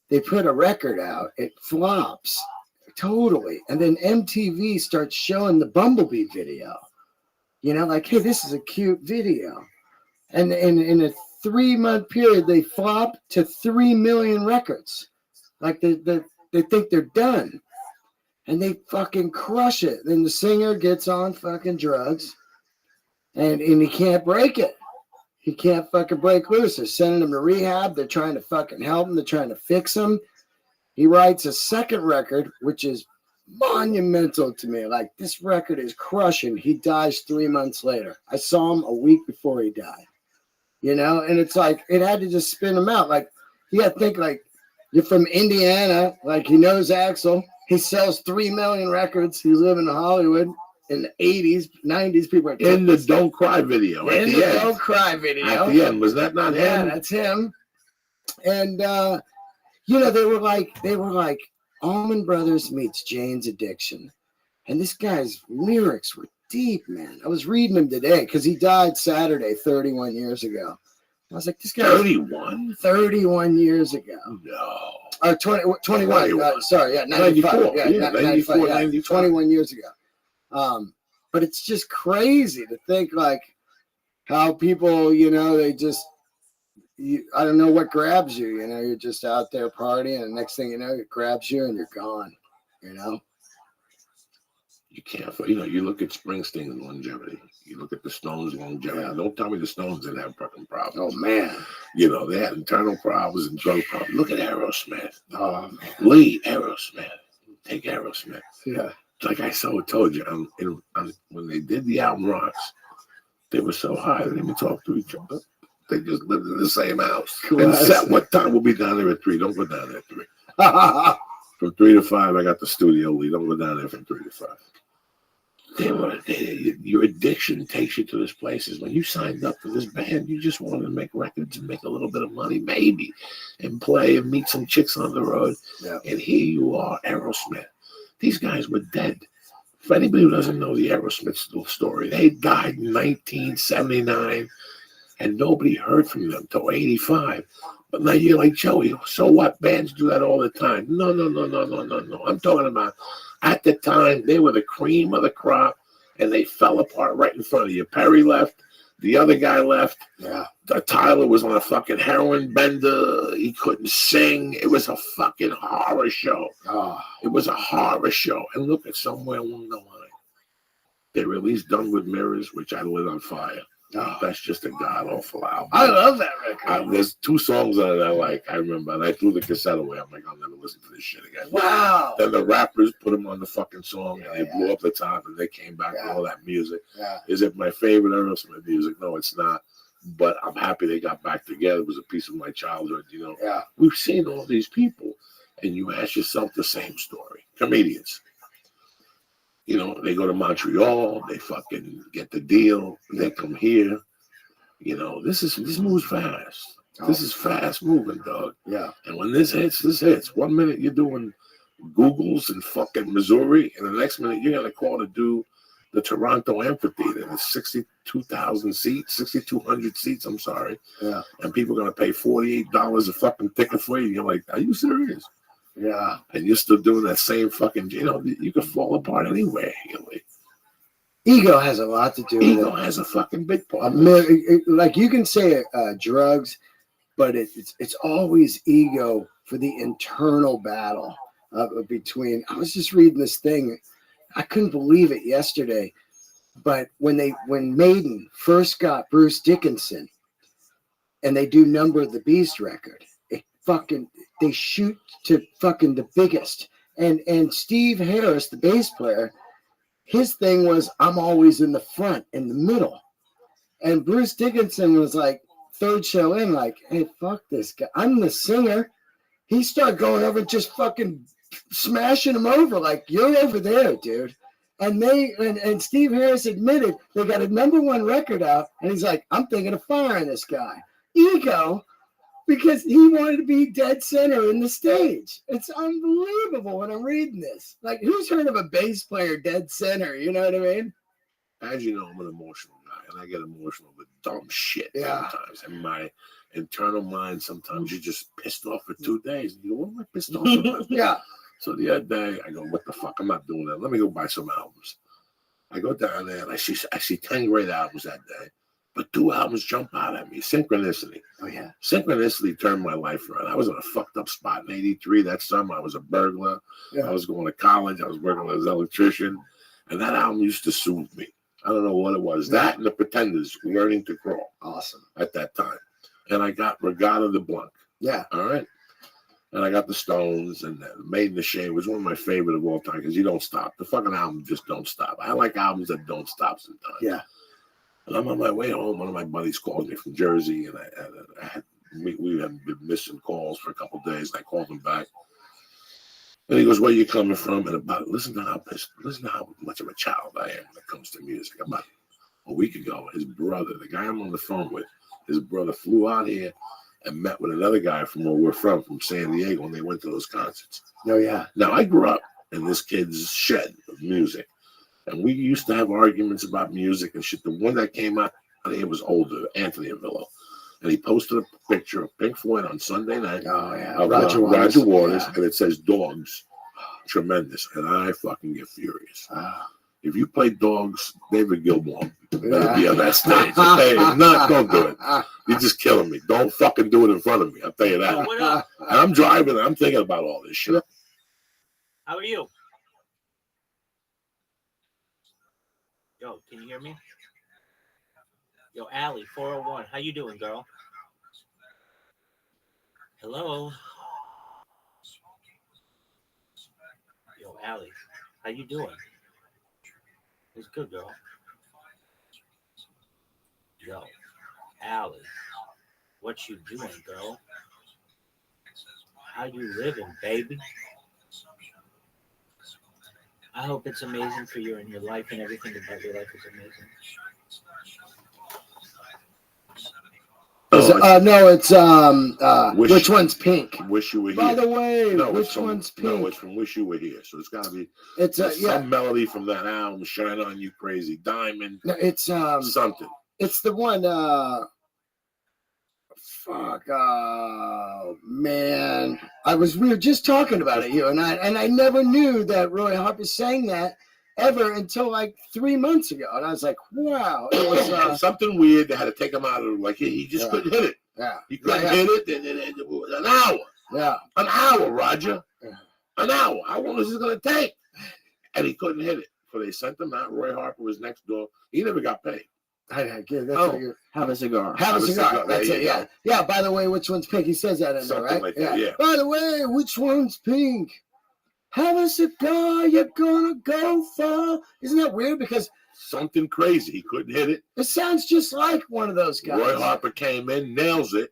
they put a record out. It flops totally. And then MTV starts showing the Bumblebee video. You know, like, hey, this is a cute video. And in a 3-month period, they flop to 3 million records. Like they think they're done. And they fucking crush it. Then the singer gets on fucking drugs and he can't break it. He can't fucking break loose. They're sending him to rehab. They're trying to fucking help him. They're trying to fix him. He writes a second record, which is monumental to me. Like, this record is crushing. He dies 3 months later. I saw him a week before he died. You know, and it's like, it had to just spin him out. Like, you got to think, like, you're from Indiana. Like, he knows Axl. He sells 3 million records. He's living in Hollywood. In the 80s, 90s, people are in the Don't Cry video. In the Don't Cry video. At the end. Was that not him? Yeah, that's him. And, you know, they were like Allman Brothers meets Jane's Addiction. And this guy's lyrics were deep, man. I was reading him today because he died Saturday, 31 years ago. I was like, this guy. 31? 31 years ago. No. 21. Sorry, yeah, 95. 94. Yeah, 94, 95. 21 years ago. But it's just crazy to think like how people, you know, they just, I don't know what grabs you, you know, you're just out there partying and next thing you know, it grabs you and you're gone, you know? You can't, you know, you look at Springsteen's longevity. You look at the Stones' longevity. Yeah. Don't tell me the Stones didn't have fucking problems. Oh, man. You know, they had internal problems and drug problems. Look at Aerosmith. Oh, man. Lee Aerosmith. Take Aerosmith. Yeah. Like I told you, when they did the album Rocks, they were so high they didn't even talk to each other. They just lived in the same house. And set what time? We'll be down there at 3. Don't go down there at 3. From 3 to 5, I got the studio lead. Don't go down there from 3 to 5. Your addiction takes you to these places. When you signed up for this band, you just wanted to make records and make a little bit of money, maybe, and play and meet some chicks on the road. Yeah. And here you are, Aerosmith. These guys were dead. For anybody who doesn't know the Aerosmith story, they died in 1979, and nobody heard from them until 85. But now you're like, Joey, so what? Bands do that all the time. No. I'm talking about at the time, they were the cream of the crop, and they fell apart right in front of you. Perry left. The other guy left. Yeah. Tyler was on a fucking heroin bender. He couldn't sing. It was a fucking horror show. Oh. It was a horror show. And look at somewhere along the line. They released Done with Mirrors, which I lit on fire. Oh, that's just a god-awful album. I love that record. There's 2 songs on it I like. I remember. And I threw the cassette away. I'm like, I'll never listen to this shit again. Wow. Then the rappers put them on the fucking song, and they blew up the top, and they came back with all that music. Yeah. Is it my favorite Aerosmith music? No, it's not. But I'm happy they got back together. It was a piece of my childhood, you know. Yeah. We've seen all these people, and you ask yourself the same story. Comedians. You know, they go to Montreal, they fucking get the deal, they come here. You know, this moves fast. This is fast moving, dog. Yeah. And when this hits, this hits. 1 minute you're doing Googles in fucking Missouri, and the next minute you're gonna call to do the Toronto Amphitheater. It's 62,000 seats, 6,200 seats. I'm sorry. Yeah. And people are gonna pay $48 a fucking ticket for you. And you're like, are you serious? Yeah. And you're still doing that same fucking. You know, you could fall apart anywhere. Really. Ego has a lot to do with it. Ego has a fucking big part. Like you can say drugs, but it's always ego for the internal battle between. I was just reading this thing. I couldn't believe it yesterday, but when Maiden first got Bruce Dickinson, and they do Number of the Beast record, they shoot to fucking the biggest. And Steve Harris, the bass player, his thing was, I'm always in the front, in the middle. And Bruce Dickinson was like, third show in, like, hey, fuck this guy. I'm the singer. He started going over and just fucking smashing him over, like, you're over there, dude. And and Steve Harris admitted they got a #1 record out, and he's like, I'm thinking of firing this guy. Ego, because he wanted to be dead center in the stage. It's unbelievable when I'm reading this. Like, who's heard of a bass player dead center? You know what I mean? As you know, I'm an emotional guy, and I get emotional with dumb shit sometimes. And my internal mind, sometimes you're just pissed off for 2 days. And you go, what am I pissed off about? Yeah. So the other day, I go, what the fuck? I'm not doing that. Let me go buy some albums. I go down there, and I see 10 great albums that day. But 2 albums jump out at me. Synchronicity. Oh, yeah. Synchronicity turned my life around. I was in a fucked up spot in 83. That summer, I was a burglar. Yeah. I was going to college. I was working as an electrician. And that album used to soothe me. I don't know what it was. Yeah. That and the Pretenders, Learning to Crawl. Awesome. At that time. And I got Regatta de Blanc. Yeah. All right. And I got the Stones and Made in the Shade was one of my favorite of all time because you don't stop. The fucking album just don't stop. I like albums that don't stop sometimes. Yeah. And I'm on my way home. One of my buddies called me from Jersey, and we had been missing calls for a couple of days. And I called him back, and he goes, "Where you coming from?" And listen to how much of a child I am when it comes to music. About a week ago, his brother, the guy I'm on the phone with, his brother flew out here and met with another guy from where we're from San Diego, and they went to those concerts. Oh, yeah. Now, I grew up in this kid's shed of music, and we used to have arguments about music and shit. The one that came out, I think it was older, Anthony Avillo, and he posted a picture of Pink Floyd on Sunday night. Oh, yeah. Of Roger Waters, yeah. and it says Dogs. Tremendous. And I fucking get furious. If you play Dogs, David Gilmour better be on that stage. Okay? If not, don't do it. You're just killing me. Don't fucking do it in front of me. I'll tell you that. What up? And I'm driving and I'm thinking about all this shit. How are you? Yo, can you hear me? Yo, Allie, 401. How you doing, girl? Hello? Yo, Allie, how you doing? It's good, girl. Yo, Allie, what you doing, girl? How you living, baby? I hope it's amazing for you in your life, and everything about your life is amazing. No, it's Which One's Pink? Wish You Were Here. By the way, no, Which One's Pink? No, it's from Wish You Were Here. So it's got to be some melody from that album, Shine On You Crazy Diamond. No, it's something. It's the one man. We were just talking about it, you and I never knew that Roy Harper sang that ever until like 3 months ago. And I was like, wow. It was something weird. They had to take him out of like he just couldn't hit it. Yeah. He couldn't hit it. An hour. Yeah. An hour, Roger. Yeah. An hour. How long is this going to take? And he couldn't hit it. So they sent him out. Roy Harper was next door. He never got paid. Have a cigar. Have a cigar. That's it. Yeah. Yeah. By the way, which one's pink? He says that in there, right? Like that, yeah. By the way, which one's pink? Have a cigar. You're gonna go far. Isn't that weird? Because something crazy. He couldn't hit it. It sounds just like one of those guys. Roy Harper came in, nails it,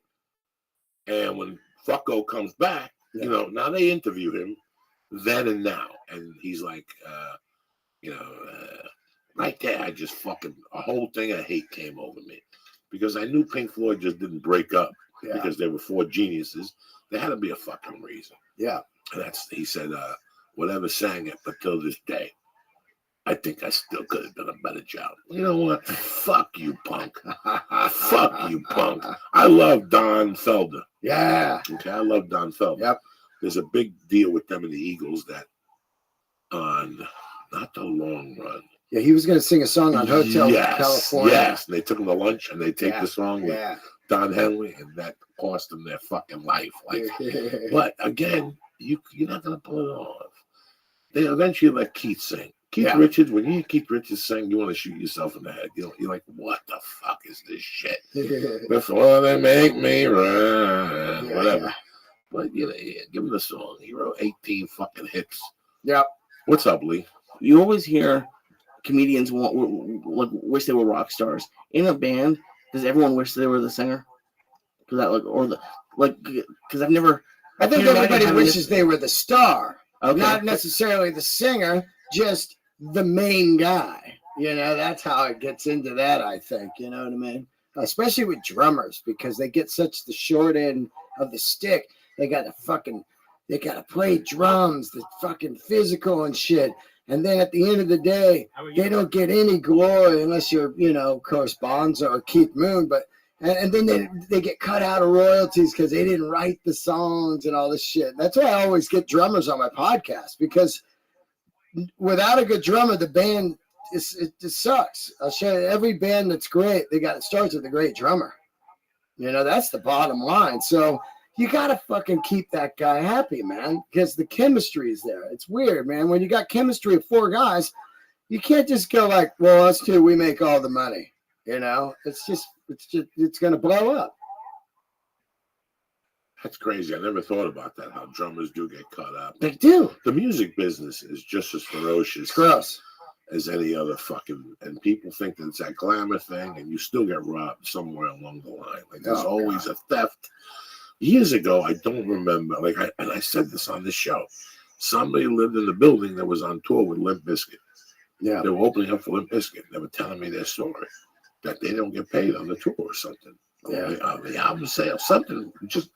and when Fucko comes back, now they interview him then and now, and he's like, right there, I just fucking a whole thing of hate came over me because I knew Pink Floyd just didn't break up because they were four geniuses. There had to be a fucking reason. Yeah, and he said, whatever sang it, but till this day, I think I still could have done a better job. You know what? Fuck you, punk. Fuck you, punk. I love Don Felder. Yeah. Okay, I love Don Felder. Yep. There's a big deal with them and the Eagles that on not the long run. Yeah, he was going to sing a song on Hotel California. Yes, and they took him to lunch and they take the song with Don Henley, and that cost them their fucking life. But again, you're not going to pull it off. They eventually let Keith sing. Keith Richards, when you hear Keith Richards sing, you want to shoot yourself in the head. You're like, what the fuck is this shit? Before they make me run, whatever. But give him the song. He wrote 18 fucking hits. Yep. What's up, Lee? You always hear comedians wish they were rock stars. In a band, does everyone wish they were the singer? Because I've never. I think everybody wishes they were the star, okay. Not necessarily the singer, just the main guy. That's how it gets into that. I think you know what I mean. Especially with drummers, because they get such the short end of the stick. They got to play drums, the fucking physical and shit. And then at the end of the day, they don't get any glory unless you're, Coach Bonzo or Keith Moon. But and then they get cut out of royalties because they didn't write the songs and all this shit. That's why I always get drummers on my podcast, because without a good drummer, the band just sucks. I'll show you. Every band that's great, it starts with a great drummer. You know, that's the bottom line. So you gotta fucking keep that guy happy, man, because the chemistry is there. It's weird, man. When you got chemistry of 4 guys, you can't just go like, well, us 2, we make all the money. You know, it's gonna blow up. That's crazy. I never thought about that, how drummers do get caught up. They do. The music business is just as ferocious It's gross as any other fucking, and people think that it's that glamour thing, and you still get robbed somewhere along the line. Like there's always a theft. Years ago, I don't remember, and I said this on this show, somebody lived in the building that was on tour with Limp Bizkit. Yeah. They were opening up for Limp Bizkit. They were telling me their story, that they don't get paid on the tour or something. Yeah. The album sale, something just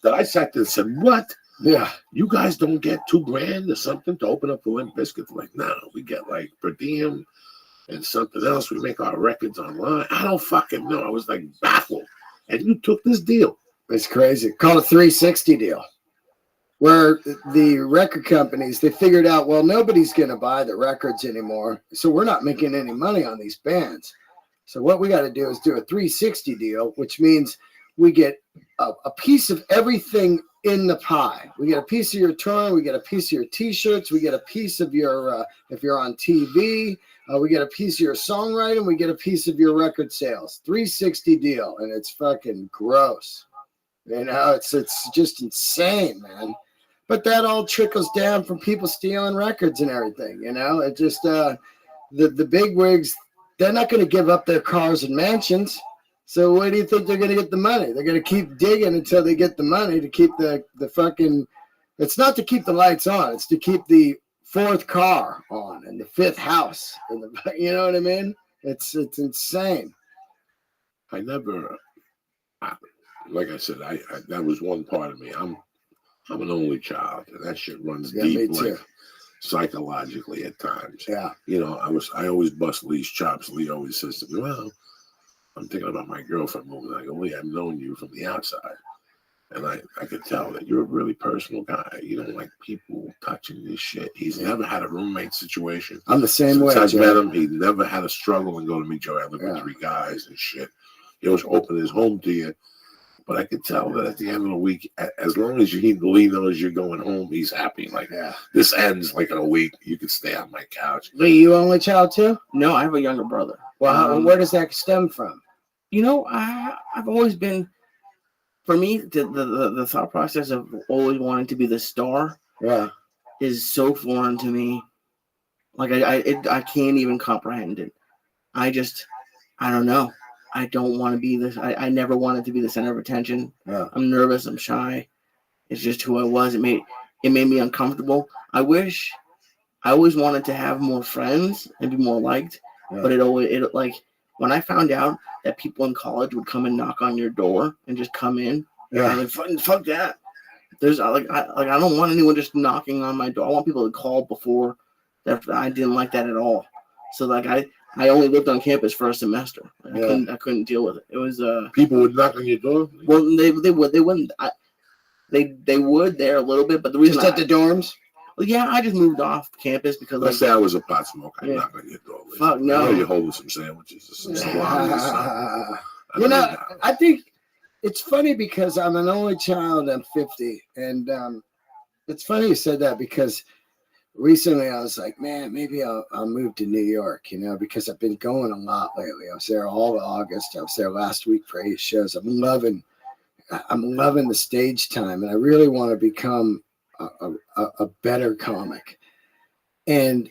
that I sat there and said, what? Yeah. You guys don't get $2,000 or something to open up for Limp Bizkit? Like, no, we get like per diem and something else. We make our records online. I don't fucking know. I was like baffled. And you took this deal. It's crazy. Called a 360 deal. Where the record companies, they figured out, well, nobody's going to buy the records anymore. So we're not making any money on these bands. So what we got to do is do a 360 deal, which means we get a piece of everything in the pie. We get a piece of your touring, we get a piece of your t-shirts, we get a piece of your, if you're on TV, we get a piece of your songwriting, we get a piece of your record sales. 360 deal, and it's fucking gross. You know, it's just insane, man. But that all trickles down from people stealing records and everything, you know? It just, the big wigs, they're not going to give up their cars and mansions. So where do you think they're going to get the money? They're going to keep digging until they get the money to keep the fucking, it's not to keep the lights on. It's to keep the 4th car on and the 5th house. And the, you know what I mean? It's insane. I never, like I said, I that was one part of me. I'm an only child, and that shit runs deep, like psychologically at times. Yeah. You know, I always bust Lee's chops. Lee always says to me, well, I'm thinking about my girlfriend moving. I go, Lee, I've known you from the outside. And I could tell that you're a really personal guy. You don't like people touching this shit. He's never had a roommate situation. I'm the same way. Since I met him, he never had a struggle and go to meet Joe. I lived with 3 guys and shit. He always opened his home to you. But I could tell that at the end of the week, as long as Lee knows you're going home, he's happy. Like, this ends like in a week. You can stay on my couch. Lee, you only child too? No, I have a younger brother. Well, where does that stem from? You know, I've always been, for me, the thought process of always wanting to be the star is so foreign to me. Like, I can't even comprehend it. I don't know. I don't want to be this. I never wanted to be the center of attention. Yeah. I'm nervous. I'm shy. It's just who I was. It made me uncomfortable. I always wanted to have more friends and be more liked. Yeah. But it like when I found out that people in college would come and knock on your door and just come in. Yeah. I was like, fuck that. There's I don't want anyone just knocking on my door. I want people to call before that. I didn't like that at all. So like I only lived on campus for a semester. I couldn't deal with it. It was people would knock on your door. Well, they wouldn't. They would there a little bit, but the reason just at the dorms. Well, yeah, I just moved off campus because let's say I was a pot smoker. I'd knock on your door. Fuck no. I know you're holding some sandwiches or some salami. You know, I think it's funny because I'm an only child. I'm 50, and it's funny you said that because recently I was like, man, maybe I'll move to New York, you know, because I've been going a lot lately. I was there all of August. I was there last week for 8 shows. I'm loving the stage time, and I really want to become a better comic. And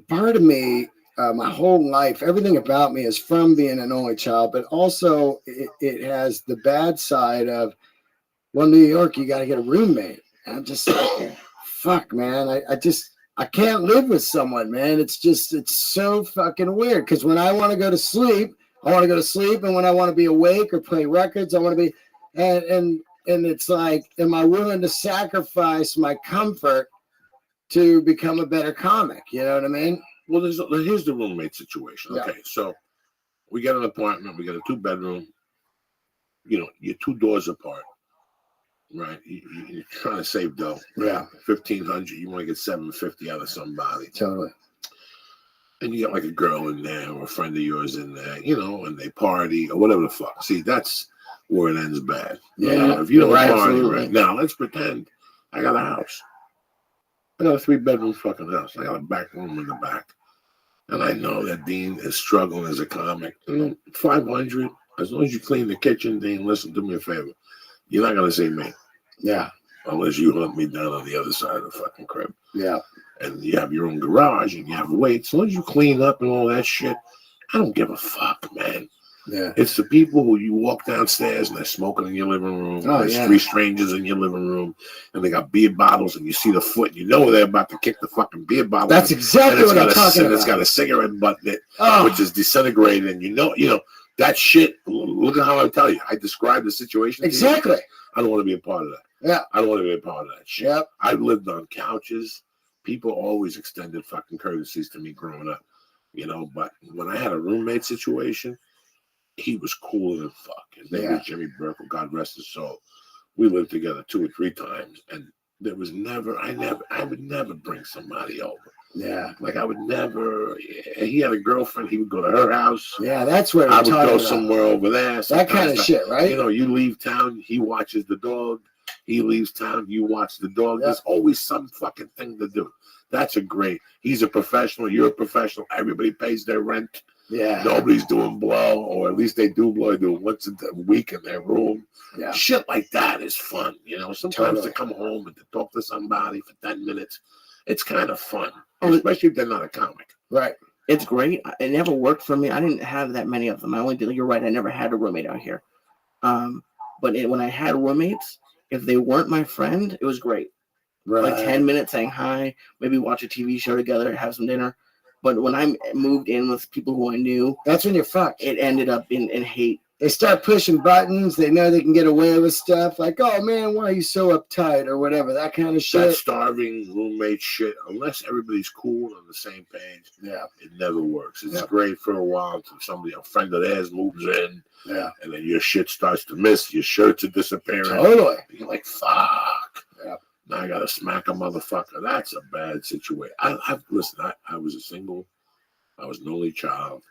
part of me, my whole life, everything about me is from being an only child, but also it has the bad side of, well, New York, you got to get a roommate. And I'm just like, fuck, man. I can't live with someone, man. It's so fucking weird. Because when I want to go to sleep, I want to go to sleep. And when I want to be awake or play records, I want to be, and it's like, am I willing to sacrifice my comfort to become a better comic? You know what I mean? Well, here's the roommate situation. Okay, so we get an apartment. We got a 2-bedroom. You know, you're 2 doors apart. Right, you're trying to save dough. Yeah, $1,500. You want to get $750 out of somebody. Totally. and you got like a girl in there or a friend of yours in there, you know, and they party or whatever the fuck. See, that's where it ends bad. Yeah, if you don't right, party absolutely. right now, let's pretend I got a house. I got a 3-bedroom fucking house. I got a back room in the back. And I know that Dean is struggling as a comic. 500, as long as you clean the kitchen, Dean, listen, do me a favor. You're not going to see me. Yeah. Unless you hunt me down on the other side of the fucking crib. Yeah. And you have your own garage and you have weights. As long as you clean up and all that shit, I don't give a fuck, man. Yeah. It's the people who you walk downstairs and they're smoking in your living room. Oh, There's yeah. 3 strangers in your living room and they got beer bottles and you see the foot and you know they're about to kick the fucking beer bottle. That's exactly what I'm talking about. It's got a cigarette butt in it, which is disintegrated, and you know that shit. Look at how I tell you. I described the situation. Exactly. I don't want to be a part of that. Yeah. I don't want to be a part of that shit. Yep. I've lived on couches. People always extended fucking courtesies to me growing up, but when I had a roommate situation, he was cool than fuck. His name was Jimmy Burkle, God rest his soul. We lived together 2 or 3 times, and there was I would never bring somebody over. Yeah. Like I would never. He had a girlfriend. He would go to her house. Yeah, that's where I would go somewhere over there. That kind of shit, right? You leave town, he watches the dog. He leaves town, you watch the dog. Yep. There's always some fucking thing to do. That's he's a professional, you're a professional, everybody pays their rent. Yeah. Nobody's doing blow, or at least they do blow. They do it once a week in their room. Yeah. Shit like that is fun. Sometimes to come home and to talk to somebody for 10 minutes, it's kind of fun, especially if they're not a comic. Right. It's great. It never worked for me. I didn't have that many of them. I only did. You're right. I never had a roommate out here. But when I had roommates, if they weren't my friend, it was great. Right. Like 10 minutes saying hi, maybe watch a TV show together, have some dinner. But when I moved in with people who I knew, that's when you're fucked. It ended up in hate. They start pushing buttons. They know they can get away with stuff like, oh, man, why are you so uptight or whatever, that kind of shit. That starving roommate shit, unless everybody's cool on the same page, it never works. It's great for a while until a friend of theirs moves in, and then your shit starts to miss. Your shirts are disappearing. Totally. You're like, fuck. Yeah. Now I got to smack a motherfucker. That's a bad situation. Listen, I was a single. I was an only child.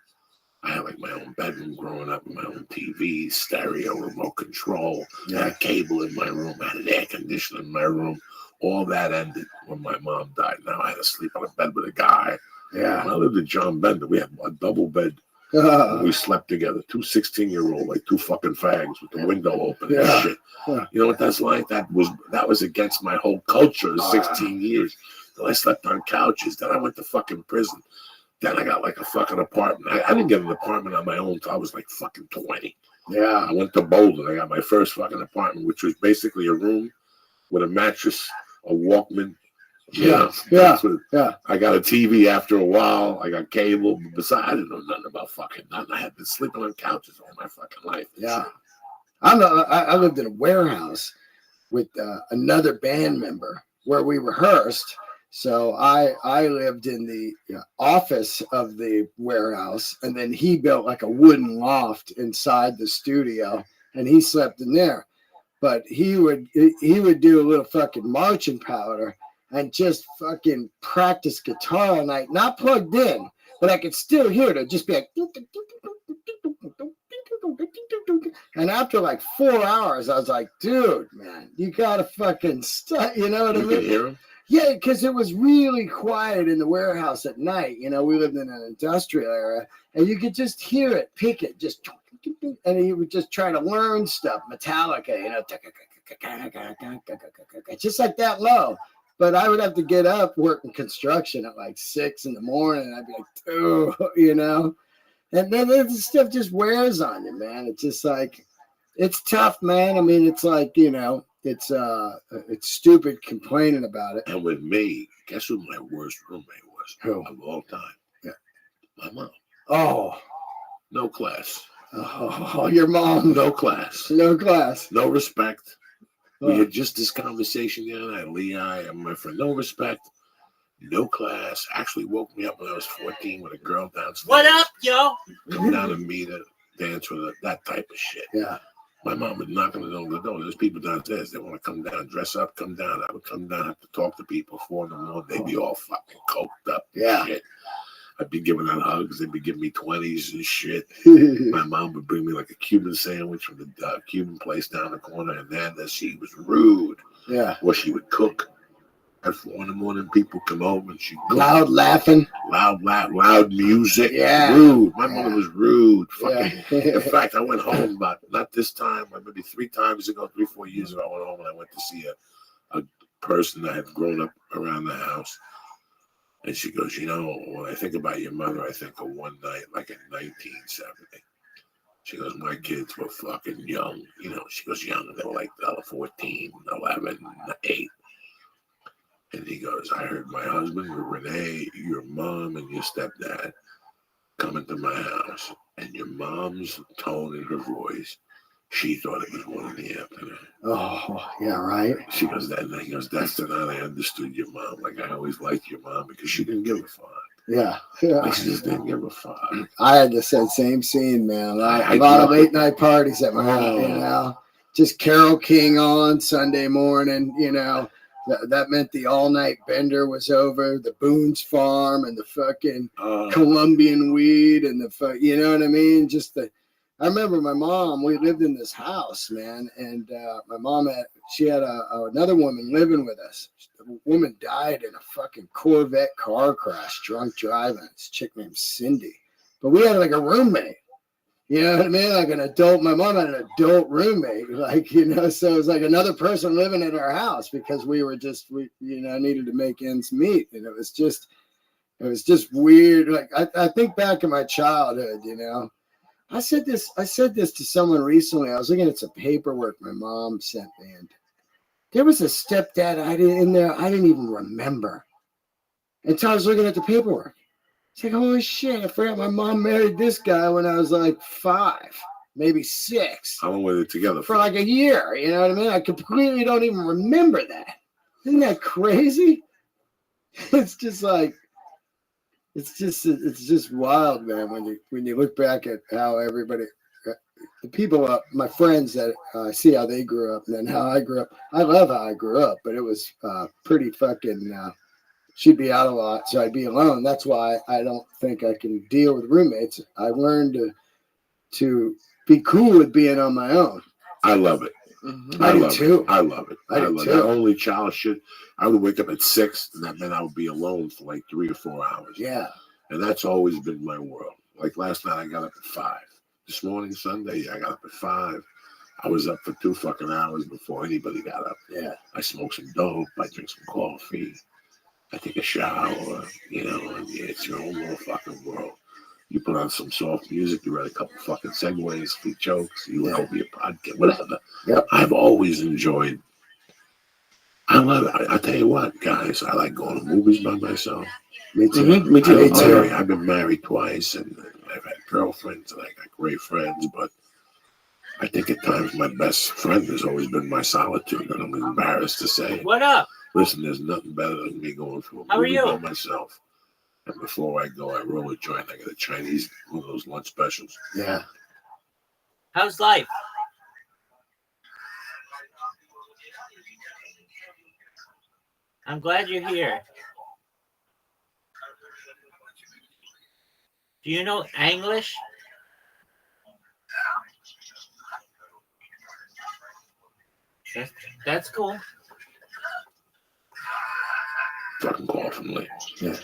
I had like my own bedroom growing up, my own TV, stereo, remote control. I had cable in my room. I had an air conditioner in my room. All that ended when my mom died. Now I had to sleep on a bed with a guy. Yeah. When I lived in John Bender, we had a double bed. We slept together, 2 16-year-olds, like 2 fucking fags with the window open and shit. Yeah. You know what that's like? That was against my whole culture. 16 years. Then I slept on couches. Then I went to fucking prison. Then I got like a fucking apartment. I didn't get an apartment on my own until I was like fucking 20. Yeah. I went to Boulder. I got my first fucking apartment, which was basically a room with a mattress, a Walkman. Yeah. I got a TV after a while. I got cable. Besides, I didn't know nothing about fucking nothing. I had been sleeping on couches all my fucking life. Yeah. I lived in a warehouse with another band member where we rehearsed. So I lived in the office of the warehouse, and then he built like a wooden loft inside the studio, and he slept in there. But he would do a little fucking marching powder and just fucking practice guitar all night, not plugged in, but I could still hear it. It'd just be like, and after like 4 hours, I was like, dude, man, you gotta fucking stop. You know what I mean? You can hear him? Yeah, because it was really quiet in the warehouse at night. We lived in an industrial area, and you could just hear it, pick it, just, and he would just try to learn stuff, Metallica, just like that low. But I would have to get up, work in construction at like 6 in the morning, and I'd be like, oh, and then this stuff just wears on you, man. It's just like, it's tough, man. I mean, it's like, it's stupid complaining about it. And with me, guess who my worst roommate was? Who? Of all time. Yeah. My mom. Oh. No class. Oh, your mom. No class. No class. No respect. We had just this conversation the other night, Leah and my friend. No respect. No class. Actually woke me up when I was 14 with a girl downstairs. What up, yo? Come down and meet her, dance with her, that type of shit. Yeah. My mom would knock on the door. There's people downstairs. They want to come down, dress up, come down. I would come down, have to talk to people 4 in the morning. They'd be all fucking coked up. Yeah. Shit. I'd be giving out hugs. They'd be giving me 20s and shit. My mom would bring me like a Cuban sandwich from the Cuban place down the corner, and then she was rude. Yeah. Or she would cook. At 4 in the morning, people come over and she cooked. Loud laughing. Loud music. Yeah. Rude. My mother was rude. Fucking. Yeah. In fact, I went home, but not this time. Maybe 3 times ago, 3-4 years ago, I went home and I went to see a person that had grown up around the house. And she goes, you know, when I think about your mother, I think of one night, like in 1970. She goes, my kids were fucking young. You know, she goes, young. They were like 14, 11, 8. And he goes, I heard my husband, Renee, your mom, and your stepdad come into my house. And your mom's tone in her voice, she thought it was 1 in the afternoon. Oh, yeah, right. She goes, he goes, that's the night I understood your mom. Like, I always liked your mom because she didn't give a fuck. Yeah. Like, she just didn't give a fuck. I had the same scene, man. I A lot of late night parties at my house, you know. Just Carole King on Sunday morning, you know. That meant the all-night bender was over, the Boone's Farm and the fucking Colombian weed and the you know what I mean? I remember my mom, we lived in this house, man, and my mom had another woman living with us. The woman died in a fucking Corvette car crash, drunk driving. This chick named Cindy. But we had like a roommate. You know what I mean? Like an adult, my mom had an adult roommate, like, you know, so it was like another person living in our house because we needed to make ends meet. And it was just weird. Like, I think back in my childhood, you know, I said this to someone recently. I was looking at some paperwork my mom sent me, and there was a stepdad I didn't even remember until I was looking at the paperwork. It's like, holy shit, I forgot my mom married this guy when I was like 5, maybe 6. How long were they together for like a year, you know what I mean? I completely don't even remember that. Isn't that crazy? It's just like, it's just wild, man, when you look back at how everybody, the people, my friends that see how they grew up and then how I grew up. I love how I grew up, but it was pretty fucking... she'd be out a lot, so I'd be alone. That's why I don't think I can deal with roommates. I learned to be cool with being on my own. I love it. Mm-hmm. I do too. I love it. I do too. That only child shit. I would wake up at 6, and that meant I would be alone for like 3 or 4 hours. Yeah. And that's always been my world. Like last night, I got up at 5. This morning, Sunday, I got up at 5. I was up for 2 fucking hours before anybody got up. Yeah. I smoked some dope. I drink some coffee. I take a shower, you know, and it's your own little fucking world. You put on some soft music, you write a couple fucking segues, a few jokes, you look over your podcast, whatever. Yep. I've always enjoyed, I love it. I tell you what, guys, I like going to movies by myself. Me too. Mm-hmm. Me too. I've been married twice, and I've had girlfriends, and I got great friends, but I think at times my best friend has always been my solitude, and I'm embarrassed to say it. What up? Listen, there's nothing better than me going through a movie by myself. And before I go, I roll a joint. I get a Chinese, one of those lunch specials. Yeah. How's life? I'm glad you're here. Do you know English? That's cool. Fucking call from Lee. Yeah.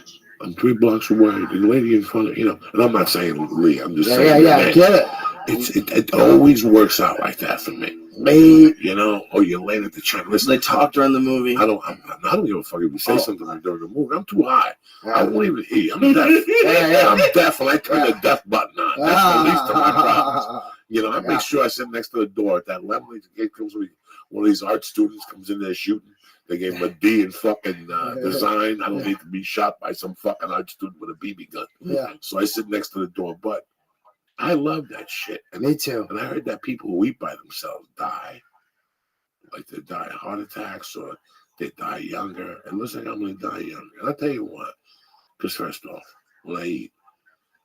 I'm 3 blocks away. The lady in front of, you know, and I'm not saying Lee. I'm just saying. Yeah, I get it. It always works out like that for me. Late. You know, or you're late at the China. Listen, They talked during the movie. I don't give a fuck if you say something during the movie. I'm too high. I won't even hear you. I'm deaf. I'm deaf, and I turn the deaf button on. That's the least of my problems. You know, I make sure I sit next to the door at that level. It comes with one of these art students comes in there shooting. They gave him a D in fucking design. I don't need to be shot by some fucking art student with a BB gun. Yeah. So I sit next to the door, but I love that shit. And, Me too. And I heard that people who eat by themselves die. Like they die of heart attacks or they die younger. And listen, I'm going to die younger. And I'll tell you what, because first off, when I eat,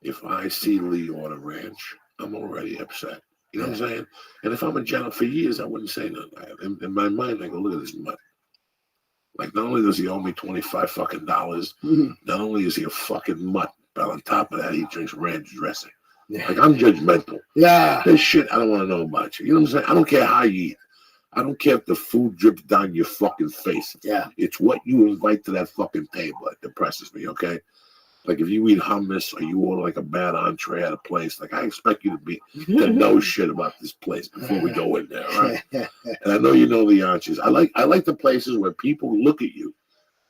if I see Lee order ranch, I'm already upset. You know what I'm saying? And if I'm a general for years, I wouldn't say nothing. In my mind, I go, look at this mutt. Like, not only does he owe me $25 fucking, not only is he a fucking mutt, But on top of that, he drinks ranch dressing. Yeah. Like, I'm judgmental. Yeah. This shit, I don't want to know about you. You know what I'm saying? I don't care how you eat. I don't care if the food drips down your fucking face. Yeah. It's what you invite to that fucking table that depresses me, okay? Like, if you eat hummus or you order like a bad entree at a place, like, I expect you to know shit about this place before we go in there, right? And I know you know the entrees. I like the places where people look at you.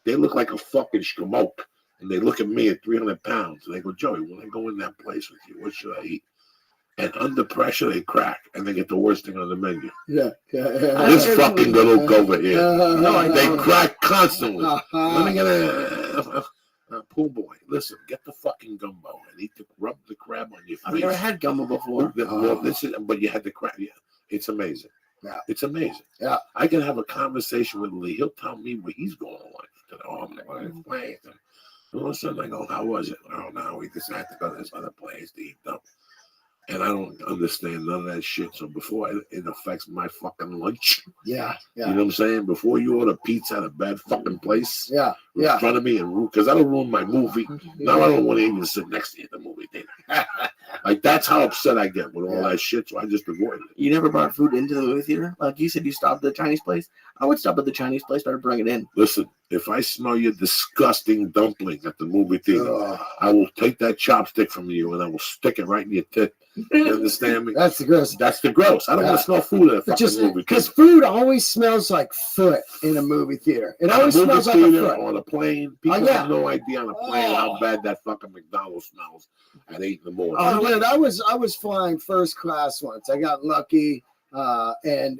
They look like a fucking schmoke. And they look at me at 300 pounds. And they go, Joey, when I go in that place with you, what should I eat? And under pressure, they crack. And they get the worst thing on the menu. Yeah. This fucking look over here. No, They crack constantly. Uh-huh. Let me get a pool boy. Listen, get the fucking gumbo and rub the crab on your face. I've never had gumbo before. Well, but you had the crab. Yeah, it's amazing. Yeah. It's amazing. Yeah. I can have a conversation with Lee. He'll tell me what he's going on like. Oh, I'm going to play. And all of a sudden, I go, how was it? Oh, no, we decided to go to this other place to eat them. And I don't understand none of that shit. So before it affects my fucking lunch, Yeah. you know what I'm saying? Before you order pizza at a bad fucking place Yeah. in front of me, and because that'll ruin my movie. Now I don't want to even sit next to you at the movie theater. Like, that's how upset I get with all that shit. So I just avoid it. You never brought food into the movie theater? Like you said, you stopped at the Chinese place. I would stop at the Chinese place, start bringing it in. Listen, if I smell your disgusting dumpling at the movie theater, Oh, I will take that chopstick from you and I will stick it right in your tit. You understand me? that's the gross. That's the gross. I don't want to smell food at a fucking Just movie because theater. food always smells like foot in a movie theater. It always On a movie smells like a theater, foot. on a plane. People yeah. have no idea on a plane how Oh. bad that fucking McDonald's smells at 8 in the morning. Oh, dude, I was flying first class once. I got lucky, and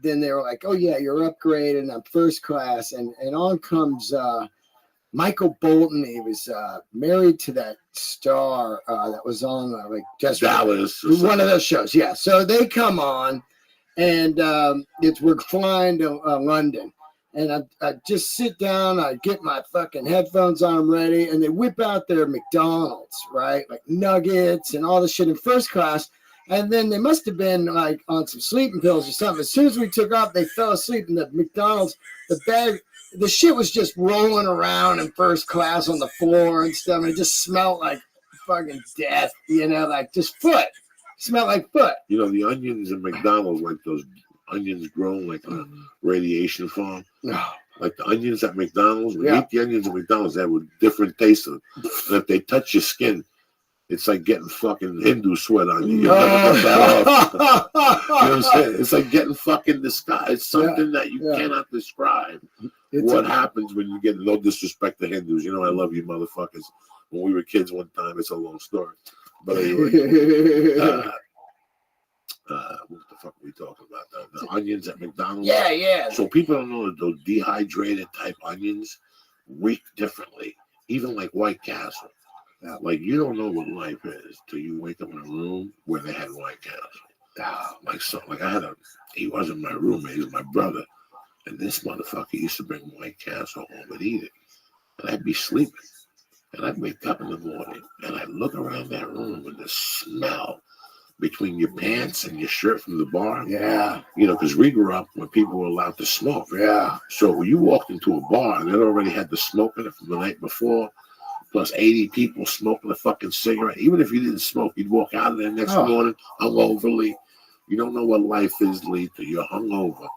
then they were like, "Oh yeah, you're upgraded, and I'm first class." And on comes Michael Bolton. He was married to that star that was on like just Dallas. or one something. of those shows. Yeah, so they come on, and we're flying to London. And I just sit down, I get my fucking headphones on, I'm ready, and they whip out their McDonald's, right? Like nuggets and all this shit in first class. And then they must have been like on some sleeping pills or something. As soon as we took off, they fell asleep in the McDonald's. The bag, the shit was just rolling around in first class on the floor and stuff. And it just smelled like fucking death, you know, like just foot. Smelled like foot. You know, the onions in McDonald's, like those onions grown like a radiation farm. No. Like the onions at McDonald's, when you Yeah. eat the onions at McDonald's, they have a different taste. And if they touch your skin, it's like getting fucking Hindu sweat on you. You never get that off. You know what I'm saying? It's like getting fucking disgust. It's something that you cannot describe. It's What happens when you get no disrespect to Hindus? You know, I love you motherfuckers. When we were kids one time, it's a long story. But anyway, what the fuck are we talking about? The onions at McDonald's? yeah. So people don't know that those dehydrated type onions reek differently, even like White Castle. Yeah. Like, you don't know what life is till you wake up in a room where they had White Castle. He wasn't my roommate, he was my brother. And this motherfucker used to bring White Castle home and eat it. And I'd be sleeping. And I'd wake up in the morning and I'd look around that room and the smell between your pants and your shirt from the bar. Yeah. You know, because we grew up when people were allowed to smoke. Yeah. So when you walked into a bar and it already had the smoke in it from the night before, plus 80 people smoking a fucking cigarette. Even if you didn't smoke, you'd walk out of there next morning hungover. You don't know what life is, Lee, till you're hungover.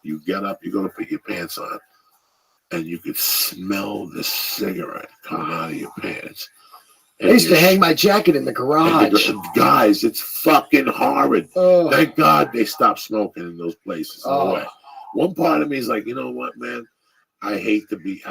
You get up, you go to put your pants on, and you could smell the cigarette coming out of your pants. I used to hang my jacket in the garage. Guys, it's fucking horrid. Oh. Thank God they stopped smoking in those places. No Oh. way. One part of me is like, you know what, man? I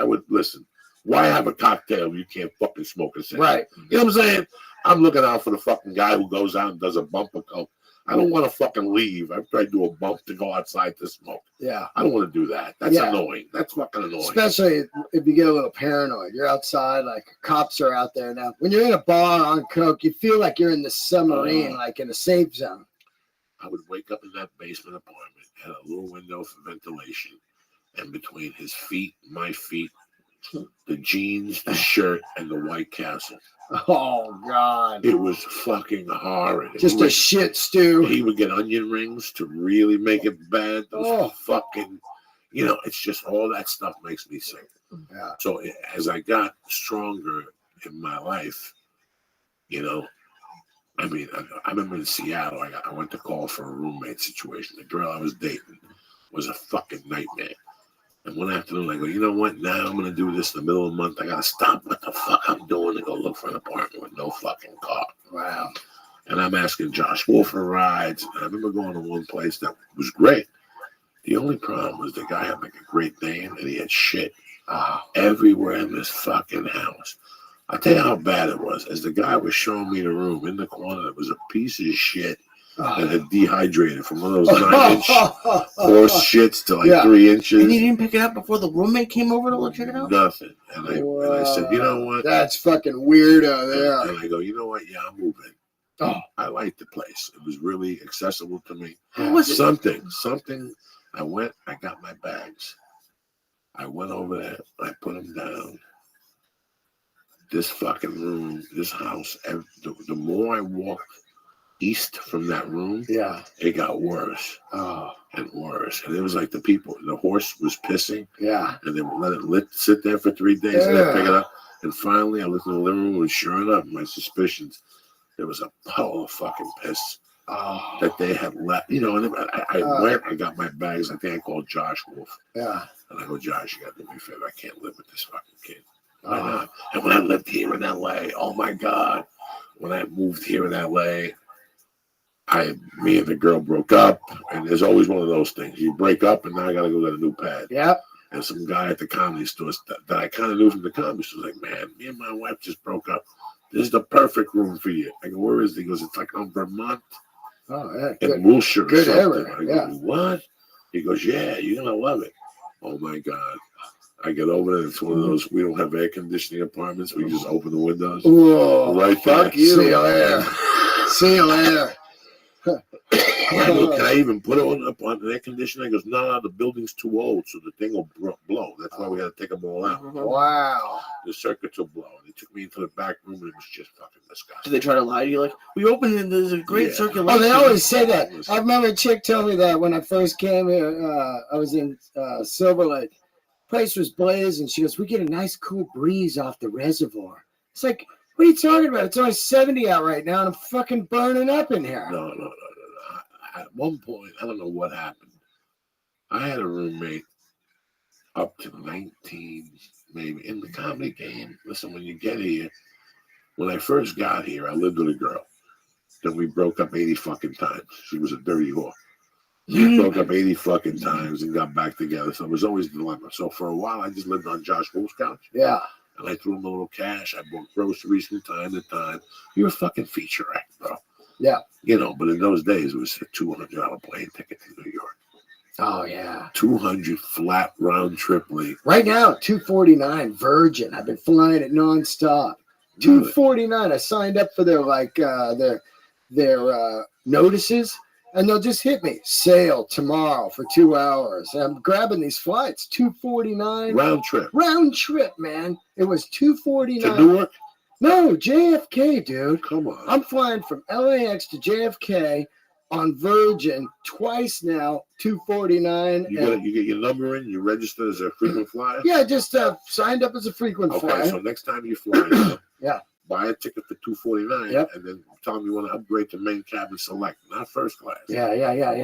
would listen. Why have a cocktail if you can't fucking smoke a cigarette? Right. You know what I'm saying? I'm looking out for the fucking guy who goes out and does a bump of coke. I don't want to fucking leave. I've tried to do a bump to go outside to smoke. Yeah. I don't want to do that. That's annoying. That's fucking annoying. Especially if you get a little paranoid. You're outside, like cops are out there now. When you're in a bar on coke, you feel like you're in the submarine, like in a safe zone. I would wake up in that basement apartment, had a little window for ventilation, and between his feet, my feet, the jeans, the shirt, and the White Castle. Oh, God. It was fucking horrid. Just a shit stew. He would get onion rings to really make it bad. Those fucking, you know, it's just all that stuff makes me sick. Yeah. So as I got stronger in my life, You know, I mean, I remember in Seattle, I went to call for a roommate situation. The girl I was dating was a fucking nightmare. And one afternoon, I go, you know what? Now I'm going to do this in the middle of the month. I got to stop what the fuck I'm doing and go look for an apartment with no fucking car. Wow. And I'm asking Josh Wolf for rides. And I remember going to one place that was great. The only problem was the guy had like a great name and he had shit everywhere in this fucking house. I'll tell you how bad it was. As the guy was showing me the room, in the corner, there was a piece of shit that had dehydrated from one of those 9-inch horse shits to like 3 inches. And he didn't pick it up before the roommate came over to check it out? Nothing. And I said, you know what? That's fucking weirdo there. And I go, you know what? Yeah, I'm moving. Oh. I liked the place. It was really accessible to me. How was it? Something. I went, I got my bags. I went over there. I put them down. This fucking room, this house, the more I walked east from that room, it got worse and worse. And it was like the horse was pissing, and they would let it sit there for 3 days, and then pick it up. And finally, I looked in the living room, and sure enough, my suspicions, there was a puddle of fucking piss that they had left. You know, and I went, I got my bags. I think I called Josh Wolf. Yeah. And I go, Josh, you got to do me a favor. I can't live with this fucking kid. And when I lived here in LA, oh my God, when I moved here in LA, me and the girl broke up, and there's always one of those things. You break up, and now I got to go get a new pad. Yep. And some guy at the comedy store that I kind of knew from the comedy store was like, man, me and my wife just broke up. This is the perfect room for you. I go, where is it? He goes, it's like on Vermont. Oh, yeah. In Wilshire or something. Area. I go, what? He goes, yeah, you're going to love it. Oh, my God. I get over there. It's one of those, we don't have air conditioning apartments. We just open the windows. Whoa, right fuck there. You. See you later. See you later. Can I even put it up on the air conditioner? He goes, no, the building's too old, so the thing will blow. That's why we had to take them all out. Wow. The circuits will blow. They took me into the back room, and it was just fucking disgusting. Did they try to lie to you? Like, we opened it, there's a great circulation. Oh, they always say that. I remember a chick told me that when I first came here. I was in Silver Lake. Place was blazing. She goes, we get a nice cool breeze off the reservoir. It's like, what are you talking about? It's only 70 out right now, and I'm fucking burning up in here. No. At one point, I don't know what happened. I had a roommate up to 19, maybe, in the comedy game. Listen, when you get here, when I first got here, I lived with a girl. Then we broke up 80 fucking times. She was a dirty whore. We broke up 80 fucking times and got back together. So it was always a dilemma. So for a while, I just lived on Josh Wolf's couch. Yeah. And I threw him a little cash. I bought groceries from time to time. You're a fucking feature act, bro. Yeah. You know, but in those days, it was a $200 plane ticket to New York. Oh, yeah. 200 flat round trip league. Right now, $249 Virgin. I've been flying it nonstop. Really? $249. I signed up for their notices. And they'll just hit me. Sail tomorrow for 2 hours. And I'm grabbing these flights. $249. Round trip. Round trip, man. It was $249. To Newark? No, JFK, dude. Come on. I'm flying from LAX to JFK on Virgin twice now. $249. You get your number in. You register as a frequent flyer. Yeah, just signed up as a frequent flyer. Okay, so next time you fly, buy a ticket for $249, and then tell them you want to upgrade to main cabin select, not first class. Yeah.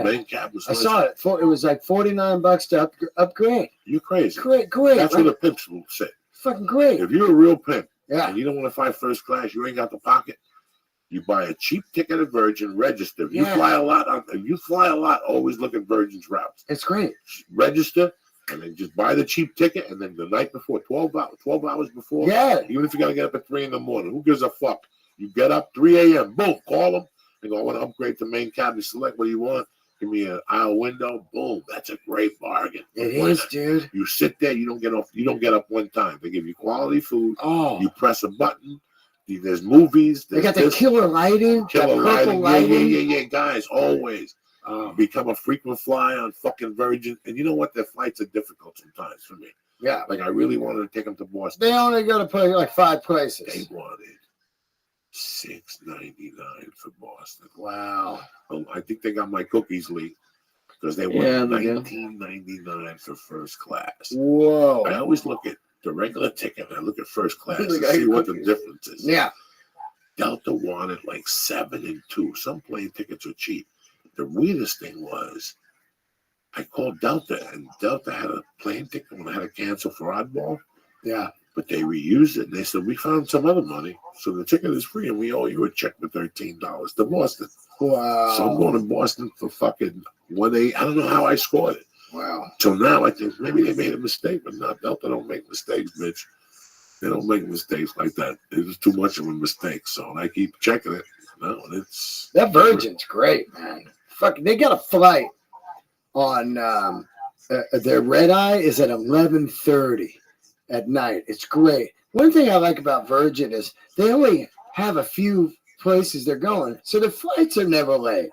Main cabin select. I saw it. It was like $49 to upgrade. You're crazy. Great. That's what the pimps will say. Fucking great. If you're a real pimp and you don't want to fly first class, you ain't got the pocket, you buy a cheap ticket at Virgin, register. If you fly a lot, always look at Virgin's routes. It's great. Register. And then just buy the cheap ticket, and then the night before, 12 hours before, even if you got to get up at 3 in the morning, who gives a fuck? You get up 3 a.m., boom, call them, and go, I want to upgrade to main cabin select. What do you want? Give me an aisle window. Boom, that's a great bargain. It is, dude. You sit there, you don't get up one time. They give you quality food. Oh. You press a button. There's movies. They got the killer lighting. Killer lighting. Yeah, guys, always. Become a frequent flyer on fucking Virgin. And you know what? Their flights are difficult sometimes for me. Yeah. Like, I really wanted to take them to Boston. They only go to play like 5 places. They wanted $6.99 for Boston. Wow. I think they got my cookies leaked because they wanted $19.99 for first class. Whoa. I always look at the regular ticket and I look at first class to see what the difference is. Yeah. Delta wanted like 7 and 2. Some plane tickets are cheap. The weirdest thing was, I called Delta, and Delta had a plane ticket when I had to cancel for oddball. Yeah. But they reused it. And they said, we found some other money. So the ticket is free, and we owe you a check for $13 to Boston. Wow. So I'm going to Boston for fucking 1-8. I don't know how I scored it. Wow. So now I think maybe they made a mistake, but not Delta don't make mistakes, bitch. They don't make mistakes like that. It was too much of a mistake. So I keep checking it. No, it's that Virgin's great, man. Fuck, they got a flight on their red eye is at 11:30 at night. It's great. One thing I like about Virgin is they only have a few places they're going, so the flights are never late.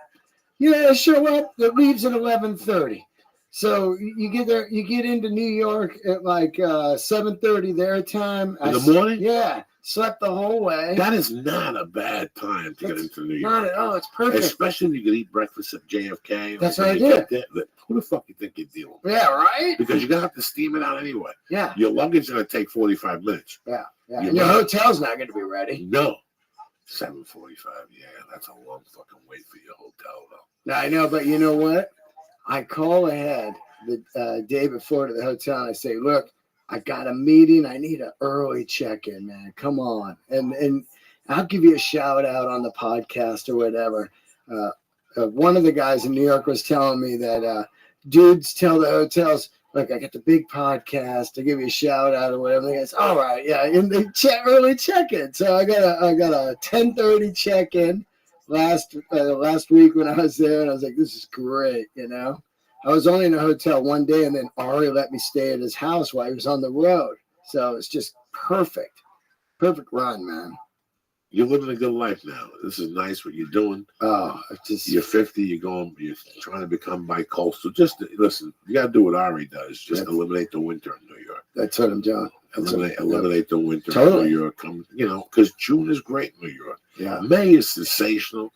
You know, they show up, it leaves at 11:30. So you get there, you get into New York at like 7:30 their time. In the morning? Yeah, slept the whole way. That is not a bad time to get into New York. Not at all. It's perfect. Especially if you can eat breakfast at JFK. That's what I did. Who the fuck you think you're dealing with? Yeah, right? Because you're going to have to steam it out anyway. Yeah. Your luggage is going to take 45 minutes. Yeah. And your hotel's not going to be ready. No. 7:45. Yeah, that's a long fucking wait for your hotel, though. I know, but you know what? I call ahead the day before to the hotel and I say, look, I got a meeting. I need an early check-in, man. Come on. And I'll give you a shout out on the podcast or whatever. One of the guys in New York was telling me that dudes tell the hotels, look, I got the big podcast. I give you a shout out or whatever. They goes, all right, yeah, and they early check-in. So I got a 10:30 check-in last week when I was there, and I was like, this is great, you know. I was only in a hotel one day, and then Ari let me stay at his house while he was on the road. So it's just perfect run, man. You're living a good life now. This is nice what you're doing. Oh, You're 50. You're trying to become bi-coastal. Just listen. You got to do what Ari does. Just eliminate the winter in New York. That's what I'm doing. Eliminate the winter Totally. in New York. Because June is great in New York. Yeah. May is sensational.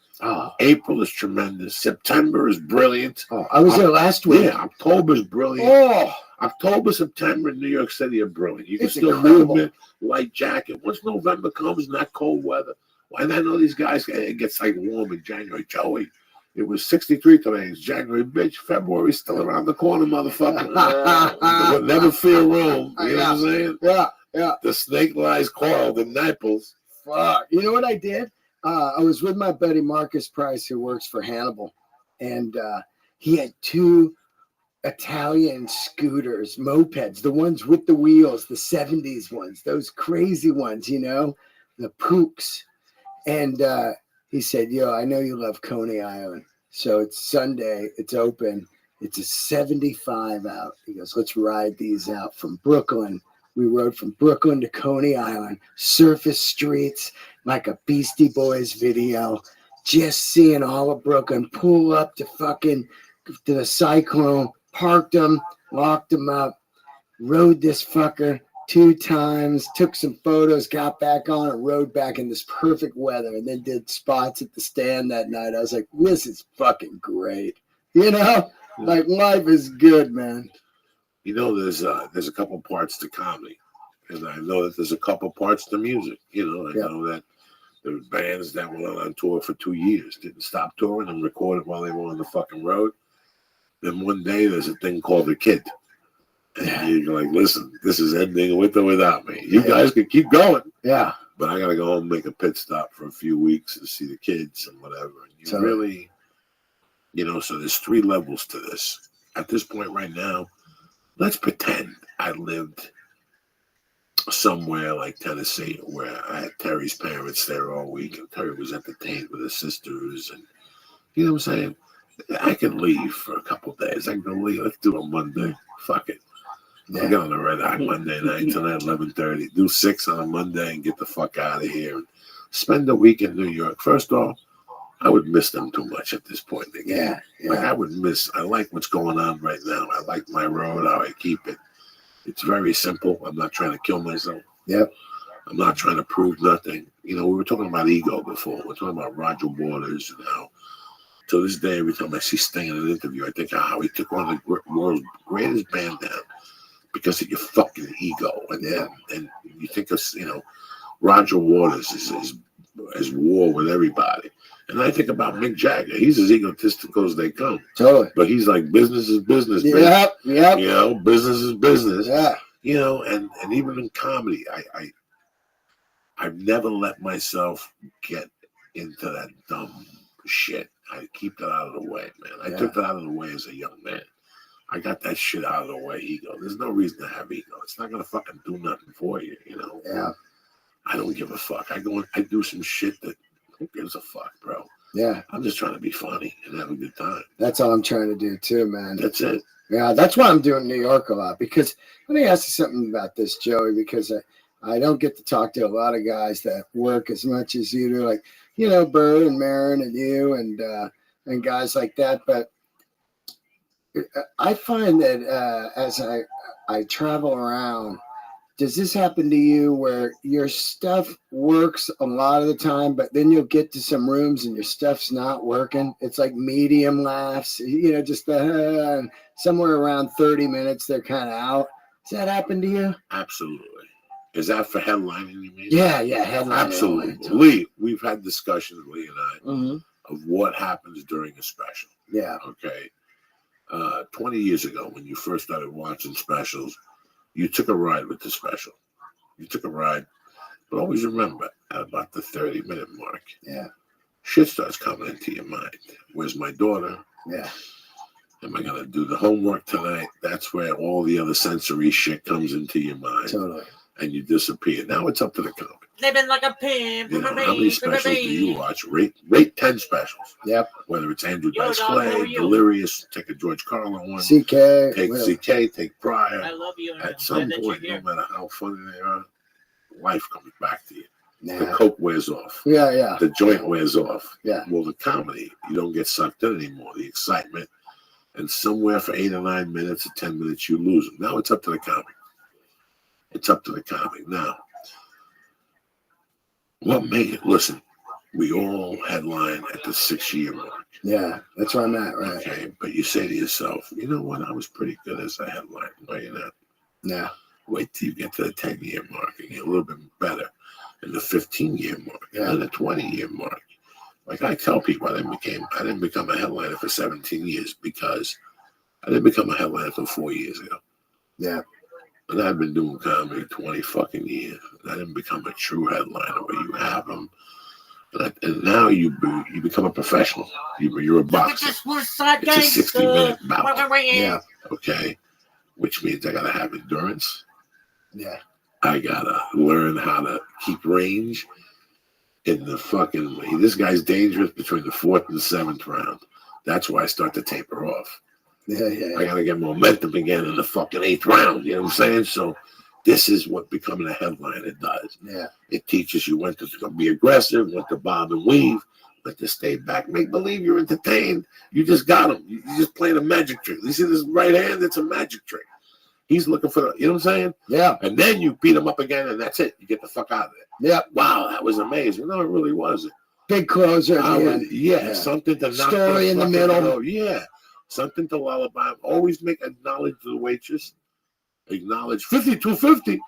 April is tremendous. September is brilliant. I was there last week. Yeah, October is brilliant. October, September in New York City are brilliant. You can still move in, light jacket. Once November comes and that cold weather, and I know these guys, it gets like warm in January. Joey, it was 63 today. It's January, bitch. February's still around the corner, motherfucker. Never fear Rome. You know what I'm saying? Yeah. The snake lies coiled in Naples. Fuck. You know what I did? I was with my buddy Marcus Price, who works for Hannibal, and he had 2 Italian scooters, mopeds, the ones with the wheels, the 70s ones, those crazy ones, you know, the Pooks. And he said, yo, I know you love Coney Island. So it's Sunday, it's open, it's a 75 out. He goes, let's ride these out from Brooklyn. We rode from Brooklyn to Coney Island, surface streets, like a Beastie Boys video, just seeing all of Brooklyn, pull up to the Cyclone, parked them, locked them up, rode this fucker 2 times, took some photos, got back on and rode back in this perfect weather, and then did spots at the stand that night. I was like, this is fucking great. You know, like life is good, man. You know, there's a couple parts to comedy, and I know that there's a couple parts to music. You know, I know that there were bands that went on tour for 2 years, didn't stop touring and recorded while they were on the fucking road. Then one day there's a thing called The Kid. And you're like, listen, this is ending with or without me. You guys can keep going. Yeah. But I got to go home and make a pit stop for a few weeks to see the kids and whatever. And you really, you know, so there's 3 levels to this. At this point right now, let's pretend I lived somewhere like Tennessee where I had Terry's parents there all week and Terry was entertained with his sisters. And you know what I'm saying? I can leave for a couple of days. I can go leave. Let's do it Monday. Fuck it. I get on the red eye Monday night till 11:30. Do 6 on a Monday and get the fuck out of here. And spend a week in New York. First off, I would miss them too much at this point in the game. Like I like what's going on right now. I like my road, how I keep it. It's very simple. I'm not trying to kill myself. I'm not trying to prove nothing. You know, we were talking about ego before. We're talking about Roger Waters and how to this day, every time I see Sting in an interview, I think how he took one of the world's greatest band down because of your fucking ego. And you think of, you know, Roger Waters is as war with everybody. And I think about Mick Jagger. He's as egotistical as they come. Totally. But he's like, business is business, man. Yep. Yep. You know, business is business. Yeah. You know, and even in comedy, I've never let myself get into that dumb shit. I keep that out of the way, man. I took that out of the way as a young man. I got that shit out of the way, ego. There's no reason to have ego. It's not gonna fucking do nothing for you, you know. Yeah. I don't give a fuck. I go and I do some shit that who gives a fuck, bro. Yeah. I'm just trying to be funny and have a good time. That's all I'm trying to do too, man. That's it. Yeah, that's why I'm doing New York a lot. Because let me ask you something about this, Joey, because I don't get to talk to a lot of guys that work as much as you do, like, you know, Bird and Marin and you and guys like that. But I find that as I travel around, does this happen to you where your stuff works a lot of the time, but then you'll get to some rooms and your stuff's not working? It's like medium laughs, you know, just and somewhere around 30 minutes, they're kind of out. Does that happen to you? Absolutely. Is that for headlining, you mean? Yeah, headlining. Absolutely. Lee, we've had discussions, Lee and I, Mm-hmm. of what happens during a special. Yeah. Okay. 20 years ago, when you first started watching specials, you took a ride with the special. You took a ride, but always remember, at about the 30-minute mark, shit starts coming into your mind. Where's my daughter? Yeah. Am I going to do the homework tonight? That's where all the other sensory shit comes into your mind. Totally. And you disappear. Now it's up to the comic. Living like a pimp. You know, how many specials do you watch? Rate 10 specials. Yep. Whether it's Andrew Yo, Dice dog, how Clay, are you? Delirious, take a George Carlin one, CK. take whatever. CK, take Pryor. I love you. At some that point, you're no here. matter how funny they are, life comes back to you. The Nah. coke wears off. Yeah. The joint wears off. Yeah. Well, the comedy, you don't get sucked in anymore. The excitement. And somewhere for 8 or 9 minutes or 10 minutes, you lose them. Now it's up to the comic. It's up to the comic. Now, what made it? Listen, we all headline at the 6-year mark. Yeah, that's where I'm at, right? Okay, but you say to yourself, you know what? I was pretty good as a headline. No, you're not. Yeah. Wait till you get to the 10-year mark and get a little bit better. And the 15-year mark, and the 20-year mark. Like I tell people, I didn't become a headliner for 17 years because I didn't become a headliner until 4 years ago. Yeah. And I've been doing comedy 20 fucking years. I didn't become a true headliner where you have them. And now you become a professional. You're a boxer. It's a 60-minute bout. Yeah. Okay. Which means I got to have endurance. Yeah. I got to learn how to keep range in the fucking... This guy's dangerous between the 4th and the 7th round. That's why I start to taper off. Yeah. I got to get momentum again in the fucking 8th round. You know what I'm saying? So this is what becoming a headliner does. Yeah. It teaches you when to be aggressive, when to bob and weave, when to stay back, make believe you're entertained. You just got him. You're just playing a magic trick. You see this right hand? It's a magic trick. He's looking for the, you know what I'm saying? Yeah. And then you beat him up again, and that's it. You get the fuck out of there. Yeah. Wow, that was amazing. No, it really wasn't. Big closer at the end. Yeah, something to knock Story in the middle. Yeah, something to lullaby. Always acknowledge the waitress. Acknowledge 52.50.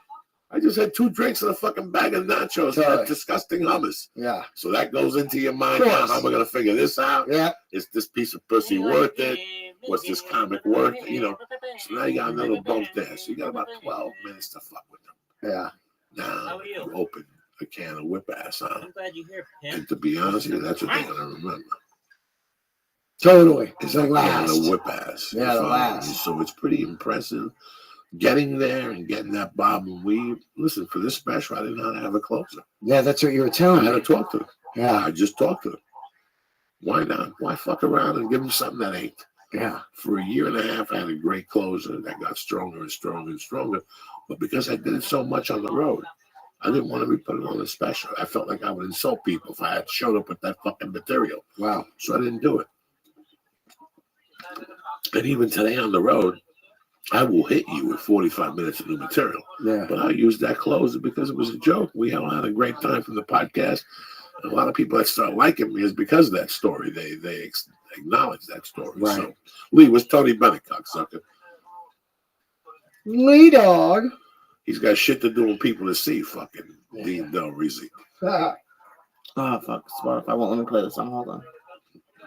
I just had 2 drinks and a fucking bag of nachos and that disgusting hummus. Yeah. So that goes into your mind. Now, how am I going to figure this out? Yeah. Is this piece of pussy worth it? What's this comic worth? You know. So now you got another bump there. So you got about 12 minutes to fuck with them. Yeah. Now you open a can of whip ass on them. I'm glad you're here, Pam. And to be honest with you, that's what they're going to remember. Totally. It's the like last. a whip ass. Yeah, the last. So it's pretty impressive. Getting there and getting that bob and weave. Listen, for this special, I didn't know how to have a closer. Yeah, that's what you were telling I me. had to talk to them. Yeah. I just talked to them. Why not? Why fuck around and give them something that ain't? Yeah. For a year and a half, I had a great closer that got stronger and stronger and stronger. But because I did it so much on the road, I didn't want to be putting on a special. I felt like I would insult people if I had showed up with that fucking material. Wow. So I didn't do it. And even today on the road, I will hit you with 45 minutes of new material. Yeah. But I used that closer because it was a joke. We all had a great time from the podcast. And a lot of people that start liking me is because of that story. They acknowledge that story. Right. So Lee was Tony Bennett, cocksucker. Lee dog. He's got shit to do with people to see, fucking Dean Del Rizzi. Oh, fuck. Spotify won't let me play the song. Hold on.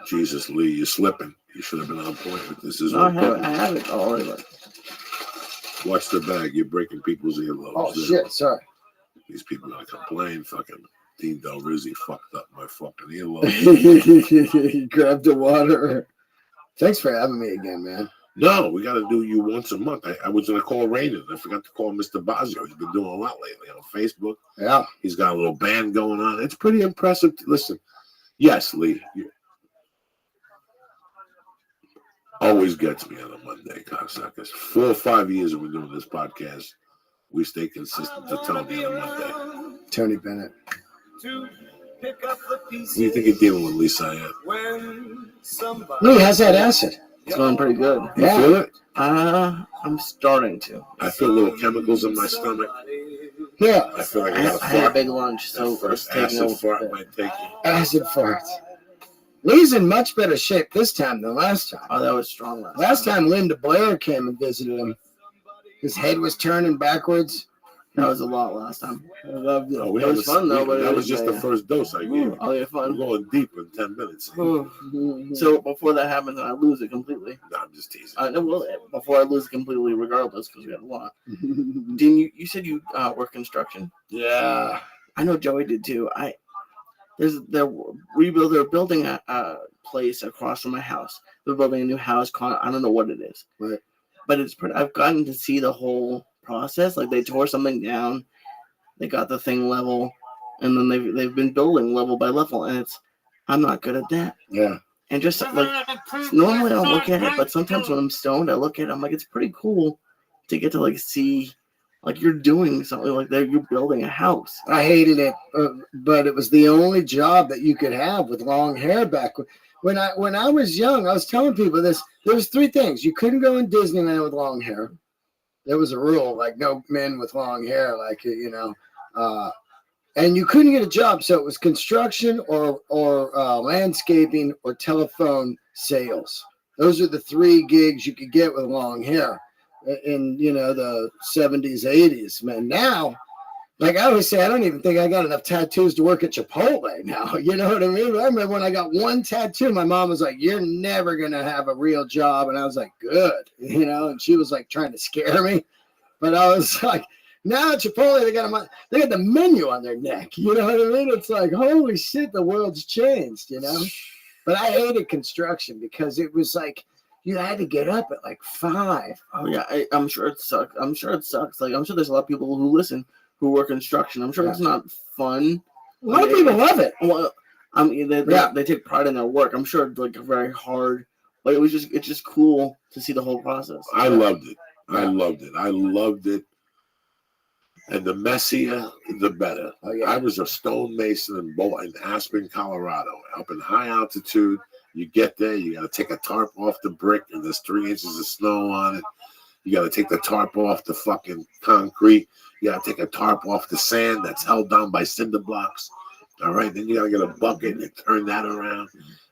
Jesus, Lee, you're slipping. You should have been on point with this. No, I have it already. Watch the bag. You're breaking people's earlobes. Oh, shit. Sorry. These people are complain. Fucking Dean Del Rizzi fucked up my fucking earlobe. He grabbed the water. Thanks for having me again, man. No, we got to do you once a month. I was going to call Raymond. I forgot to call Mr. Bazio. He's been doing a lot lately on Facebook. Yeah. He's got a little band going on. It's pretty impressive. Listen, yes, Lee. Always gets me on a Monday, cocksuckers. 4 or 5 years we've been doing this podcast. We stay consistent to Tony on a Monday. Tony Bennett. What do you think you're dealing with, Lisa? Lee, how's that acid? It's going pretty good. You feel it? I'm starting to. I feel little chemicals in my stomach. Yeah. I feel like I I got a had a fart. big lunch, so That first it's taking acid fart a might take you. Acid farts. Lee's in much better shape this time than last time. Oh, that was strong Last time Linda Blair came and visited him, his head was turning backwards. That was a lot last time. I loved it. Oh, It was fun though, but that was just the first dose I gave you. Oh, yeah, We're fun. going deep in 10 minutes. So before that happens, and I lose it completely. No, I'm just teasing. No, well, before I lose it completely, regardless, because we had a lot. Didn't you said you work construction? Yeah. I know Joey did too. They're building a place across from my house. They're building a new house. I don't know what it is. Right. But it's pretty. I've gotten to see the whole process. Like they tore something down, they got the thing level, and then they've been building level by level. And I'm not good at that. Yeah. And just like normally I'll look at it, but sometimes when I'm stoned, I look at it. I'm like, it's pretty cool to get to like see. Like you're doing something like that. You're building a house. I hated it, but it was the only job that you could have with long hair back when I was young. I was telling people this. There was 3 things: you couldn't go in Disneyland with long hair. There was a rule, like no men with long hair, like and you couldn't get a job. So it was construction or landscaping or telephone sales. Those are the 3 gigs you could get with long hair. In the 70s, 80s, man. Now, like I always say, I don't even think I got enough tattoos to work at Chipotle now. You know what I mean? I remember when I got 1 tattoo, my mom was like, "You're never gonna have a real job," and I was like, "Good," and she was like trying to scare me, but I was like, now at Chipotle they got the menu on their neck. You know what I mean? It's like, holy shit, the world's changed. But I hated construction because it was like. You had to get up at like 5. Oh yeah, I'm sure it sucks. Like I'm sure there's a lot of people who listen who work construction. I'm sure it's not fun. A lot of people love it. Well, I mean, they take pride in their work. I'm sure it's like very hard, but it's just cool to see the whole process. I loved it. I loved it. And the messier, the better. Oh, yeah. I was a stonemason in Aspen, Colorado, up in high altitude. You get there, you got to take a tarp off the brick, and there's 3 inches of snow on it. You got to take the tarp off the fucking concrete. You got to take a tarp off the sand that's held down by cinder blocks. All right, then you got to get a bucket and turn that around.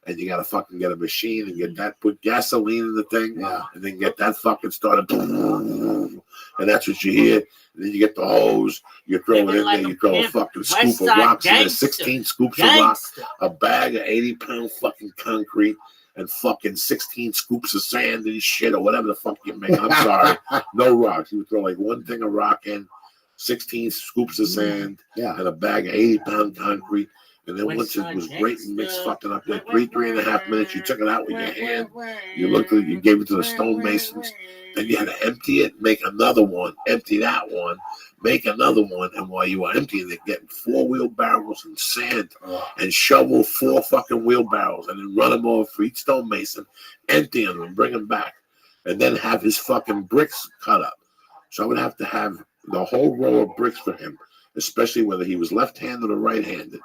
And you got to fucking get a machine and get that, put gasoline in the thing, and then get that fucking started. And that's what you hear. And then you get the hose, you throw it in there, you throw a fucking scoop of rocks in there, 16 scoops of rocks, a bag of 80-pound fucking concrete, and fucking 16 scoops of sand and shit, or whatever the fuck you make. I'm sorry. No rocks. You throw like 1 thing of rock in, 16 scoops of sand, and a bag of 80-pound concrete. And then once it was great and mixed fucking up there, 3.5 minutes, you took it out with your hand. You looked at it, you gave it to the stonemasons. Then you had to empty it, make another one, empty that one, make another one. And while you were emptying it, getting 4 wheelbarrows and sand and shovel 4 fucking wheelbarrows and then run them over for each stonemason, empty them and bring them back. And then have his fucking bricks cut up. So I would have to have the whole row of bricks for him, especially whether he was left-handed or right-handed,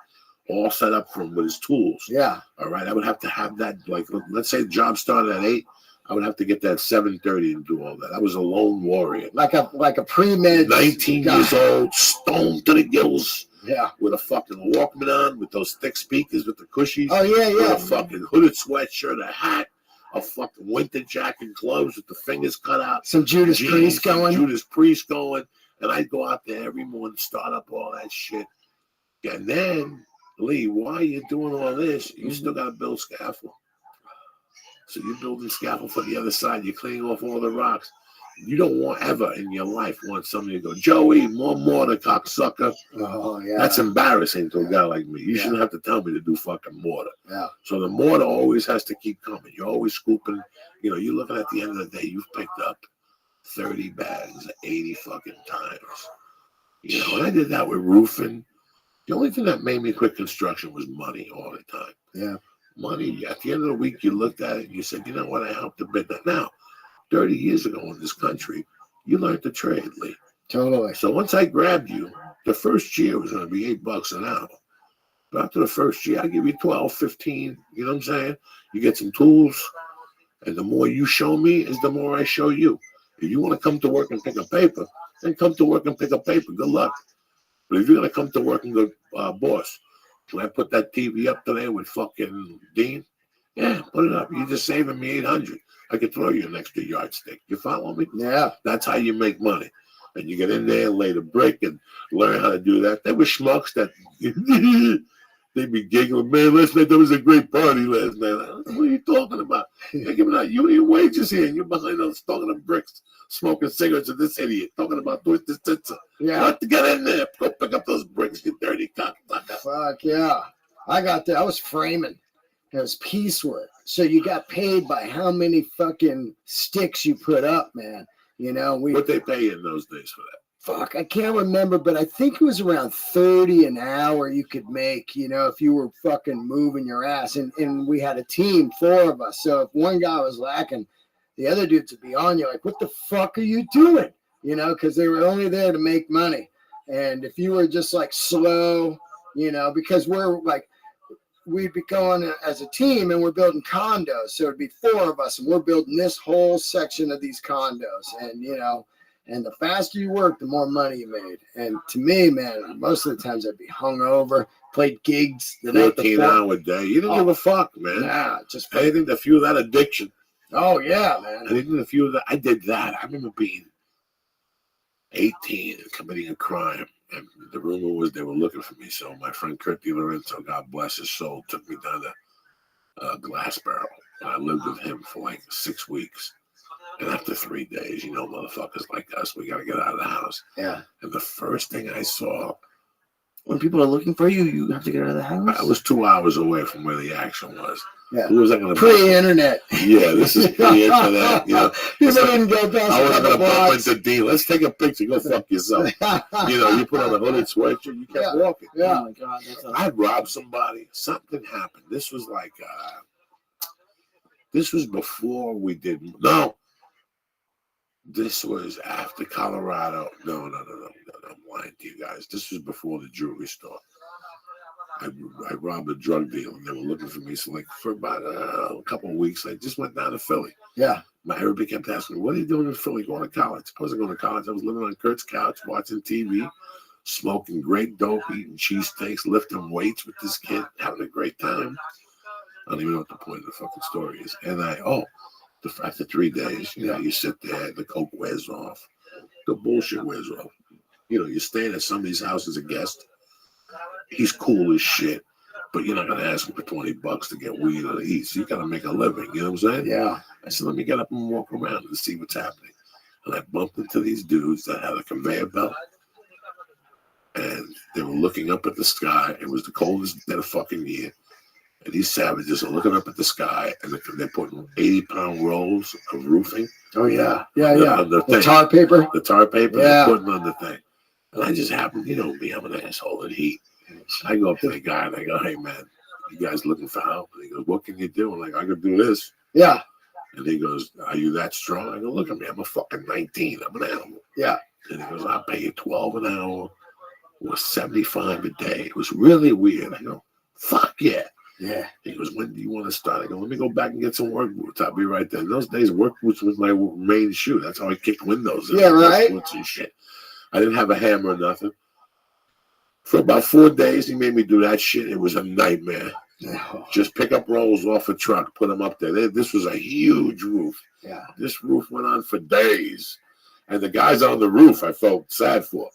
all set up for him with his tools. Yeah. All right. I would have to have that, like, let's say the job started at 8. I would have to get that 7:30 and do all that. I was a lone warrior. Like a pre-med 19 years old, stoned to the gills. Yeah. With a fucking Walkman on, with those thick speakers with the cushies. Oh, yeah, With yeah. a fucking hooded sweatshirt, a hat, a fucking winter jacket, gloves with the fingers cut out. Some Judas Priest going. Judas Priest going. And I'd go out there every morning, start up all that shit. And then Lee, why are you doing all this? You still got to build scaffold. So you're building scaffold for the other side. You're cleaning off all the rocks. You don't want ever in your life want somebody to go, Joey, more mortar, cocksucker. Oh, yeah. That's embarrassing to a guy like me. You shouldn't have to tell me to do fucking mortar. Yeah. So the mortar always has to keep coming. You're always scooping. You know, you're looking at the end of the day, you've picked up 30 bags 80 fucking times. You know, and I did that with roofing. The only thing that made me quit construction was money all the time. Yeah. Money. At the end of the week, you looked at it and you said, you know what, I helped a bit. Now, 30 years ago in this country, you learned to trade, Lee. Totally. So once I grabbed you, the first year was going to be $8 an hour. But after the first year, I give you 12, 15, you know what I'm saying? You get some tools, and the more you show me is the more I show you. If you want to come to work and pick up paper, then come to work and pick up paper. Good luck. But if you're going to come to work and go, boss, can I put that TV up today with fucking Dean? Yeah, put it up. You're just saving me $800. I could throw you an extra yardstick. You follow me? Yeah. That's how you make money. And you get in there and lay the brick and learn how to do that. There were schmucks that they'd be giggling, man, last night there was a great party last night. What are you talking about? You're giving out your wages here, and you're behind us talking to bricks, smoking cigarettes with this idiot, talking about twisted titsa. Yeah. What to get in there? Go pick up those bricks, you dirty cocksucker. Fuck yeah. I got that. I was framing. It was piecework. So you got paid by how many fucking sticks you put up, man. You know, What they pay in those days for that? Fuck, I can't remember, but I think it was around 30 an hour you could make, you know, if you were fucking moving your ass. And we had a team, 4 of us. So if one guy was lacking, the other dudes would be on you like, what the fuck are you doing? You know, because they were only there to make money. And if you were just like slow, you know, because we're like, we'd be going as a team and we're building condos. So it'd be 4 of us and we're building this whole section of these condos. And, you know, and the faster you work, the more money you made. And to me, man, most of the times I'd be hungover, played gigs the night before. 14-hour day. You didn't give a fuck, man. Nah, just Anything to fuel that addiction. Oh, yeah, man. Anything to fuel that. I did that. I remember being 18 and committing a crime. And the rumor was they were looking for me. So my friend Kurt DiLorenzo, God bless his soul, took me down to Glass Barrel. And I lived with him for like 6 weeks. And after 3 days, you know, motherfuckers like us, we got to get out of the house. Yeah. And the first thing I saw, When people are looking for you, you have to get out of the house? I was 2 hours away from where the action was. Yeah. Who was I going to Pre-internet. Yeah, this is pre-internet. You know, People like, didn't go past I a wasn't couple going to bump blocks. into D. Let's take a picture. Go fuck yourself. You know, you put on a hooded sweatshirt, you kept walking. Yeah. Oh my God. That's I robbed somebody. Something happened. This was like, this was before we did. No. This was after Colorado. No. I'm lying to you guys. This was before the jewelry store. I robbed a drug dealer and they were looking for me. So like for about a couple of weeks, I just went down to Philly. Yeah. Everybody kept asking me, what are you doing in Philly? Going to college. I wasn't going to college. I was living on Kurt's couch, watching TV, smoking great dope, eating cheesesteaks, lifting weights with this kid, having a great time. I don't even know what the point of the fucking story is. And after 3 days, you know, you sit there, the coke wears off, the bullshit wears off. You know, you're staying at somebody's house as a guest. He's cool as shit, but you're not going to ask him for $20 to get weed or to eat. So you got to make a living. You know what I'm saying? Yeah. I said, let me get up and walk around and see what's happening. And I bumped into these dudes that had a conveyor belt. And they were looking up at the sky. It was the coldest day of the fucking year. And these savages are looking up at the sky and they're putting 80-pound rolls of roofing. Oh, yeah. On The tar paper? The tar paper Yeah. they're putting on the thing. And I just happened, you know me, I'm an asshole in heat. I go up to the guy and I go, hey, man, you guys looking for help? And he goes, what can you do? I'm like, I can do this. Yeah. And he goes, are you that strong? I go, look at me, I'm a fucking 19. I'm an animal. Yeah. And he goes, I'll pay you $12 an hour or $75 a day. It was really weird. I go, fuck yeah. Yeah. He goes, when do you want to start? I go, let me go back and get some work boots. I'll be right there. In those days, work boots was my main shoe. That's how I kicked windows in. Yeah, right. Boots and shit. I didn't have a hammer or nothing. For about 4 days, he made me do that shit. It was a nightmare. Oh. Just pick up rolls off a truck, put them up there. This was a huge roof. Yeah. This roof went on for days. And the guys on the roof, I felt sad for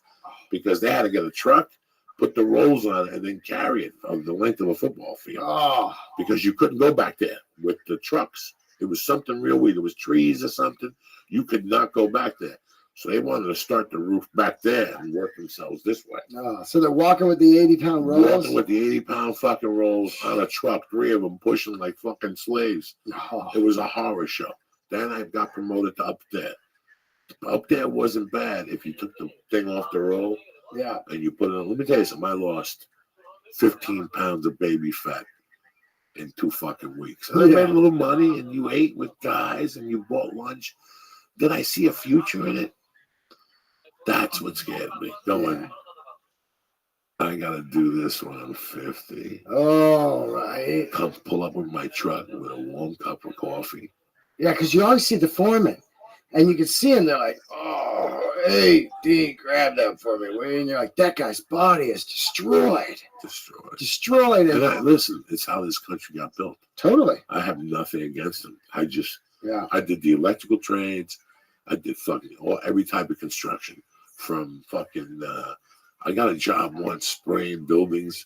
because they had to get a truck, put the rolls on it, and then carry it of the length of a football field. Oh, Because you couldn't go back there with the trucks. It was something real weird. There was trees or something. You could not go back there. So they wanted to start the roof back there and work themselves this way. oh. So they're walking with the 80-pound rolls? Walking with the 80-pound fucking rolls on a truck, 3 of them pushing like fucking slaves. Oh. It was a horror show. Then I got promoted to up there. Up there wasn't bad if you took the thing off the roll Yeah. and you put it on. Let me tell you something. I lost 15 pounds of baby fat in 2 fucking weeks. And I made a little money, and you ate with guys and you bought lunch. Did I see a future in it? That's what scared me. Going, I gotta do this when I'm 50. All right. Come pull up with my truck with a warm cup of coffee. Yeah, because you always see the foreman, and you can see him. They're like, "Oh, hey, Dean, grab that for me." And you're like, "That guy's body is destroyed." Destroyed. And listen, it's how this country got built. Totally. I have nothing against them. I did the electrical trades. I did fucking every type of construction. From fucking, I got a job once spraying buildings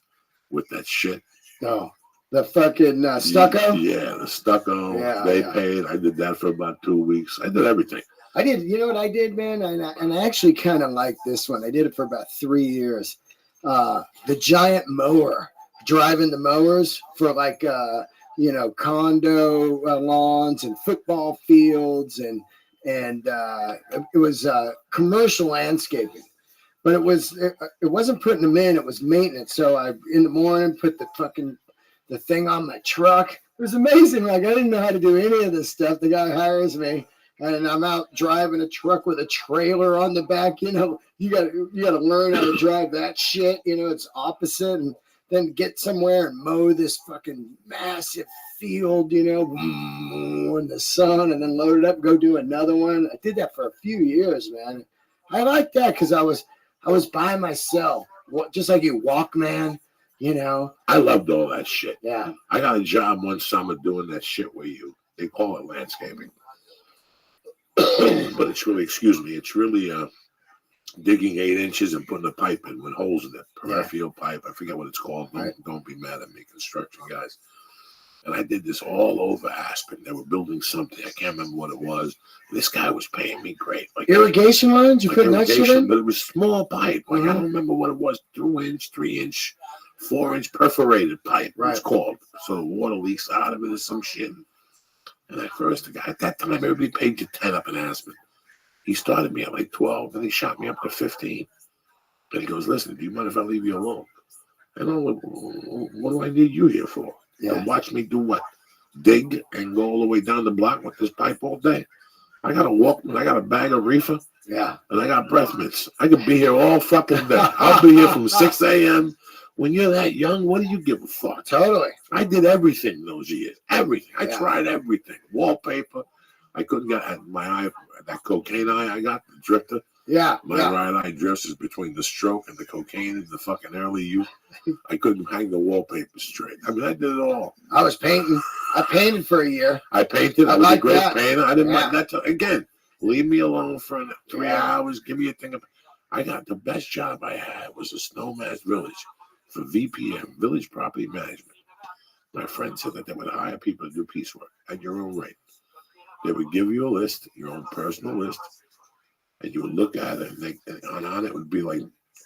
with that shit. Oh, the fucking stucco? Yeah, the stucco. Yeah, they paid. I did that for about 2 weeks. I did everything. I did. You know what I did, man? And I actually kind of like this one. I did it for about 3 years. The giant mower, driving the mowers for like, condo lawns and football fields and it was commercial landscaping, but it wasn't putting them in. It was maintenance. So I, in the morning, put the thing on my truck. It was amazing. Like, I didn't know how to do any of this stuff. The guy hires me, and I'm out driving a truck with a trailer on the back. You know, you got to learn how to drive that shit. You know, it's opposite, and then get somewhere and mow this fucking massive field, you know, in the sun, and then load it up, go do another one. I did that for a few years, man. I like that because I was by myself, just like you, Walkman, you know. I loved all that shit. Yeah. I got a job one summer doing that shit where they call it landscaping. But it's really, it's really digging 8 inches and putting a pipe in with holes in it. Peripheral pipe. I forget what it's called. Don't be mad at me, construction guys. And I did this all over Aspen. They were building something. I can't remember what it was. This guy was paying me great. Like irrigation lines? You put that shit in? But it was small pipe. Like, I don't remember what it was. 2-inch, 3-inch, 4-inch perforated pipe. It's called. So the water leaks out of it or some shit. And the guy, at that time, everybody paid you 10 up in Aspen. He started me at like 12, and he shot me up to 15. And he goes, "Listen, do you mind if I leave you alone?" And I'm like, "What do I need you here for?" And watch me do what? Dig and go all the way down the block with this pipe all day. I got a Walkman, I got a bag of reefer, and I got breath mints. I could be here all fucking day. I'll be here from 6 a.m. When you're that young, what do you give a fuck? Totally. I did everything those years. Everything. I tried everything. Wallpaper. I couldn't get my eye, that cocaine eye I got, the drifter. My right eye drifts is between the stroke and the cocaine in the fucking early youth. I couldn't hang the wallpaper straight. I mean, I did it all. I was painting. I painted for a year. I painted. I was a great painter. I didn't like that. Again, leave me alone for 3 hours. Give me a thing. I got the best job I had was a Snowmass Village for VPM, Village Property Management. My friend said that they would hire people to do piecework at your own rate. They would give you a list, your own personal list, and you would look at it, and on it would be like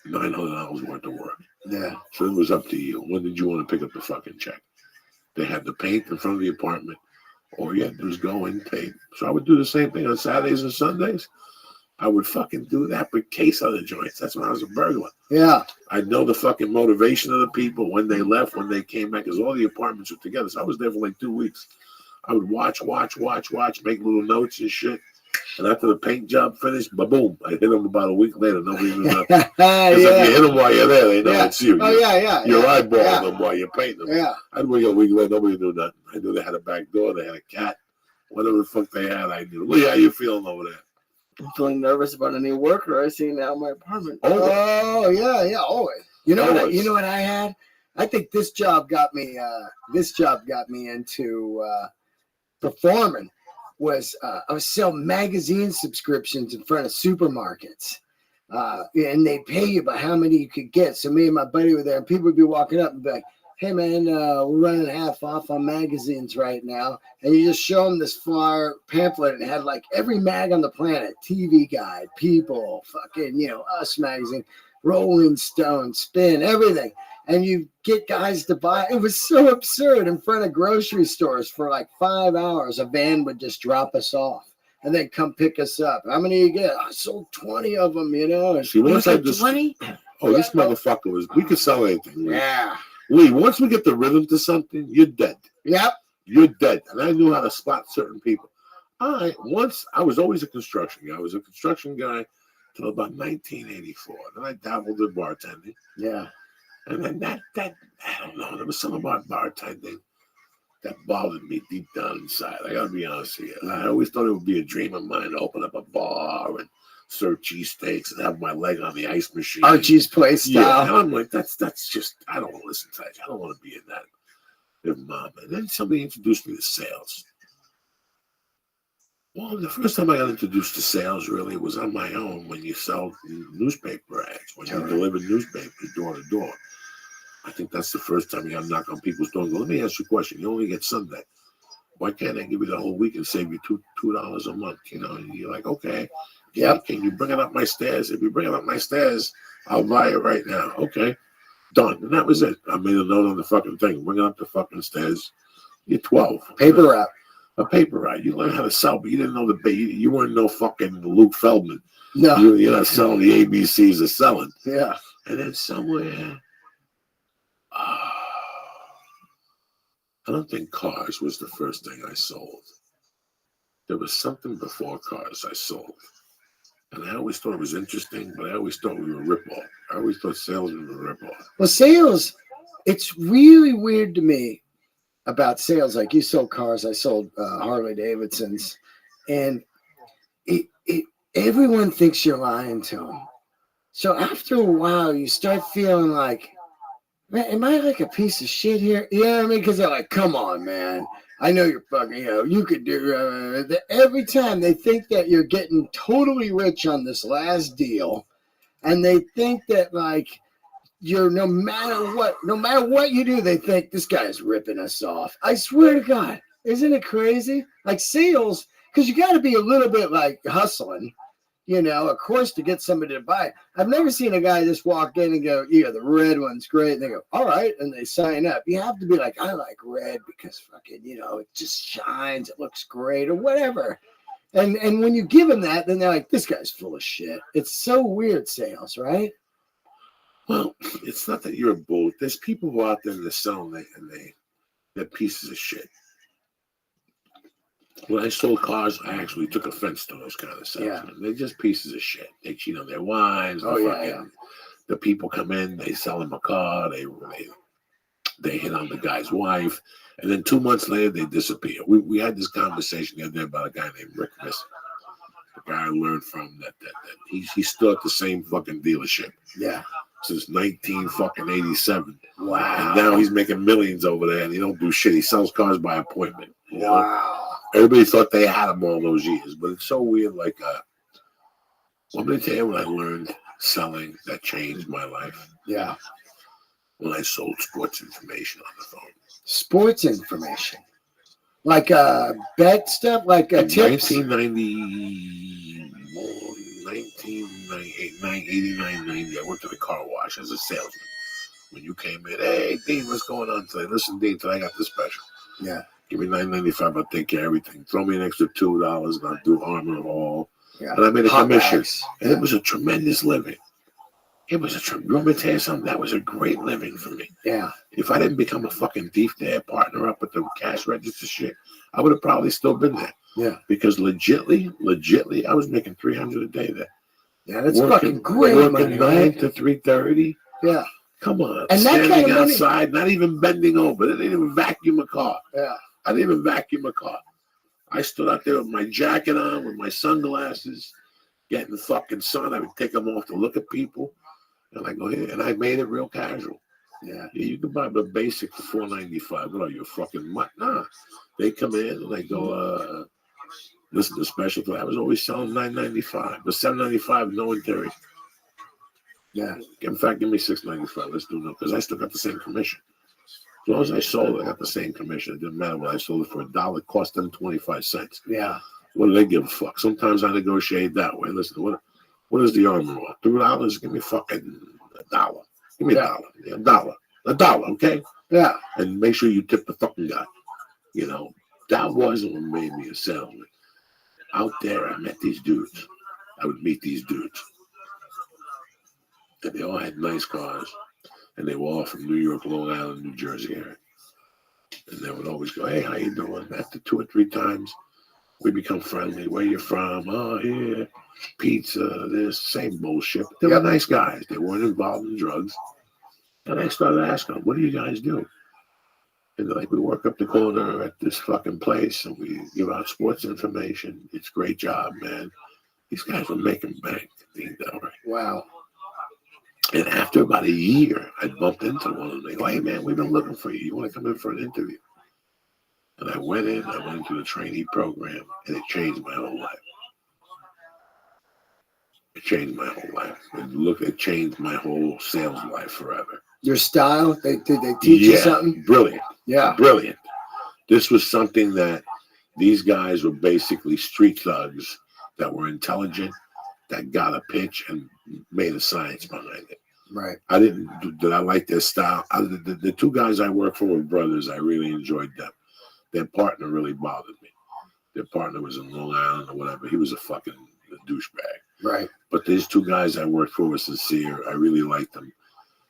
$900 worth of work. Yeah. So it was up to you. When did you want to pick up the fucking check? They had the paint in front of the apartment. All you had to do was go and paint. So I would do the same thing on Saturdays and Sundays. I would fucking do that with case other joints. That's when I was a burglar. Yeah. I'd know the fucking motivation of the people, when they left, when they came back, because all the apartments were together. So I was there for like 2 weeks. I would watch, make little notes and shit. And after the paint job finished, boom, I hit them about a week later. Nobody knew nothing. Because if you hit them while you're there, they know it's you. Oh, You're eyeballing them while you're painting them. Yeah. I'd wait a week later, nobody knew nothing. I knew they had a back door, they had a cat. Whatever the fuck they had, I knew. Lee, how you feeling over there? I'm feeling nervous about a new worker I see now in my apartment. Oh, yeah, always. You know what I had? I think this job got me into performing. I was selling magazine subscriptions in front of supermarkets. And they pay you by how many you could get. So me and my buddy were there, and people would be walking up and be like, hey, man, we're running half off on magazines right now. And you just show them this flyer pamphlet, and it had like every mag on the planet, TV Guide, People, fucking, Us Magazine, Rolling Stone, Spin, everything. And you get guys to buy. It was so absurd. In front of grocery stores for like 5 hours, a van would just drop us off and then come pick us up. How many you get? I sold 20 of them, See, once I just, 20? this motherfucker was, we could sell anything. Yeah. Lee, once we get the rhythm to something, you're dead. Yep. You're dead. And I knew how to spot certain people. Once I was always a construction guy. I was a construction guy till about 1984. Then I dabbled in bartending. Yeah. And then that I don't know, there was something about bartending that bothered me deep down inside. I gotta be honest with you. I always thought it would be a dream of mine to open up a bar and serve cheesesteaks and have my leg on the ice machine. Archie's Place style. Yeah, and I'm like, that's just, I don't want to listen to that. I don't want to be in that environment. And then somebody introduced me to sales. Well, the first time I got introduced to sales really was on my own when you sell newspaper ads, when you deliver newspapers door to door. I think that's the first time you got to knock on people's door and go, let me ask you a question. You only get Sunday. Why can't I give you the whole week and save you $2 a month? And you're like, okay. Yeah, can you bring it up my stairs? If you bring it up my stairs, I'll buy it right now. Okay. Done. And that was it. I made a note on the fucking thing. Bring it up the fucking stairs. You're 12. Paper route. A paper route. You learn how to sell, but you didn't know you weren't no fucking Luke Feldman. No. You're not selling the ABCs of selling. Yeah. And then somewhere, I don't think cars was the first thing I sold. There was something before cars I sold. And I always thought it was interesting, but I always thought we were rip-off. I always thought salesmen were rip-off. Well, sales, it's really weird to me about sales. Like you sold cars, I sold Harley Davidsons. And everyone thinks you're lying to them. So after a while, you start feeling like, man, am I like a piece of shit here? You know what I mean? Because they're like, come on, man. I know you're fucking, you could do every time they think that you're getting totally rich on this last deal. And they think that like you're no matter what you do, they think this guy's ripping us off. I swear to God, isn't it crazy? Like sales, because you got to be a little bit like hustling. Of course, to get somebody to buy it. I've never seen a guy just walk in and go, yeah, the red one's great. And they go, all right. And they sign up. You have to be like, I like red because fucking, it just shines. It looks great or whatever. And when you give them that, then they're like, this guy's full of shit. It's so weird, sales, right? Well, it's not that you're a bull. There's people who are out there in the sell and they're pieces of shit. When I sold cars, I actually took offense to those kind of salesmen. Yeah. They're just pieces of shit. They cheat on their wives. The people come in, they sell them a car, they hit on the guy's wife, and then 2 months later they disappear. We had this conversation the other day about a guy named Rick Miss. The guy I learned from that he's still at the same fucking dealership. Yeah. Since 1987. Wow. And now he's making millions over there, and he don't do shit. He sells cars by appointment. Wow. Everybody thought they had him all those years, but it's so weird. Like, let me tell you what I learned selling that changed my life. Yeah. When I sold sports information on the phone. Sports information? Like bet stuff? Like tips? 1990, 89, 90, I worked at a car wash as a salesman. When you came in, hey, Dean, what's going on today? Listen, Dean, today I got this special. Yeah. Give me $9.95, I'll take care of everything. Throw me an extra $2 and I'll do Armor All. Yeah. And I made a commission. And it was a tremendous living. You want me to tell you something? That was a great living for me. Yeah. If I didn't become a fucking thief there, partner up with the cash register shit, I would have probably still been there. Yeah. Because legitly, I was making $300 a day there. Yeah, that's fucking great money, 9 to 3:30. Yeah. Come on. And that kind of outside, not even bending over. They didn't even vacuum a car. Yeah. I didn't even vacuum a car. I stood out there with my jacket on, with my sunglasses, getting the fucking sun. I would take them off to look at people. And I go here, and I made it real casual. Yeah. You can buy the basic for $4.95. What are you, a fucking mutt? Nah. They come in and they go, listen to special. I was always selling $9.95, but $7.95, no interior. Yeah. In fact, give me $6.95. Let's do it because I still got the same commission. As long as I sold it, I got the same commission. It didn't matter what I sold it for $1. It cost them 25 cents. Yeah. What do they give a fuck? Sometimes I negotiate that way. Listen, what is the armor on? $2? Give me fucking $1. Give me $1. Yeah, $1. Okay? Yeah. And make sure you tip the fucking guy. You know, that wasn't what made me a salesman. Out there, I met these dudes. I would meet these dudes. And they all had nice cars. And they were all from New York, Long Island, New Jersey area. And they would always go, hey, how you doing? After 2 or 3 times, we become friendly. Where you from? Oh, here. Pizza, this, same bullshit. They were nice guys. They weren't involved in drugs. And I started asking them, what do you guys do? And they're like, we work up the corner at this fucking place and we give out sports information. It's a great job, man. These guys were making bank. Wow. And after about a year, I bumped into one of them. They go, hey, man, we've been looking for you. You want to come in for an interview? And I went into the trainee program, and it changed my whole life. It changed my whole life. It changed my whole sales life forever. Your style? Did they teach you something? Brilliant. Yeah. Brilliant. This was something that these guys were basically street thugs that were intelligent, that got a pitch and made a science behind it. Right. Did I like their style? The 2 guys I worked for were brothers. I really enjoyed them. Their partner really bothered me. Their partner was in Long Island or whatever. He was a fucking douchebag. Right. But these 2 guys I worked for were sincere. I really liked them.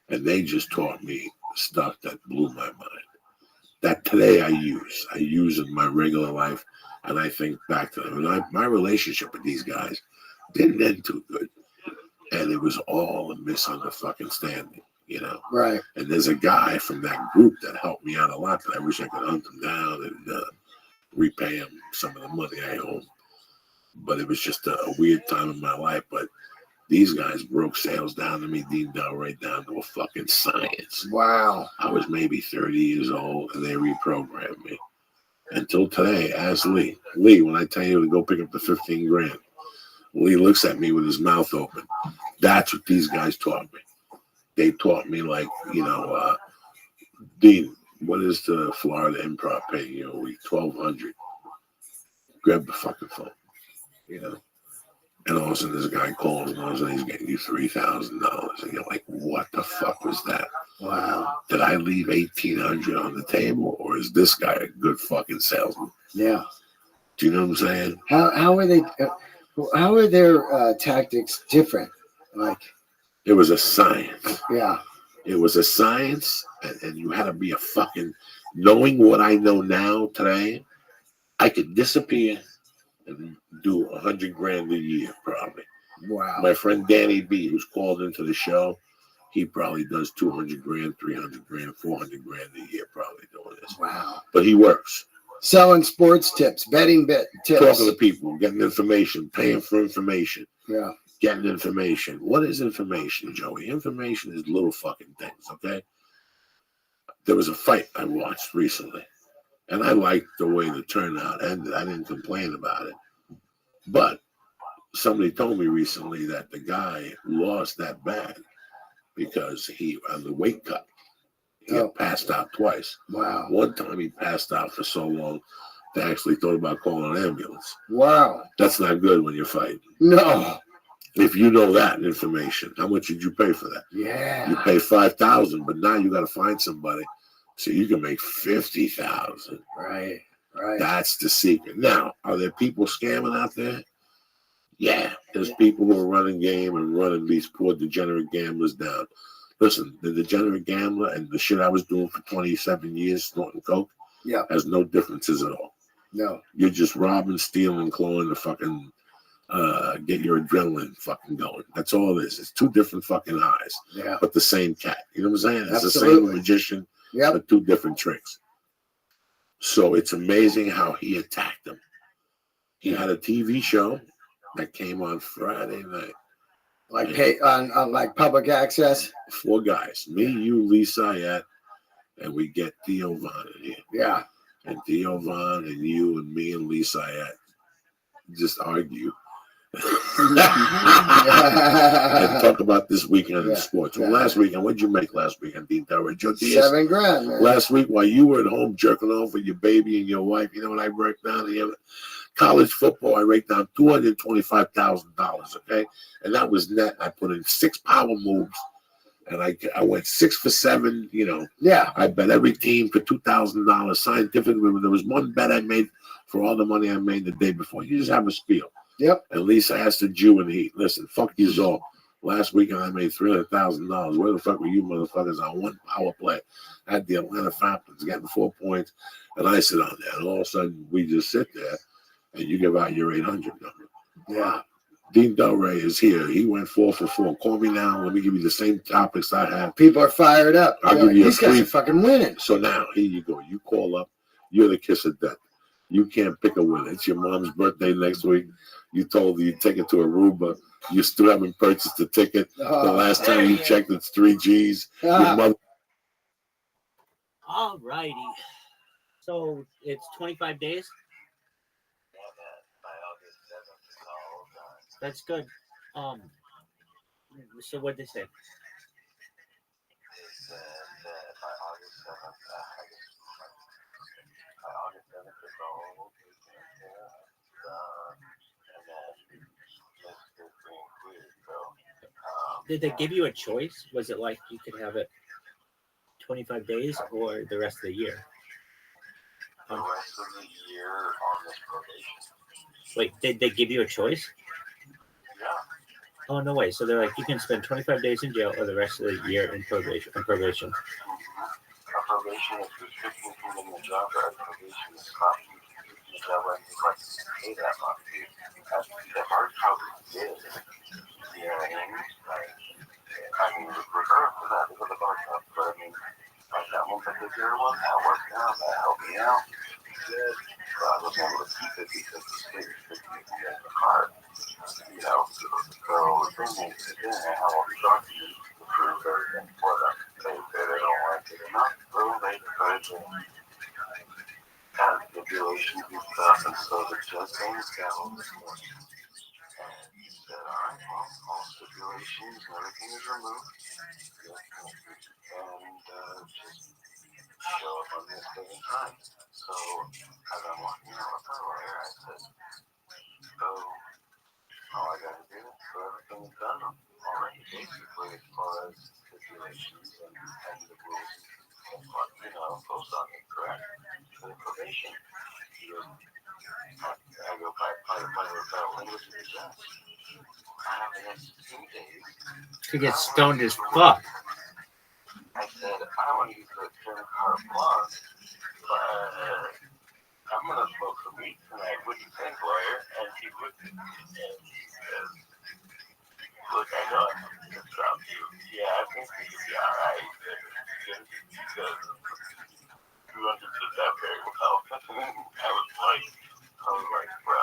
And they just taught me stuff that blew my mind. That today I use in my regular life. And I think back to them. And my relationship with these guys didn't end too good. And it was all a misunderstanding, you know. Right. And there's a guy from that group that helped me out a lot that I wish I could hunt him down and repay him some of the money I owe him. But it was just a weird time in my life. But these guys broke sales down to me, right down to a fucking science. Wow. I was maybe 30 years old, and they reprogrammed me. Until today, ask Lee. Lee, when I tell you to go pick up the 15 grand, Lee looks at me with his mouth open. That's what these guys taught me. They taught me, like, you know, Dean, what is the Florida Improv paying you a week? $1,200. Grab the fucking phone, you know. And all of a sudden, this guy calls, and all of a sudden, he's getting you $3,000. And you're like, what the fuck was that? Wow. Did I leave $1,800 on the table, or is this guy a good fucking salesman? Yeah. Do you know what I'm saying? How are they? How are their tactics different? Like, it was a science. Yeah. It was a science, and you had to be a fucking, knowing what I know now today, I could disappear and do $100 grand a year, probably. Wow. My friend Danny B, who's called into the show, he probably does 200 grand, 300 grand, 400 grand a year, probably doing this. Wow. But he works. Selling sports tips, betting tips. Talking to people, getting information, paying for information. Yeah. Getting information. What is information, Joey? Information is little fucking things, okay? There was a fight I watched recently, and I liked the way the turnout ended. I didn't complain about it. But somebody told me recently that the guy lost that bad because he, on the weight cut, he had passed out twice. Wow. One time he passed out for so long, they actually thought about calling an ambulance. Wow. That's not good when you're fighting. No. If you know that information, how much did you pay for that? Yeah. You pay $5,000, but now you got to find somebody so you can make $50,000. Right. Right. That's the secret. Now, are there people scamming out there? Yeah, there's people who are running game and running these poor degenerate gamblers down. Listen, the degenerate gambler and the shit I was doing for 27 years, snorting coke, has no differences at all. No. You're just robbing, stealing, clawing to fucking get your adrenaline fucking going. That's all it is. It's 2 different fucking eyes, but the same cat. You know what I'm saying? It's Absolutely. the same magician, but 2 different tricks. So it's amazing how he attacked him. He had a TV show that came on Friday night. Like pay on like public access? 4 guys. Me, you, Lee Sayat, and we get Theo Von in here. Yeah. And Theo Von and you and me and Lee Sayat just argue. and talk about this weekend in sports. Well, Yeah. last weekend, what did you make last weekend, Dean Delray? Joe Diaz? $7 grand, man. Last week, while you were at home jerking off with your baby and your wife, you know what I broke down? College football, I raked down $225,000, okay? And that was net. I put in 6 power moves, and I went 6 for 7, you know. Yeah. I bet every team for $2,000 scientifically. There was one bet I made for all the money I made the day before. You just have a spiel. Yep. At least I asked the Jew and he, listen, fuck yous all. Last weekend I made $300,000. Where the fuck were you motherfuckers on one power play? I had the Atlanta Falcons getting 4 points, and I sit on there. And all of a sudden, we just sit there, and you give out your 800 number. Yeah. Dean Delray is here. He went 4 for 4. Call me now. Let me give you the same topics I have. People are fired up. I'll give you These guys are fucking winning. So now, here you go. You call up. You're the kiss of death. You can't pick a winner. It's your mom's birthday next week. You told her you'd take it to Aruba. You still haven't purchased the ticket. The last time you checked, it's 3 G's. Your mother. All righty. So it's 25 days? That's good. So what'd they say? They said that by August 7th, by August 7th, it's all taken care of, and then this is being cleared. So, Did they give you a choice? Was it like you could have it 25 days or the rest of the year? the rest of the year on this probation. Wait, did they give you a choice? Yeah. Oh, no way. So they're like, you can spend 25 days in jail or the rest of the year in probation. Our probation is restricting from getting a job, or our probation is not getting a job when you like to pay that much. The hard probably did. You know what I mean? I mean, regardless of that, because of the bar job, but I mean, like that one particular one, that worked out, that helped me out. Good. So I was able to keep it because the state restricted me from getting a card. You know, so the thing is, again, I have all these documents to prove everything for them. They say they don't like it enough, so they decide to add stipulations and stuff, and so the judge came down this morning. And he said, all right, well, all stipulations and everything is removed. And just show up on this day and time. So, as I'm walking out with my lawyer, I said, so, all I gotta do is so everything's done already, basically, as far as stipulations and the rules and what, you know, post on it, correct? For the probation. I go by the language of the judge. I have the next 2 days To get stoned as fuck. I said, I don't want to use the term carte blanche, but I'm going to smoke some weed tonight with the bank lawyer. And he looked at me and he says, look, I know I'm going to stop you. Yeah, I think you'll be all right. Because you understood that very well. I was like, bro,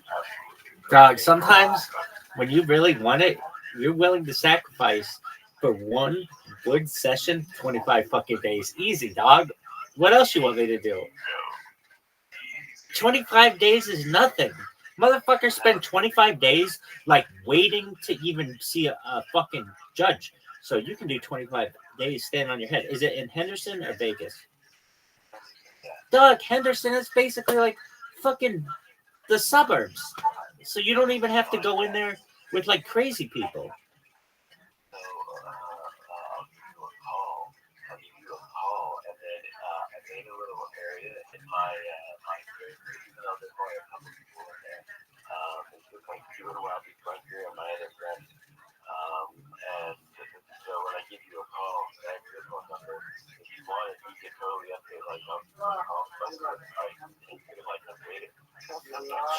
absolutely. Dog, sometimes when you really want it, you're willing to sacrifice for one good session, 25 fucking days. Easy, dog. What else you want me to do? 25 days is nothing. Motherfuckers spend 25 days like waiting to even see a fucking judge. So you can do 25 days standing on your head. Is it in Henderson or Vegas? Dog, Henderson is basically like fucking the suburbs. So you don't even have to go in there with like crazy people. So, I'll give you a call, and then I made a little area in my crib, even though there's only a couple people in there. It's just like 2 little happy right here on my other friend. And so when I give you a call, I have your phone number. If you want it, you can totally update, like, I can get it, like, updated.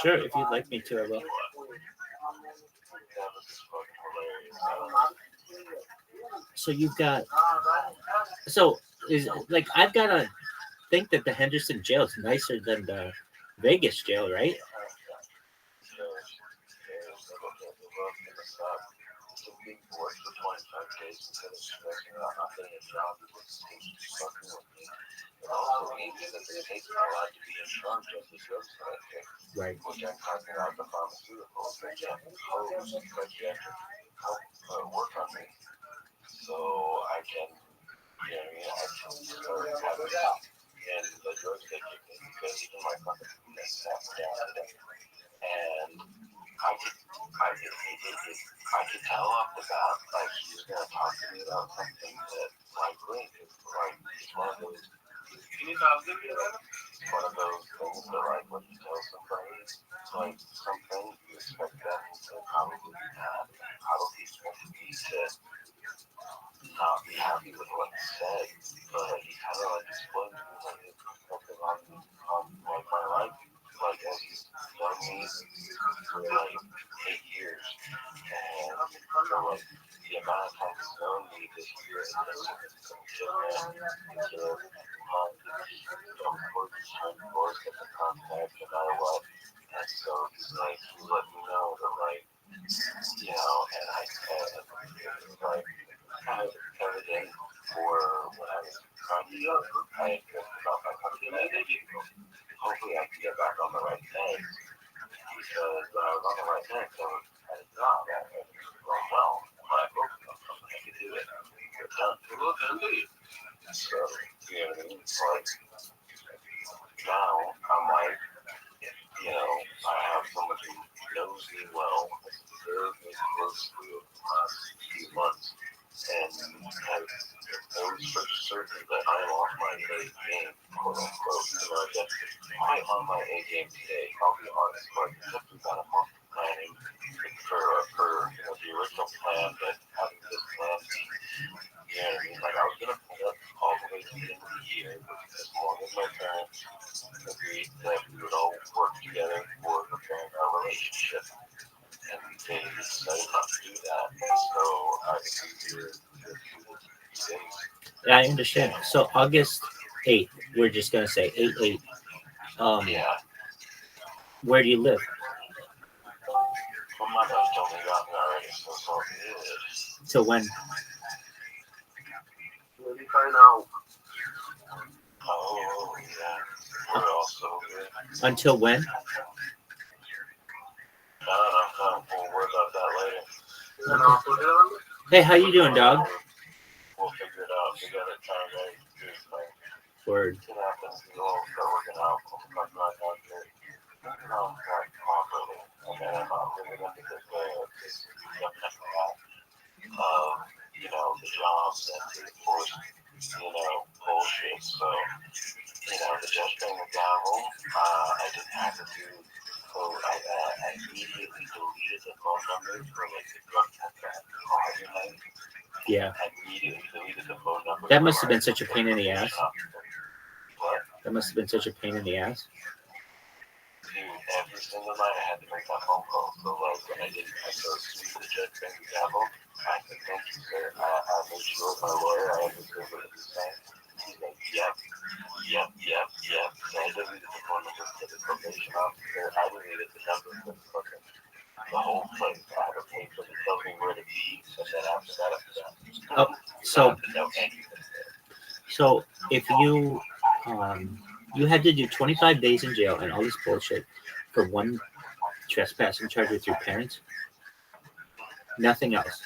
Sure, if you'd like me to, I will. That was just fucking hilarious. So you've got, so is like I've got to think that the Henderson jail is nicer than the Vegas jail, right? It also means that the state's not allowed to be in charge of the drugs that I take. Right. Which I'm talking about the pharmaceuticals. They can't impose psychiatric work on me. So I can, I can start having that. And the drugs they give me, because even my fucking Guinness sat down today. And I could tell off the bat, like, he's going to talk to me about something that I think is like, it's one of those, it's one of those things that, like, when you tell somebody, like, something, you expect them to probably be mad, probably expect me to not be happy with what he said, but he kind of, like, explained to me, like, his perspective on like, my life, like, as he's known me for, like, 8 years, and so, like, the amount of time he's known me this year, and some shit, man, so, of course, he's trying to force get the contact no matter what, and so he's like, he let me know that, like, and I said, it was, like, kind of evident for when I was trying to I had drifted about my country, and I did, hopefully I can get back on the right thing, because when I was on the right thing, I was at a job that was going well, but I could do it, get done. So, you know what I mean? It's like, now I'm like, I have someone who knows me well, has observed me closely over the last few months, and knows for certain that I'm off my A game, quote unquote. I guess I'm on my A game today, I'll be honest, but just about a month planning for the original plan, but having this plan be, like, I was going to put up all the way to the end of the year, as long as my parents agreed that we would all work together for preparing our relationship. And they decided not to do that. So I think we were days. Yeah, I understand. So August 8th, we're just going to say 8/8. Yeah. Where do you live? Well, my dad told me about that already, so it's all good. Till when? Let me find out. Oh, yeah. We're also good. Until when? We'll worry about that later. Hey, how you doing, dog? We'll figure it out. We got to try and do this thing. Word. It happens. We'll start working out. We'll not out there. Like, properly. Okay, I'm not really going to get this way. It's definitely out. The jobs and the forced, bullshit. So, the judge paying the gavel, I didn't have to do. So I immediately deleted the phone number for, like, the drug test call every night. Yeah. I immediately deleted the phone number. That must have been such a pain in the ass. What? That must have been such a pain in the ass. Dude, every single night I had to make that phone call. So, like, when I didn't have to speak to the judge paying the gavel, I said, thank you, sir. I made sure with my lawyer I understood what he was saying. He's like, yep. So I deleted the phone number to the probation officer. I deleted the number for the whole place. I have a page that tells me where to be. And then after that, Oh, so if you you had to do 25 days in jail and all this bullshit for one trespassing charge with your parents, nothing else.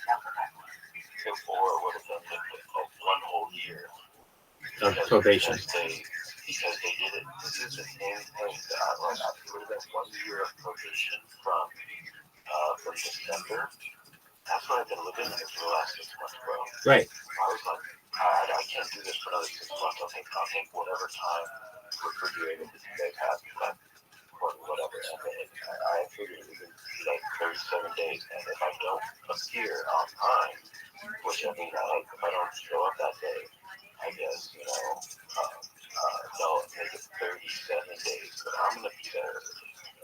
Or would have been one whole year of probation. Because they did it. This is the same thing that I would have been 1 year of probation from December. That's what I've been living in for the last 6 months, bro. Right. I was like, I can't do this for another 6 months. I'll take whatever time refrigerated that you guys have, or whatever. And I figured it would be like 37 days. And if I don't appear on time, which I mean, if I don't show up that day, I guess, they'll make it 37 days. But I'm going to be there.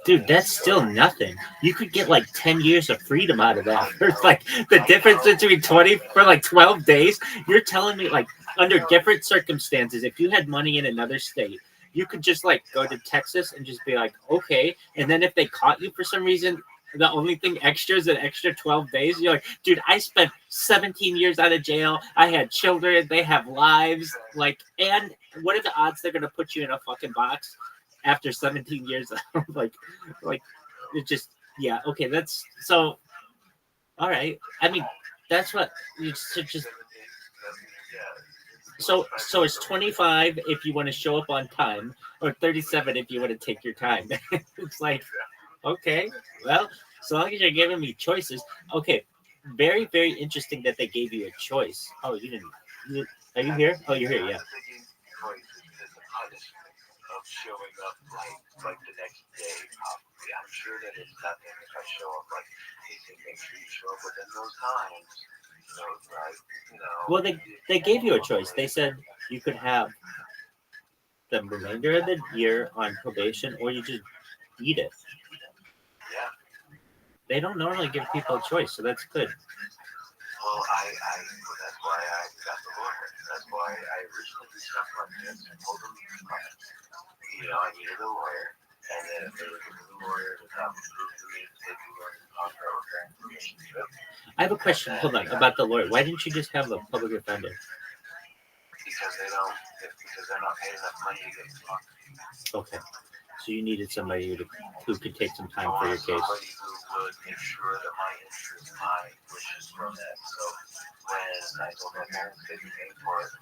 Dude, that's still nothing. You could get like 10 years of freedom out of that. It's like the difference between 20 for like 12 days. You're telling me, like, under different circumstances, if you had money in another state, you could just like go to Texas and just be like, okay. And then if they caught you for some reason, the only thing extra is an extra 12 days. You're like, dude, I spent 17 years out of jail. I had children. They have lives. Like, and what are the odds they're going to put you in a fucking box after 17 years? like, it just, yeah. Okay. That's so, all right. I mean, that's what you should just, so it's 25 if you want to show up on time, or 37 if you want to take your time. It's like, okay, well, so long as you're giving me choices. Okay, very, very interesting that they gave you a choice. Oh, you didn't. Are you here? Oh, you're here, yeah. Of showing up like the next day, probably. I'm sure that it's nothing if I show up like, hey, make sure you show up within those times. So it's like, you know. Well, they gave you a choice. They said you could have the remainder of the year on probation, or you just eat it. Yeah. They don't normally give people a choice, so that's good. Well, that's why I got the lawyer. That's why I originally did stuff like this. I told them, you know, I needed a lawyer, and then if they were giving the lawyer to have proof to me to take the lawyer to contract with their information trip. I have a question. Hold on about the lawyer. Why didn't you just have a public defender? Because they're not paying enough money to get the Okay. So you needed somebody who could take some time for your case. Somebody who would make sure that my interests, my wishes were met. So when I told my parents they could pay for it,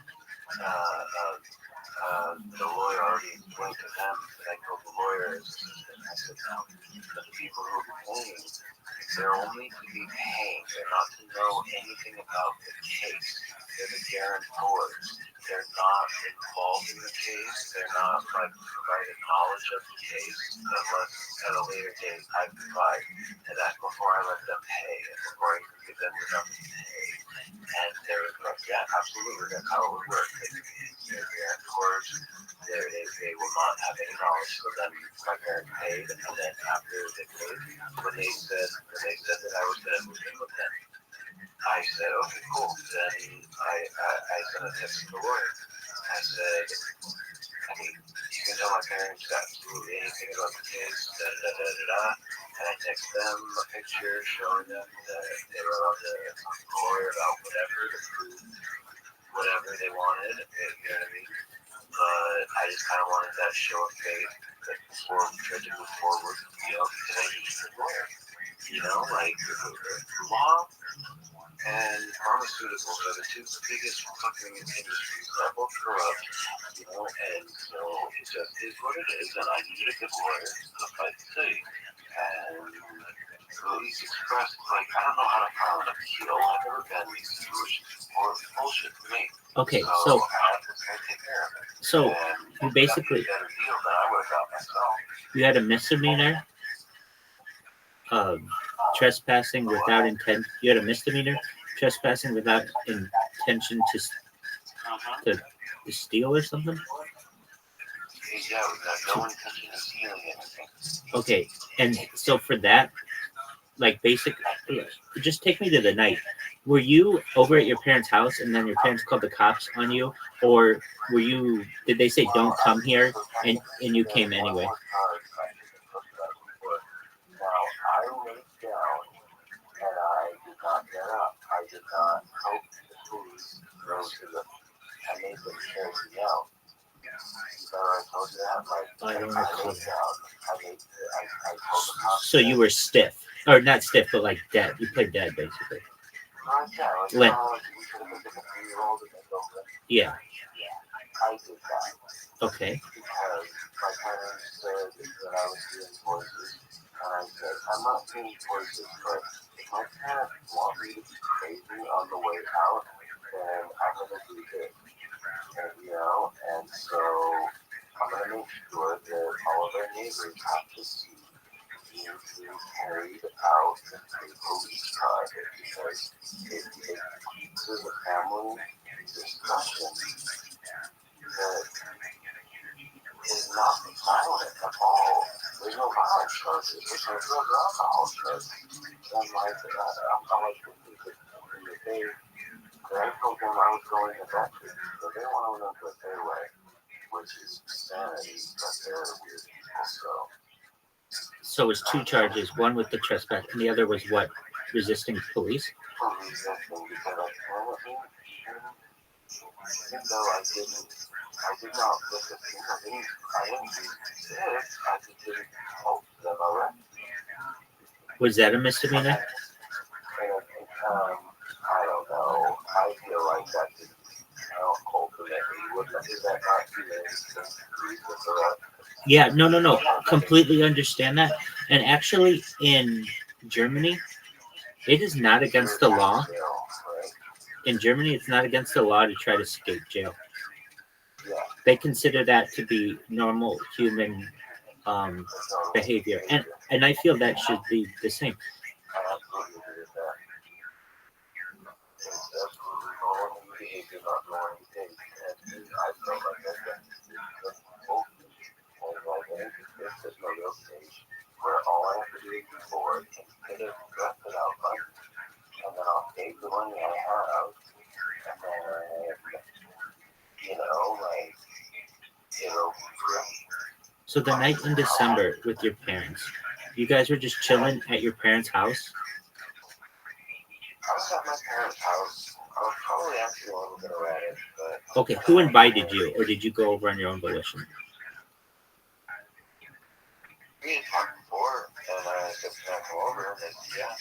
the lawyer already explained to them that I told the lawyers, I said, no, the people who are paying, they're only to be paying. They're not to know anything about the case. They're the guarantors. They're not involved in the case. They're not providing knowledge of the case unless at a later date I provide. And that's before I let them pay and before I can give them enough to pay. And they're like, yeah, absolutely, that's how it would work. They're guarantors. They will not have any knowledge. So then my parents paid, and then after they paid, when they said that I was going to move in with them, I said, okay, cool. Then I sent a text to the lawyer. I said, I mean, you can tell my parents absolutely anything about the case, And I text them a picture showing them that they were allowed to talk to the lawyer about whatever they wanted, you know what I mean? But I just kind of wanted that show of faith that before we tried to move forward, you know, because I needed a lawyer. You know, like law and pharmaceuticals are the two biggest fucking industries that are both corrupt, you know, and so it just is what it is, and I needed a good lawyer to fight the city. And at least expressed, like, I don't know how to file an appeal. I've never been in these situations before. It's bullshit to me. Okay, so I have to take care of it. So you basically, a better deal than I would have got myself. You had a misdemeanor, trespassing without intent. You had a misdemeanor, trespassing without intention to steal or something. Yeah, we got no intention of stealing anything. Okay, and so for that, like basically, just take me to the night. Were you over at your parents' house and then your parents called the cops on you, or did they say don't come here and you came anyway? Now, I laid down and I did not get up. I did not hope the police go to them. I made them carry me out. I told you that. I don't recall. I told the cops. So you were stiff, or not stiff, but like dead. You played dead, basically. Limp. Yeah. I did that. Okay. Because my parents said that I was doing voices, and I said, I'm not doing voices, but if my parents want me to be crazy on the way out, then I'm going to do this. And, you know, and so I'm going to make sure that all of our neighbors have to see me being carried out in a police car, because it keeps a family discussion that is not violent at all. There's no violent charges. There's no drug or alcohol charges. Unlike in the day that I told them I was going to that trip, so they want to know what their way, which is sanity, but they're weird people, so. So it's two charges, one with the trespass and the other was what? Resisting police? For resisting, because apparently, even though I did not visit him, I didn't resist, I just didn't help them arrest. Was that a misdemeanor? And, I don't know. I feel like that didn't count ultimately. Is that not too Yeah, no. Completely understand that. And actually, in Germany, it is not against the law. In Germany, it's not against the law to try to escape jail. They consider that to be normal human behavior, and I feel that should be the same. I absolutely agree with that. It's absolutely normal behavior, not normal things. And I felt like that's both. And like, it's just no real stage where all I have to do is be bored and get it, dress it out, like, and then I'll save the money I have, and then, you know, like, it'll be great. So the night in December with your parents, you guys were just chilling at your parents' house? I was at my parents' house. I was probably actually a little bit erratic, but... Okay, who invited you, or did you go over on your own volition? We had talked before, and I said, can I come over? And they said, yeah.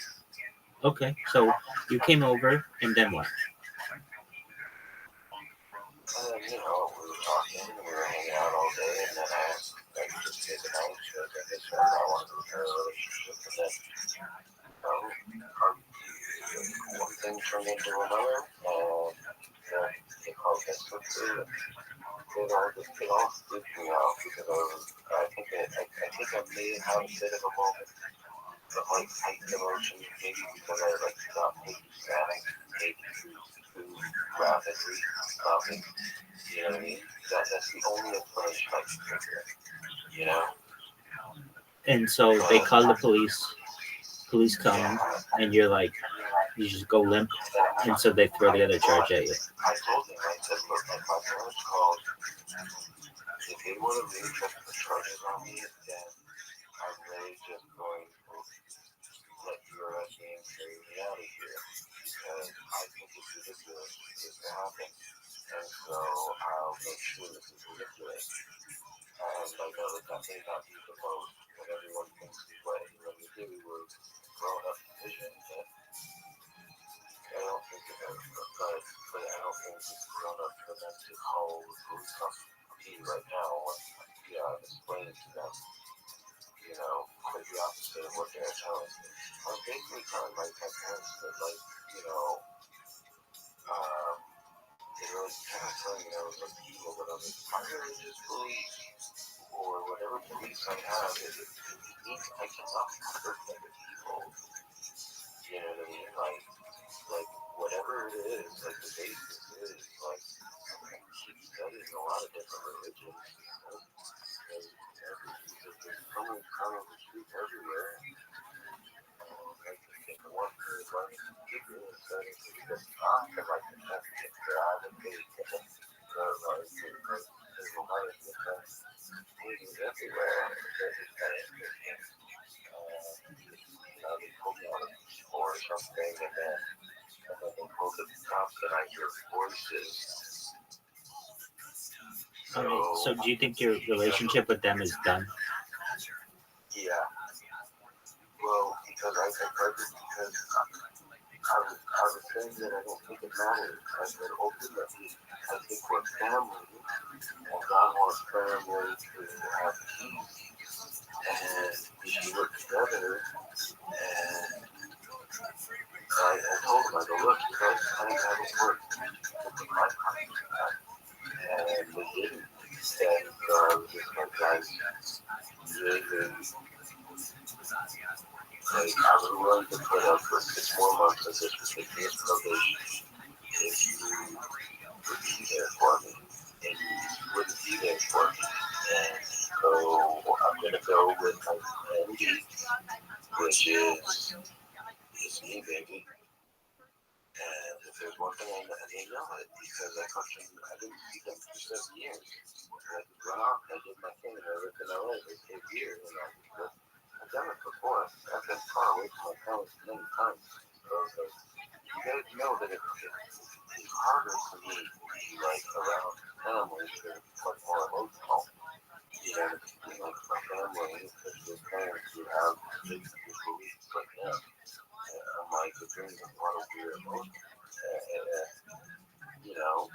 Okay, so you came over, and then what? And then, you know, we were talking, and we were hanging out all day, and then I asked, like, just stay the night, because I guess I wanted to repair a relationship, and then, you know, one thing turned into another, and they called us to do it. It all freaked me out, because I think I may have a bit of a moment of, like, heightened emotion, maybe because I, like, got maybe panic, maybe too rapidly, stopping. You know what I mean? That's the only explanation I can figure. You know? And so they call the police. Police come, and you're like, you just go limp, and so they throw the other charge at you. I told them, I said, look, my parents called. If they want to really put the charges on me, then I'm really just going to let you arrest me and carry me out of here. Because I think it's ridiculous for this to happen. And so I'll make sure this is ridiculous. And I know that that may not be the most what everyone thinks is right. When we really were grown up decisions that I don't think it ever, but I don't think it's grown up for them to call the police on me right now. Yeah, I'm explaining to them, you know, quite the opposite of what they're telling me. I'm basically telling my parents that, like, you know, they really kind of telling me I was like evil, but I was like, my religious belief or whatever beliefs I have, it means I cannot hurt other people. You know what I mean? Like whatever it is, like the basis is, like, keep studying a lot of different religions. And there's so many colors of truth everywhere. I can think of one for as long as you keep it and studying to be just not, because I can just get God and be there's a lot of different things everywhere that is kind of interesting. You know, they pulled me out of the store or something, and then they pulled the cops, and I hear voices. So do you think your relationship with them is done? Yeah. Well, because I was saying that I don't think it matters. I said ultimately, I think we're family, and God wants family to have peace, and we should work together. And I told him, I go, look, you guys kind of haven't worked with my contract, and they didn't. And this one guy's really, like, I was willing to put up for 6 more months of this ridiculous probation if you would be there for me, and you wouldn't be there for me. And so I'm going to go with my MD, which is me, baby. And if there's one thing I know it, because I didn't see them for 7 years. I just went off, I did my thing, and I lived in LA for 8 years, and I just done it before. I've been far away from my parents many times. So you guys know that it's harder for me to be like around family because it's much more emotional. You know, being like my family, especially with parents who have basic beliefs like them. I'm like, it brings a lot of weird emotions. You know,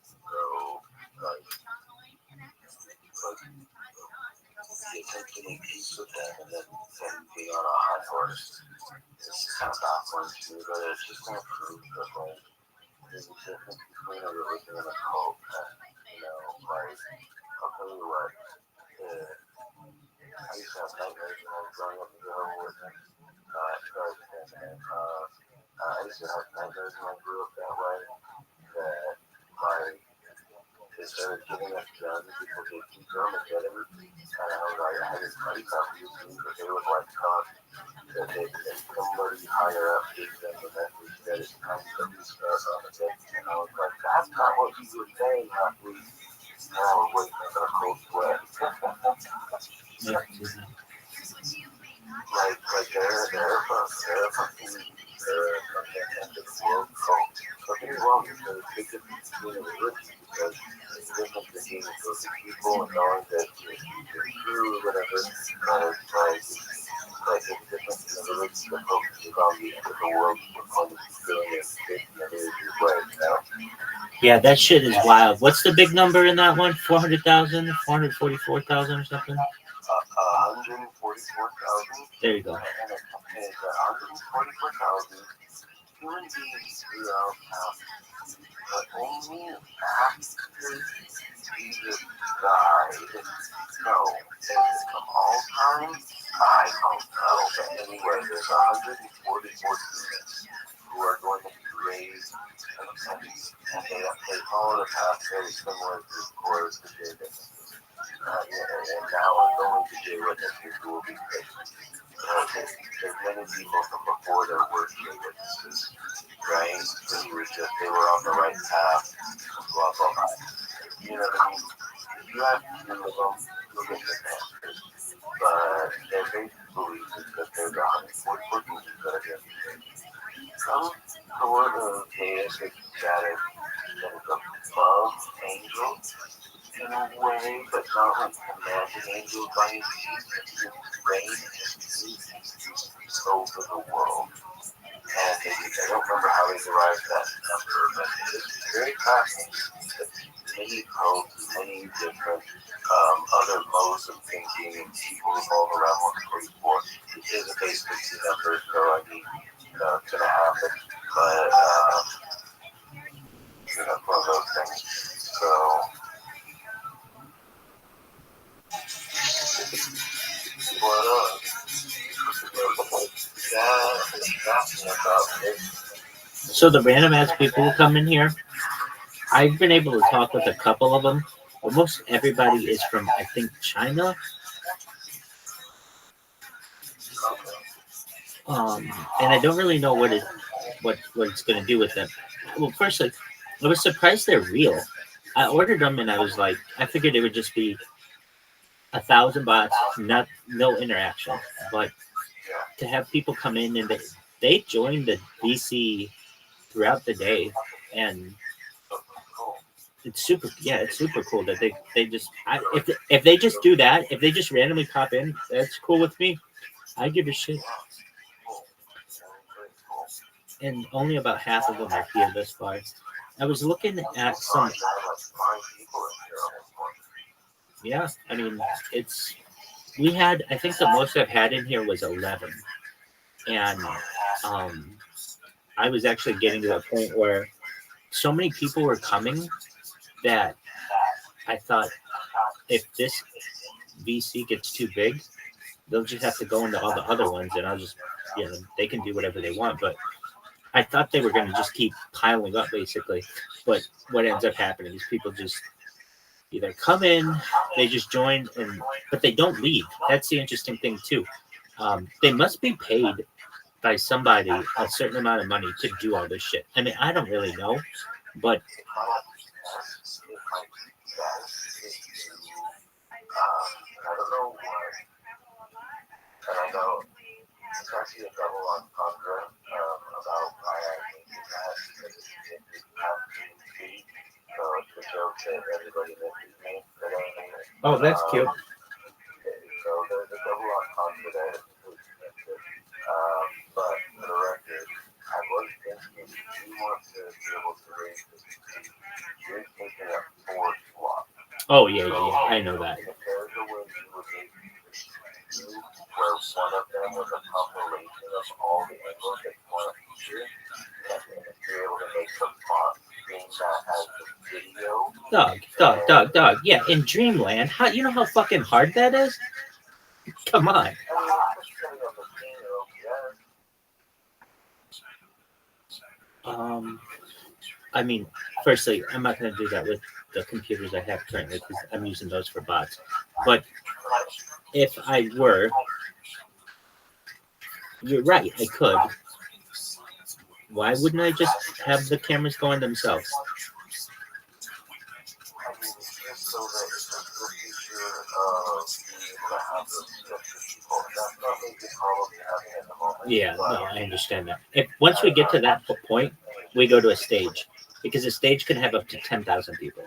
so like the accompanying piece with them and then being on a high horse. It's kind of backwards too, but it's just going to prove that like there's a difference between a religion and a cult. And, you know, like I'll tell you what, I used to have nightmares when I was growing up in Jehovah's Witness. I used to have nightmares when I grew up that way. That like they started giving us guns, people taking Armageddon. And I was like, I had this money contribution, but they would like talk that somebody higher up gave them the message that it's time to restart Armageddon. And I was like, that's not what you were saying last week. And I was waiting for a cold sweat. Like they're fucking world cult. Don't get me wrong, there's a big difference between the religion because it's different between those people and knowing that you're true or whatever. But it's like it's different in the religion that focuses on the world on doing it in a way, you know? Yeah, that shit is wild. What's the big number in that one? 400,000, 444,000 or something? 144,000. There you go. And 144,000 human beings throughout but only after Jesus died. No, from all time, I don't know. But anyway, there's 144 humans who are going to be raised and they follow the path very similar to the course of David. And now it's only the J witnesses who will be raised. There's many people from before that were J witnesses, right? They were on the right path, blah, blah, blah. You know what I mean? If you have two of them, you'll get your answers. But their basic belief is that there's 144 humans that are going to be raised. Some sort of deistic status that is above angels in a way, but not like commanding angels by his feet, and reign over the world. And I don't remember how they derived that number, but it's very fascinating that many popes, many different other modes of thinking and people revolve around 144. It is a basic number, so I mean, it's going to happen. But that's one of those things. So, what So the random ass people who come in here, I've been able to talk with a couple of them. Almost everybody is from, I think, China. And I don't really know what it's going to do with them. Well, firstly, I was surprised they're real. I ordered them and I was like, I figured it would just be 1,000 bots, no interaction. But to have people come in and they joined the VC throughout the day, and it's super cool that they just if they just do that, if they just randomly pop in, that's cool with me. I give a shit. And only about half of them are here this far. I was looking at some. Yeah, I mean, we had, I think the most I've had in here was 11. And I was actually getting to a point where so many people were coming that I thought if this VC gets too big, they'll just have to go into all the other ones and I'll just, they can do whatever they want. But I thought they were going to just keep piling up basically. But what ends up happening is people just either come in, they just join, but they don't leave. That's the interesting thing too. They must be paid by somebody a certain amount of money to do all this shit. I mean, I don't really know, but I don't know why. And I know it's actually a double entendre about why I think that because it's have to be the joke that everybody misses me. Oh, that's cute. So there's a double entendre there. But for the record, I was thinking you want to be able to raise this kid. You're taking up 4 slots. Oh, yeah, I know that. If there's a way you would make two where one of them was a compilation of all the angles that you want to feature, and if you're able to make the font being that as the video. Dog. Yeah, in Dreamland, you know how fucking hard that is? Come on. I mean, firstly, I'm not going to do that with the computers I have currently because I'm using those for bots. But if I were, you're right, I could. Why wouldn't I just have the cameras go on themselves? Yeah, no, I understand that. Once we get to that point, we go to a stage because a stage can have up to 10,000 people.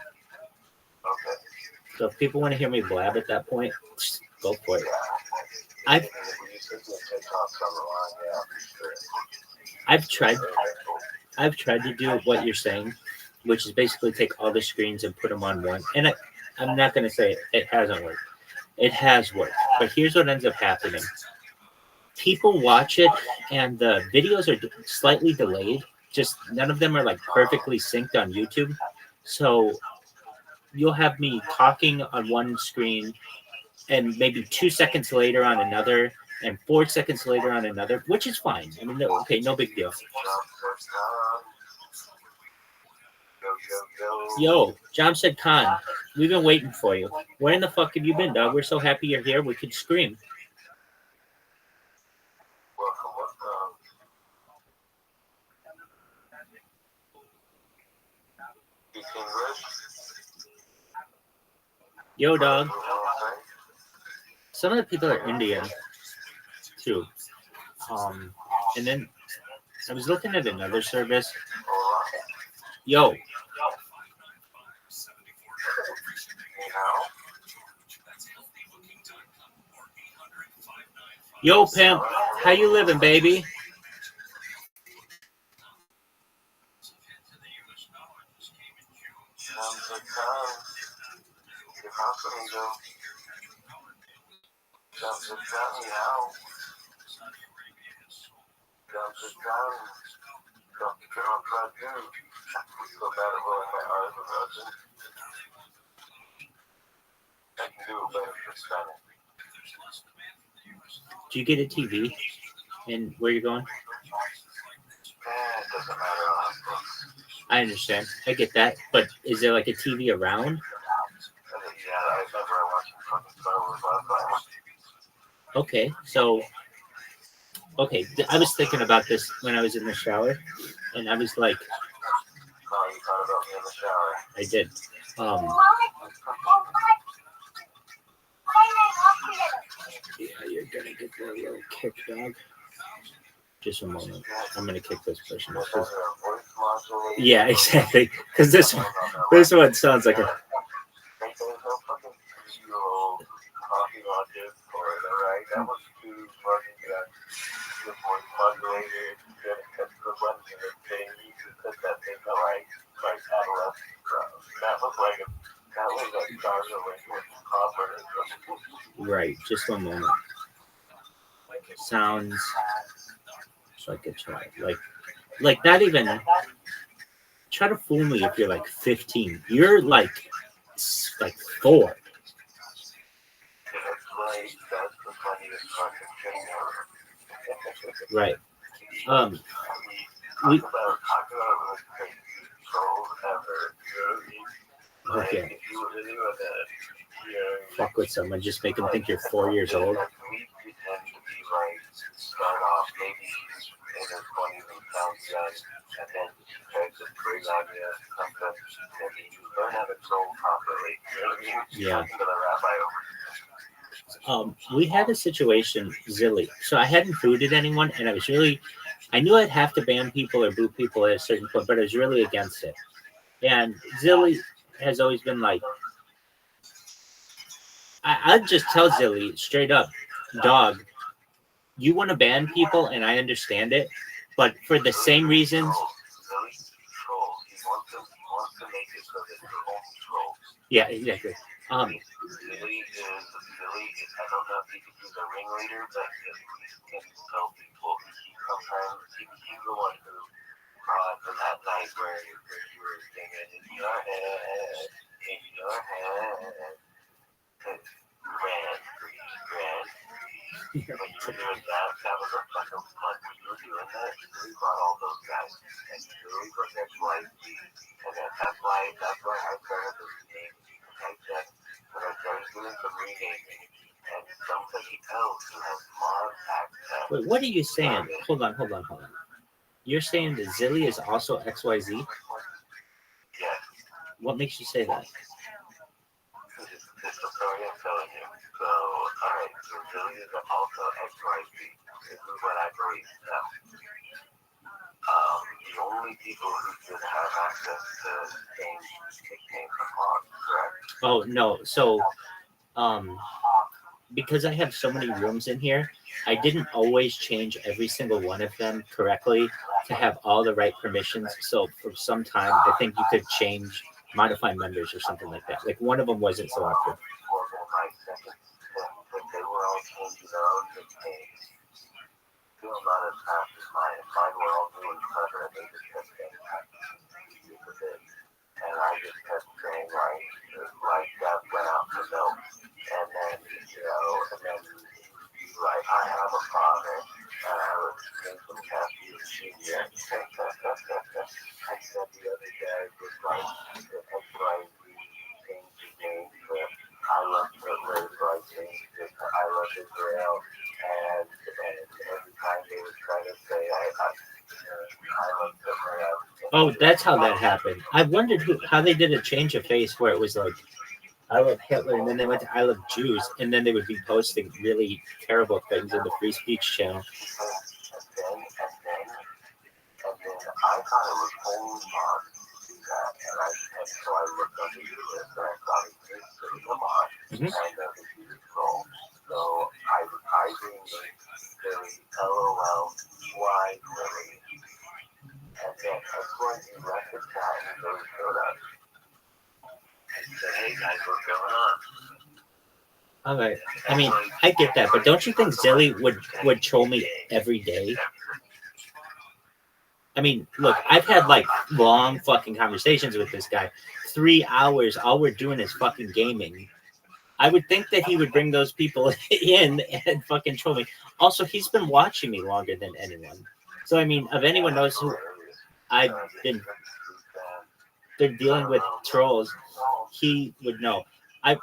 So if people want to hear me blab at that point, go for it. I've tried to do what you're saying, which is basically take all the screens and put them on one. And I'm not going to say it hasn't worked. It has worked. But here's what ends up happening. People watch it and the videos are slightly delayed. Just none of them are like perfectly synced on YouTube. So you'll have me talking on one screen and maybe 2 seconds later on another and 4 seconds later on another, which is fine. I mean, no big deal. Yo, John said, Khan, we've been waiting for you. Where in the fuck have you been, dog? We're so happy you're here. We could scream. Yo, dog. Some of the people are Indian, too. And then I was looking at another service. Yo. Yo, pimp. How you living, baby? Do you get a TV? And where you're going? I understand. I get that. But is there like a TV around? Okay, so I was thinking about this when I was in the shower, and I was like, you thought about me in the shower. I did. Yeah, you're gonna get that little kick, dog. Just a moment. I'm gonna kick this person. Yeah, exactly. Because this one sounds like a. Right, just one moment. Sounds like a child. Like not even. Try to fool me if you're like 15. You're like 4. Right. Okay. Fuck with someone, just make them think you're 4 years old. Yeah. We had a situation, Zilly. So I hadn't booted anyone, and I knew I'd have to ban people or boot people at a certain point, but I was really against it. And Zilly has always been like, I'd just tell Zilly straight up, dog, you want to ban people, and I understand it, but for the same reasons. Yeah, exactly. Billy is, I don't know if he could be the ringleader, but he can tell people. Sometimes he's the one who brought from that night where you were singing in your head, grand. When you were doing that was a fucking fun. When you were doing that, you brought all those guys, and Billy was XYZ, and that's why I started this name. I said, but I started doing some renaming, and somebody else who has more access. Wait, what are you saying? Hold on. You're saying that Zilly is also XYZ? Yes. What makes you say that? It's the story I'm telling you. So, alright, so Zilly is also XYZ. This is what I believe now. The only people who should have access to change nicknames are mods, correct? Oh no, so because I have so many rooms in here, I didn't always change every single one of them correctly to have all the right permissions. So for some time, I think you could change, modify members or something like that. Like one of them wasn't selected. But they were all changing their own nicknames. Still not as fast as mine. Mine were all new and clever, and they just kept saying and I just kept saying like that went out the milk. And then, like, I have a father, and I was doing some cashew junior. I said the other day was like, XYZ changed his name to I Love Hitler, so I changed it to I Love Israel. And every time they would try to say I Love Hitler, Oh, that's how that happened. I wondered how they did a change of face where it was like, I love Hitler, and then they went to I love Jews, and then they would be posting really terrible things in the free speech channel. And then I thought it was only on that, and so I looked under your list, and I thought it was sitting a lot, and the huge goal. So I renamed Billy LOL, why Billy? And then that's when you left the chat and Billy showed up. And said, hey guys, what's going on? All right. I mean, I get that, but don't you think Zilly would troll me every day? I mean, look, I've had like long fucking conversations with this guy. 3 hours, all we're doing is fucking gaming. I would think that he would bring those people in and fucking troll me. Also, he's been watching me longer than anyone. So, I mean, if anyone knows who I've been dealing with trolls, he would know.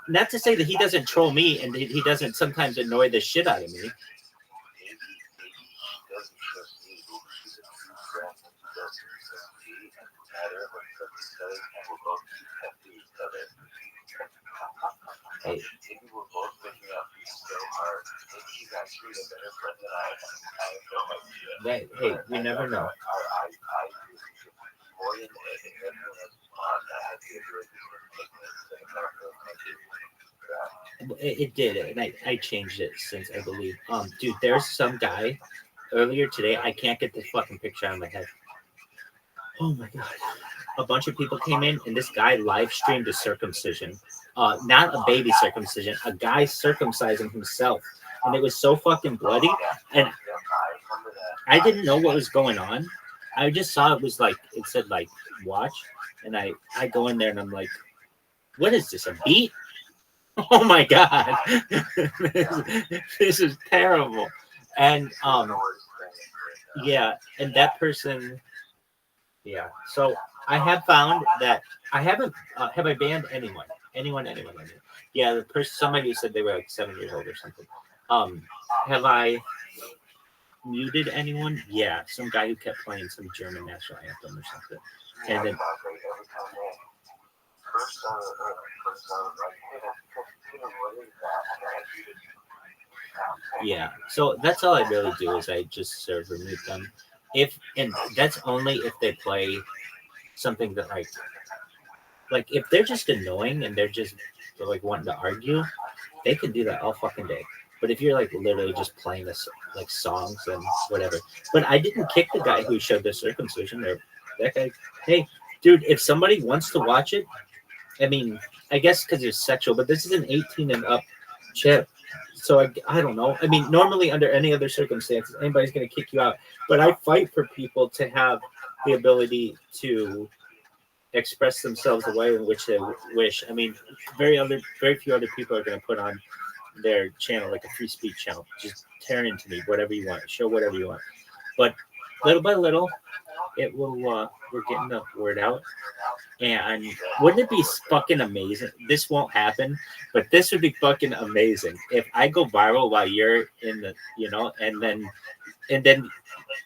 Not to say that he doesn't troll me and he doesn't sometimes annoy the shit out of me. Hey. Hey, we never know. It did, and I changed it since, I believe. Dude, there's some guy earlier today. I can't get this fucking picture out of my head. Oh my god. A bunch of people came in, and this guy live streamed a circumcision. Not a baby circumcision, a guy circumcising himself. And it was so fucking bloody. And I didn't know what was going on. I just saw it was like, it said like, watch. And I go in there and I'm like, what is this, a beat? Oh my god. This is terrible. And yeah, and that person, yeah. So I have found that I haven't have I banned anyone? Yeah, the person, somebody said they were like 7 years old or something. Have I muted anyone? Yeah, some guy who kept playing some German national anthem or something. And then Yeah. So that's all I really do is I just serve or mute them. And that's only if they play something that like if they're just annoying and they're like wanting to argue, they can do that all fucking day. But if you're like literally just playing this like songs and whatever, but I didn't kick the guy who showed the circumcision or that guy. Hey, dude, if somebody wants to watch it, I mean, I guess because it's sexual, but this is an 18 and up chip. So I don't know. I mean, normally under any other circumstances, anybody's going to kick you out. But I fight for people to have the ability to express themselves the way in which they wish. I mean, very few other people are going to put on their channel like a free speech channel. Just tear into me, whatever you want, show whatever you want. But little by little, it will. We're getting the word out. And wouldn't it be fucking amazing? This won't happen, but this would be fucking amazing if I go viral while you're in the, and then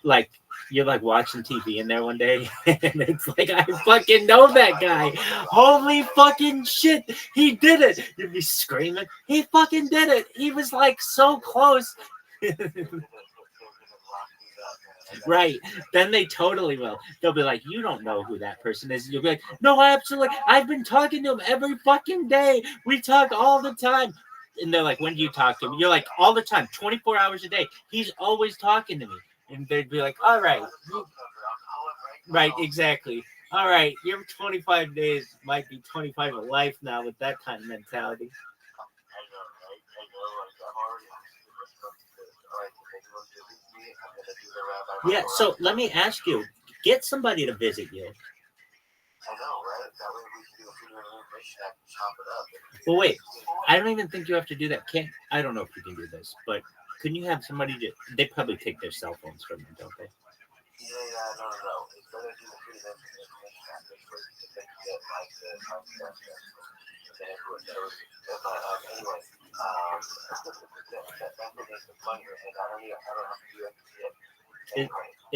like you're like watching TV in there one day, and it's like I fucking know that guy. Holy fucking shit, he did it! You'd be screaming, he fucking did it! He was like so close. Right. Then they totally will. They'll be like, you don't know who that person is. You'll be like, no, absolutely. I've been talking to him every fucking day. We talk all the time. And they're like, when do you talk to him? You're like, all the time, 24 hours a day. He's always talking to me. And they'd be like, all right. Right, exactly. All right, your 25 days might be 25 of life now with that kind of mentality. Yeah, so let me ask you, get somebody to visit you. I know, right? That way we can do a freedom of information act and chop it up. Well, wait, I don't even think you have to do that. I don't know if you can do this, but couldn't you have somebody they probably take their cell phones from them, don't they? Yeah, no. It's better to do the freedom of information act first to get like the concept. Anyway, that's what makes it funnier, and I don't have to do it.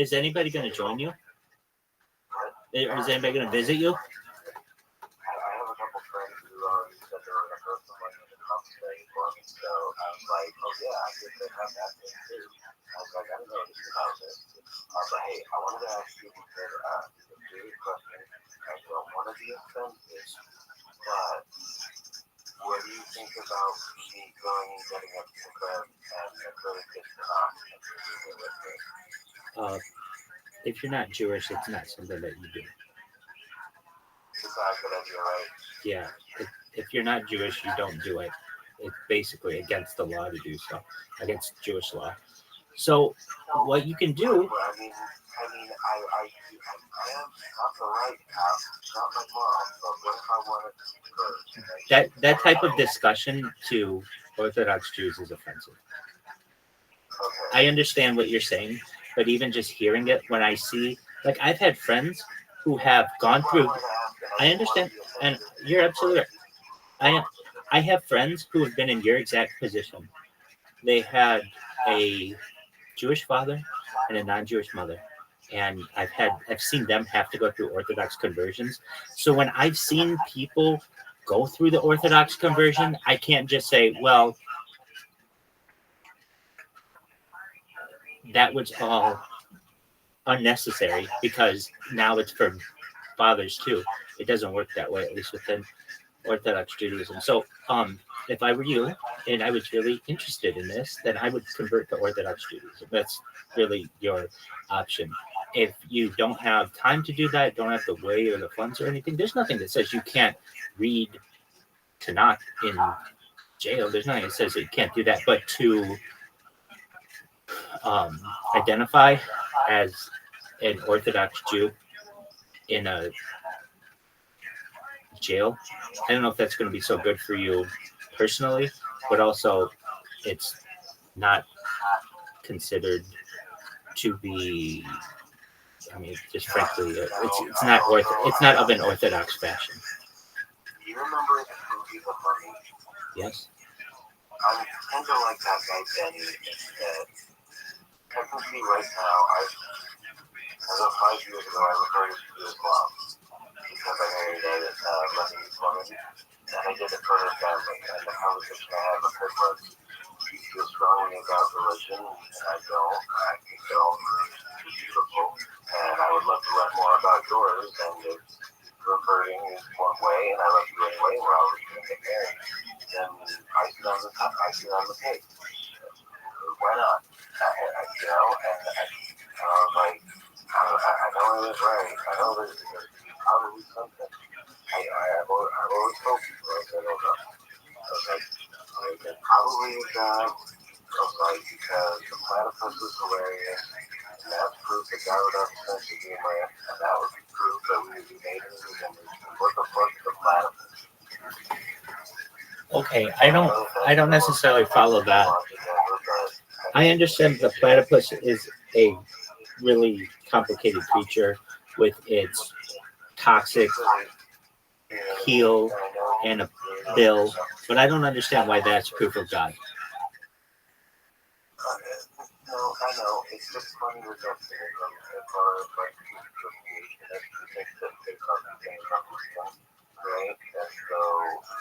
Is anybody going to join you? Is anybody going to visit you? I have a couple friends who already said they were going to throw some money in the company for me, so I was like, oh yeah, I guess they have that thing too. I was like, I don't know this is how this. But hey, I wanted to ask you because it's a serious question. I don't want to be offensive, but what do you think about me going and getting up to the club and really pissed off and doing it with me? If you're not Jewish, it's not something that you do. It's not a good idea, right? Yeah. If you're not Jewish, you don't do it. It's basically against the law to do so, against Jewish law. So what you can do. I mean, I am not the right path, not my mom, but what if I wanted to? That type of discussion to Orthodox Jews is offensive. Okay. I understand what you're saying, but even just hearing it, when I see, like I've had friends who have gone through. I understand, and you're absolutely right. I have friends who have been in your exact position. They had a Jewish father and a non-Jewish mother, and I've seen them have to go through Orthodox conversions. So when I've seen people go through the Orthodox conversion, I can't just say, well, that was all unnecessary because now it's for fathers too. It doesn't work that way, at least within Orthodox Judaism. So if I were you and I was really interested in this, then I would convert to Orthodox Judaism. That's really your option. If you don't have time to do that, don't have the way or the funds or anything, there's nothing that says you can't read Tanakh in jail. There's nothing that says that you can't do that. But to identify as an Orthodox Jew in a jail, I don't know if that's going to be so good for you personally, but also it's not considered to be, I mean, just frankly, it's not of an Orthodox fashion. Do you remember the movie The Mummy? Yes. I'm kind of like that guy Benny. Technically, right now, as of 5 years ago, I recorded to his mom because I married a Lebanese woman, and I did it for her family. And the conversation I had with her was, feel strongly about religion, and I don't. I think that all religions are beautiful, and I would love to learn more about yours. And if converting is one way, and I love you anyway, we're already going to get married, then icing on the cake. Why not? And I was like, I know it is right. I know there's probably something. I've always told people, I said, okay, probably a God. I was like, because the platypus is hilarious, and that's proof that God would have a sense of humor, and that would be proof that we would be made in his image. What the fuck is the platypus? Okay, I don't necessarily follow that. I understand the platypus is a really complicated creature with its toxic heel and a bill, but I don't understand why that's proof of God. No, I know. It's just funny with that thing as far as like creation and everything that they come from wisdom, right? And so,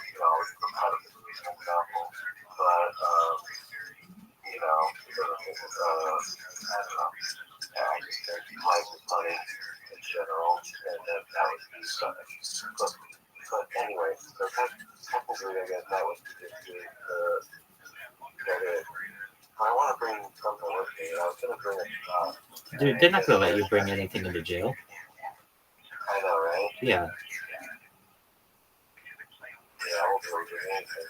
it's the kind of an example, but I don't know. I just think life is funny in general, and that would be something. But anyway, so technically, I guess that was I want to bring something with me. I was going to bring a Dude, they're not going to let you bring anything into jail. I know, right? Yeah. Yeah, I won't be able to do anything.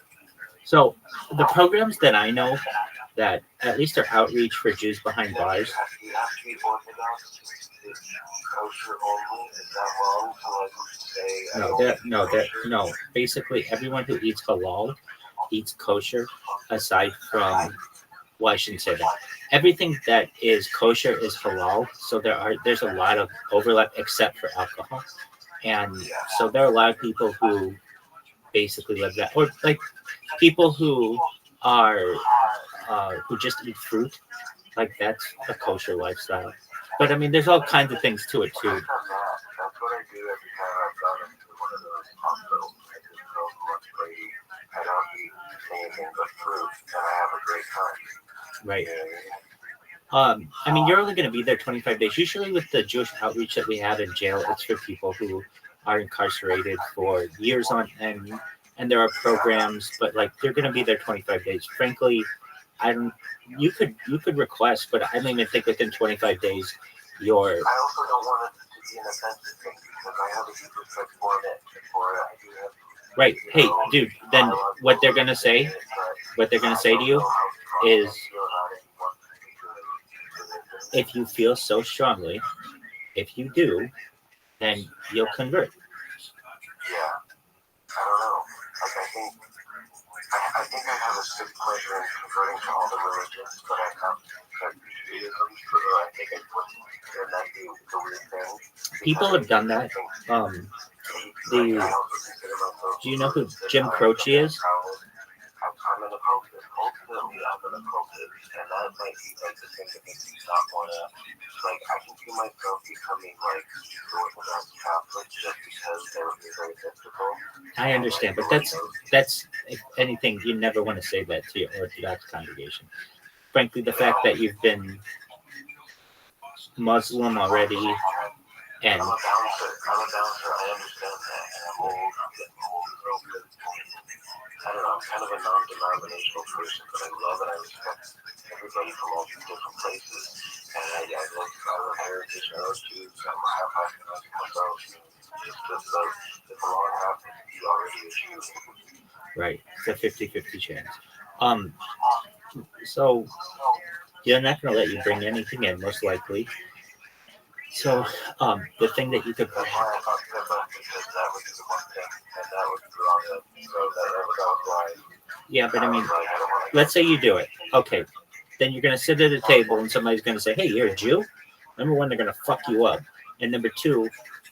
So the programs that I know that at least are outreach for Jews behind bars. You have to be Orthodox. It's kosher only. Is that wrong to say? No. Basically, everyone who eats halal eats kosher, aside from. Well, I shouldn't say that. Everything that is kosher is halal, so there's a lot of overlap except for alcohol, and so there are a lot of people who basically live that, or like people who are who just eat fruit, like that's a kosher lifestyle. But I mean, there's all kinds of things to it too. That's what I do every time I've gone into one of those hospitals. I just go lunch lady. I don't eat anything but fruit, and I have a great time. Right. I mean, you're only going to be there 25 days. Usually with the Jewish outreach that we have in jail, it's for people who are incarcerated for years on end, and there are programs, but like they're going to be there 25 days. Frankly, you could request, but I don't even think within 25 days I also don't want it to be an offensive thing because I have a huge respect for it. I do have. Right. Hey, dude, then what they're going to say to you is, if you feel so strongly, if you do, then you'll convert. Yeah, I don't know. Like, I think I have a sick pleasure in converting to all the religions, but I have Judaism, so I think I would, and that'd be the weird thing. People have done that. Do you know who Jim Croce is? I'm an occultist. Ultimately, I'm an occultist, and that might be like the thing that makes me not want to. Like, I can see myself becoming like Orthodox Catholic just because they would be very mystical. I understand, but that's if anything, you never want to say that to your Orthodox congregation. Frankly, the fact that you've been Muslim already, and I'm a bouncer. I understand that, and I'm old. I'm getting old. I don't know. I'm kind of a non-denominational person, but I love and I respect everybody from all these different places. And I love heritage. I love Jews. I'm half myself. It's just if a lot happens, he's already a Jew. right, it's a 50-50 chance. So they're not going to let you bring anything in, most likely. So the thing that you could. That's why I thought because that would be the one thing, and that would be wrong. So that was why. Yeah, but I mean, let's say you do it. Okay, then you're going to sit at a table and somebody's going to say, hey, you're a Jew? Number one, they're going to fuck you up. And number two,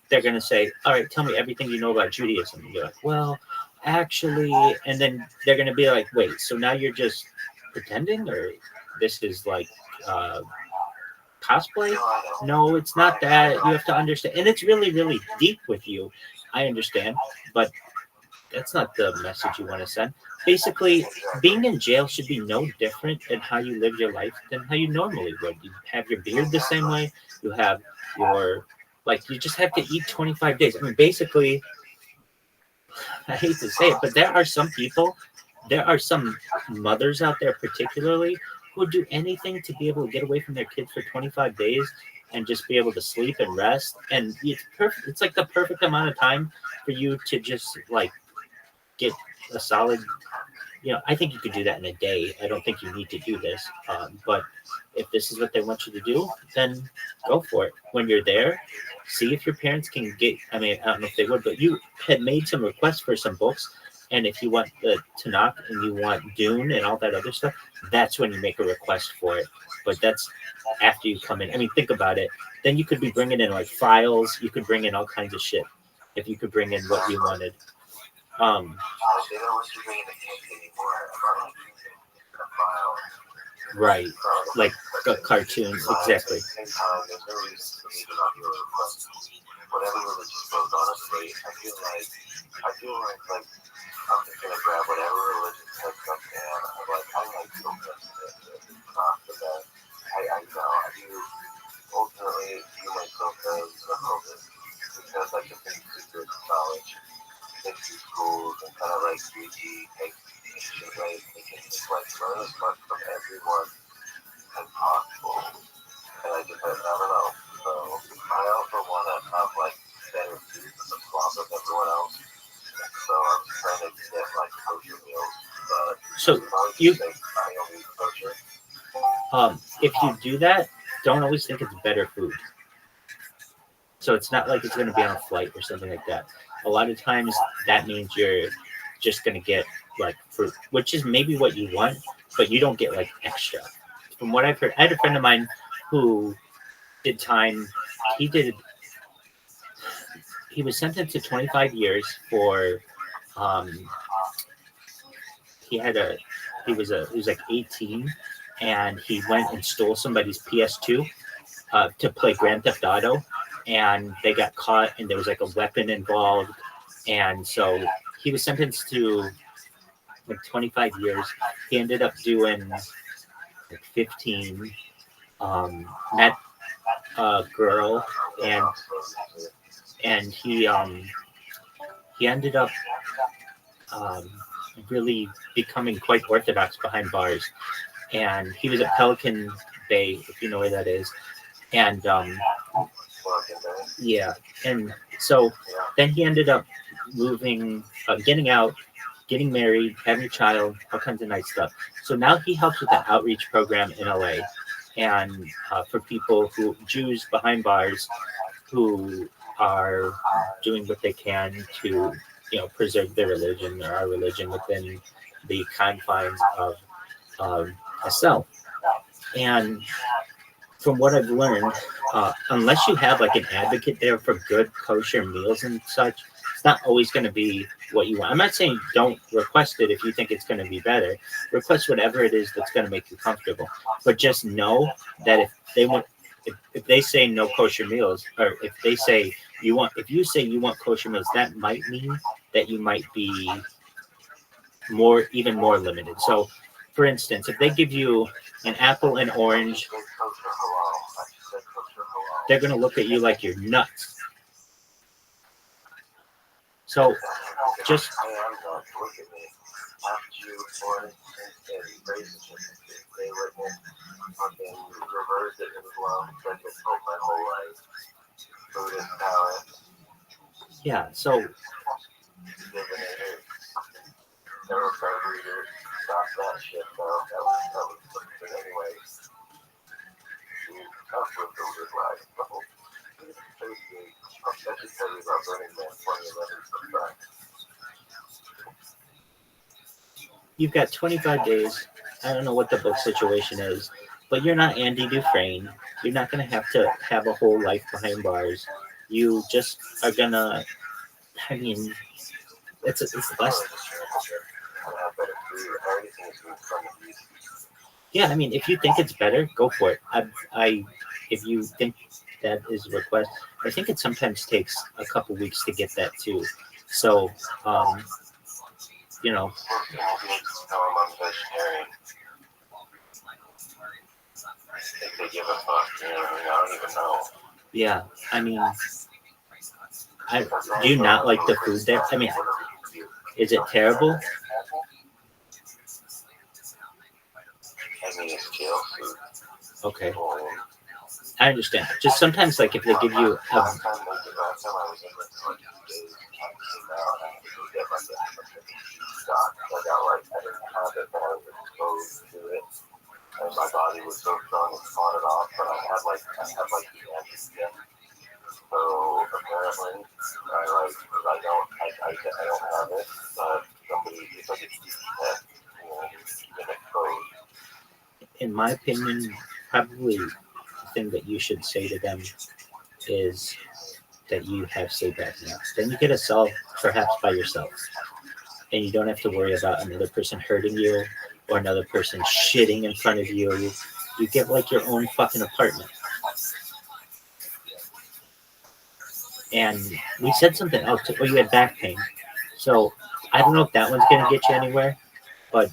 they're going to say, all right, tell me everything you know about Judaism. And you're like, well, actually, and then they're going to be like, wait, so now you're just pretending, or this is like cosplay? No, it's not that. You have to understand. And it's really, really deep with you. I understand. But That's not the message you want to send. Basically, being in jail should be no different than how you live your life than how you normally would. You have your beard the same way. You have your, like, you just have to eat 25 days. I mean, basically, I hate to say it, but there are some mothers out there particularly who would do anything to be able to get away from their kids for 25 days and just be able to sleep and rest. And it's perfect. It's like the perfect amount of time for you to just like get a solid, I think you could do that in a day. I don't think you need to do this. But if this is what they want you to do, then go for it. When you're there, see if your parents can get, I mean, I don't know if they would, but you had made some requests for some books. And if you want the Tanakh and you want Dune and all that other stuff, that's when you make a request for it. But that's after you come in. I mean, think about it. Then you could be bringing in like files. You could bring in all kinds of shit if you could bring in what you wanted. They don't let you bring in the cake anymore. Right, like cartoons, exactly. There's no reason for me to not be able to request whatever religious book, honestly. I feel like I'm just gonna grab whatever religious text I can. I like to not for that. I do ultimately view myself as a homeless because I can think secret knowledge, think through schools, and kind of like 3D education, right? Thinking just like learn as much from everyone as possible. And I don't know. So I also want to have like better food than the swamp of everyone else. So I'm trying to get like kosher meals. But so if you do that, don't always think it's better food. So it's not like it's going to be on a flight or something like that. A lot of times that means you're just going to get like fruit, which is maybe what you want, but you don't get like extra. From what I've heard, I had a friend of mine who did time. He was sentenced to 25 years for, he was like 18, and he went and stole somebody's PS2 to play Grand Theft Auto, and they got caught, and there was like a weapon involved, and so he was sentenced to like 25 years. He ended up doing like 15. Met a girl, and he ended up really becoming quite orthodox behind bars. And he was at Pelican Bay, if you know where that is. And yeah, and so then he ended up moving, getting out, getting married, having a child, all kinds of nice stuff. So now he helps with the outreach program in LA, and for people Jews behind bars who are doing what they can to, preserve their religion or our religion within the confines of a cell. And from what I've learned, unless you have like an advocate there for good kosher meals and such, it's not always going to be what you want. I'm not saying don't request it if you think it's going to be better. Request whatever it is that's going to make you comfortable. But just know that if they say no kosher meals, or if you say you want kosher meals, that might mean that you might be even more limited. So, for instance, if they give you an apple and orange, they're going to look at you like you're nuts. So, just yeah. So. You've got 25 days. I don't know what the book situation is, but you're not Andy Dufresne. You're not going to have a whole life behind bars. You just are going to, I mean, it's less. Yeah, I mean, if you think it's better, go for it. If you think that is a request, I think it sometimes takes a couple weeks to get that too. So, you know. Look, and maybe they just tell them I'm vegetarian. If they give a fuck, you know, I don't even know. Yeah, I mean, do you not like the food there? I mean, is it terrible? I mean, it's jail food. Okay, I understand. Just sometimes, like, if they give you Last time I was in for 2 days, I came out and I had to go get like a shot. I got like, I didn't have it, but I was exposed to it. And my body was so strong and fought it off, but I had like the antigen. So apparently, I don't have it, but somebody, it's like a TB test, you know, you've been exposed. in my opinion, probably the thing that you should say to them is that you have SABAC now. Then you get a cell perhaps by yourself. And you don't have to worry about another person hurting you or another person shitting in front of you. You get like your own fucking apartment. And we said something else. Oh, you had back pain. So I don't know if that one's going to get you anywhere. But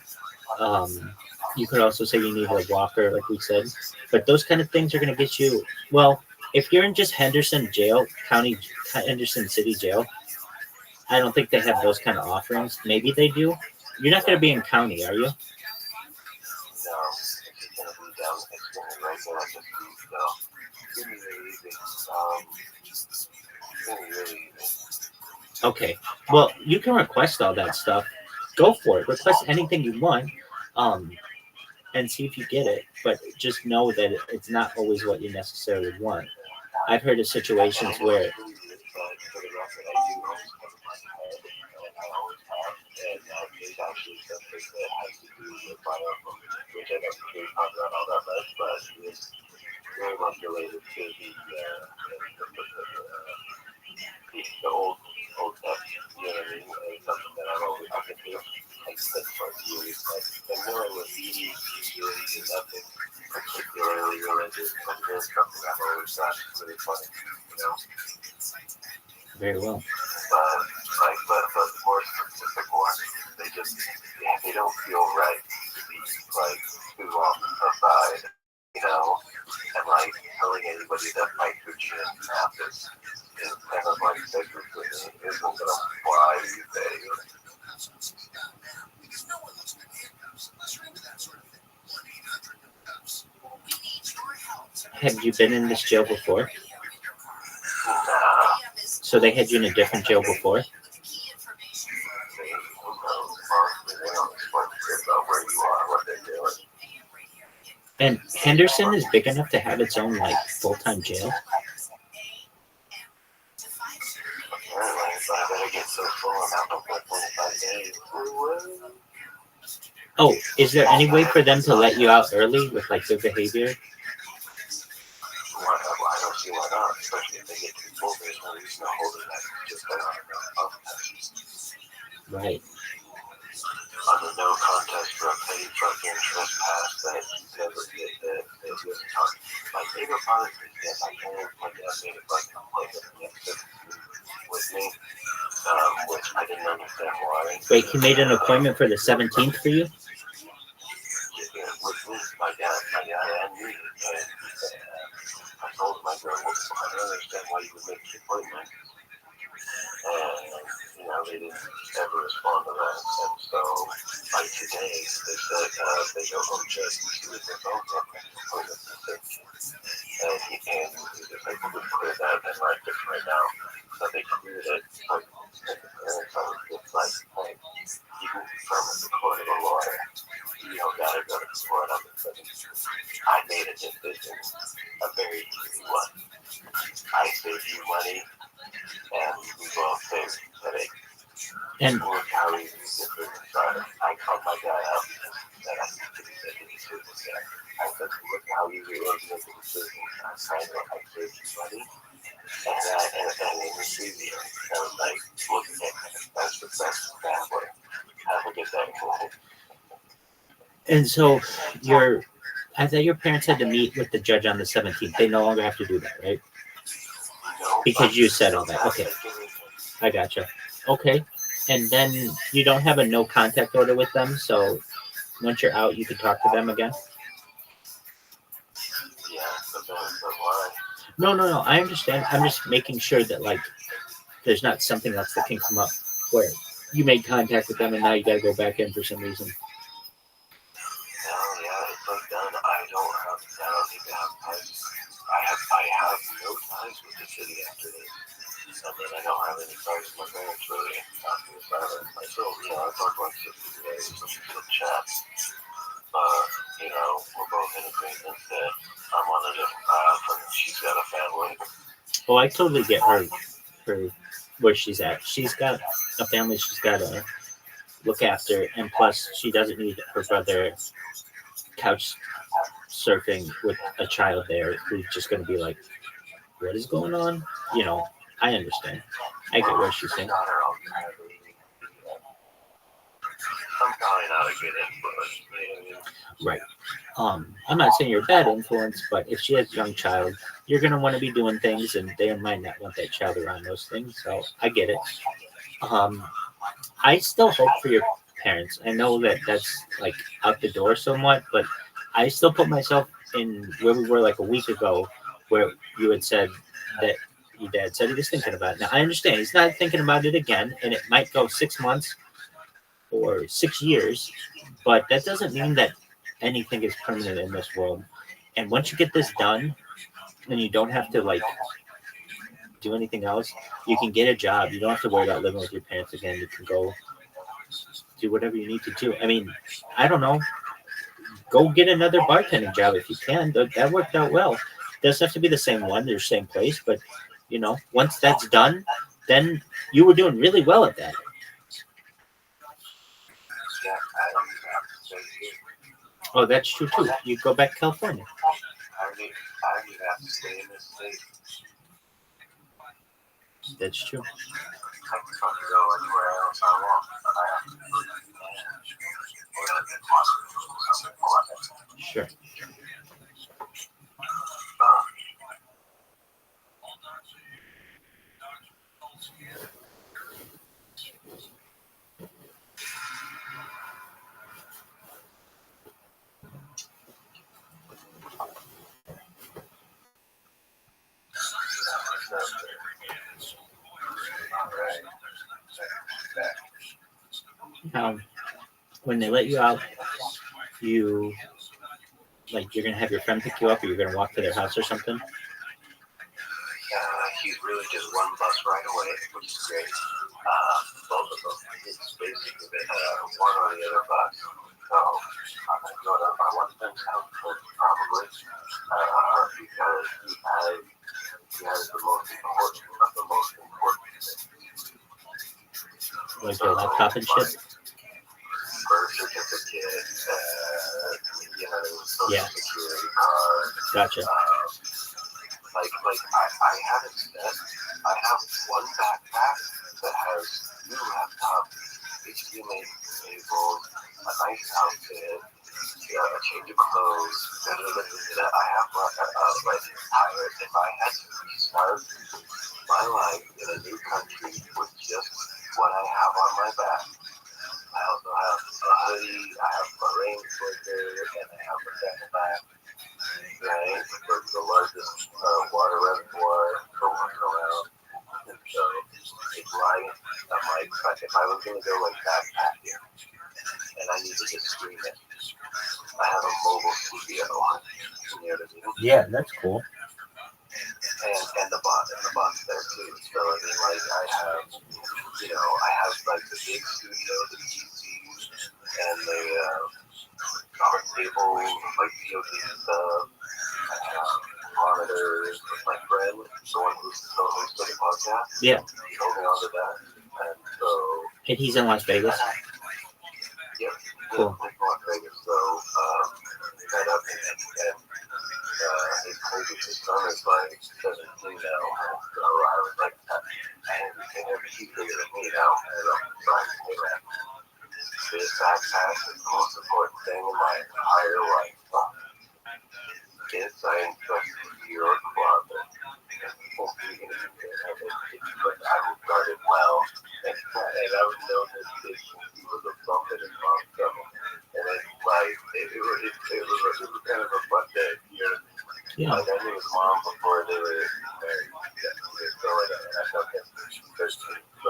you could also say you need a walker, like we said. But those kind of things are going to get you. Well, if you're in just Henderson jail, Henderson City Jail, I don't think they have those kind of offerings. Maybe they do. You're not going to be in county, are you? No, it's going to be down. It's going to be right there at the food. So it's going to be really easy. It's going to be really easy. Okay. Well, you can request all that stuff. Go for it. Request anything you want, and see if you get it. But just know that it's not always what you necessarily want. I've heard of situations where. Actually something that has to do with biome, which I don't really talk about all that much, but it's very much related to the old stuff, you know what I mean? It's something that I've always been doing, like since for years, but I'm more with BD really is nothing particularly religious, but it is something I've always thought is really funny, you know? Very well. But more specific ones, they don't feel right to be like too on the side, you know, and like telling anybody that my Christian practice is kind of like sacred to me isn't gonna fly these days. Have you been in this jail before? Nah. So they had you in a different jail before? And Henderson is big enough to have its own like full-time jail? Oh, is there any way for them to let you out early with like good behavior? I don't see why not, especially if they get too full. There's no reason to hold it at just Right. on the no contest for a petty fucking trespass that never did that. They just talk. My favorite part is that my parents went down there to fucking play with me, which I didn't understand why. Wait, he made an appointment for the 17th for you? With me, my dad and me. And I told my girl, I don't understand why you would make the appointment. And, you know, they didn't ever respond to that. And so, by today, they said, they go home check, you see what their phone appointment is. And he was able to clear that and write it right now. So they cleared it. But it's like, hey, you can confirm with the court of the lawyer. You don't gotta go to court on the 17th. I made a decision, a very easy one. I saved you money, and we both saved headache. And look how easy this is. I called my guy up and I said, "Can you make a decision?" I said, "Look how easy it was to make a decision." I signed up, I saved you money, and it was easier. I was like, "Look at that. That's the best family. Have a good day." And so I thought your parents had to meet with the judge on the 17th. They no longer have to do that, right? Because you said all that. Okay. I gotcha. Okay. and then you don't have a no contact order with them. So once you're out, you can talk to them again. Yeah, but why? No. I understand. I'm just making sure that like there's not something else that can come up where you made contact with them and now you got to go back in for some reason. No, yeah, it's like done. I don't even have ties. I have no ties with the city after this. And then I don't have any ties with my parents really after this either. I still, I talk to my sister today, so we still chat. We're both in agreement that I'm on a different path and she's got a family. Well, I totally get her where she's at. She's got a family she's got to look after, and plus she doesn't need her brother couch surfing with a child there who's just going to be like, what is going on? I understand. I get what she's saying. I'm probably not a good influence. Right. I'm not saying you're a bad influence, but if she has a young child, you're going to want to be doing things, and they might not want that child around those things. So I get it. I still hope for your parents. I know that that's like out the door somewhat, but I still put myself in where we were like a week ago, where you had said that your dad said he was thinking about it. Now I understand he's not thinking about it again, and it might go 6 months or 6 years, but that doesn't mean that anything is permanent in this world. And once you get this done, and you don't have to like do anything else, you can get a job. You don't have to worry about living with your parents again. You can go do whatever you need to do. I mean, I don't know. Go get another bartending job if you can. That worked out well. Doesn't have to be the same one, the same place, but once that's done, then you were doing really well at that. Yeah, I don't even have to stay here. Oh, that's true too. You go back to California. I don't even have to stay in this state. That's true. I can fucking go anywhere else I want, but I have to leave. Or I get hospital or something. Sure. When they let you out, you're gonna have your friend pick you up, or you're gonna walk to their house or something. He's really just one bus ride away, which is great. Both of them. It's basically one or the other bus. So I'm gonna go to my one friend's house probably because he has the most important of the most important things. Like your laptop and shit. Birth certificate, social security card. Gotcha. I haven't said, I have one backpack that has new laptop, HDMI cables, a nice outfit, a change of clothes, I have tired. If I had to restart my life in a new country with just what I have on my back, I also have a hoodie, I have a rain slicker, and I have a backpack. Right, for the largest water reservoir for walking around. And so it's like, I'm like, if I was going to go like backpacking and I need to just stream it, I have a mobile studio. You know what I mean? Yeah, that's cool. And the box there too. So I mean, like I have like the big studio, the PCs, and the card table, like POD stuff. I have monitors with my friend, the one who's the host of the podcast. Yeah. He told me onto that. And so. And he's in Las Vegas? Yeah. Cool. He's in Las Vegas. So, met up and his crazy son is like 17 now. So I was like, and he's bigger than me now. And I'm trying to say that this backpack is the most important thing in my entire life. Yes, I invested your club and I will guard it well. And I would know mom before they were married. They're still like an NFL there's two, so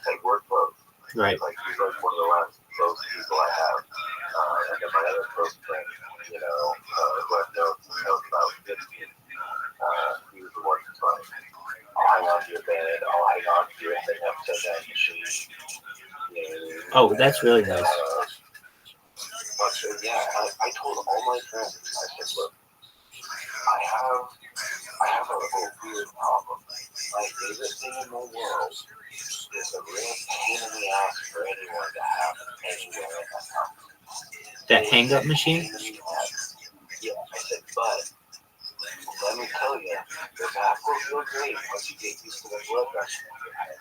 like we're close. Right. Like he's like one of the last close people I have. And then my other close friend, who I've known about 50, he was the one who's like, I'll hang on to your bed, I'll hang on to your thing upside down machine. Oh, that's really nice. But yeah, I told all my friends, I said, look, I have a weird problem. My favorite thing in the world is a real pain in the ass for anyone to have anywhere in the house. That hang-up machine? Yeah, I said, but let me tell you, the back will feel great once you get used to the blood pressure in your head.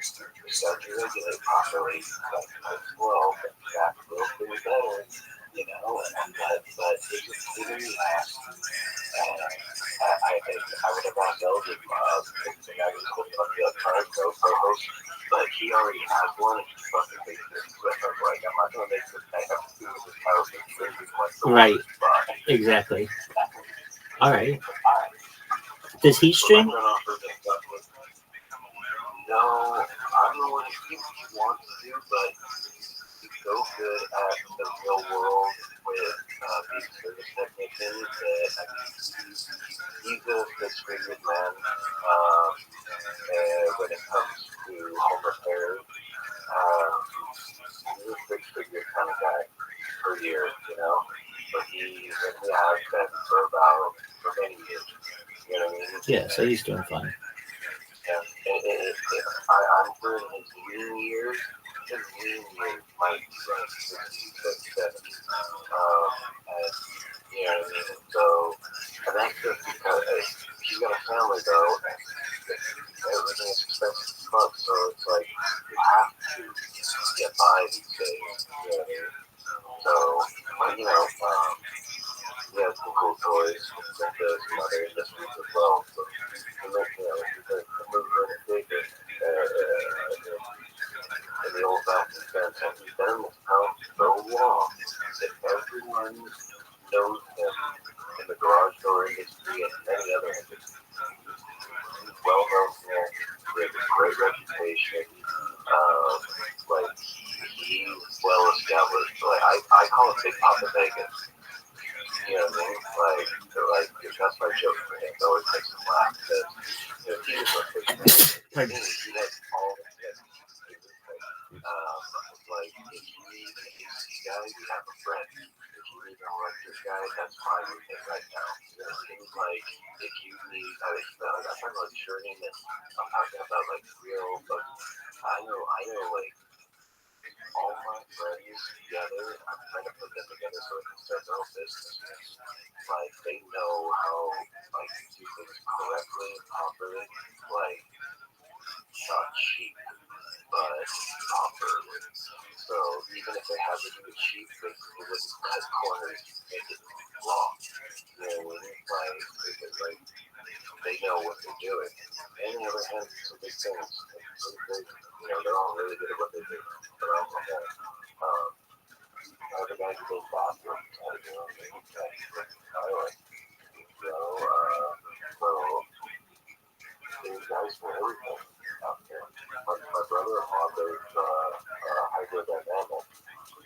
You start to regulate properly, like slow, but the back will feel better, but it's just pain in the ass. And I would have brought Belgium, the guy who's holding up the electronic co-host, but he already has one, and he's fucking big. So I'm like, I'm not going to make this guy have to do with his house and drinking like the Right. Exactly. All right. Does he string? No, I'm the one who wants to, but he's so good at the real world with these service technicians that he's a six-figured man when it comes to home repairs. He's a six-figure kind of guy per year, but he has been for many years. You know what I mean? Yeah, so he's doing fine. I'm sure in his lean years might be like 60, 70. And, you know what I mean? So, and that's just because he's got a family though, and everything is expensive as fuck, so it's like, you have to get by these days, you know what I mean? So, but he has some cool toys, and there's some other industries as well, so, the mover and shaker, in the old-fashioned sense, and he's been in this town so long that everyone knows him in the garage door industry and many other industries. He's well known here. He has a great reputation. He's well established. I call it Big Papa Vegas. You know what I mean? That's my joke for him. It always makes him laugh because he is a big man. He has all the things. If you need an AC guy, you have a friend. If you need an electric guy, that's fine with him right now. Like, if you need, I'm talking about churning, and I'm talking about real, but I know, all my friends together, I'm trying to put them together so they can start their own business. They know how, to do things correctly and properly, not cheap, but properly. So even if they have to do it cheap, they wouldn't cut corners and make it wrong. You know what I mean? Because they know what they're doing. And on the other hand, some big things. They're all really good at what they do. They're all okay. The guys who go faster, there's guys for everything out there. My brother-in-law does hydrodynamic,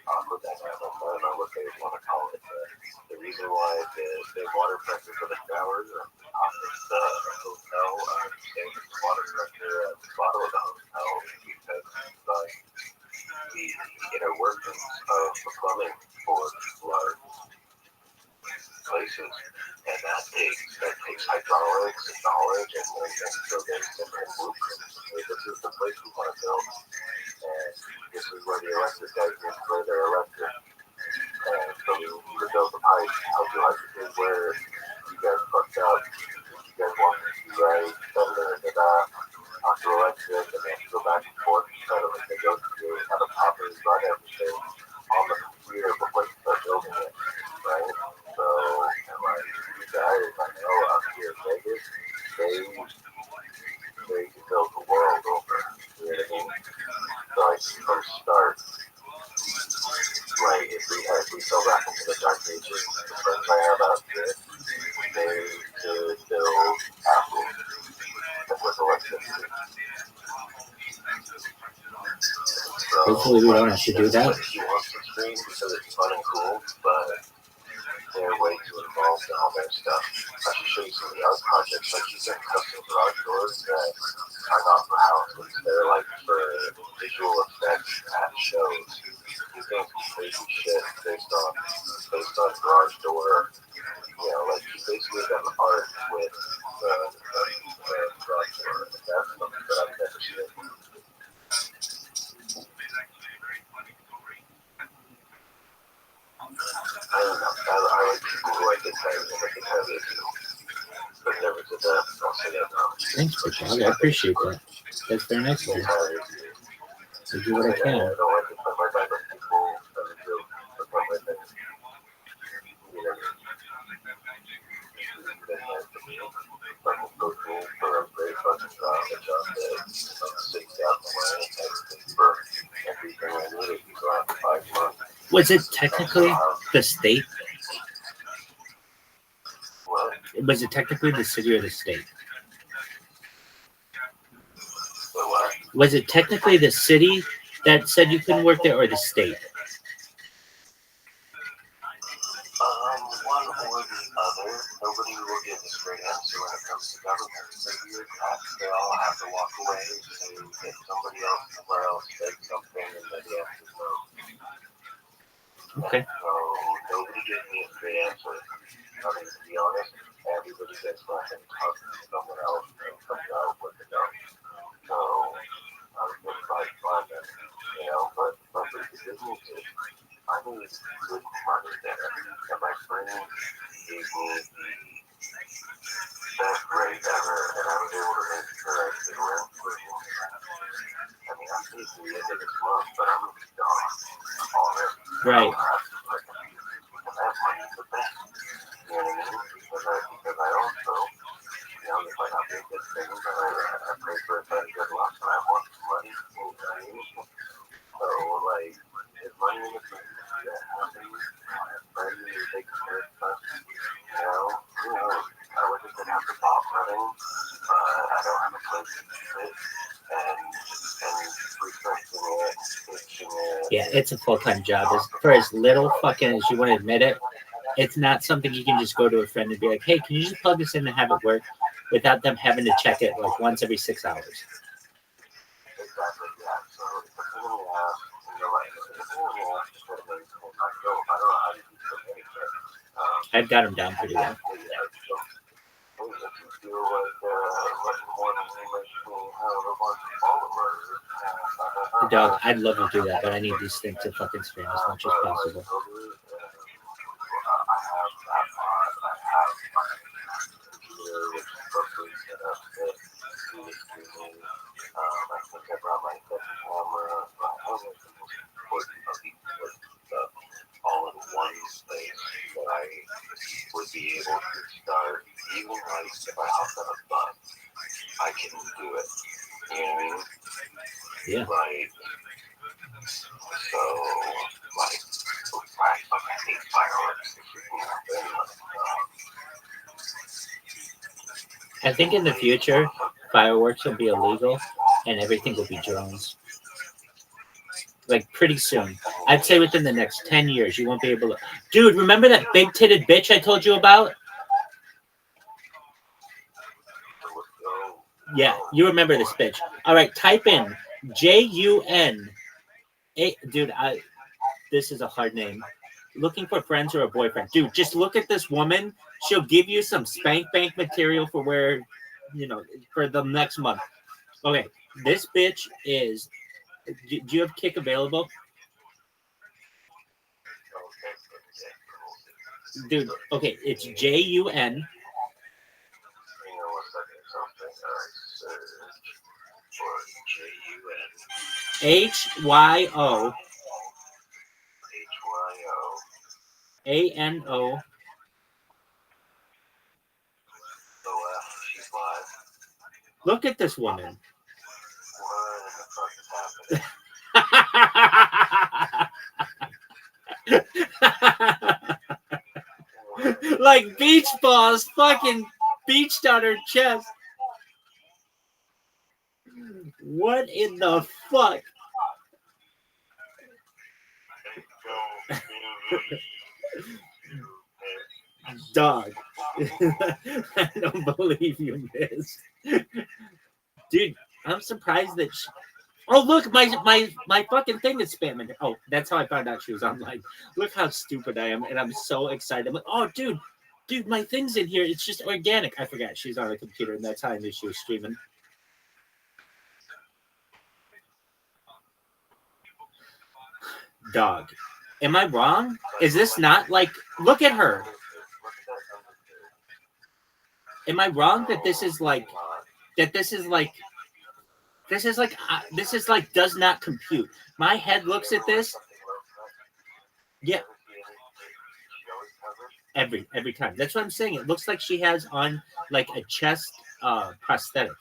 aquadynamic, I don't know what they want to call it. The reason why the water pressure for the showers are opposite the hotel, same as the water pressure at the bottom of the hotel, because the inner workings of the plumbing for large places, and that takes hydraulics and knowledge, and so there's different blueprints. This is the place we want to build, and this is where the electric guys need to play their electric, and so we need to build the pipe. I'll do like where you guys fucked up, you guys want to be right, talk to electric, and then go back and forth, kind of like they go through, have a properly run everything on the computer before you start building it, right? So, you guys, I know out here in Vegas, they built the world over, you know what I mean? So, from start, if we fell back into the dark ages, the friends I have out here, they could build Hopefully we don't have to do that. She wants to screen because it's fun and cool, but they're way too involved in all their stuff. I should show you some of the art projects. Like she's got custom garage doors that are not for houses. They're like for visual effects at shows. She's doing some crazy shit based on garage door. You know, like she's basically done art with the garage door. That's something that I've never seen. I don't know. I like people who like this kind of thing. I can have it too. But never did that. I'll say that now. Thanks, Dog. I appreciate that. That's very nice of you. I do what I can. I don't like to put my back on people as a joke. That's not my thing. You know, I'm so cool for a great fucking job. A job that sticks out the way and for everything I needed for the last 5 months. Was it technically the state? What? Was it technically the city or the state? So what? Was it technically the city that said you couldn't work there or the state? One or the other. Nobody will give a straight answer when it comes to government. They all have to walk away and get somebody else somewhere else said something and then the answer is no. Okay. So nobody gave me a straight answer. I mean, to be honest, everybody gets back and talks to someone else and comes out with the dump. So I was just like, fine, you know, but the good news is I need good money there. And my friend gave me the best rate ever, and I was able to make sure I stayed around for a long time. I mean, I'm paid to the end of this month, but I'm going to be gone already. Right. That money's the best. You know what I mean? Because I also, you know, if I not make this thing, then I pray for a better good luck, and I want some money. You know what I mean? So, like, there's money in the thing that happens. Friends who take care of stuff. You know, I would just have to stop running. I don't have a place to sit and researching it, teaching it. Yeah, it's a full-time job. For as little fucking as you want to admit it, it's not something you can just go to a friend and be like, hey, can you just plug this in and have it work without them having to check it like once every 6 hours. Exactly, yeah. So it's a pain in the ass, and you're right. It's a pain in the ass to put it in the whole time. So I don't know how you do so anything. I've got them down pretty well. Dog, I'd love to do that, but I need these things to fucking stream as much as possible. I think I brought my camera, all in one space that I would be able to start, even like if I hop on a bus, I can do it. You know what I mean? Yeah. Like, so, like, I hate fireworks. I think in the future, fireworks will be illegal and everything will be drones. Like pretty soon. I'd say within the next 10 years, you won't be able to. Dude, remember that big titted bitch I told you about? Yeah, you remember this bitch. All right, type in Jun. Dude, this is a hard name. Looking for friends or a boyfriend. Dude, just look at this woman. She'll give you some spank bank material for where, for the next month. Okay, this bitch is. Do you have Kick available? Dude, okay, it's Jun. HYO ANO. Look at this woman. Like beach balls fucking beached on her chest. What in the fuck? Dog. I don't believe you missed. Dude, I'm surprised that oh, look, my fucking thing is spamming. Oh, that's how I found out she was online. Look how stupid I am, and I'm so excited. I'm like, oh, dude, my thing's in here. It's just organic. I forgot she's on the computer, and that's how I knew she was streaming. Dog. Am I wrong? Is this not like, look at her. Am I wrong that this is like does not compute? My head looks at this. Yeah. Every time. That's what I'm saying. It looks like she has on like a chest prosthetic.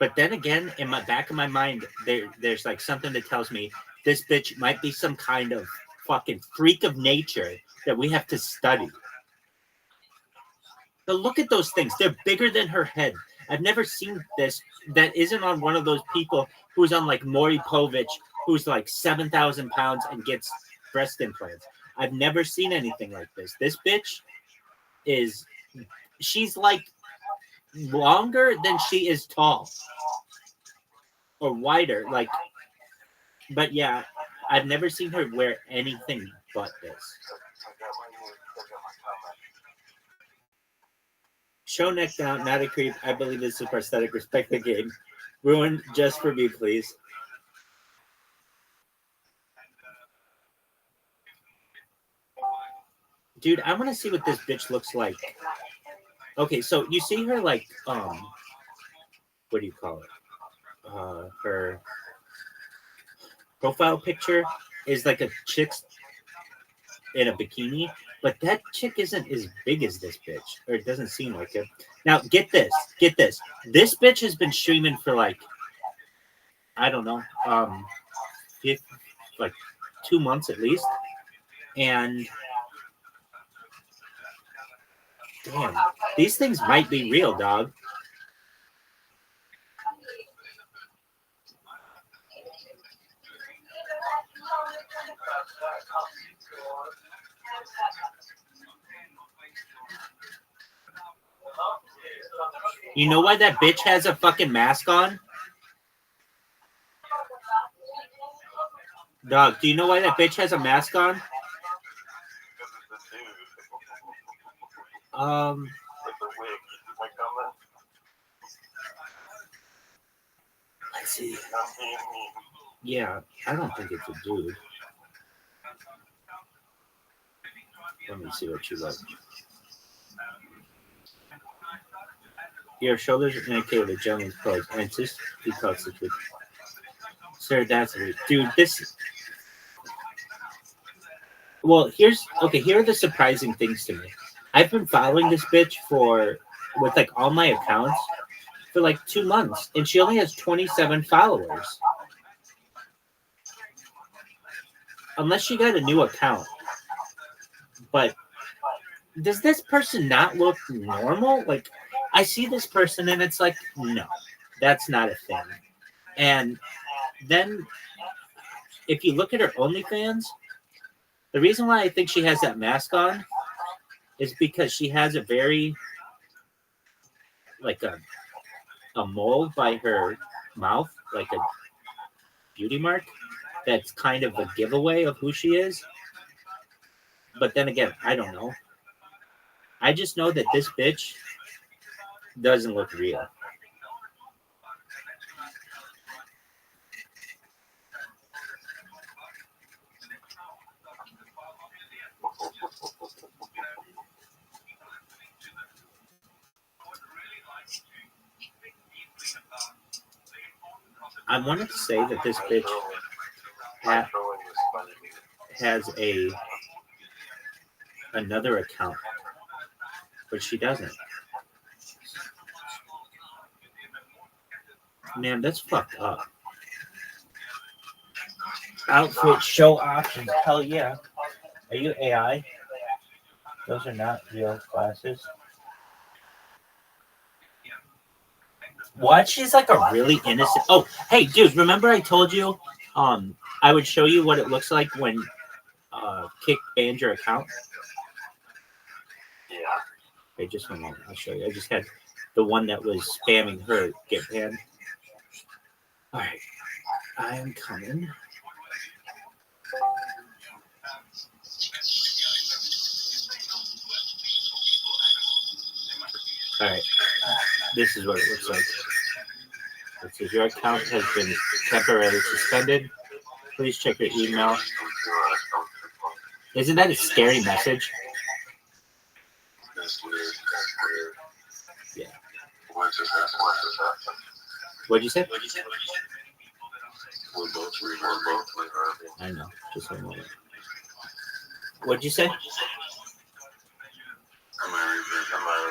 But then again, in my back of my mind, there's like something that tells me this bitch might be some kind of fucking freak of nature that we have to study. But look at those things. They're bigger than her head. I've never seen this that isn't on one of those people who's on like Maury Povich, who's like 7,000 pounds and gets breast implants. I've never seen anything like this. This bitch she's like longer than she is tall. Or wider. Like, but yeah, I've never seen her wear anything but this. Show neck down, not a creep. I believe this is prosthetic. Respect the game. Ruin just for me, please. Dude, I want to see what this bitch looks like. Okay, so you see her like, what do you call it? Her profile picture is like a chick's in a bikini, but that chick isn't as big as this bitch, or it doesn't seem like it. Now, get this. This bitch has been streaming for like, I don't know, like 2 months at least, and damn, these things might be real, dog. You know why that bitch has a fucking mask on? Dog, do you know why that bitch has a mask on? Let's see. Yeah, I don't think it's a dude. Let me see what she looks like. Your shoulders indicate the gentleman's pose, and it's just because it's with. Sir, that's weird. Dude, this. Well, here are the surprising things to me. I've been following this bitch with like all my accounts for like 2 months, and she only has 27 followers. Unless she got a new account. But does this person not look normal? Like, I see this person and it's like, no, that's not a thing. And then if you look at her OnlyFans, the reason why I think she has that mask on is because she has a very, like a mole by her mouth, like a beauty mark. That's kind of a giveaway of who she is. But then again, I don't know. I just know that this bitch doesn't look real. I wanted to say that this bitch has another account, but she doesn't. Man, that's fucked up. Outfit show options. Hell yeah. Are you AI? Those are not real glasses. What? She's like a really innocent. Oh, hey, dude, remember I told you I would show you what it looks like when Kick banned your account? Yeah. Okay, just one moment. I'll show you. I just had the one that was spamming her get banned. All right. I am coming. All right. This is what it looks like. It says your account has been temporarily suspended. Please check your email. Isn't that a scary message? That's weird. Yeah. What just happened? What'd you say? We're both reverbing. I know. Just one moment. What'd you say? Am I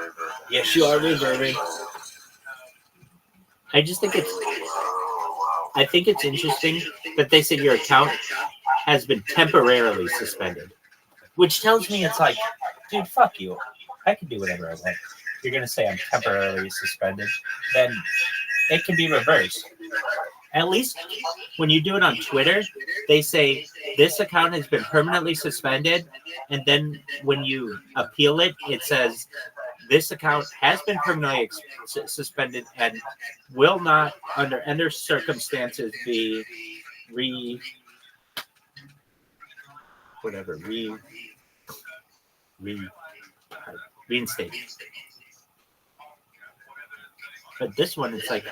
reverbing? Yes, you are reverbing. I just think it's interesting that they said your account has been temporarily suspended, which tells me it's like, dude, fuck you. I can do whatever I want. You're gonna say I'm temporarily suspended, then it can be reversed. At least when you do it on Twitter, they say this account has been permanently suspended, and then when you appeal it, it says this account has been permanently suspended and will not, under any circumstances, be reinstated. But this one, it's like,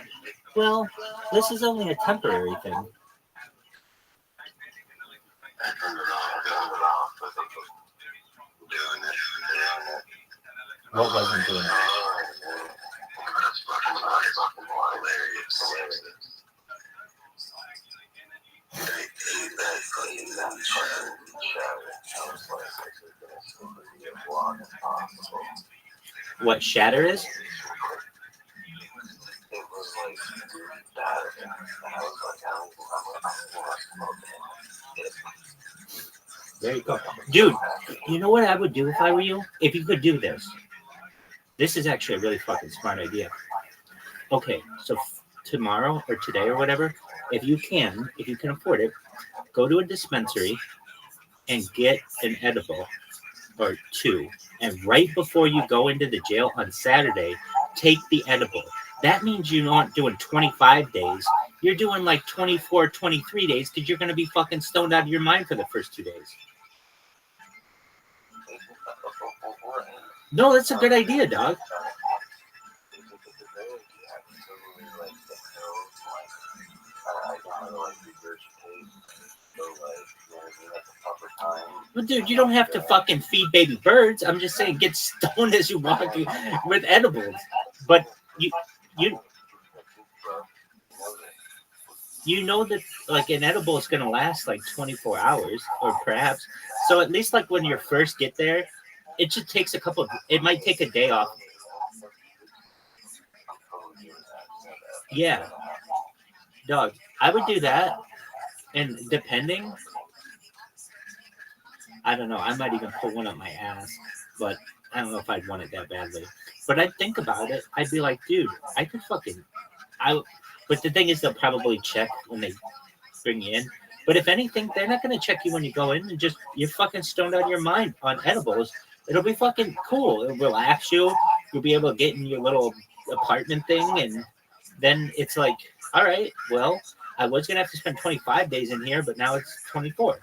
well, this is only a temporary thing. I turned it off, but they kept doing it. What wasn't doing it? That's fucking hilarious. They did that fucking shadow. I was like, it's going to be as long as possible. What Shatter is? It was like that. I was like, I'm There you go. Dude, you know what I would do if I were you? If you could do this. This is actually a really fucking smart idea. Okay, so tomorrow or today or whatever, if you can afford it, go to a dispensary and get an edible or two. And right before you go into the jail on Saturday, take the edible. That means you're not doing 25 days. You're doing like 24, 23 days because you're going to be fucking stoned out of your mind for the first 2 days. No, that's a good idea, dog. Well, dude, you don't have to fucking feed baby birds. I'm just saying get stoned as you walk with edibles. But you know that like an edible is going to last like 24 hours or perhaps. So at least like when you first get there, it just takes it might take a day off. Yeah. Dog, I would do that. And depending, I don't know, I might even pull one up my ass, but I don't know if I'd want it that badly. But I'd think about it. I'd be like, dude, I could but the thing is they'll probably check when they bring you in. But if anything, they're not going to check you when you go in and you're fucking stoned out of your mind on edibles. It'll be fucking cool. It'll relax you. You'll be able to get in your little apartment thing. And then it's like, all right, well, I was going to have to spend 25 days in here, but now it's 24.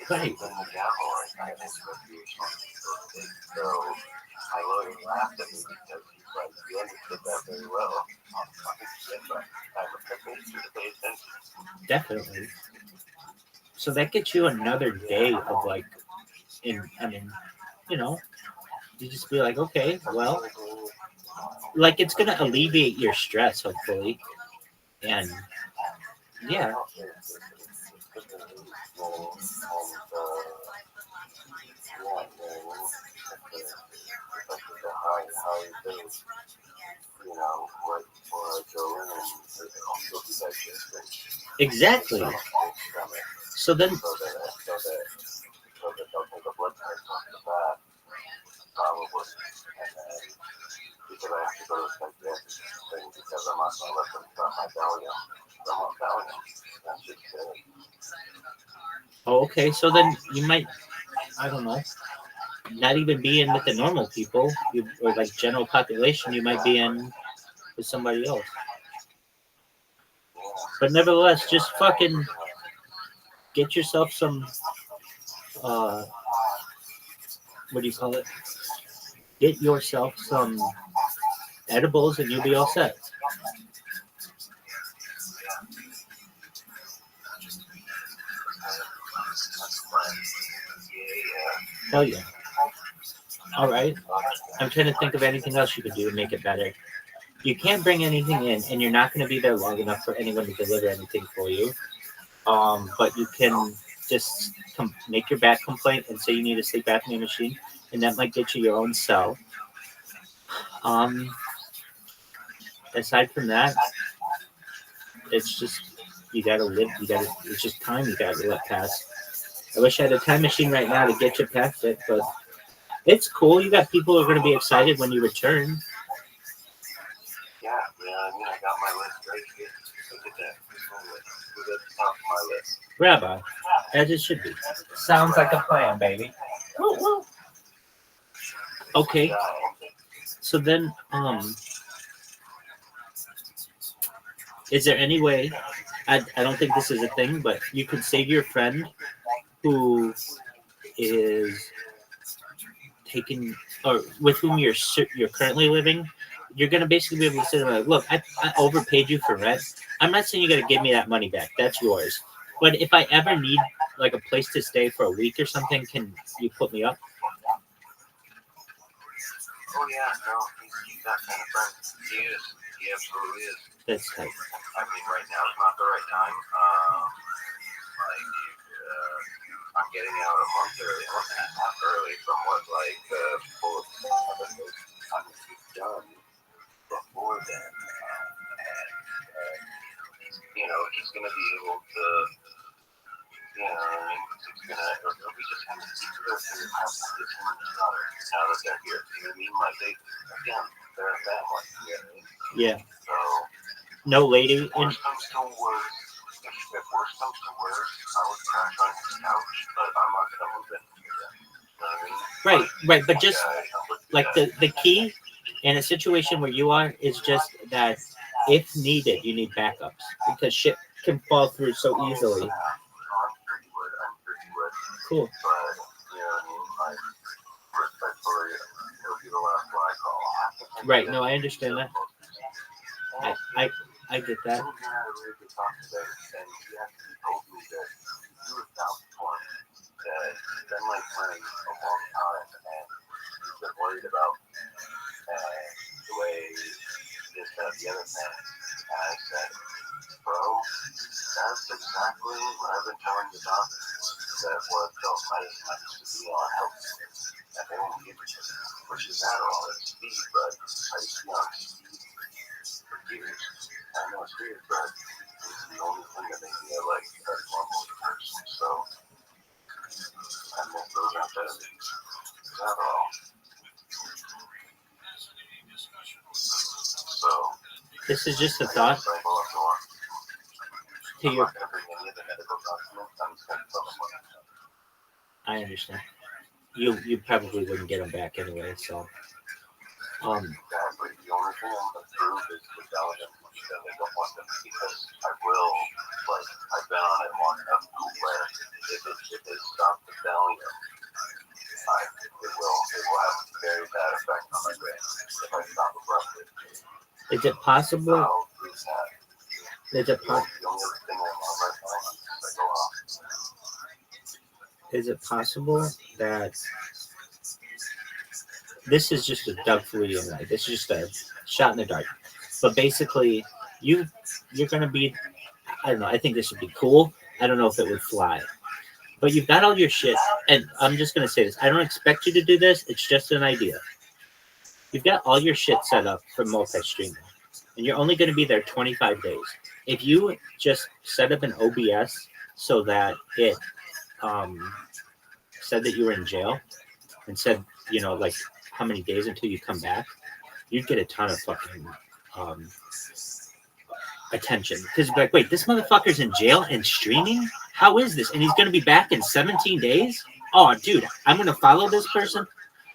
Right. My lawyer laughed at me because he's like, you understood that very well. Definitely. So that gets you another day of like, you just be like, okay, well, like it's gonna alleviate your stress, hopefully, and yeah. Exactly. So then because I'm not going to let them stop my Valium. I'm on Valium. That's just it. Oh, okay. So then you might, I don't know, not even be in with the normal people, or like general population. You might be in with somebody else. But nevertheless, just fucking get yourself some, what do you call it? Get yourself some edibles and you'll be all set. Hell yeah. All right. I'm trying to think of anything else you could do to make it better. You can't bring anything in, and you're not going to be there long enough for anyone to deliver anything for you. But you can just make your back complaint and say you need a sleep apnea machine, and that might get you your own cell. Aside from that, it's just you gotta live. It's just time you gotta let pass. I wish I had a time machine right now to get you past it, but it's cool. You got people who are going to be excited when you return. Yeah, I mean, I got my list right here. Look at that. Who's at the top of my list? Rabbi, as it should be. Sounds like a plan, baby. Okay. So then, is there any way? I don't think this is a thing, but you could save your friend who is taking, or with whom you're currently living. You're gonna basically be able to say, like, look, I overpaid you for rent. I'm not saying you gotta give me that money back. That's yours. But if I ever need like a place to stay for a week or something, can you put me up? Oh yeah, no, he's that kind of friend. He is. He absolutely is. That's tight. I mean, right now is not the right time. I'm getting out a month early, a month and a half early from what people have done before then. And he's going to be able to, I mean, it'll be just him and his daughter now that they're here. You know what I mean? Like, they're a family. You know what I mean? Yeah. So, no lady. Worst comes to worst, if worst comes to worst, I would crash on his couch, but I'm not going to move in here. You know what I mean? Right. But just like the key in a situation where you are is just that if needed, you need backups because shit can fall through so easily. I'm pretty wood. Cool. But, you know what I mean? Like, respectfully, it'll be the last one I call. Right. No, I understand that. I get that. And he actually told me that he was down for that he's been like playing a long time and he's been worried about the way this, that, the other thing. And I said, bro, that's exactly what I've been telling the doctors, that what they'll might used to be on health and they won't give it to me, which is not all at speed, but I used to be on speed for years. I know it's weird, but it's the only thing that makes me like a normal person. So I miss those amphetamines. Not all. So This is just a thought. To your, I understand. You probably wouldn't get them back anyway. So. Exactly. The only thing I'm going to prove is the Valium that they don't want them because I will, like, I've been on it long enough where if they stop the Valium, it will have a very bad effect on my brain if I stop abruptly. Is it possible? I'll prove that. Is it The only other thing I'm on right now is I go off. Is it possible that this is just a Doug Flutie night? This is just a shot in the dark. But basically, you're going to be, I don't know, I think this would be cool. I don't know if it would fly. But you've got all your shit, and I'm just going to say this. I don't expect you to do this. It's just an idea. You've got all your shit set up for multi-streaming, and you're only going to be there 25 days. If you just set up an OBS so that it said that you were in jail and said, like, how many days until you come back, you'd get a ton of fucking attention. Because like, wait, this motherfucker's in jail and streaming? How is this? And he's going to be back in 17 days? Oh, dude, I'm going to follow this person.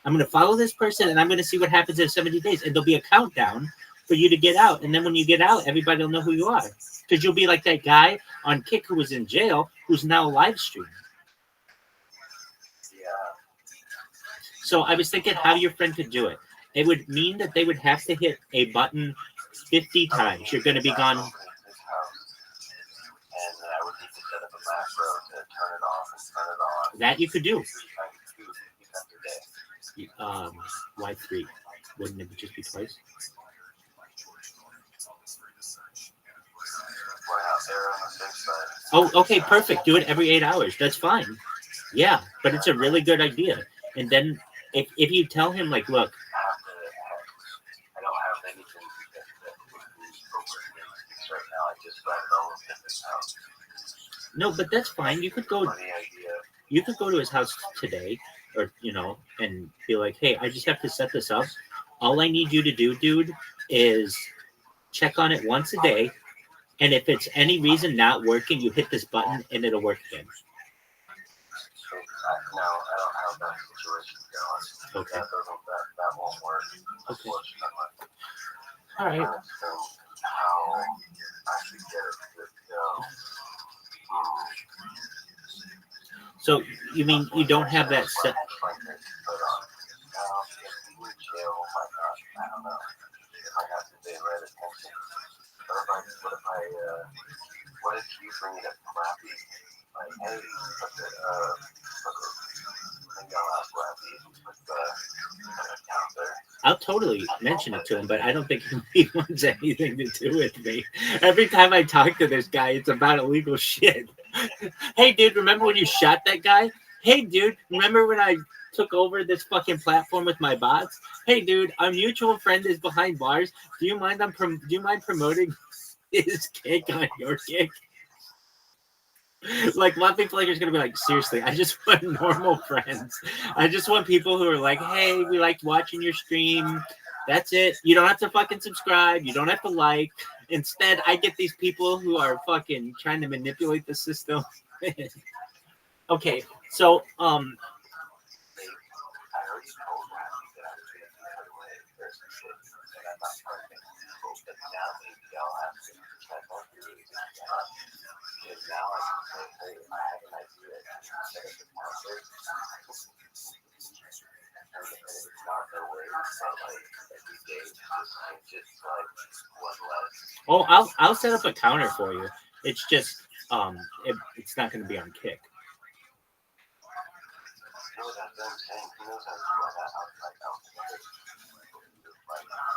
I'm going to follow this person, and I'm going to see what happens in 70 days. And there'll be a countdown for you to get out. And then when you get out, everybody will know who you are. Because you'll be like that guy on Kick who was in jail, who's now live streaming. So I was thinking how your friend could do it. It would mean that they would have to hit a button 50 times. You're going to be gone. That you could do. Why 3? Wouldn't it just be twice? Oh, okay, perfect. Do it every 8 hours. That's fine. Yeah, but it's a really good idea. And then if you tell him, like, look, no, but that's fine. You could go to his house today, or and be like, hey, I just have to set this up. All I need you to do, dude, is check on it once a day, and if it's any reason not working, you hit this button and it'll work again. No, I don't have that situation going. Okay. That won't work. Okay. All right. How I should get it to go. So you mean you don't have that set? What if you bring it up Rabbi? Like, hey, I'll totally mention it to him, but I don't think he wants anything to do with me. Every time I talk to this guy, it's about illegal shit. Hey, dude, remember when you shot that guy? Hey, dude, remember when I took over this fucking platform with my bots? Hey, dude, our mutual friend is behind bars. Do you mind promoting his kick on your kick? Like, my big player's gonna be like, seriously, I just want normal friends. I just want people who are like, hey, we liked watching your stream. That's it. You don't have to fucking subscribe. You don't have to like. Instead, I get these people who are fucking trying to manipulate the system. Okay, so I'll set up a counter for you. It's just it's not going to be on Kick.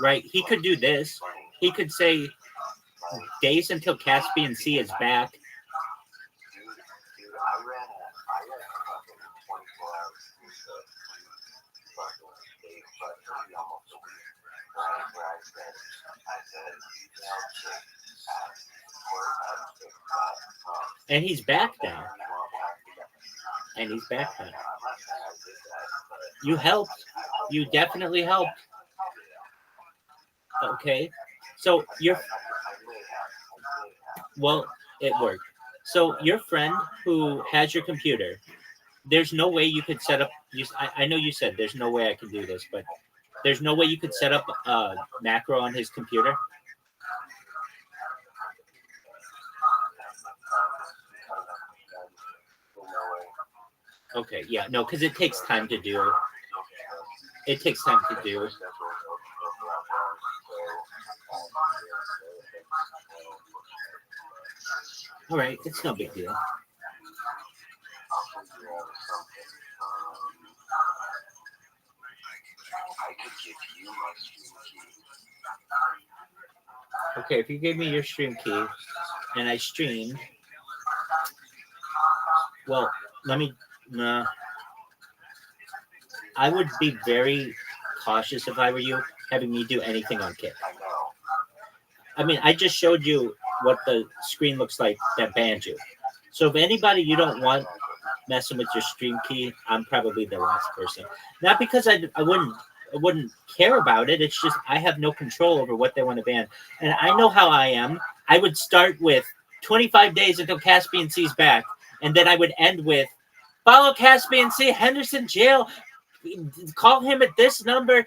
Right, he could do this. He could say days until Caspian Sea is back. And he's back now. You helped. You definitely helped. Okay. So it worked. So your friend who has your computer, there's no way you could set up. I know you said there's no way I can do this, but there's no way you could set up a macro on his computer. Okay, yeah, no, because it takes time to do. It takes time to do. All right, it's no big deal. Okay, if you gave me your stream key and I streamed, well, I would be very cautious if I were you, having me do anything on Kick. I mean, I just showed you what the screen looks like that banned you. So if anybody you don't want messing with your stream key, I'm probably the last person. Not because I wouldn't care about it. It's just I have no control over what they want to ban. And I know how I am. I would start with 25 days until Caspian C's back, and then I would end with follow Caspian C, Henderson jail. Call him at this number.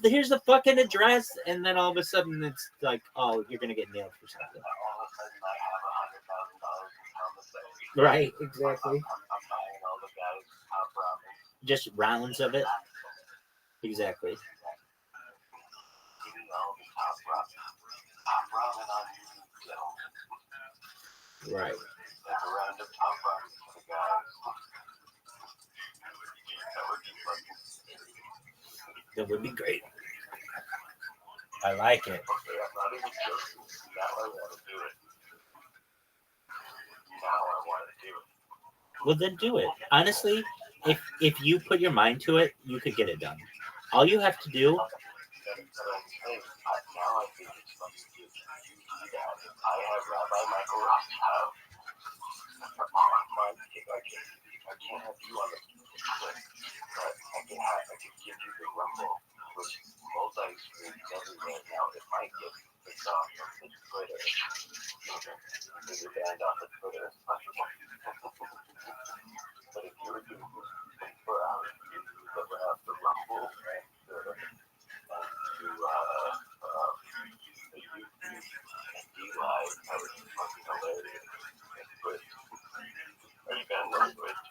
Here's the fucking address, and then all of a sudden it's like, oh, you're gonna get nailed for something. All of a sudden, I have $100,000 in commissary. Right, exactly. I'm buying all the guys' top ramen. Just rounds of it. Exactly. Eating all the top ramen. Top ramen on YouTube, Right. Like a round of top ramen for the guys. That would be fucking. That would be great. I like it. Okay, I'm not even joking. Now I want to do it. Now I want to do it. Well, then do it. Honestly, if you put your mind to it, you could get it done. All you have to do. Now I think it's fucking good. You do that. I have Rabbi Michael Rothschild. I can't have you on the list, but I can give you the Rumble, which multi-screen everywhere now. It might get picked off of the Twitter. You're banned off of Twitter. But if you were doing this for hours, you would have the Rumble and to DLive. That would be fucking hilarious. But are you banned on Twitch?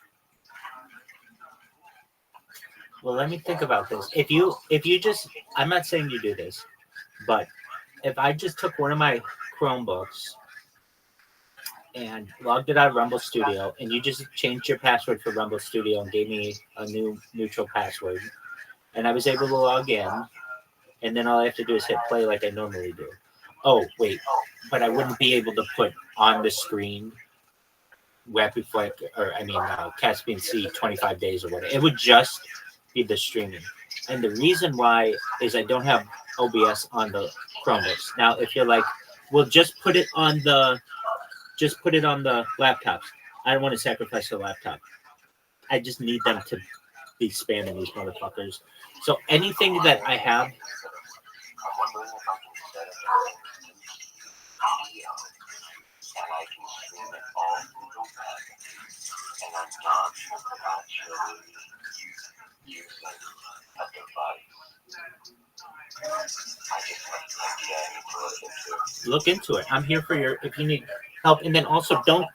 Well, let me think about this. If you just, I'm not saying you do this, but if I just took one of my Chromebooks and logged it out of Rumble Studio, and you just changed your password for Rumble Studio and gave me a new neutral password, and I was able to log in, and then all I have to do is hit play like I normally do. Oh, wait, but I wouldn't be able to put on the screen Caspian C 25 days or whatever. It would just be the streaming. And the reason why is I don't have OBS on the Chromebooks. Now, if you're like, well, just put it on the laptops. I don't want to sacrifice the laptop. I just need them to be spamming these motherfuckers. So anything that I have. I'm wondering if I can set it video and I can stream it all through the web. And I'm not actually using a device. I just have to Look into it. I'm here for if you need help. And then also don't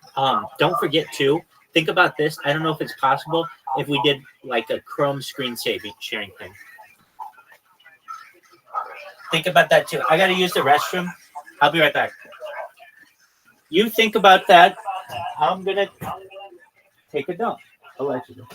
forget to think about this. I don't know if it's possible if we did like a Chrome screen sharing thing. Think about that too. I got to use the restroom. I'll be right back. You think about that. I'm going to take a dump. Allegedly.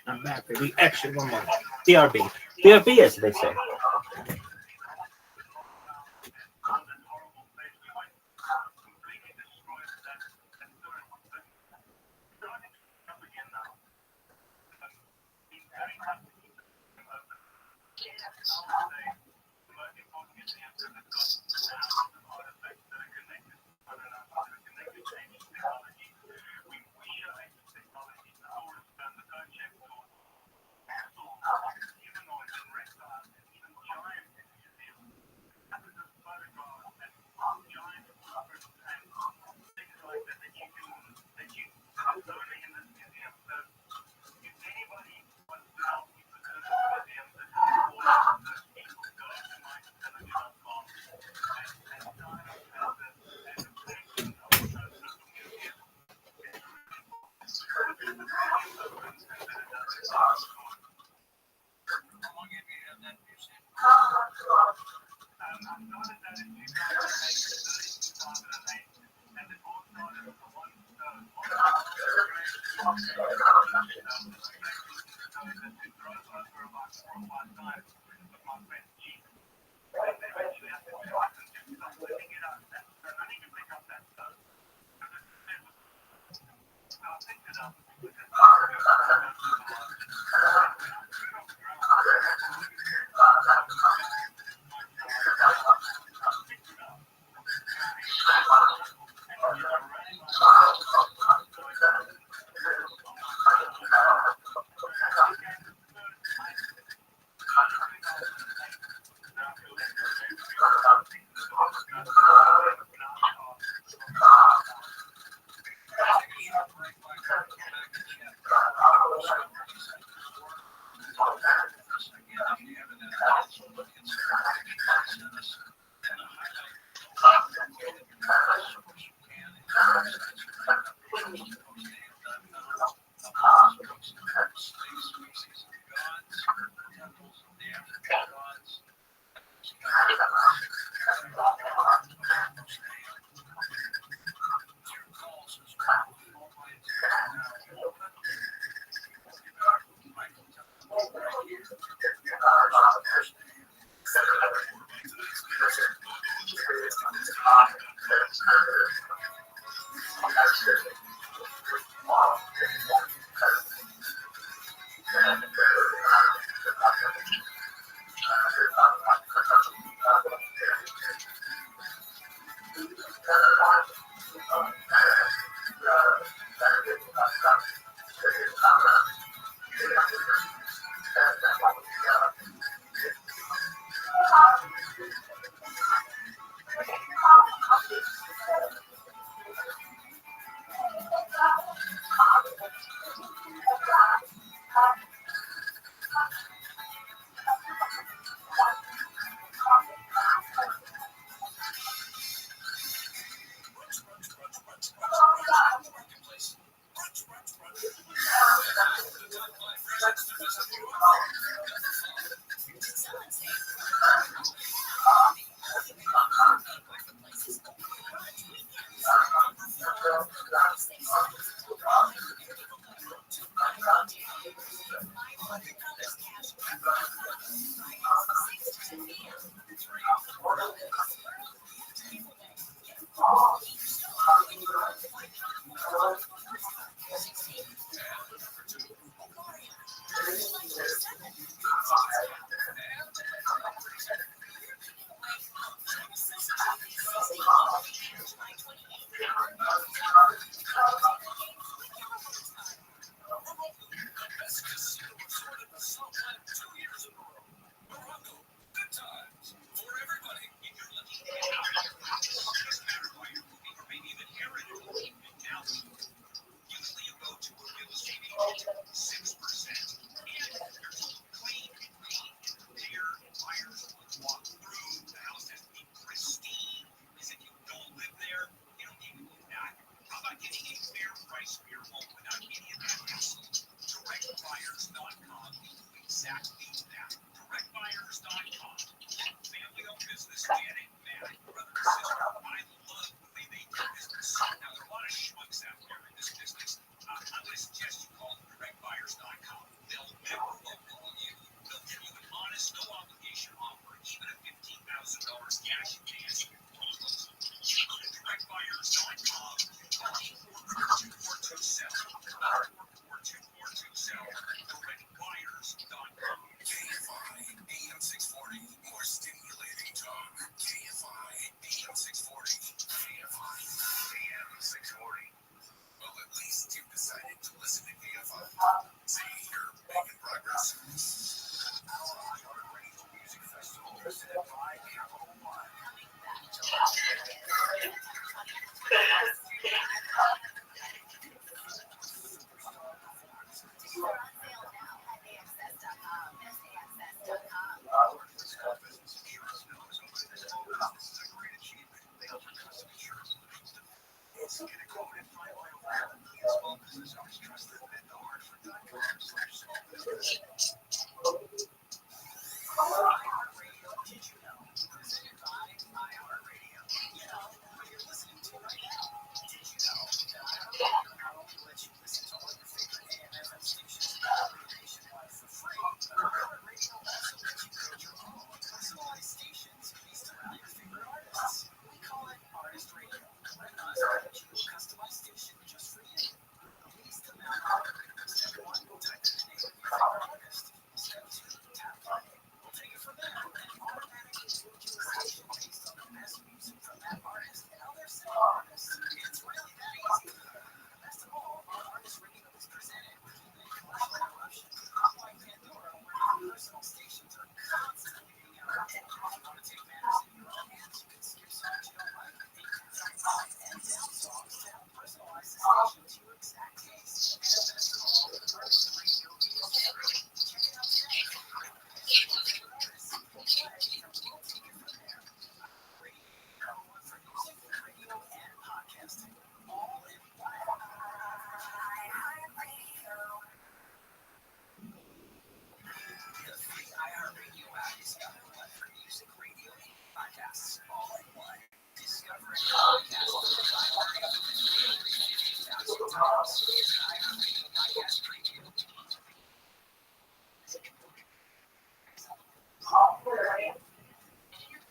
I'm back, baby. Action, one more. BRB. BRB, as they say.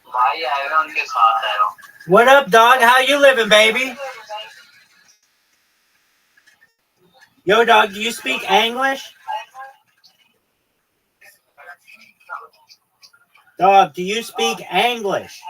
भाई आएगा उनके साथ आएगा What up, dog? How you living, baby? Yo, dog, do you speak English? Dog, do you speak English?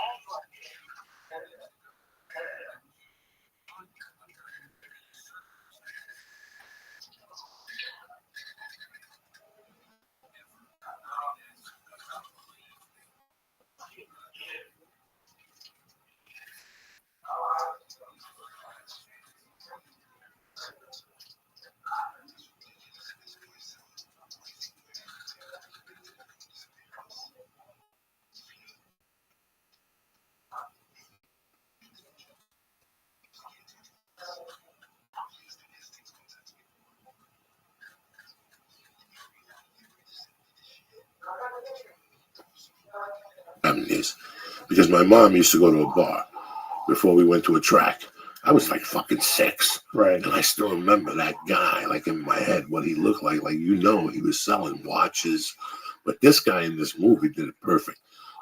Is because my mom used to go to a bar before we went to a track. I was like fucking 6. Right. And I still remember that guy, like in my head, what he looked like. Like, you know, he was selling watches. But this guy in this movie did it perfect.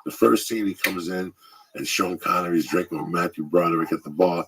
The first scene, he comes in, and Sean Connery's drinking with Matthew Broderick at the bar.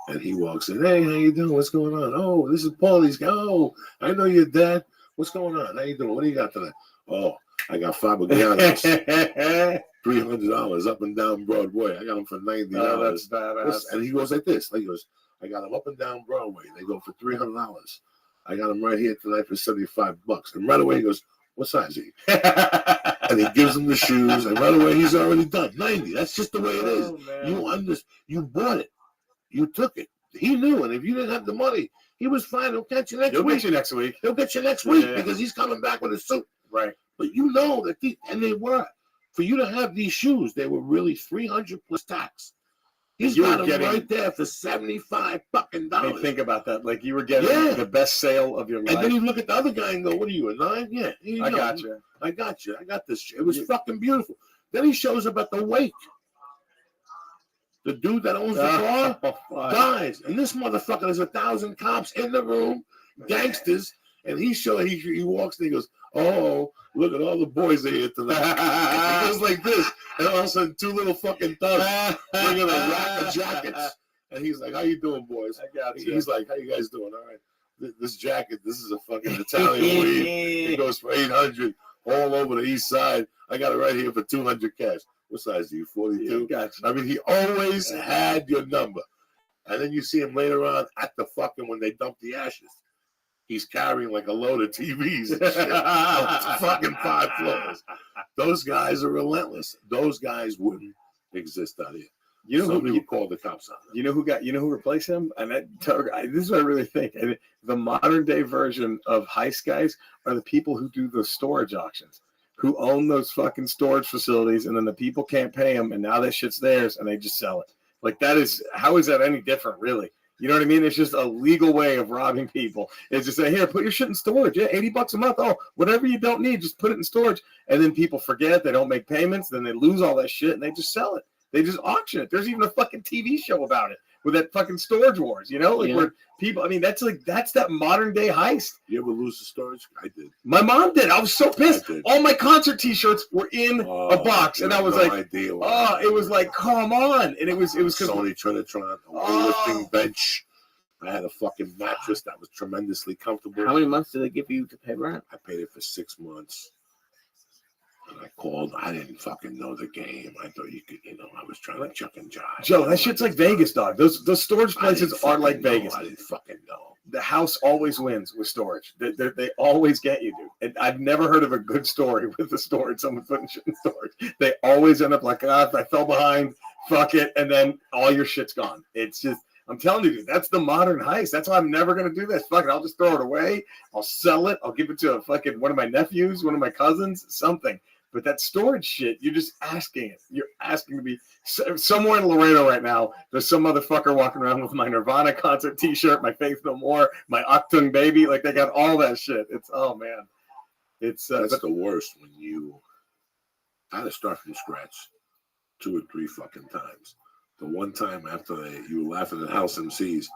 And he walks in, hey, how you doing? What's going on? Oh, this is Paulie's guy. Oh, I know your dad. What's going on? How you doing? What do you got tonight? Oh, I got Fabricanos. $300 up and down Broadway. I got them for $90. Oh, that's badass. And he goes like this. He goes, I got them up and down Broadway. They go for $300. I got them right here tonight for $75. And right away he goes, what size are you? And he gives him the shoes. And right away he's already done. 90. That's just the way it is. Oh, You bought it. You took it. He knew. And if you didn't have the money, he was fine. He'll catch you next week. He'll get you next week. He'll get you next week because he's coming back with a suit. Right. But you know that and they were. For you to have these shoes, they were really $300 plus tax. He's got them right there for $75 fucking dollars. Hey, think about that. Like you were getting the best sale of your life. And then you look at the other guy and go, what are you, a 9? Yeah. I got you. I got you. I got this shit. It was fucking beautiful. Then he shows up at the wake. The dude that owns the car dies. And this motherfucker, there's 1,000 cops in the room, gangsters, and he walks and he goes, oh, look at all the boys here tonight. He goes like this, and all of a sudden, 2 little fucking thugs bringing a rack of jackets. And he's like, how you doing, boys? I got you. He's like, how you guys doing? All right. This jacket, this is a fucking Italian weed. It goes for $800 all over the east side. I got it right here for $200 cash. What size are you, 42? Gotcha. I mean, he always had your number. And then you see him later on at the fucking, when they dump the ashes. He's carrying like a load of TVs and shit. Fucking 5 floors. Those guys are relentless. Those guys wouldn't exist out here. You know somebody would call the cops on them. You know who replaced him? And this is what I really think. And the modern day version of heist guys are the people who do the storage auctions, who own those fucking storage facilities, and then the people can't pay them, and now that shit's theirs, and they just sell it. Like how is that any different, really? You know what I mean? It's just a legal way of robbing people. It's just say, here, put your shit in storage. Yeah, $80 a month. Oh, whatever you don't need, just put it in storage. And then people forget, they don't make payments, then they lose all that shit, and they just sell it. They just auction it. There's even a fucking TV show about it with that fucking Storage Wars, you know? Like where people, I mean, that's that modern day heist. You ever lose the storage? I did. My mom did. I was so pissed. All my concert t-shirts were in a box. And I was it was like, come on. And it was Sony Trinitron, a weightlifting bench. I had a fucking mattress that was tremendously comfortable. How many months did they give you to pay rent? I paid it for 6 months. And I called. I didn't fucking know the game. I thought you could, I was trying to chuck and jive. Joe, that shit's like Vegas, dog. Those storage places are like Vegas. I didn't fucking know. The house always wins with storage. They always get you, dude. And I've never heard of a good story with the storage. Someone putting shit in storage. They always end up like, I fell behind. Fuck it. And then all your shit's gone. It's just, I'm telling you, dude, that's the modern heist. That's why I'm never going to do this. Fuck it. I'll just throw it away. I'll sell it. I'll give it to one of my nephews, one of my cousins, something. But that storage shit, you're just asking it. You're asking to be somewhere in Laredo right now. There's some motherfucker walking around with my Nirvana concert T-shirt, my Faith No More, my Octung Baby. Like they got all that shit. It's man, it's that's the worst when you. I had to start from scratch 2 or 3 fucking times. The one time after you were laughing at House MCs,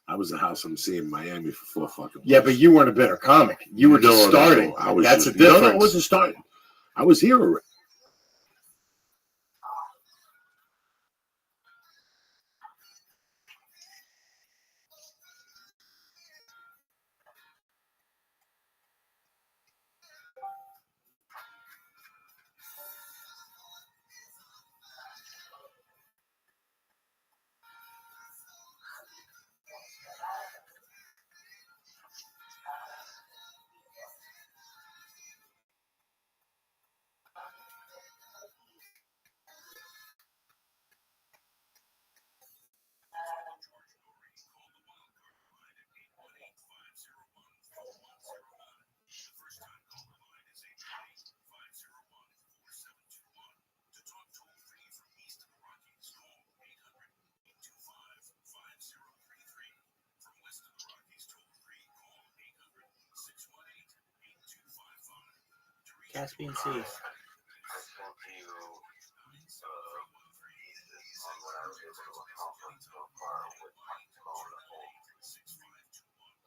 I was a House MC in Miami for 4 fucking months. Yeah, but you weren't a bitter comic. You were just starting. That's a difference. No, I wasn't starting. I was here already. Caspian Sea. I sent you pieces on what I was able to accomplish so far with my phone.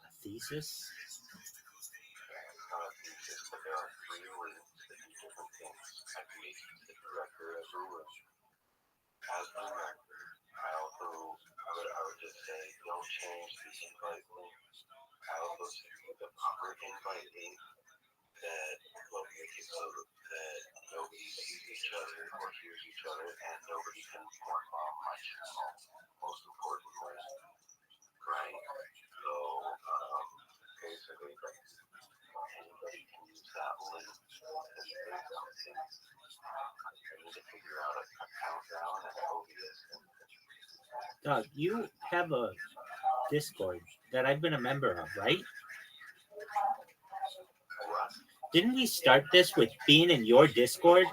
A thesis? It's not a thesis, but there are 3 links that do different things. Technique, the director as a room. As the director, I would just say, don't change the invite link. I also say the proper invite link that will make it so that nobody sees each other or hears each other and nobody can mark off my channel. Most importantly, right? So, basically, anybody can use that link as big something. I need to figure out a countdown and OBS. Doug, you have a Discord that I've been a member of, right? What? Didn't we start this with being in your Discord?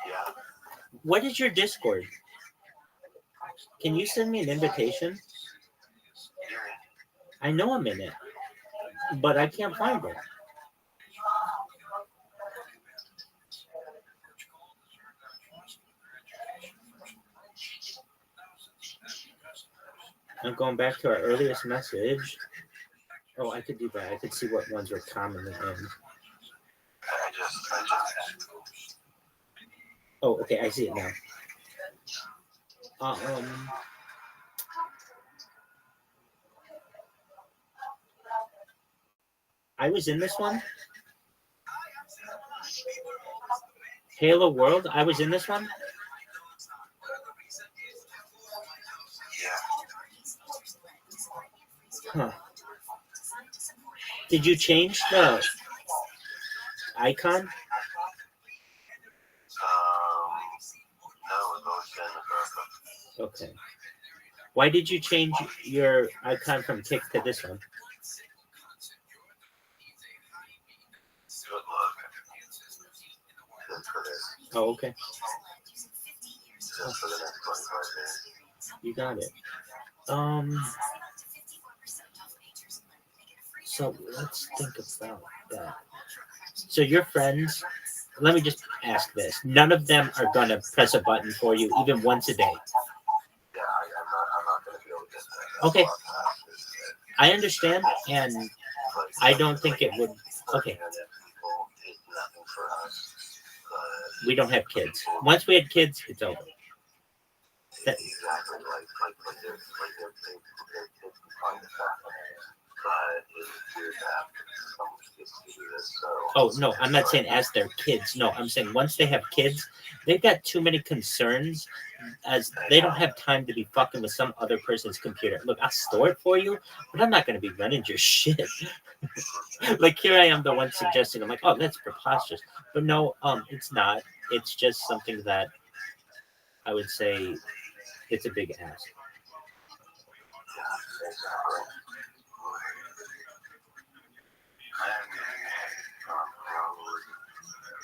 Yeah. What is your Discord? Can you send me an invitation? You're in. I know I'm in it, but I can't find it. I'm going back to our earliest message. Oh, I could do that. I could see what ones were commonly in. I just. Oh, okay, I see it now. I was in this one. Halo World. I was in this one. Huh. Did you change the icon? No, it's been Okay. Why did you change your icon from Kick to this one? good luck. Just for this. Oh, okay. Just for the next 25 days. You got it. So let's think about that. So your friends, let me just ask this. None of them are going to press a button for you even once a day. Yeah, I'm not going to be able to get that. Okay. I understand, and I don't think it would. Okay. We don't have kids. Once we had kids, it's over. That, Exactly, like they're kids can find the fact. But it's weird to have someone kids to do this, so. oh, no, I'm not saying as their kids. No, I'm saying once they have kids, they've got too many concerns as they don't have time to be fucking with some other person's computer. Look, I'll store it for you, but I'm not going to be running your shit. Like, here I am, the one suggesting. I'm like, oh, that's preposterous. But no, it's not. It's just something that I would say it's a big ask.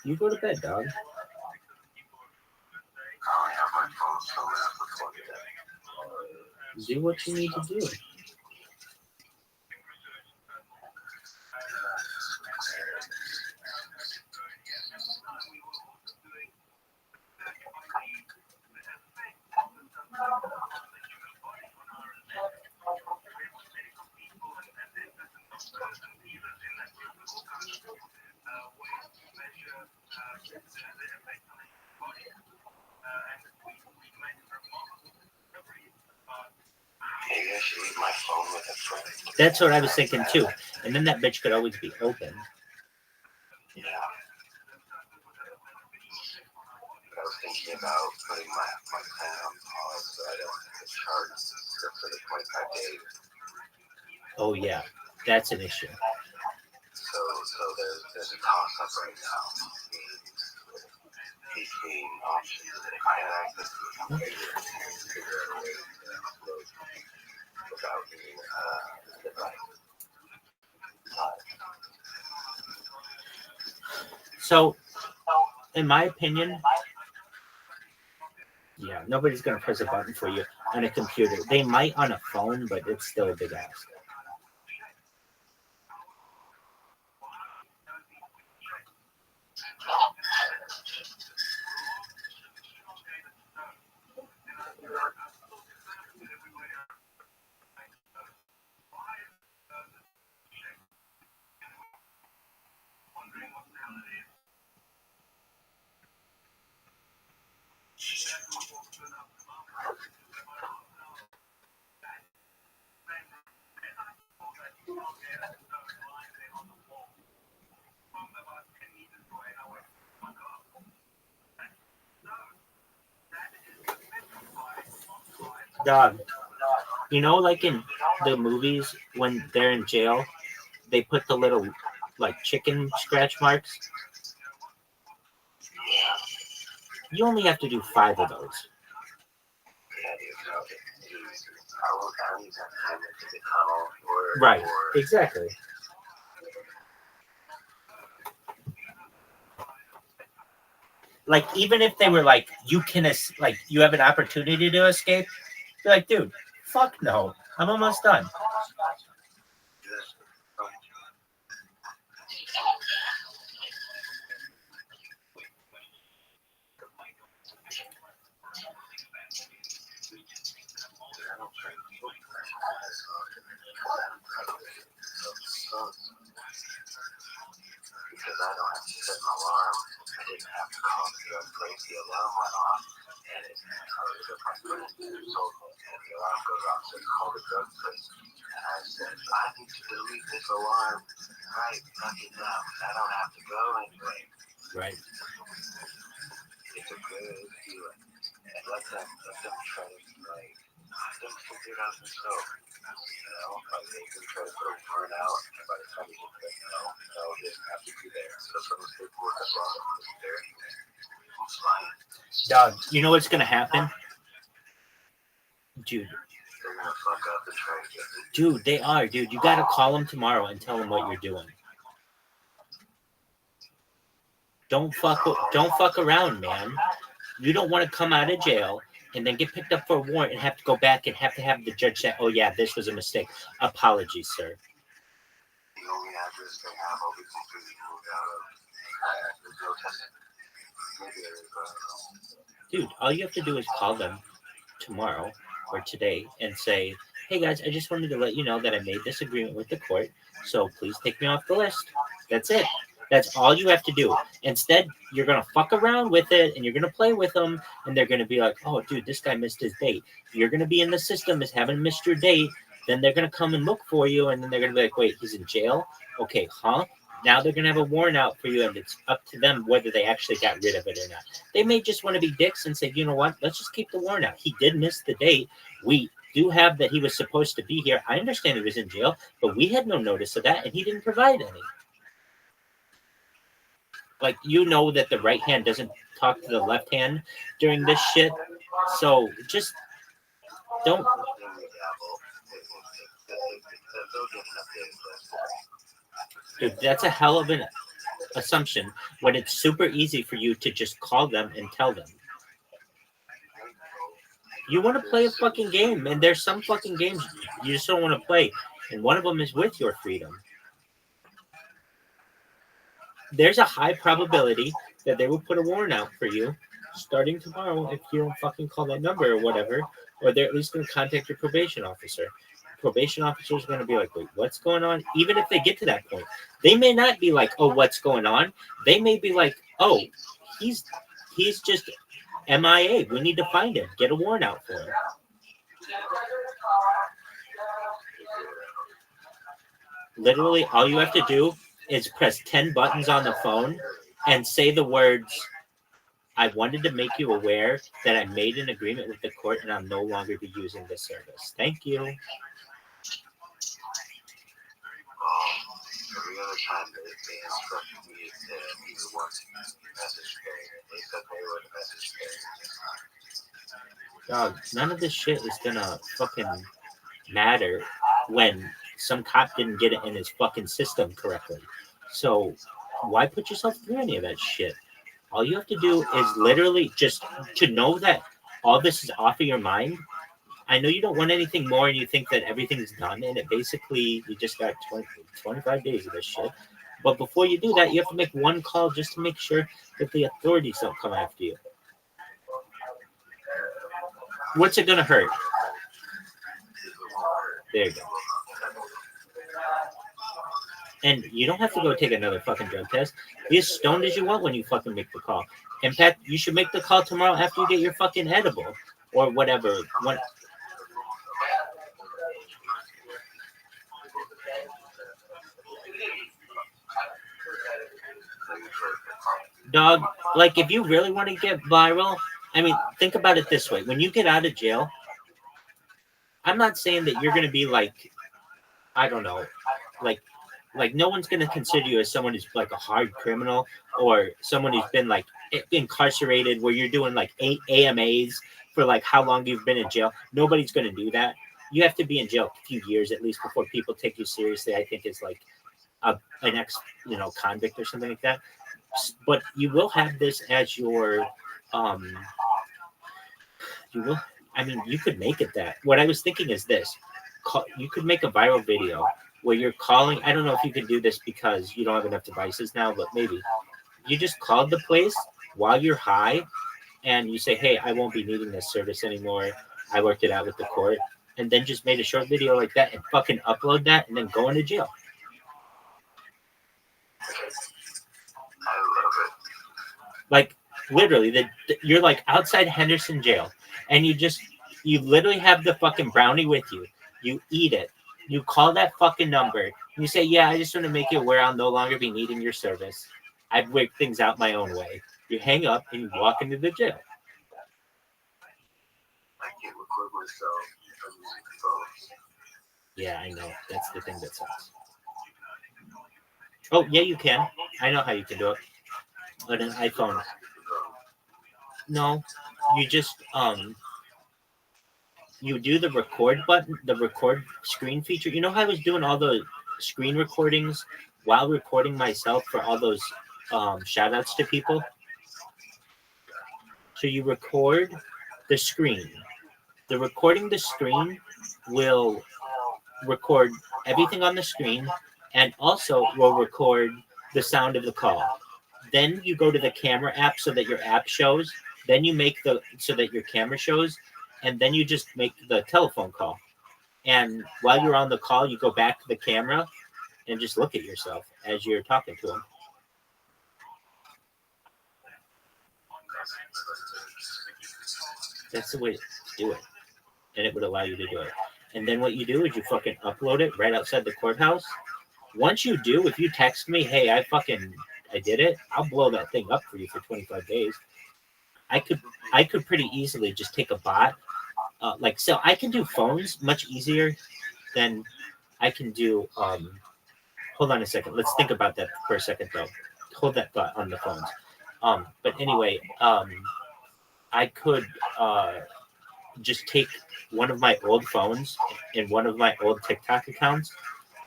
You go to bed, dog. Do what you need to do. Maybe I should leave my phone with a friend. That's what I was thinking too. And then that bitch could always be open. Yeah. I was thinking about putting my plan on pause so I don't have to charge for the 25 days. Oh yeah, that's an issue. So there's a toss up right now between options. If I had access to the computer and figure out a way to upload without using the device. So, in my opinion, yeah, nobody's gonna press a button for you on a computer. They might on a phone, but it's still a big ask. Dog. You know, like in the movies when they're in jail, they put the little like chicken scratch marks. You only have to do 5 of those. Right. Exactly. Like even if they were like, you can like you have an opportunity to escape, you're like, dude, fuck no, I'm almost done. Because I don't have to set an alarm. I didn't have to call the drug place. The alarm went off, and it put it in the sofa, and the alarm goes off, so you call the drug place. And I said, I need to delete this alarm right now. I don't have to go anyway. Right. It's a good feeling. And let them try to like, let them figure it out themselves. You know, like they can try to put a word out, and by the time you get there, no, it doesn't have to be there. So some of the paperwork that's wrong isn't there anyway. It's fine. Dog, you know what's gonna happen? Dude. They're gonna fuck up and try to get it. Dude, they are, dude. You gotta call them tomorrow and tell them what you're doing. Don't fuck around, man. You don't want to come out of jail and then get picked up for a warrant and have to go back and have to have the judge say, oh yeah, this was a mistake. Apologies, sir. The only address they have will be completely moved out of. There's no testing. Maybe there is, Dude, all you have to do is call them tomorrow or today and say, hey guys, I just wanted to let you know that I made this agreement with the court, so please take me off the list. That's it. That's all you have to do. Instead, you're going to fuck around with it and you're going to play with them and they're going to be like, oh, dude, this guy missed his date. You're going to be in the system as having missed your date. Then they're going to come and look for you and then they're going to be like, wait, he's in jail? Okay, huh? Now they're going to have a warrant out for you and it's up to them whether they actually got rid of it or not. They may just want to be dicks and say, you know what? Let's just keep the warrant out. He did miss the date. We do have that he was supposed to be here. I understand he was in jail, but we had no notice of that and he didn't provide any. Like, you know that the right hand doesn't talk to the left hand during this shit. So just don't. Dude, that's a hell of an assumption when it's super easy for you to just call them and tell them. You want to play a fucking game, and there's some fucking games you just don't want to play. And one of them is with your freedom. There's a high probability that they will put a warrant out for you starting tomorrow if you don't fucking call that number or whatever, or they're at least going to contact your probation officer. Probation officer is going to be like, wait, what's going on? Even if they get to that point, they may not be like, oh, what's going on? They may be like, oh, he's just MIA. We need to find him. Get a warrant out for him. Literally, all you have to do is press 10 buttons on the phone and say the words, I wanted to make you aware that I made an agreement with the court and I'll no longer be using this service. Thank you. every other time they instructed me to either once message carrier. They said they were the message carrier. Dog, none of this shit is gonna fucking matter when some cop didn't get it in his fucking system correctly. So why put yourself through any of that shit? All you have to do is literally just to know that all this is off of your mind. I know you don't want anything more and you think that everything's done and it basically, you just got 25 days of this shit. But before you do that, you have to make one call just to make sure that the authorities don't come after you. What's it going to hurt? There you go. And you don't have to go take another fucking drug test. Be as stoned as you want when you fucking make the call. In fact, you should make the call tomorrow after you get your fucking edible or whatever. Dog, like if you really want to get viral, I mean, think about it this way. When you get out of jail, I'm not saying that you're going to be like, I don't know, like no one's going to consider you as someone who's like a hard criminal or someone who's been like incarcerated where you're doing like 8 AMAs for like how long you've been in jail. Nobody's going to do that. You have to be in jail a few years at least before people take you seriously. I think is like an ex, convict or something like that. But you will have this as your, you will. I mean, you could make it that. What I was thinking is this: you could make a viral video where you're calling. I don't know if you can do this because you don't have enough devices now, but maybe you just called the place while you're high, and you say, "Hey, I won't be needing this service anymore. I worked it out with the court," and then just made a short video like that and fucking upload that, and then go into jail. I love it. Like literally, you're like outside Henderson jail, and you literally have the fucking brownie with you. You eat it. You call that fucking number. And you say, "Yeah, I just want to make you aware I'll no longer be needing your service. I've worked things out my own way." You hang up and you walk into the jail. I can't record myself. I'm using phones. Yeah, I know. That's the thing that sucks. Oh, yeah, you can. I know how you can do it. On an iPhone. No, you just you do the record button, the record screen feature. You know how I was doing all the screen recordings while recording myself for all those shout outs to people? So you record the screen. The recording the screen will record everything on the screen and also will record the sound of the call. Then you go to the camera app so that your app shows. Then you make so that your camera shows. And then you just make the telephone call. And while you're on the call, you go back to the camera and just look at yourself as you're talking to them. That's the way to do it. And it would allow you to do it. And then what you do is you fucking upload it right outside the courthouse. Once you do, if you text me, "Hey, I did it," I'll blow that thing up for you for 25 days. I could pretty easily just take a bot. So I can do phones much easier than I can do. Hold on a second. Let's think about that for a second, though. Hold that thought on the phones. But anyway, I could just take one of my old phones and one of my old TikTok accounts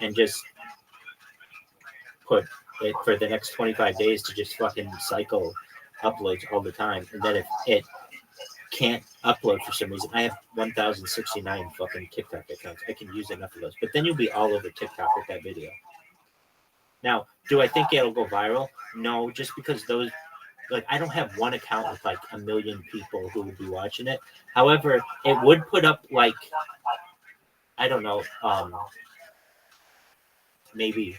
and just put it for the next 25 days to just fucking cycle uploads all the time. And then if it can't upload for some reason, I have 1,069 fucking TikTok accounts. I can use enough of those. But then you'll be all over TikTok with that video. Now, do I think it'll go viral? No, just because those, I don't have one account with 1 million people who would be watching it. However, it would put up I don't know, maybe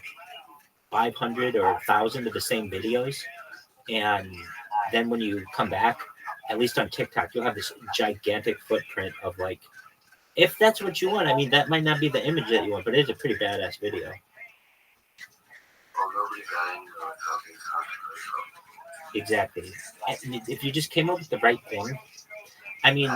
500 or 1,000 of the same videos. And then when you come back, at least on TikTok, you'll have this gigantic footprint of if that's what you want. I mean, that might not be the image that you want, but it is a pretty badass video. Exactly. And if you just came up with the right thing, I mean,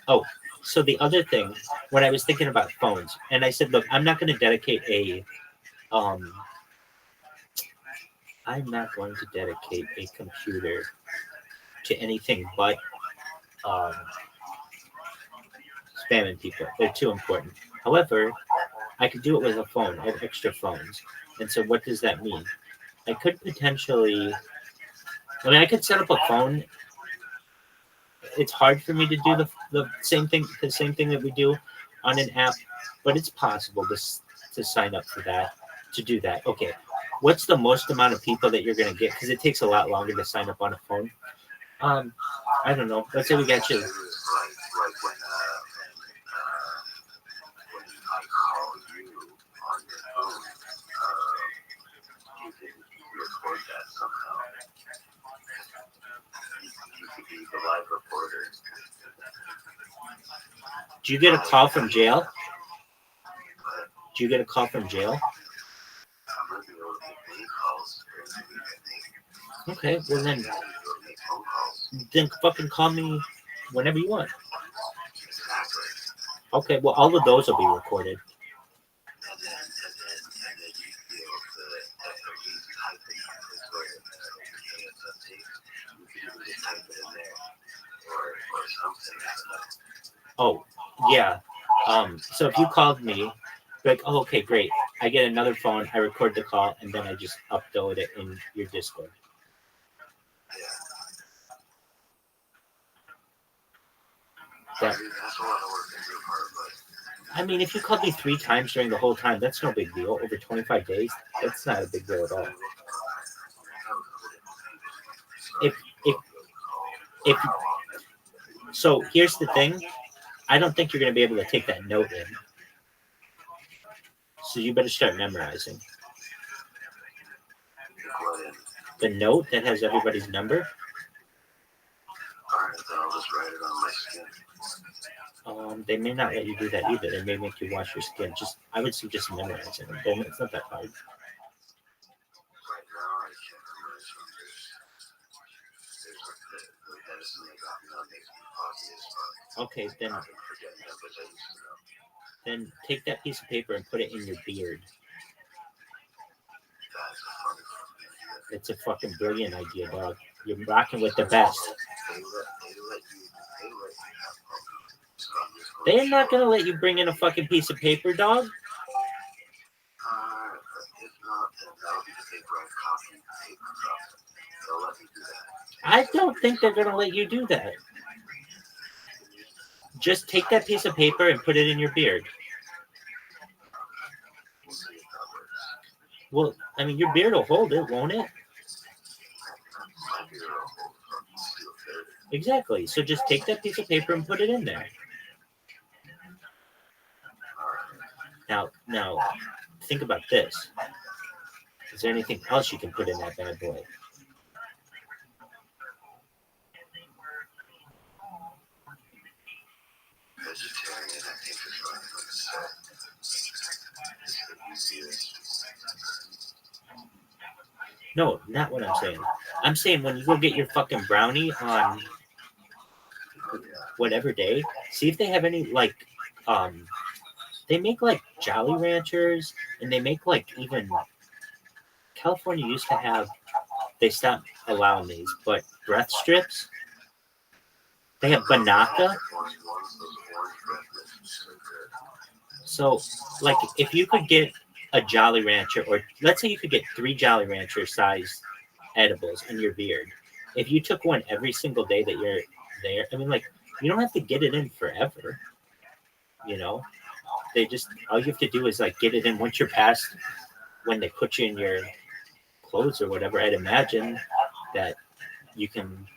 oh, so the other thing, when I was thinking about phones, and I said, look, I'm not going to dedicate a computer to anything but spamming people. They're too important. However, I could do it with a phone. I have extra phones. And so what does that mean? I could potentially, I could set up a phone. It's hard for me to do the same thing that we do on an app, but it's possible to sign up for that, to do that. Okay, what's the most amount of people that you're going to get? Because it takes a lot longer to sign up on a phone. I don't know. Let's say we got you. Do you get a call from jail? Do you get a call from jail? Okay, well then fucking call me whenever you want. Okay, well all of those will be recorded. Oh, yeah. So if you called me, like, oh, okay, great. I get another phone, I record the call, and then I just upload it in your Discord. I mean, if you called me 3 times during the whole time, that's no big deal. Over 25 days, that's not a big deal at all. If so, here's the thing. I don't think you're going to be able to take that note in. So you better start memorizing. The note that has everybody's number? They may not let you do that either. They may make you wash your skin. I would suggest memorizing it. It's not that hard. Okay, then take that piece of paper and put it in your beard. It's a fucking brilliant idea, dog. You're rocking with the best. They're not gonna let you bring in a fucking piece of paper, dog. I don't think they're gonna let you do that. Just take that piece of paper and put it in your beard. Well, I mean, your beard will hold it, won't it? Exactly. So just take that piece of paper and put it in there. Now, think about this. Is there anything else you can put in that bad boy? No, not what I'm saying. I'm saying when you go get your fucking brownie on whatever day, see if they have any, like, they make, like, Jolly Ranchers, and they make, like, even, California used to have, they stopped allowing these, but breath strips, they have Banaka. So, like, if you could get a Jolly Rancher, or let's say you could get 3 Jolly Rancher sized edibles in your beard. If you took one every single day that you're there, I mean, like, you don't have to get it in forever. You know, all you have to do is like get it in once you're past when they put you in your clothes or whatever. I'd imagine that you can.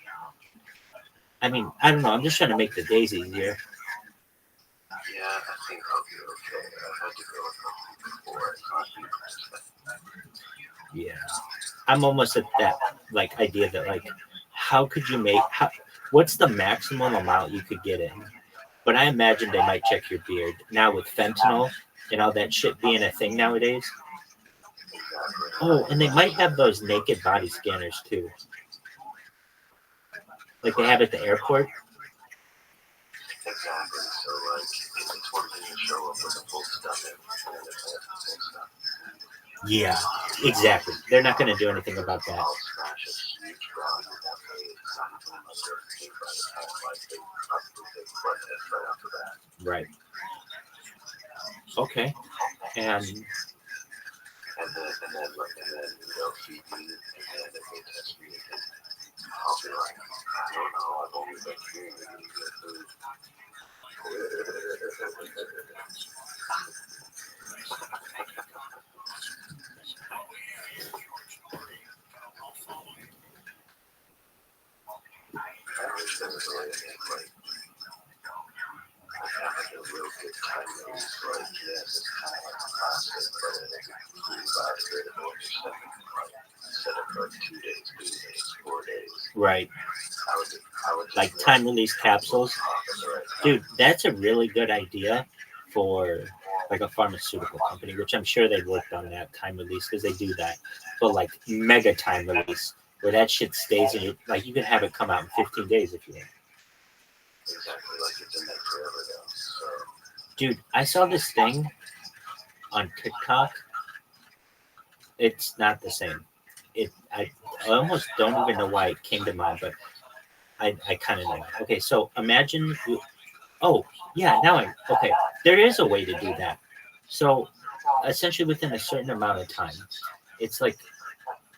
I mean, I don't know. I'm just trying to make the days easier. Yeah, I think I'll be okay. I've had to go before. Yeah, I'm almost at that like idea that like, how could you what's the maximum amount you could get in? But I imagine they might check your beard now with fentanyl and all that shit being a thing nowadays. Oh, and they might have those naked body scanners too, like they have at the airport. Exactly. So, like, it's one thing to show up with a full stomach and then it's full stomach. Yeah, exactly. They're not going to do anything about that. Right. Okay. And then they'll feed me, and then if they test me again, I'll be like, I don't know, I've only been feeding you good food. Right. Like time release capsules. Dude, that's a really good idea for like a pharmaceutical company, which I'm sure they worked on that time release because they do that. But like mega time release. where that shit stays in your, like you can have it come out in 15 days if you want. Exactly, like it's in there forever though. So, Dude, I saw this thing on TikTok. It's not the same. I almost don't even know why it came to mind, but I kind of know. Okay, so imagine. Oh, yeah, okay. There is a way to do that. So essentially within a certain amount of time, it's like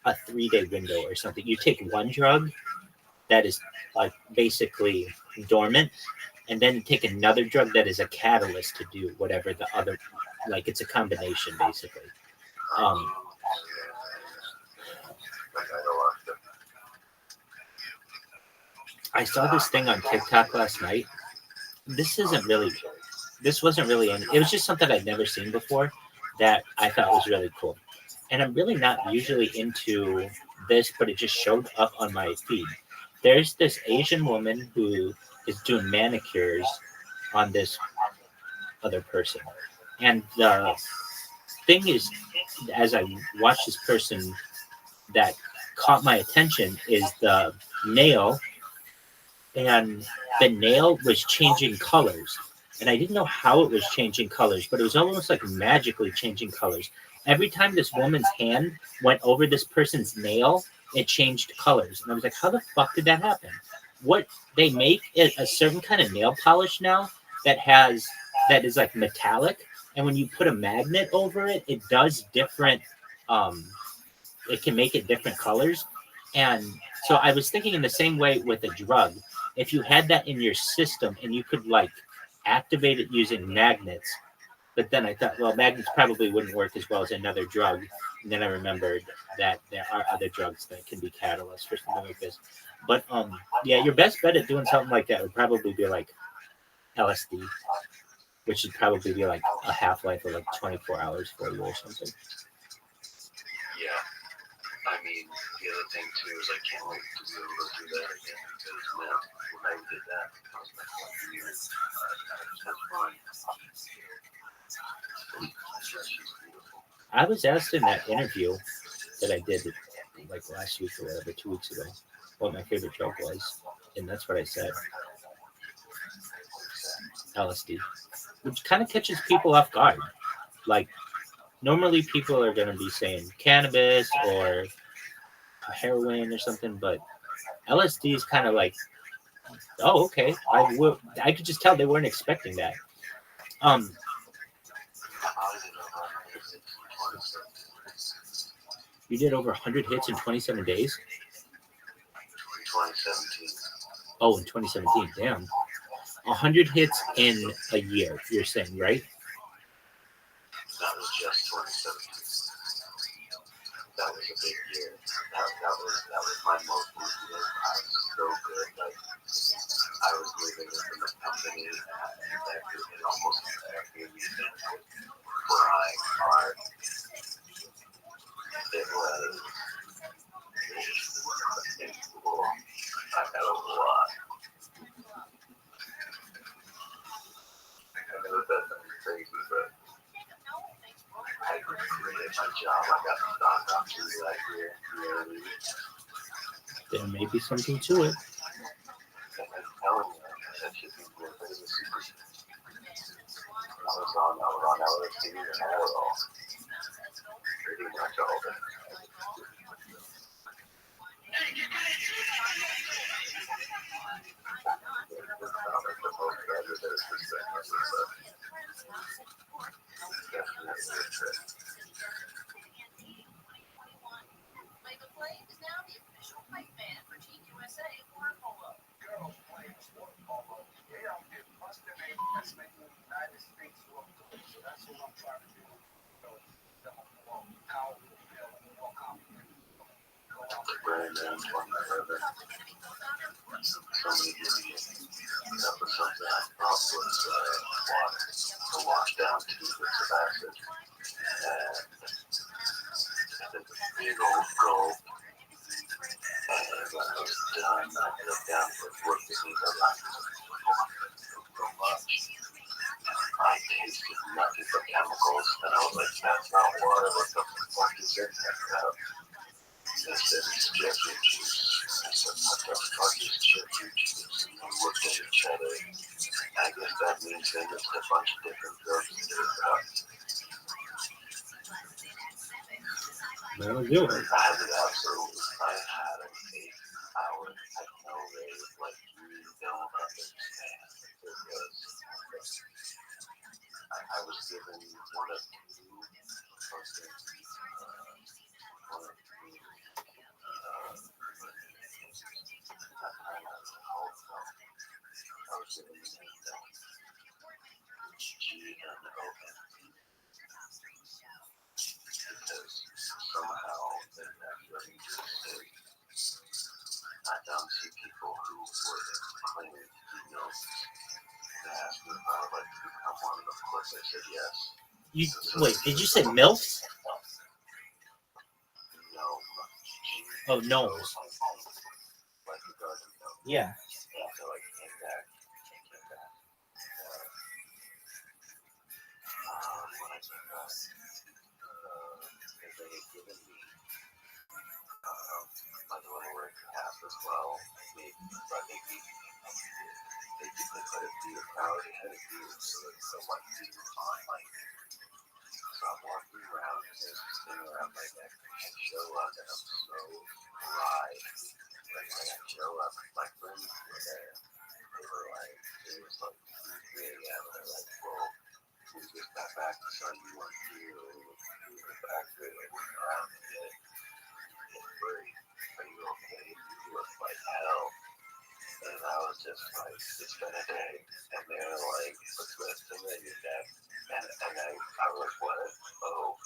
a 3-day window or something. You take one drug that is like basically dormant, and then take another drug that is a catalyst to do whatever the other, like it's a combination basically. like I don't want to. I saw this thing on TikTok last night. This wasn't really, it was just something I'd never seen before that I thought was really cool. And I'm really not usually into this, but it just showed up on my feed. There's this Asian woman who is doing manicures on this other person. And the thing is, as I watched this person, that caught my attention is the nail, and the nail was changing colors. And I didn't know how it was changing colors, but it was almost like magically changing colors. Every time this woman's hand went over this person's nail, it changed colors. And I was like, how the fuck did that happen? What they make is a certain kind of nail polish now that is like metallic. And when you put a magnet over it, it does different, it can make it different colors. And so I was thinking in the same way with a drug, if you had that in your system and you could like activate it using magnets, but then I thought, well, magnets probably wouldn't work as well as another drug. And then I remembered that there are other drugs that can be catalysts for something like this. But yeah, your best bet at doing something like that would probably be like LSD, which would probably be like a half-life of like 24 hours for you or something. Yeah. I mean, the other thing too is I can't wait to be able to do that again because now when I did that, I was like 1 year. That's fun. I was asked in that interview that I did like last week or whatever, 2 weeks ago, what my favorite drug was, and that's what I said. LSD, which kind of catches people off guard. Like normally people are going to be saying cannabis or heroin or something, but LSD is kind of like, oh, okay. I could just tell they weren't expecting that. You did over 100 hits in 27 days? 2017. Oh, in 2017, damn. 100 hits in a year, you're saying, right? That was just 2017. That was a big year. That was my most recent year. I was so good. Like I was moving within the company and almost every event crying hard. It was cool. I got a lot. I know that sounds crazy, but I created my job. I got stock options that year. There may be something to it. I'm telling you, that should be good. It was super. I was on LSD and oil. Pretty much all of it. That was something I thought was water to wash down 2 bits of acid. And it's a big old gulp. And when I was done, I looked down for what this was like. So much. I tasted nothing but chemicals, and I was like, that's not water. What the fuck is this? This is just then just a bunch of different drugs to do it. That'll do it. I had it absolutely. I had an 8 hour techno rave like you don't understand. Because I was given one of two fucking I was given the name G-N-O-N. Because somehow in that very state, I don't see people who would claim to be known. They asked me if I would like to become one of them. Of course, I said yes. Wait, did you say MILFs? No. Oh, gnomes. Like the garden gnome. Yeah. So I came back. When I came back, they had given me my little work half as well. They put a beard. I already had a beard, so it's a white beard on my ear. So I'm walking around and there's this thing around my neck. I show up and I'm so dry. Like when I show up, my friends were there. They were like, it was like 3 a.m. and they're like, well, we just got back to son, you weren't here. We were back there, they went around and did. Are you okay? You look like hell. And I was just like, it's been a day. And they were like, what's this thing that you did? And I was what? Oh,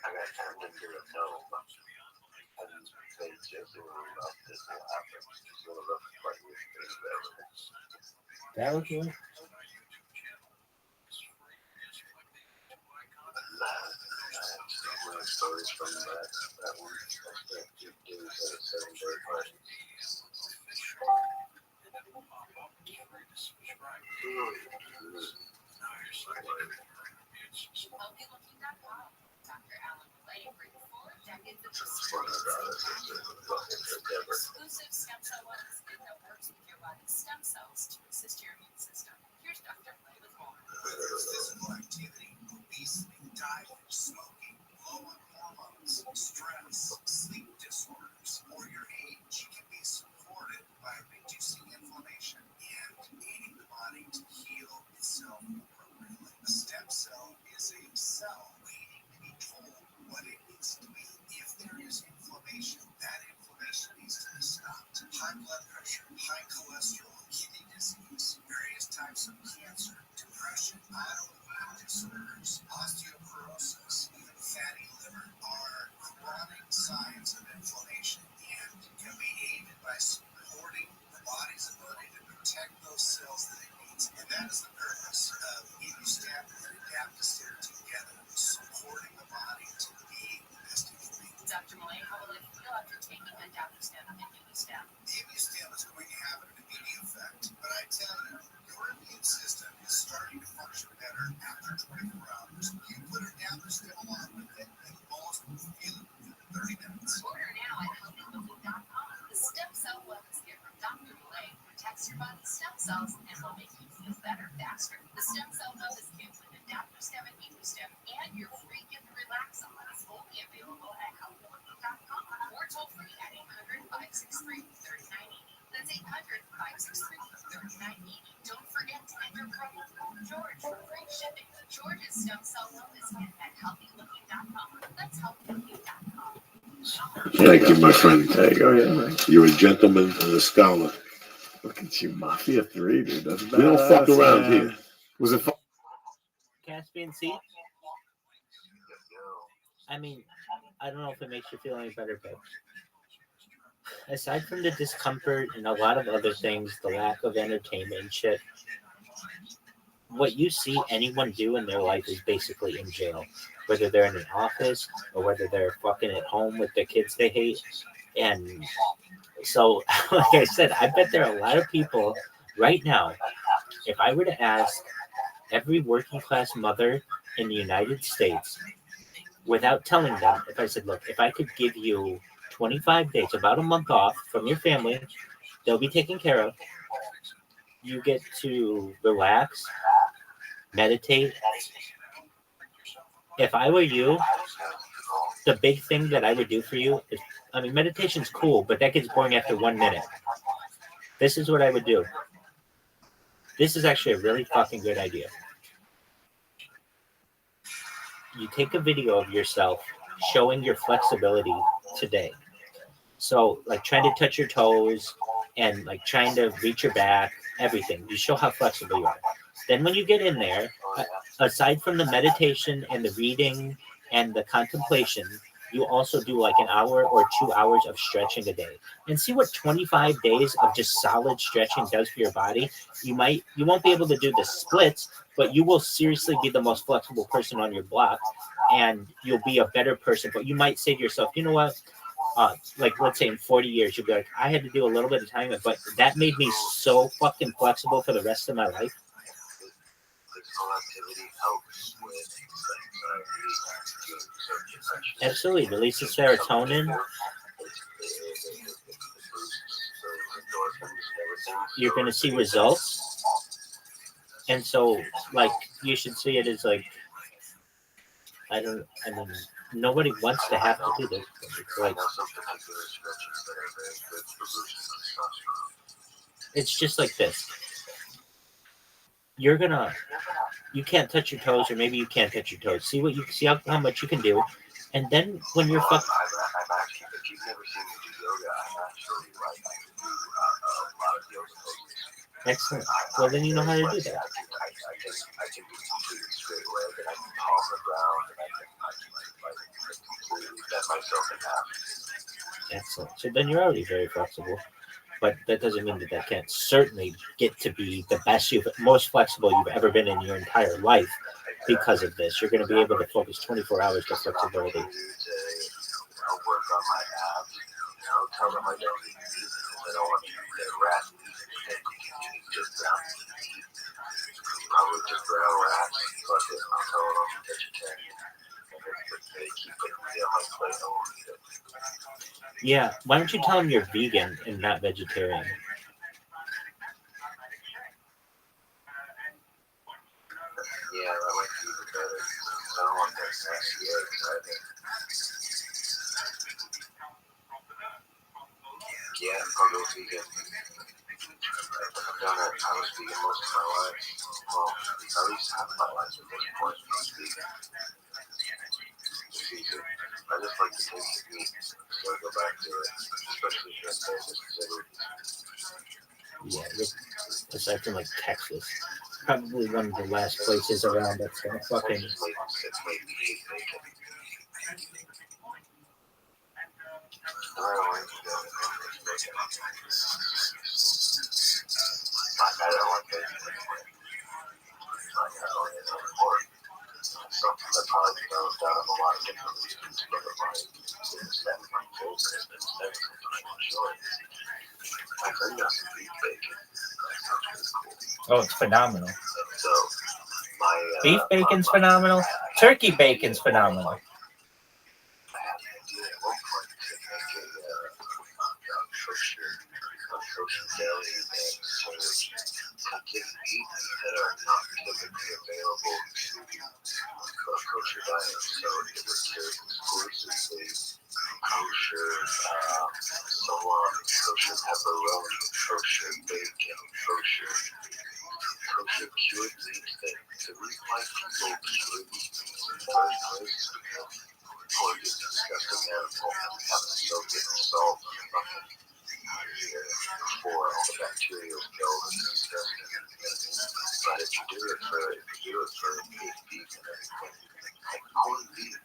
I got turned into a gnome. And they just were about this will happen. It's one of the funniest things ever. That was good. Stories from that one. I spent 2 days at a 7-day party. Exclusive stem cell wellness kit that works with your body's stem cells to assist your immune system. Here's Dr. Play with more. Whether it's physical activity, obesity, diet, smoking, low on hormones, stress, sleep disorders, or your age, can be supported by reducing inflammation and aiding the body to heal itself appropriately. A stem cell is a cell waiting to be told what it needs to be. If there is inflammation, that inflammation needs to be stopped. High blood pressure, high cholesterol, kidney disease, various types of cancer, depression, autoimmune disorders, osteoporosis, even fatty liver are chronic signs of inflammation and can be aided by supporting the body's ability to protect those cells that it needs. And that is the purpose of Immustab and Adaptostat together, supporting the body to be the best it can be. Dr. Malay, how will it feel after taking Adaptostat and Immustab? Immustab is going to have an immediate effect, but I tell you, your immune system is starting to function better after 24 hours. You put Adaptostat along with it, and most will feel it within 30 minutes. Order now at healthyliving.com. The stem cell wellness kit from Dr. Malay protects your body's stem cells and will make you feel better faster. The stem cell wellness kit with Adaptostat and Immustab and your free gift Relaxon is only available at healthyliving.com or toll free at 800-563-3980. That's 800-563-3980. Don't forget to enter promo code George for free shipping. George's stem cell wellness kit at healthyliving.com. That's healthyliving.com. Thank you, my friend. There you go, yeah. Right. You're a gentleman and a scholar. Look at you, Mafia 3, dude. That's We don't fuck badass, around man. here. Was it fun? Caspian Sea? I mean, I don't know if it makes you feel any better, but aside from the discomfort and a lot of other things, the lack of entertainment and shit, what you see anyone do in their life is basically in jail, whether they're in an office or whether they're fucking at home with the kids they hate. And so, like I said, I bet there are a lot of people right now, if I were to ask every working class mother in the United States, without telling them, if I said, look, if I could give you 25 days, about a month off from your family, they'll be taken care of. You get to relax, meditate. If I were you, the big thing that I would do for you is, I mean, meditation's cool, but that gets boring after 1 minute. This is what I would do. This is actually a really fucking good idea. You take a video of yourself showing your flexibility today. So, like, trying to touch your toes and, like, trying to reach your back, everything. You show how flexible you are. Then when you get in there, aside from the meditation and the reading and the contemplation, you also do like an hour or 2 hours of stretching a day, and see what 25 days of just solid stretching does for your body. You won't be able to do the splits, but you will seriously be the most flexible person on your block, and you'll be a better person. But you might say to yourself, you know what? Like, let's say in 40 years, you'll be like, I had to do a little bit of time, but that made me so fucking flexible for the rest of my life. Absolutely, releases serotonin. You're going to see results, and so, like, you should see it as like, I mean, nobody wants to have to do this. It's like, it's just like this. You can't touch your toes, or maybe you can't touch your toes. See how much you can do, and then when you're fucked. If you've never seen me do yoga, I'm actually like, I can do a lot of yoga poses. Excellent. Well, then you know how to do that. I can do completely straight leg, and I can palm the ground, and I can completely bend myself in half. Excellent. So then you're already very flexible, but that doesn't mean that can't certainly get to be the most flexible you've ever been in your entire life because of this. You're going to be able to focus 24 hours to flexibility. I'll work on my abs, tell them I don't need these, I don't want you to get rats, just probably just brown rats, but I'll tell them I'm vegetarian, and they keep putting me on my plate, I won't eat it. Yeah, why don't you tell them you're vegan and not vegetarian? Yeah, that might be even better, I don't want that nasty eggs either. Yeah, I'll go vegan. I've done it. I was vegan most of my life. Well, at least half my life at this point. I was vegan. It's easy. I just like the taste of meat, so I go back to it, especially if it's Yeah, aside from like Texas, probably one of the last places around that's gonna fucking. It's made me hate bacon. I don't like bacon. I don't like bacon anyway. I don't like it anymore. Something that probably goes down in a lot of different reasons, but it's never my favorite. It's never something I enjoy. My friend doesn't eat bacon. That sounds really cool. Oh, it's phenomenal. So, my Beef bacon's phenomenal. Turkey bacon's phenomenal. I had an idea at one point to make a kosher deli and serve cooking meat that are not typically available to kosher diets. So it would serve exclusively kosher salami, kosher pepperoni, kosher bacon, kosher cured meats that the reason why people cured meats in the first place is because pork is disgusting animal and we have to soak it in salt for fucking here before all the bacteria is killed. It's disgusting. But if you do it for pig beef and everything, like corned beef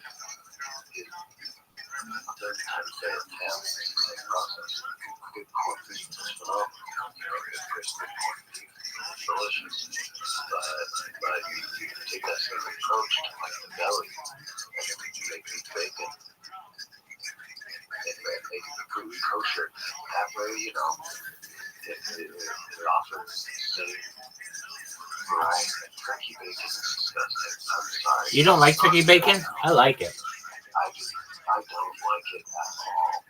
is 30 times better than ham. It's the same process. Good corned beef is phenomenal. Good crispy corned beef is delicious. But you can take that same approach to like the belly and then you make beef bacon and make it completely kosher. That way, it offers the same variety. Turkey bacon is disgusting. I'm sorry. You don't like turkey bacon? I like it. I don't like it at all.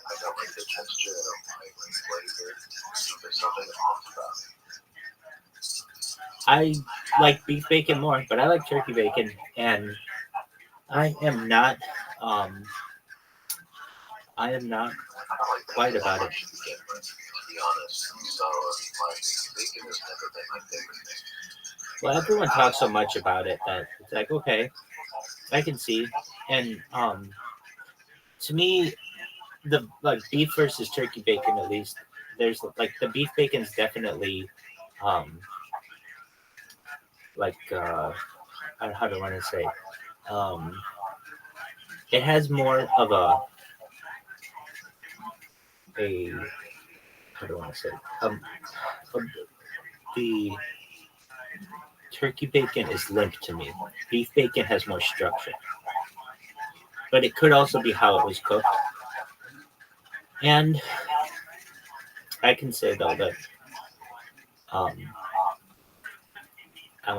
I don't like the texture. I don't like the flavor. There's something off about it. I like beef bacon more, but I like turkey bacon, and I am not quite about it. To be honest, so like bacon has never been my favorite thing. Well, everyone talks so much about it that it's like, okay, I can see. And to me, the like beef versus turkey bacon, at least, there's like the beef bacon's definitely like how do I want to say? It has more of a how do I want to say? The turkey bacon is limp to me. Beef bacon has more structure, but it could also be how it was cooked. And I can say though that I'm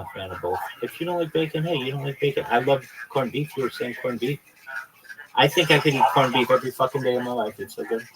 a fan of both. If you don't like bacon, hey, you don't like bacon. I love corned beef. You were saying corned beef. I think I could eat corned beef every fucking day of my life. It's so good.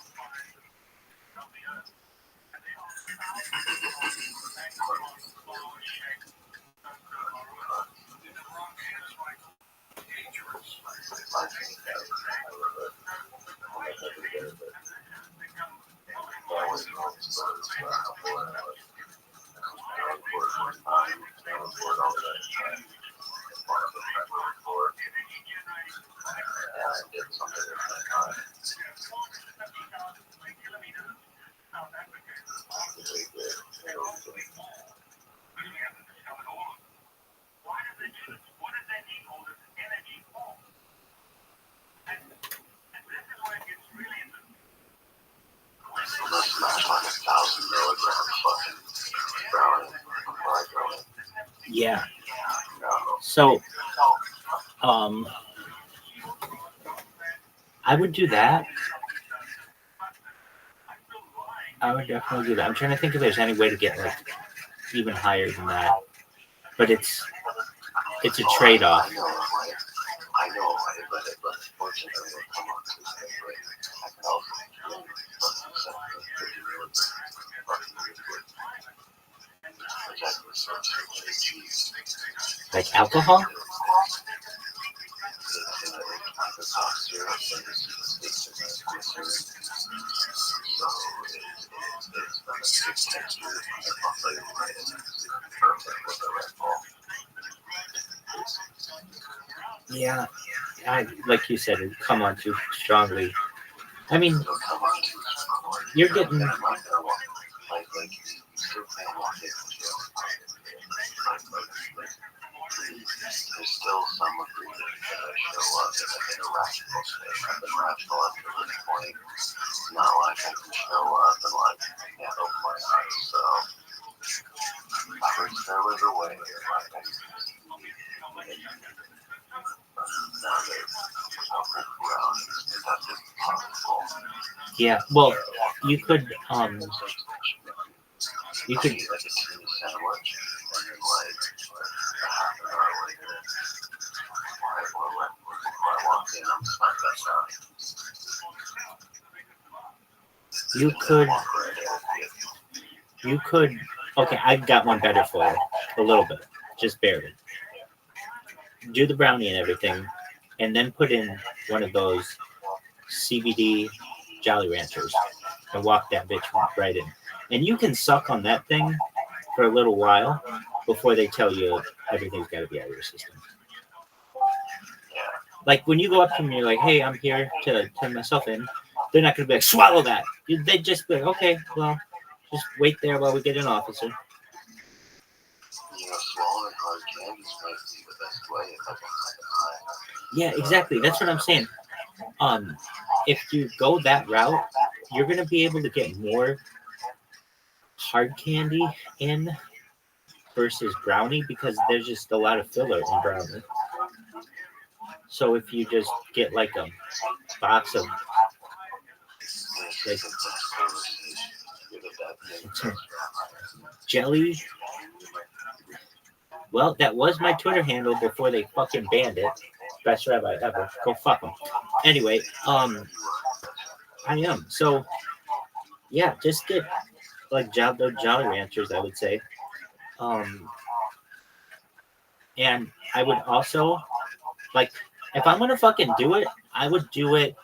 Yeah. So, I would do that. I would definitely do that. I'm trying to think if there's any way to get like even higher than that, but it's a trade-off. I know, but unfortunately, it'll come on Tuesday. I can also Like alcohol? Yeah, like you said, it come on too strongly. I mean, you're getting. There's still some agreement that I show up in an irrational state. I've been rational up to this point. Now I can show up and like can't open my eyes. So I wish there was a way. Yeah, well, you could okay, I've got one better for you. A little bit. Just barely. Do the brownie and everything, and then put in one of those CBD Jolly Ranchers and walk that bitch right in. And you can suck on that thing for a little while before they tell you everything's got to be out of your system. Like when you go up to them and you're like, hey, I'm here to turn myself in, they're not going to be like, swallow that. They just be like, okay, well, just wait there while we get an officer. Swallowing hard candies might be the best way if I can find it high. Yeah, exactly. That's what I'm saying. If you go that route, you're going to be able to get more hard candy in versus brownie because there's just a lot of filler in brownie. So if you just get like a box of like jelly. Well, that was my Twitter handle before they fucking banned it. Best Rabbi ever. Go fuck them. Anyway, I am. So, yeah, just get like Jolly Ranchers, I would say. And I would also, like, if I'm going to fucking do it, I would do it.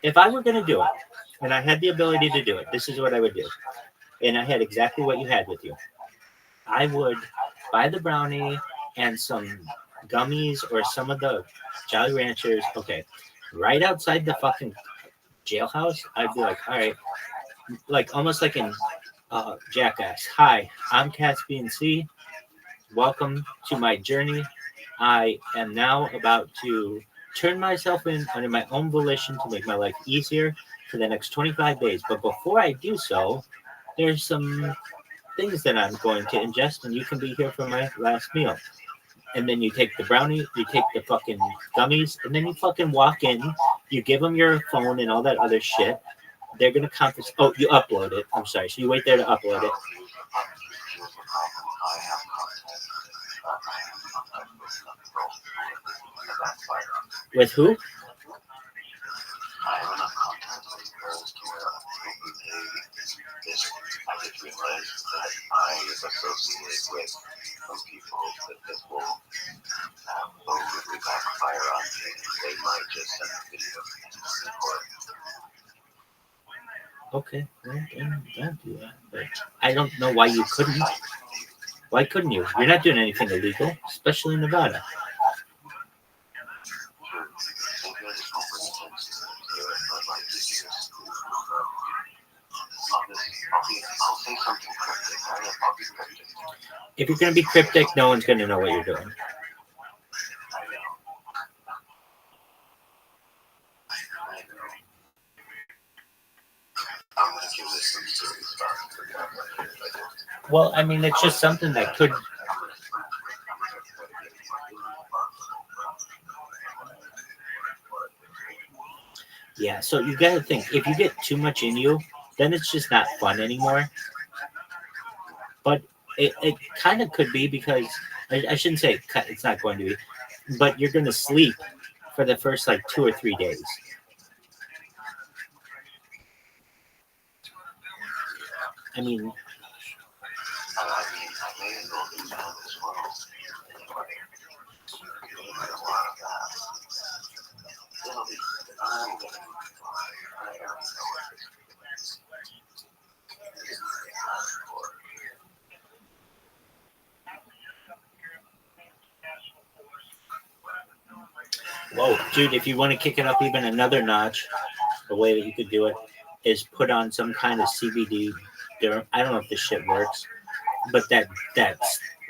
If I were going to do it and I had the ability to do it, this is what I would do. And I had exactly what you had with you. I would buy the brownie and some gummies or some of the Jolly Ranchers. Okay, right outside the fucking jailhouse, I'd be like, all right, like almost like in Jackass. Hi, I'm Caspian C. Welcome to my journey. I am now about to turn myself in under my own volition to make my life easier for the next 25 days. But before I do so, there's some things that I'm going to ingest, and you can be here for my last meal. And then you take the brownie, you take the fucking gummies, and then you fucking walk in, you give them your phone and all that other shit. They're going to conference. Oh, you upload it. I'm sorry. So you wait there to upload it. With who? I just realized that I am associated with some people that this will overly backfire on me. They might just send a video to court. Okay, well, then don't do that. But I don't know why you couldn't. Why couldn't you? You're not doing anything illegal, especially in Nevada. I'll say something cryptic. I'll be cryptic. If you're going to be cryptic, no one's going to know what you're doing. I'm going to give this some serious thought. Well, I mean, it's just something that could. Yeah, so you got to think, if you get too much in you, then it's just not fun anymore. But it kind of could be because, I shouldn't say it's not going to be, but you're going to sleep for the first like 2 or 3 days. I mean, whoa, dude, if you want to kick it up even another notch, the way that you could do it is put on some kind of CBD. I don't know if this shit works, but that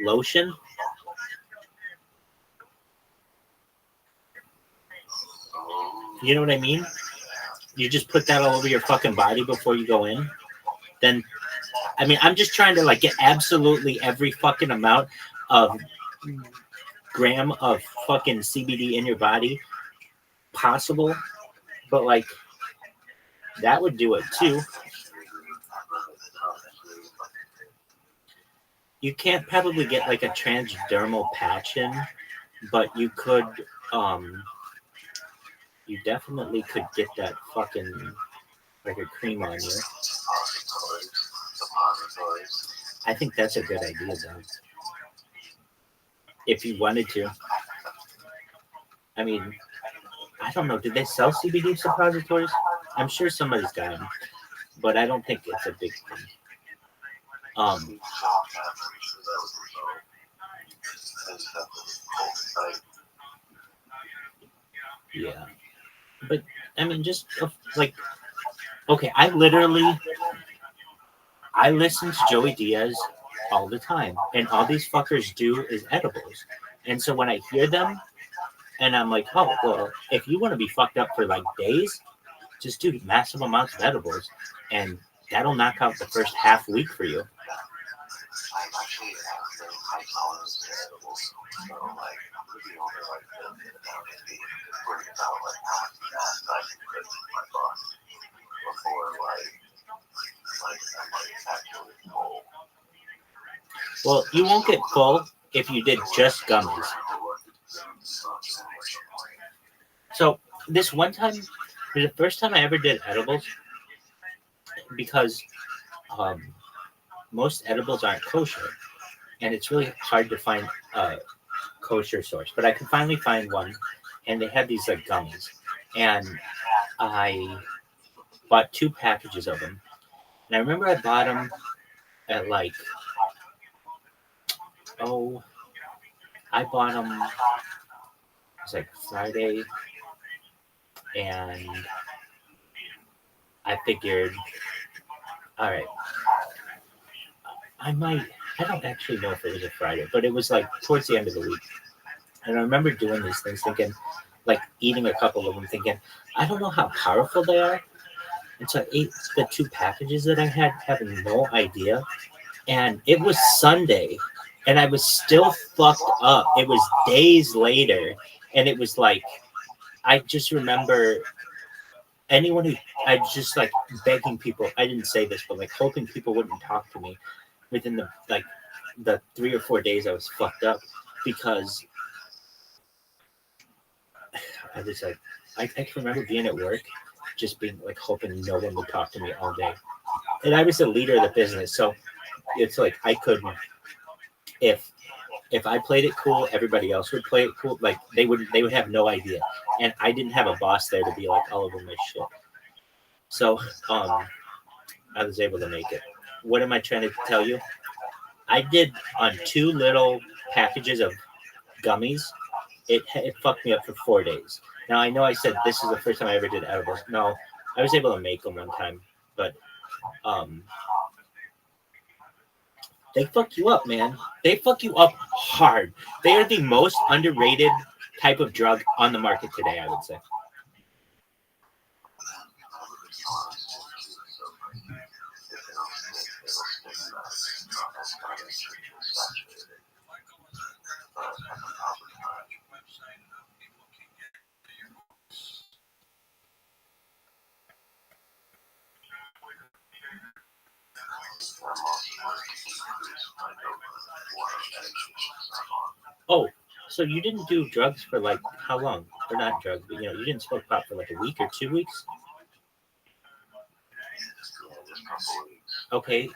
lotion. You know what I mean? You just put that all over your fucking body before you go in. Then, I mean, I'm just trying to like get absolutely every fucking amount of gram of fucking CBD in your body possible. But like, that would do it too. You can't probably get like a transdermal patch in, but you could, you definitely could get that fucking like a cream on you. I think that's a good idea, though. If you wanted to. I mean, I don't know. Did they sell CBD suppositories? I'm sure somebody's got them, but I don't think it's a big thing. Yeah. But, I mean, just like, okay, I listen to Joey Diaz all the time, and all these fuckers do is edibles. And so when I hear them, and I'm like, oh, well, if you want to be fucked up for like days, just do massive amounts of edibles, and that'll knock out the first half week for you. I'm actually very high tolerance to edibles, so like I'm pretty over like the worried about like how much gas I can put in my body before like I'm like actually full. Well, you won't get full if you did just gummies. So this one time, the first time I ever did edibles, because most edibles aren't kosher. and it's really hard to find a kosher source. But I could finally find one, and they had these like gummies, and I bought 2 packages of them. And I remember I bought them at like, I bought them, it was like Friday, and I figured, all right, I don't actually know if it was a Friday, but it was like towards the end of the week. And I remember doing these things thinking, like eating a couple of them thinking, I don't know how powerful they are. And so I ate the 2 packages that I had, having no idea. And it was Sunday, and I was still fucked up. It was days later, and it was like, I just remember anyone who, I just like begging people, I didn't say this, but like hoping people wouldn't talk to me within the 3 or 4 days I was fucked up, because I was like, I can remember being at work, just being like hoping no one would talk to me all day. And I was the leader of the business, so it's like I couldn't, if I played it cool, everybody else would play it cool. Like they would have no idea. And I didn't have a boss there to be like all over my shit. So I was able to make it. What am I trying to tell you? I did on 2 little packages of gummies. It fucked me up for 4 days. Now I know I said this is the first time I ever did edibles. No, I was able to make them one time, but they fuck you up, man. They fuck you up hard. They are the most underrated type of drug on the market today, I would say. Oh, so you didn't do drugs for like how long? Or not drugs, but you didn't smoke pot for like a week or 2 weeks? Okay,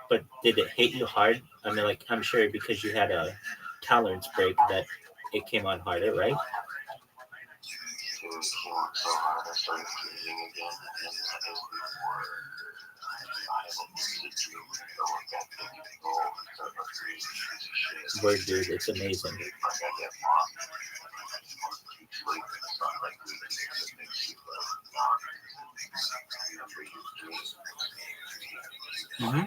but did it hit you hard? I mean, like, I'm sure because you had a tolerance break that it came on harder, right? Word, dude, it's amazing. Mm-hmm.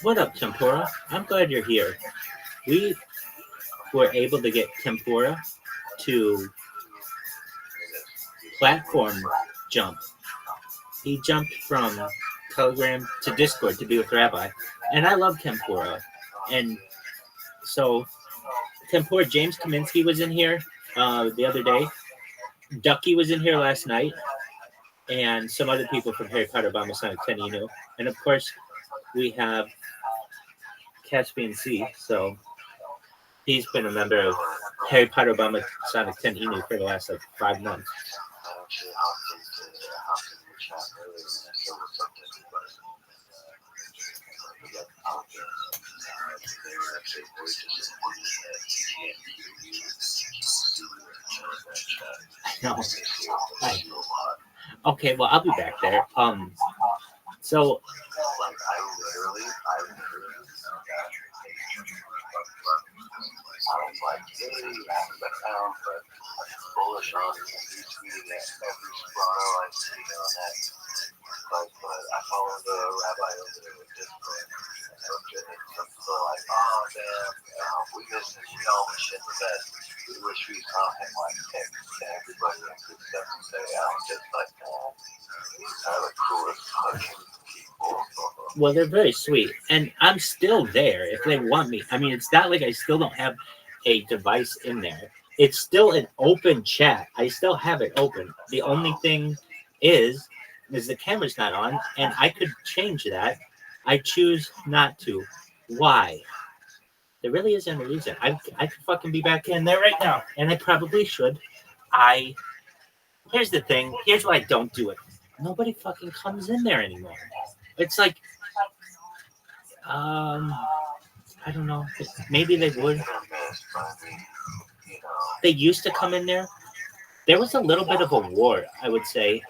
What up, Tempura? I'm glad you're here. We were able to get Tempura to platform jump. He jumped from Telegram to Discord to be with Rabbi. And I love Tempura. And so, Tempura, James Kaminsky was in here the other day. Ducky was in here last night. And some other people from Harry Potter Obama Sonic 10 Inu. And of course, we have Caspian C. So he's been a member of Harry Potter Obama Sonic 10 Inu for the last like 5 months. No. miss you. I miss you a lot. Okay, well, I'll be back there. So Like, I literally I was like, hey, I haven't been found, but I'm bullish on retweeting every Sproto I see on that. Like, but I follow the Rabbi over there with Discord. And some people are like, oh, man, we miss him. We all wish him the best. We wish we saw him like text to everybody and stuff and say, I'm just like, man, these are the coolest fucking people. well, they're very sweet, and I'm still there if they want me. I mean, it's not like I still don't have a device in there. It's still an open chat. I still have it open. The only thing is the camera's not on, and I could change that. I choose not to. Why? There really isn't a reason. I could fucking be back in there right now, and I probably should. Here's the thing. Here's why I don't do it. Nobody fucking comes in there anymore. It's like, I don't know. Maybe they would. They used to come in there. There was a little bit of a war, I would say.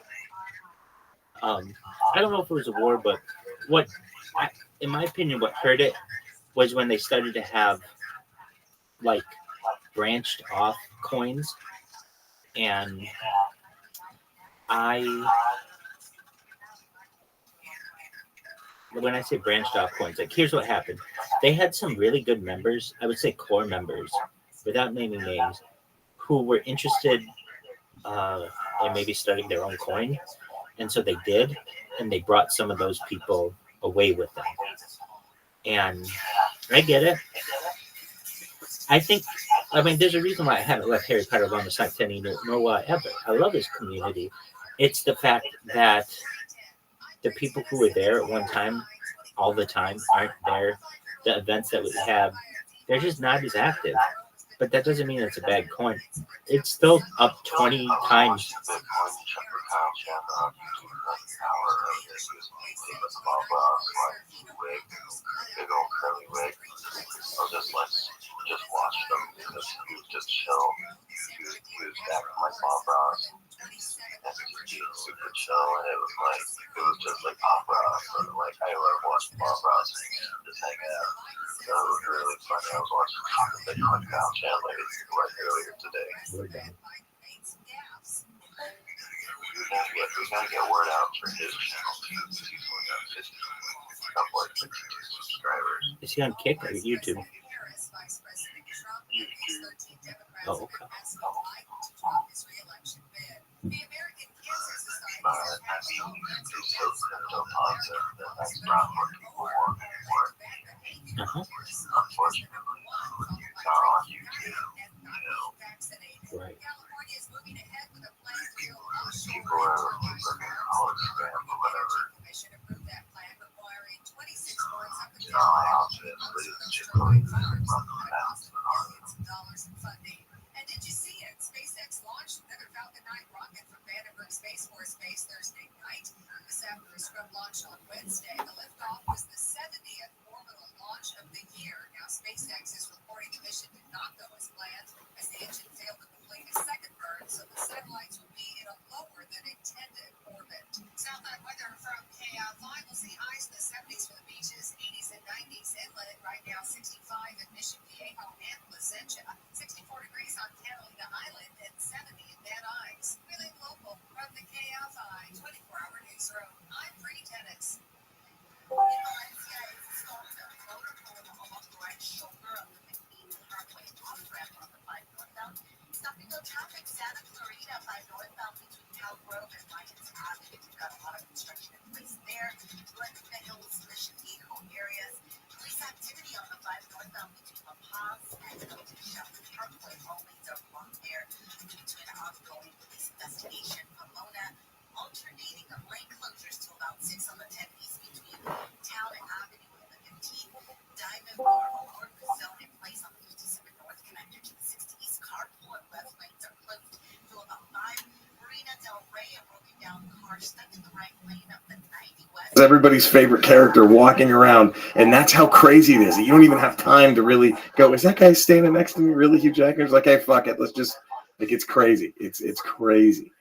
I don't know if it was a war, but in my opinion, what hurt it was when they started to have like branched off coins, and when I say branched off coins, like here's what happened. They had some really good members, I would say core members, without naming names, who were interested in maybe starting their own coin. And so they did, and they brought some of those people away with them. And I get it. I mean, there's a reason why I haven't left Harry Potter alone the site anymore, nor will I ever. I love his community. It's the fact that the people who were there at one time, all the time, aren't there. The events that we have, they're just not as active. But that doesn't mean it's a bad coin. It's still up 20 times. Just watch them because he was just chill. He was acting like Bob Ross. And he was super chill, and it was just like Bob Ross. And like, I love watching Bob Ross and just hang out. So it was really funny. I was watching the Bitcoin Down channel right earlier today. We're done. We gotta get word out for his channel too. He's only got 50, like 52 subscribers. Is he on Kick or YouTube? Oh, okay. Right. And did you see it? SpaceX launched another Falcon 9 rocket from Vandenberg Space Force Base Thursday night. This after a scrub launch on Wednesday, the liftoff was the 70th orbital launch of the year. Now, SpaceX is reporting the mission did not go as planned as the engine failed to complete a second burn, so the satellites will be in a lower than intended orbit. Southside weather from KI5 will see highs in the 70s for the beaches, 80s and 90s inland. Right now, 65 at Mission Viejo and Placentia, 64 degrees on Catalina Island, and 70 in Van Nuys. Really local from the KFI 24-hour newsroom. I'm Free Tennis. In Valencia, it's installed a motor home along the right shoulder of the McBean Parkway off-ramp on the 5 northbound. Stopping no traffic, Santa Clarita 5 northbound between Cal Grove and Lyons Avenue. We've got a lot of construction in place there. Glenville Hills, Mission Viejo areas. Police activity on the 5 northbound between La Paz and Shepherd Parkway. All lanes are blocked there between ongoing police investigation. Pomona alternating lane closures to about 6 on the 10 east between Town and Avenue and the 15. Diamond Bar Orca zone in place on the 57 north connector to the 60 east. Carpool and left lanes are closed to about 5. Marina Del Rey, a broken down car stuck in the right lane of the 90 west. Everybody's favorite character walking around, and that's how crazy it is. You don't even have time to really go, is that guy standing next to me really, Hugh Jackman? It's like, hey, fuck it, let's just Like it's crazy. It's crazy.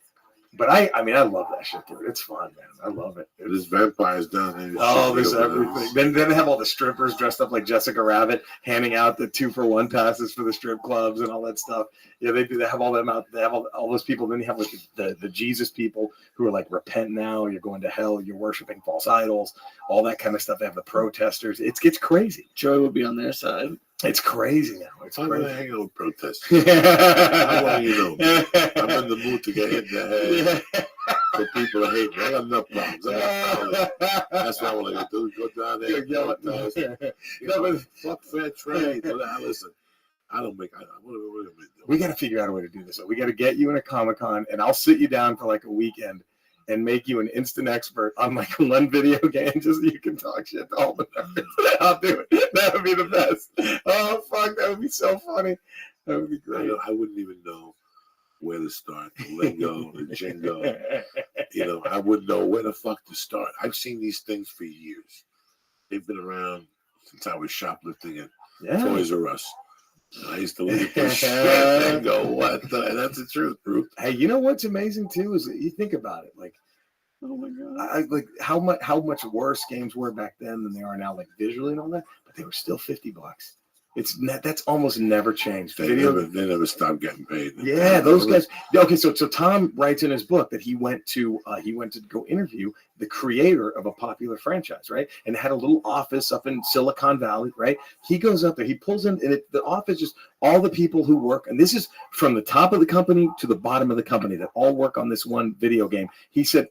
But I mean, I love that shit, dude. It's fun, man. I love it. There's vampires down there. Oh, there's everything. Then they have all the strippers dressed up like Jessica Rabbit, handing out the 2-for-1 passes for the strip clubs and all that stuff. Yeah, they do. They have all them out. They have all those people. Then you have like the Jesus people who are like, repent now. You're going to hell. You're worshiping false idols. All that kind of stuff. They have the protesters. It gets crazy. Joy will be on their side. It's crazy now. It's I'm crazy. gonna hang out with protesters. How long you know? I'm in the mood to get hit in the head for people to hate me. I got enough problems. I got problems. That's what I want to do. Go down there and protest. Fuck fair trade. Listen, I don't make. What am I do? We got to figure out a way to do this. We got to get you in a Comic-Con, and I'll sit you down for like a weekend and make you an instant expert on like one video game just so you can talk shit to all the nerds. I'll do it. That would be the best. Oh, fuck. That would be so funny. That would be great. I wouldn't even know where to start. The lingo, the jingo. You know, I wouldn't know where the fuck to start. I've seen these things for years. They've been around since I was shoplifting at Toys R Us. I used to look at this shit and go, what the? That's the truth, bro. Hey, you know what's amazing too is that you think about it, like, oh my god, like how much worse games were back then than they are now, like visually and all that, but they were still $50. That's almost never changed. They never stopped getting paid. Yeah, those guys. Okay, so Tom writes in his book that he went to go interview the creator of a popular franchise, right? And had a little office up in Silicon Valley, right? He goes up there, he pulls in, and the office just all the people who work, and this is from the top of the company to the bottom of the company that all work on this one video game. He said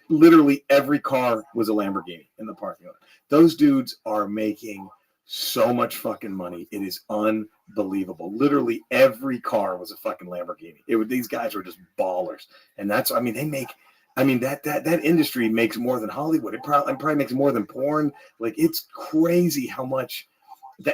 literally every car was a Lamborghini in the parking lot. Those dudes are making so much fucking money. It is unbelievable. Literally every car was a fucking Lamborghini. These guys were just ballers. And that's, I mean, they make, I mean, that industry makes more than Hollywood. It probably makes more than porn. Like, it's crazy how much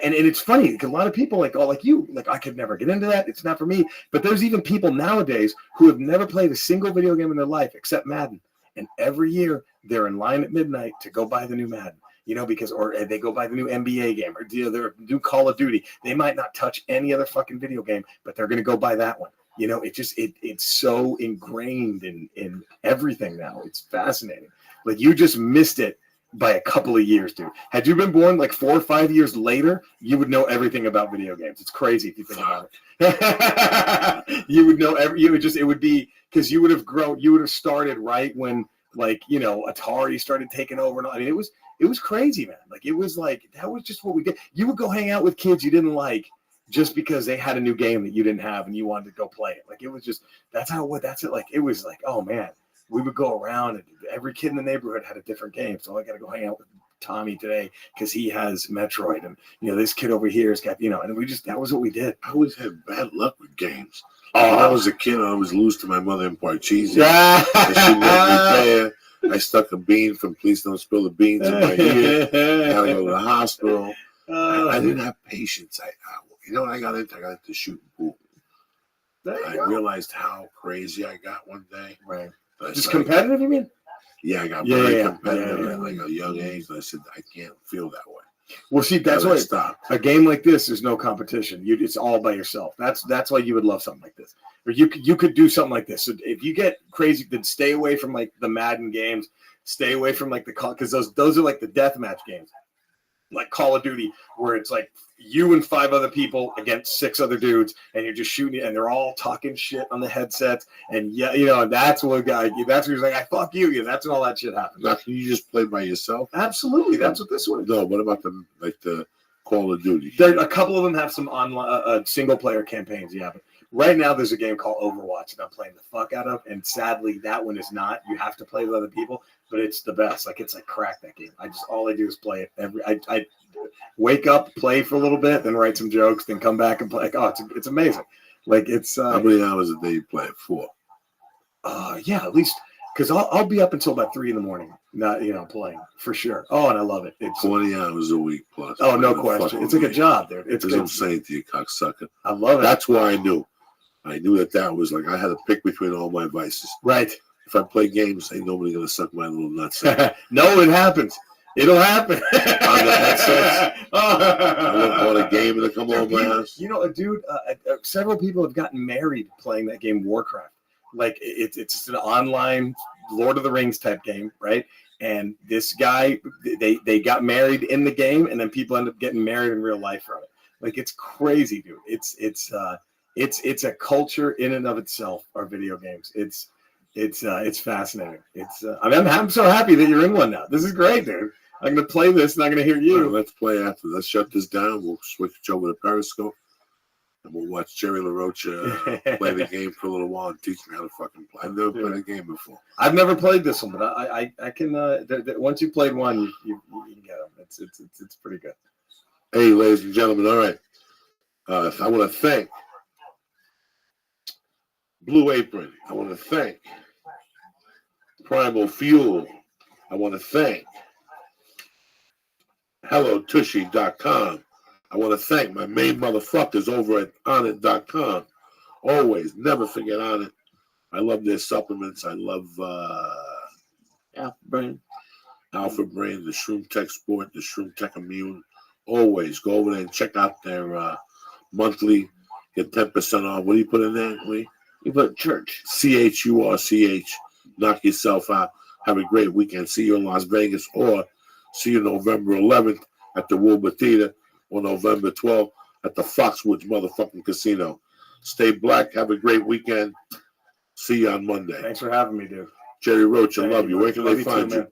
and it's funny because a lot of people like you, like, I could never get into that. It's not for me. But there's even people nowadays who have never played a single video game in their life except Madden. And every year they're in line at midnight to go buy the new Madden. You know, or they go buy the new NBA game or their new Call of Duty. They might not touch any other fucking video game, but they're going to go buy that one. You know, it's so ingrained in everything now. It's fascinating. Like, you just missed it by a couple of years, dude. Had you been born like 4 or 5 years later, you would know everything about video games. It's crazy if you think about it. You would know it would be because you would have started right when, like, you know, Atari started taking over. And all. I mean, it was crazy, man. Like, it was like, that was just what we did. You would go hang out with kids you didn't like just because they had a new game that you didn't have and you wanted to go play it. Like, it was just, that's it. Like, it was like, oh man, we would go around and every kid in the neighborhood had a different game. So I got to go hang out with Tommy today because he has Metroid. And, you know, this kid over here has got, you know, and that was what we did. I always had bad luck with games. When I was a kid, I always lose to my mother in Parcheesi. And she let me I stuck a bean from Please Don't Spill the Beans in my ear. I had to go to the hospital. I didn't have patience. You know what I got into? I got into shooting pool. I realized how crazy I got one day. Right. Just competitive, you mean? Yeah, I got very competitive at like a young age. And I said, I can't feel that way. Well, see, that's why a game like this is no competition. It's all by yourself. That's why you would love something like this. Or you could do something like this. So if you get crazy, then stay away from like the Madden games. Stay away from like because those are like the deathmatch games, like Call of Duty, where it's like you and 5 other people against 6 other dudes, and you're just shooting, and they're all talking shit on the headsets, and yeah, you know, that's what you're like, I fuck you. Yeah, that's when all that shit happens. Now, can you just play by yourself? Absolutely, that's what this one is. No, what about the Call of Duty? A couple of them have some online single player campaigns. Yeah, but right now there's a game called Overwatch that I'm playing the fuck out of, and sadly that one is not. You have to play with other people, but it's the best. Like, it's like crack that game. All I do is play it I wake up, play for a little bit, then write some jokes, then come back and play. Like, oh, it's amazing. Like, it's how many hours a day you play it for? Yeah, at least because I'll be up until about 3 a.m, not, you know, playing for sure. Oh, and I love it. It's 20 hours a week plus. Oh, no question. It's like a job, dude. It's what I'm saying to you, cocksucker. I love it. That's why I knew that was like I had to pick between all my vices. Right. If I play games, ain't nobody gonna suck my little nuts. No, it happens. It'll happen. On the headsets. Oh I bought a game and come over my house. You know, dude, several people have gotten married playing that game, Warcraft. Like, it's just an online Lord of the Rings type game, right? And this guy, they got married in the game, and then people end up getting married in real life from it. Like, it's crazy, dude. It's a culture in and of itself. Our video games. It's fascinating. I'm so happy that you're in one now. This is great, dude. I'm gonna play this, and I'm gonna hear you. Right, let's play after. Let's shut this down. We'll switch over to Periscope, and we'll watch Jerry LaRocha play the game for a little while and teach me how to fucking play. I've never played a game before. I've never played this one, but I can. Once you played one, you can get them. It's pretty good. Hey, ladies and gentlemen. All right. I want to thank Blue Apron. I want to thank Primal Fuel. I want to thank HelloTushy.com. I want to thank my main motherfuckers over at Onnit.com. Always, never forget Onnit. I love their supplements. I love Alpha Brain, the Shroom Tech Sport, the Shroom Tech Immune. Always go over there and check out their monthly. Get 10% off. What do you put in there, Lee? you put church. CHURCH. Knock yourself out. Have a great weekend. See you in Las Vegas, or see you November 11th at the Wilbur Theater, or November 12th at the Foxwoods motherfucking casino. Stay black. Have a great weekend. See you on Monday. Thanks for having me, dude. Jerry Roach, I love you. Where can they find you?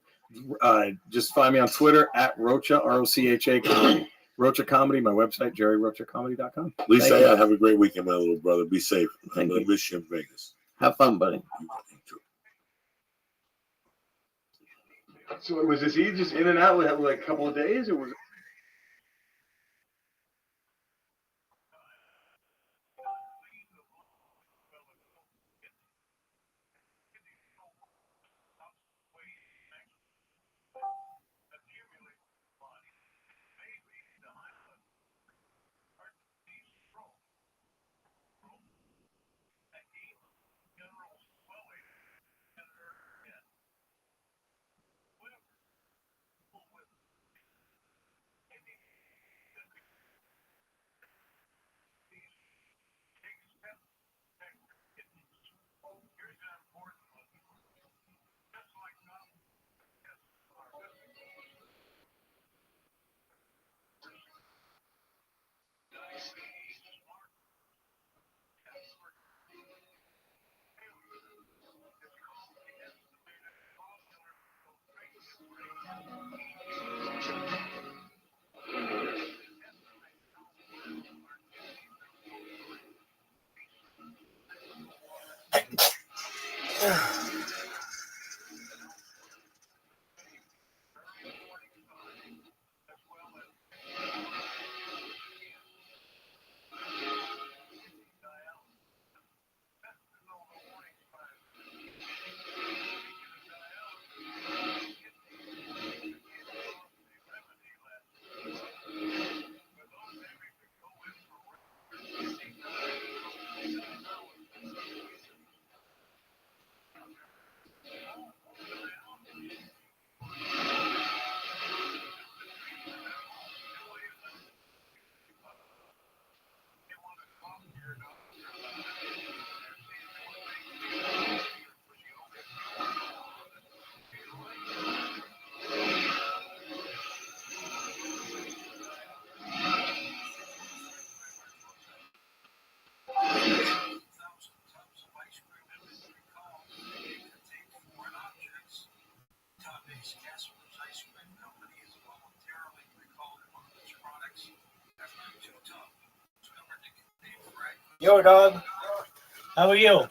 Just find me on Twitter at Rocha, ROCHA Comedy. Rocha Comedy, my website, jerryrochacomedy.com. Lisa, have a great weekend, my little brother. Be safe. I'm going to miss you in Vegas. Have fun, buddy. So was this just in and out like a couple of days, or was it? Yo, dog. How are you?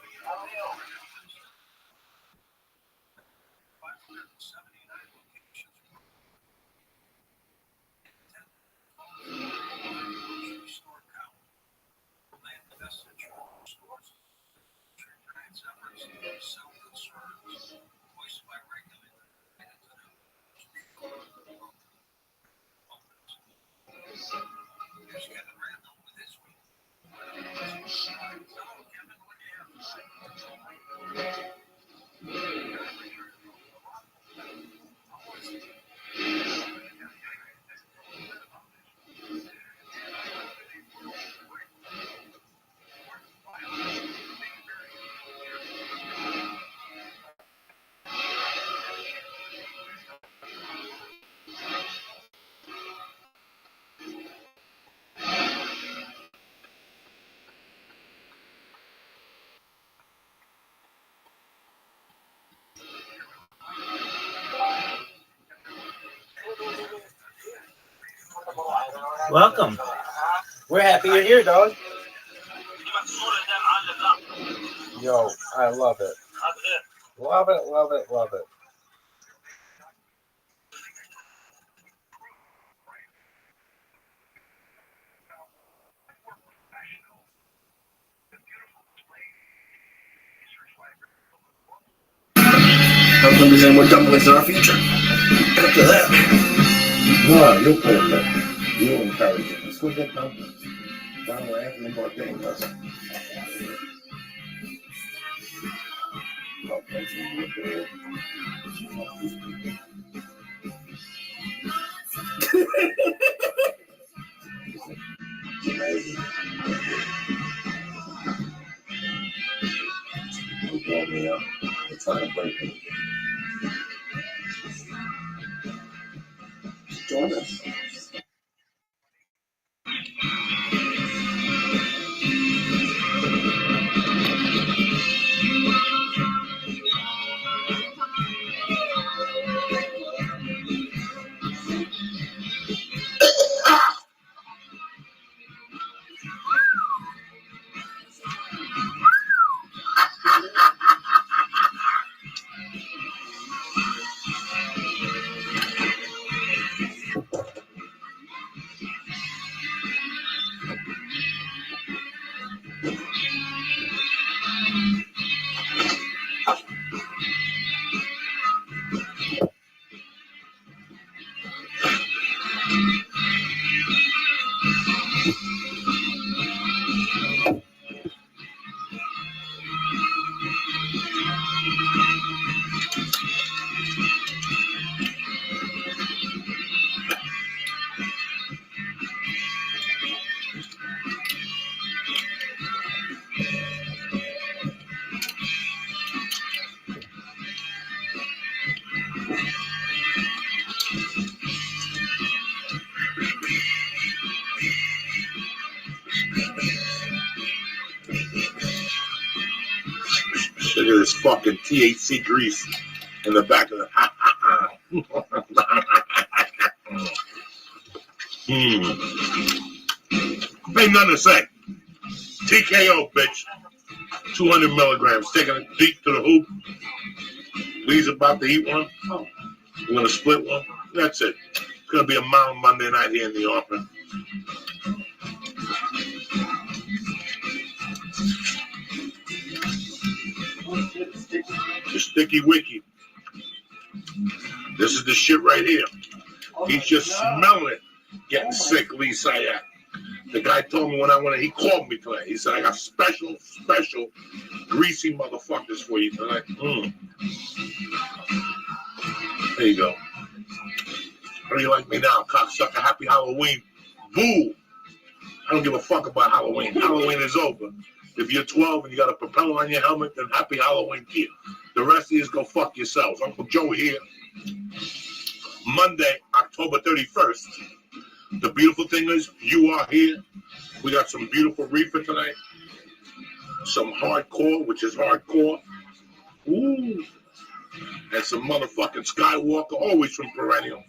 Welcome. We're happy you're here, dog. Yo, I love it. Love it, love it, love it. How come there's any more dumplings in our future? After that. No, you'll put it there. You'll encourage it. Let's go get dumplings. Down where Anthony Bourdain does it. He called me up. They're trying to break me. Join us. Look at this fucking THC grease in the back of the. Ain't nothing to say. TKO, bitch. 200 milligrams. Taking it deep to the hoop. Lee's about to eat one. We're gonna split one. That's it. It's gonna be a mild Monday night here in the office. The sticky wicky. This is the shit right here. He's just smelling it. Getting sick, Lee Sayat. The guy told me when I went in, he called me today. He said, I got special, greasy motherfuckers for you tonight. There you go. How do you like me now, cocksucker? Happy Halloween. Boo! I don't give a fuck about Halloween. Halloween is over. If you're 12 and you got a propeller on your helmet, then happy Halloween to you. The rest of you go fuck yourselves. Uncle Joe here. Monday, October 31st. The beautiful thing is, you are here. We got some beautiful reefer tonight. Some hardcore, which is hardcore. Ooh. And some motherfucking Skywalker, always from Perennial.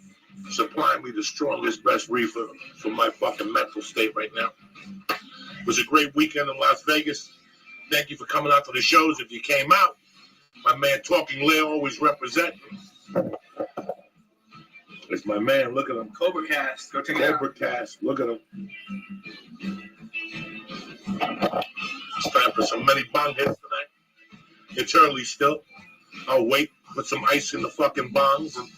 Supplying me the strongest, best reefer for my fucking mental state right now. It was a great weekend in Las Vegas. Thank you for coming out to the shows. If you came out, my man Talking Leo always represent. It's my man. Look at him. Cobra Cast. Go check it out. Cobra Cast. Look at him. It's time for some many bong hits tonight. It's early still. I'll wait. Put some ice in the fucking bongs and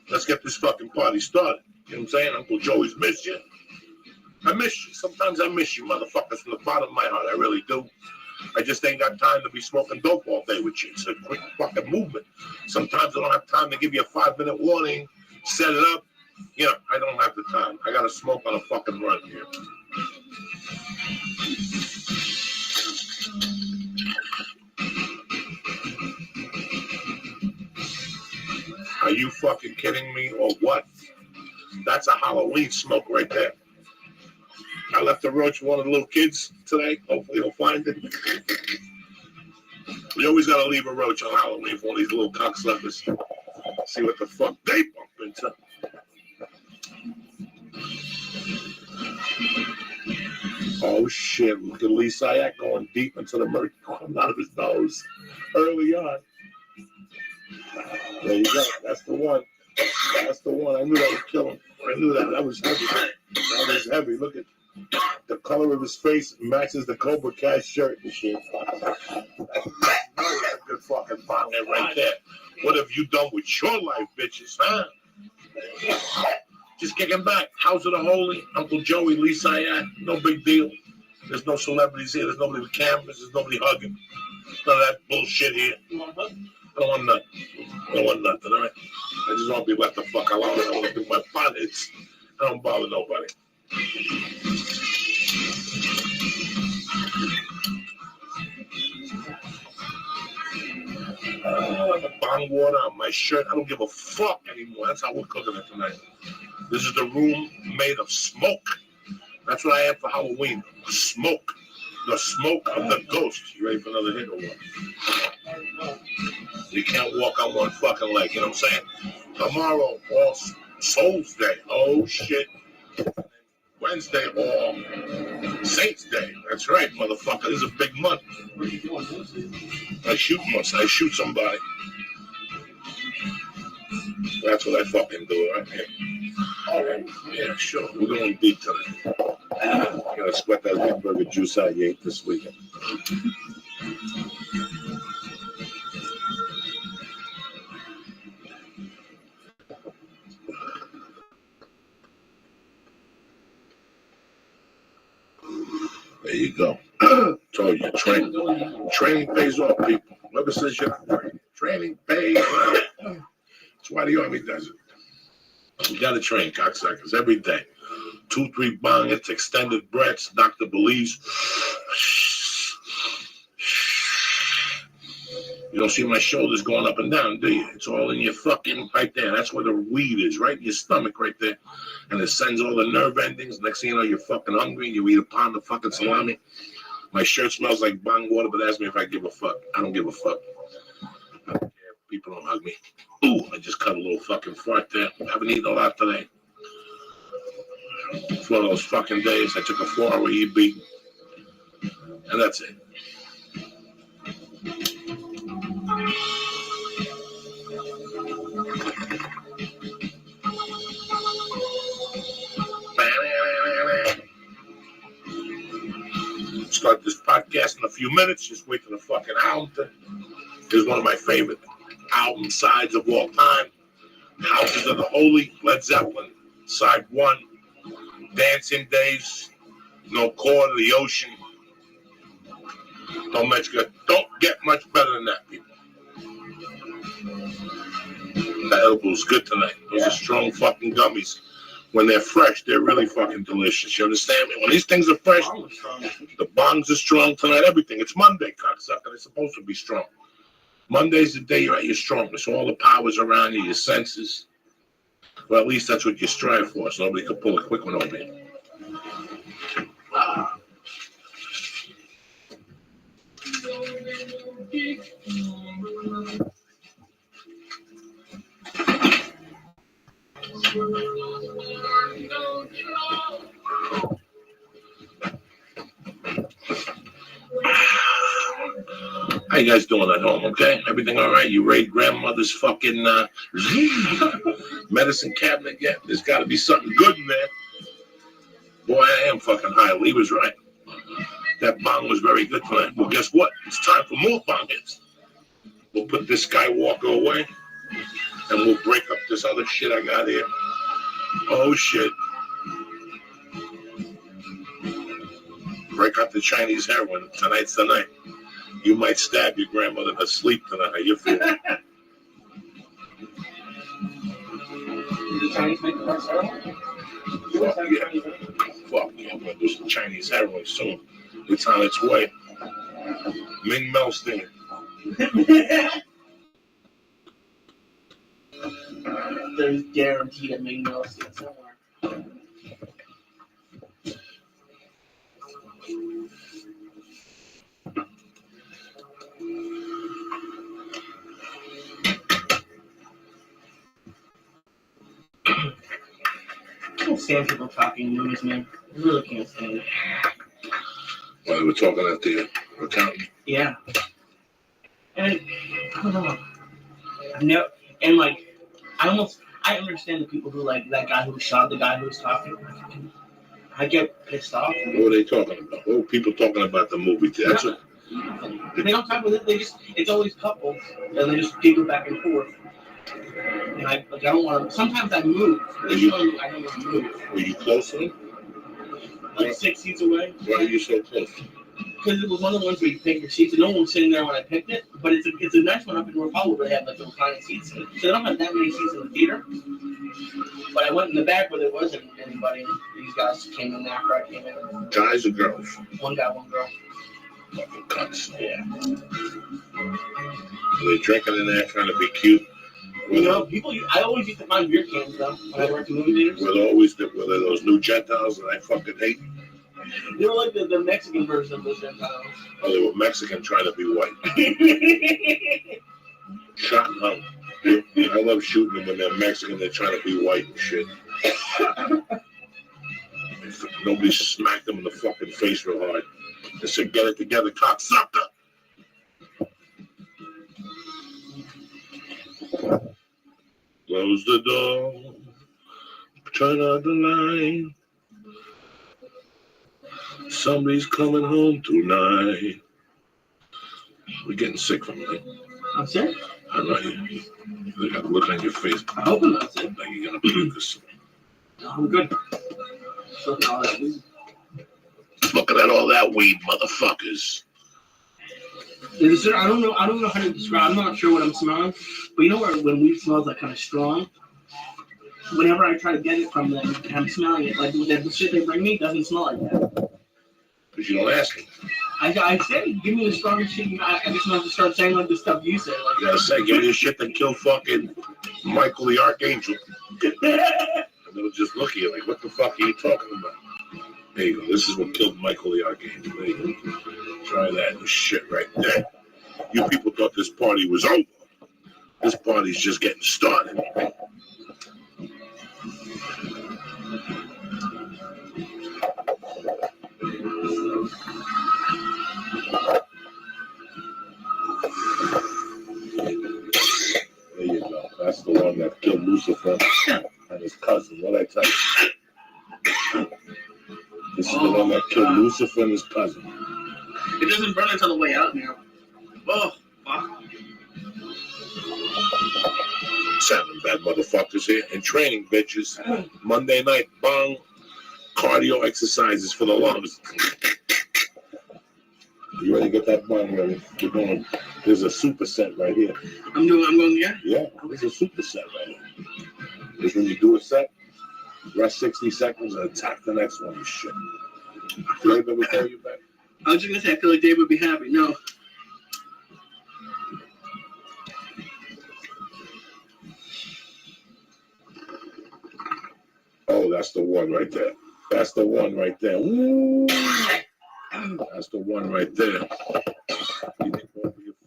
let's get this fucking party started. You know what I'm saying? Uncle Joey's miss you. I miss you. Sometimes I miss you, motherfuckers, from the bottom of my heart. I really do. I just ain't got time to be smoking dope all day with you. It's a quick fucking movement. Sometimes I don't have time to give you a 5-minute warning, set it up. You know, I don't have the time. I got to smoke on a fucking run here. Are you fucking kidding me or what? That's a Halloween smoke right there. I left a roach for one of the little kids today. Hopefully he'll find it. You always got to leave a roach on Halloween for one of these little cocksuckers. See what the fuck they bump into. Oh shit! Look at Lee Syatt going deep into the mercury coming out of his nose early on. There you go. That's the one. That's the one. I knew that would kill him. I knew that. That was heavy. That was heavy. Look at the color of his face matches the Cobra Kai shirt and shit. That's a good fucking bong right there. What have you done with your life, bitches, huh? Just kicking back. House of the Holy, Uncle Joey, Lee Syatt. No big deal. There's no celebrities here. There's nobody with cameras. There's nobody hugging. None of that bullshit here. I don't want nothing. I don't want nothing, all right? I just want to be left the fuck alone. I want to do my bonnets. I don't bother nobody. Bong water on my shirt. I don't give a fuck anymore. That's how we're cooking it tonight. This is the room made of smoke. That's what I have for Halloween. Smoke. The smoke of the ghost. You ready for another hit or what? You can't walk on one fucking leg. You know what I'm saying? Tomorrow, All Souls Day. Oh, shit. Wednesday, All Saints Day. That's right, motherfucker. This is a big month. I shoot once. I shoot somebody. That's what I fucking do, right here. Yeah, sure. We're going deep tonight. Gotta sweat that big burger juice out you ate this weekend. There you go. Told you, training pays off, people. Whoever says you're not training, training pays off. That's why the Army does it. You gotta train, cocksuckers, every day. 2-3 bong, it's extended breaths. Doctor believes. You don't see my shoulders going up and down, do you? It's all in your fucking right there. That's where the weed is, right in your stomach, right there. And it sends all the nerve endings. Next thing you know, you're fucking hungry. You eat a pound of fucking salami. My shirt smells like bong water, but ask me if I give a fuck. I don't give a fuck. I don't care if people don't hug me. Ooh, I just cut a little fucking fart there. I haven't eaten a lot today. It's one of those fucking days. I took a 4-hour EB. And that's it. Start this podcast in a few minutes. Just wait for the fucking album. Here's one of my favorite album sides of all time. Houses of the Holy, Led Zeppelin, side 1. Dancing Days, No Core to the Ocean. Don't get much better than that, people. That elbow's good tonight. Those are strong fucking gummies. When they're fresh, they're really fucking delicious. You understand me? When these things are fresh, the bongs are strong tonight. Everything. It's Monday, cocksucker. They're supposed to be strong. Monday's the day you're at your strongest. All the powers around you, your senses. Well, at least that's what you strive for, so nobody can pull a quick one over you. How you guys doing at home, okay? Everything all right? You raid grandmother's fucking medicine cabinet yet? There's got to be something good in there. Boy, I am fucking high. Lee was right. That bong was very good tonight. Well, guess what? It's time for more bong hits. We'll put this Skywalker away, and we'll break up this other shit I got here. Oh, shit. Break up the Chinese heroin. Tonight's the night. You might stab your grandmother to sleep tonight. How you feel? The Chinese make the best heroin? Fuck yeah. I'm going to do some Chinese heroin soon. It's on its way. Ming Melsting. There's guaranteed a Ming Melsting somewhere. I can't stand people talking news, man. I really can't stand it. While they were talking at the accountant. Yeah. And I don't know. No, and like I understand the people who like that guy who shot the guy who was talking. I get pissed off. What were they talking about? What were people talking about the movie? That's what. They don't talk with it. It's always couples, and they just giggle back and forth. And I don't want to. Sometimes I move. I don't want to move. Were you close to them? Like 6 seats away. Why are you so close? Because it was one of the ones where you pick your seats, and no one was sitting there when I picked it. But it's a nice one up in Republic where they have like the reclining seats. So they don't have that many seats in the theater. But I went in the back where there wasn't anybody. And these guys came in after I came in. Guys or girls? One guy, one girl. Fucking cunts. Yeah. Were they drinking in there trying to be cute? You know, people. I always used to find beer cans though when I worked in movie theaters. Were they those new Gentiles that I fucking hate? They were like the Mexican version of those Gentiles. Oh, they were Mexican trying to be white. Shot and hung. I love shooting them when they're Mexican. They're trying to be white and shit. Nobody smacked them in the fucking face real hard. They said, "Get it together, cocksucker." Close the door. Turn on the light. Somebody's coming home tonight. We're getting sick from it. I'm sick? I know you. You got a look on your face. I hope I'm not sick. Like you're gonna puke or something. No, I'm good. Looking all that weed. Looking at all that weed, motherfuckers. I don't know how to describe. I'm not sure what I'm smelling, but you know when weed smells like kind of strong. Whenever I try to get it from them, and I'm smelling it like the shit they bring me doesn't smell like that. Because you don't ask me. I said, give me the strongest shit you got. I just have to start saying like the stuff you say. Like, You gotta say, give me the shit that killed fucking Michael the Archangel. And they'll just look at you like, what the fuck are you talking about? There you go. This is what killed Michael the Archangel. There you go. Try that shit right there. You people thought this party was over. This party's just getting started. There you go. That's the one that killed Lucifer and his cousin. What I tell you? This is the one that killed Lucifer and his cousin. it doesn't burn until the way out now. Oh, fuck. 7 bad motherfuckers here in training, bitches. Monday night, bong, cardio exercises for the lungs. You ready to get that bong ready? We're going. There's a superset right here. I'm going, yeah? Yeah, there's a superset right here. Because when you do a set, rest 60 seconds and attack the next one. Shit. Dave ever call you back? I was just going to say, I feel like Dave would be happy. No. Oh, that's the one right there. That's the one right there. Woo! That's the one right there. You're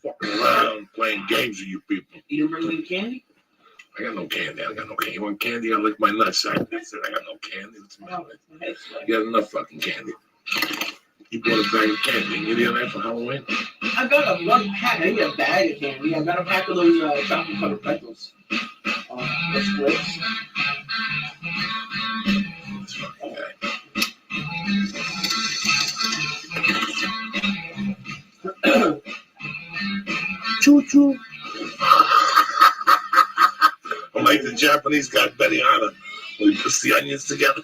fucking around playing games with you people. You didn't bring me candy? I got no candy. You want candy? I lick my nutsack. That's it. I got no candy. You got enough fucking candy. You bought a bag of candy. You didn't have that for Halloween? I got one pack. I need a bag of candy. I got a pack of those chocolate covered pretzels. The splits. Choo choo. I'm like the Japanese guy, Benihana, when he puts the onions together.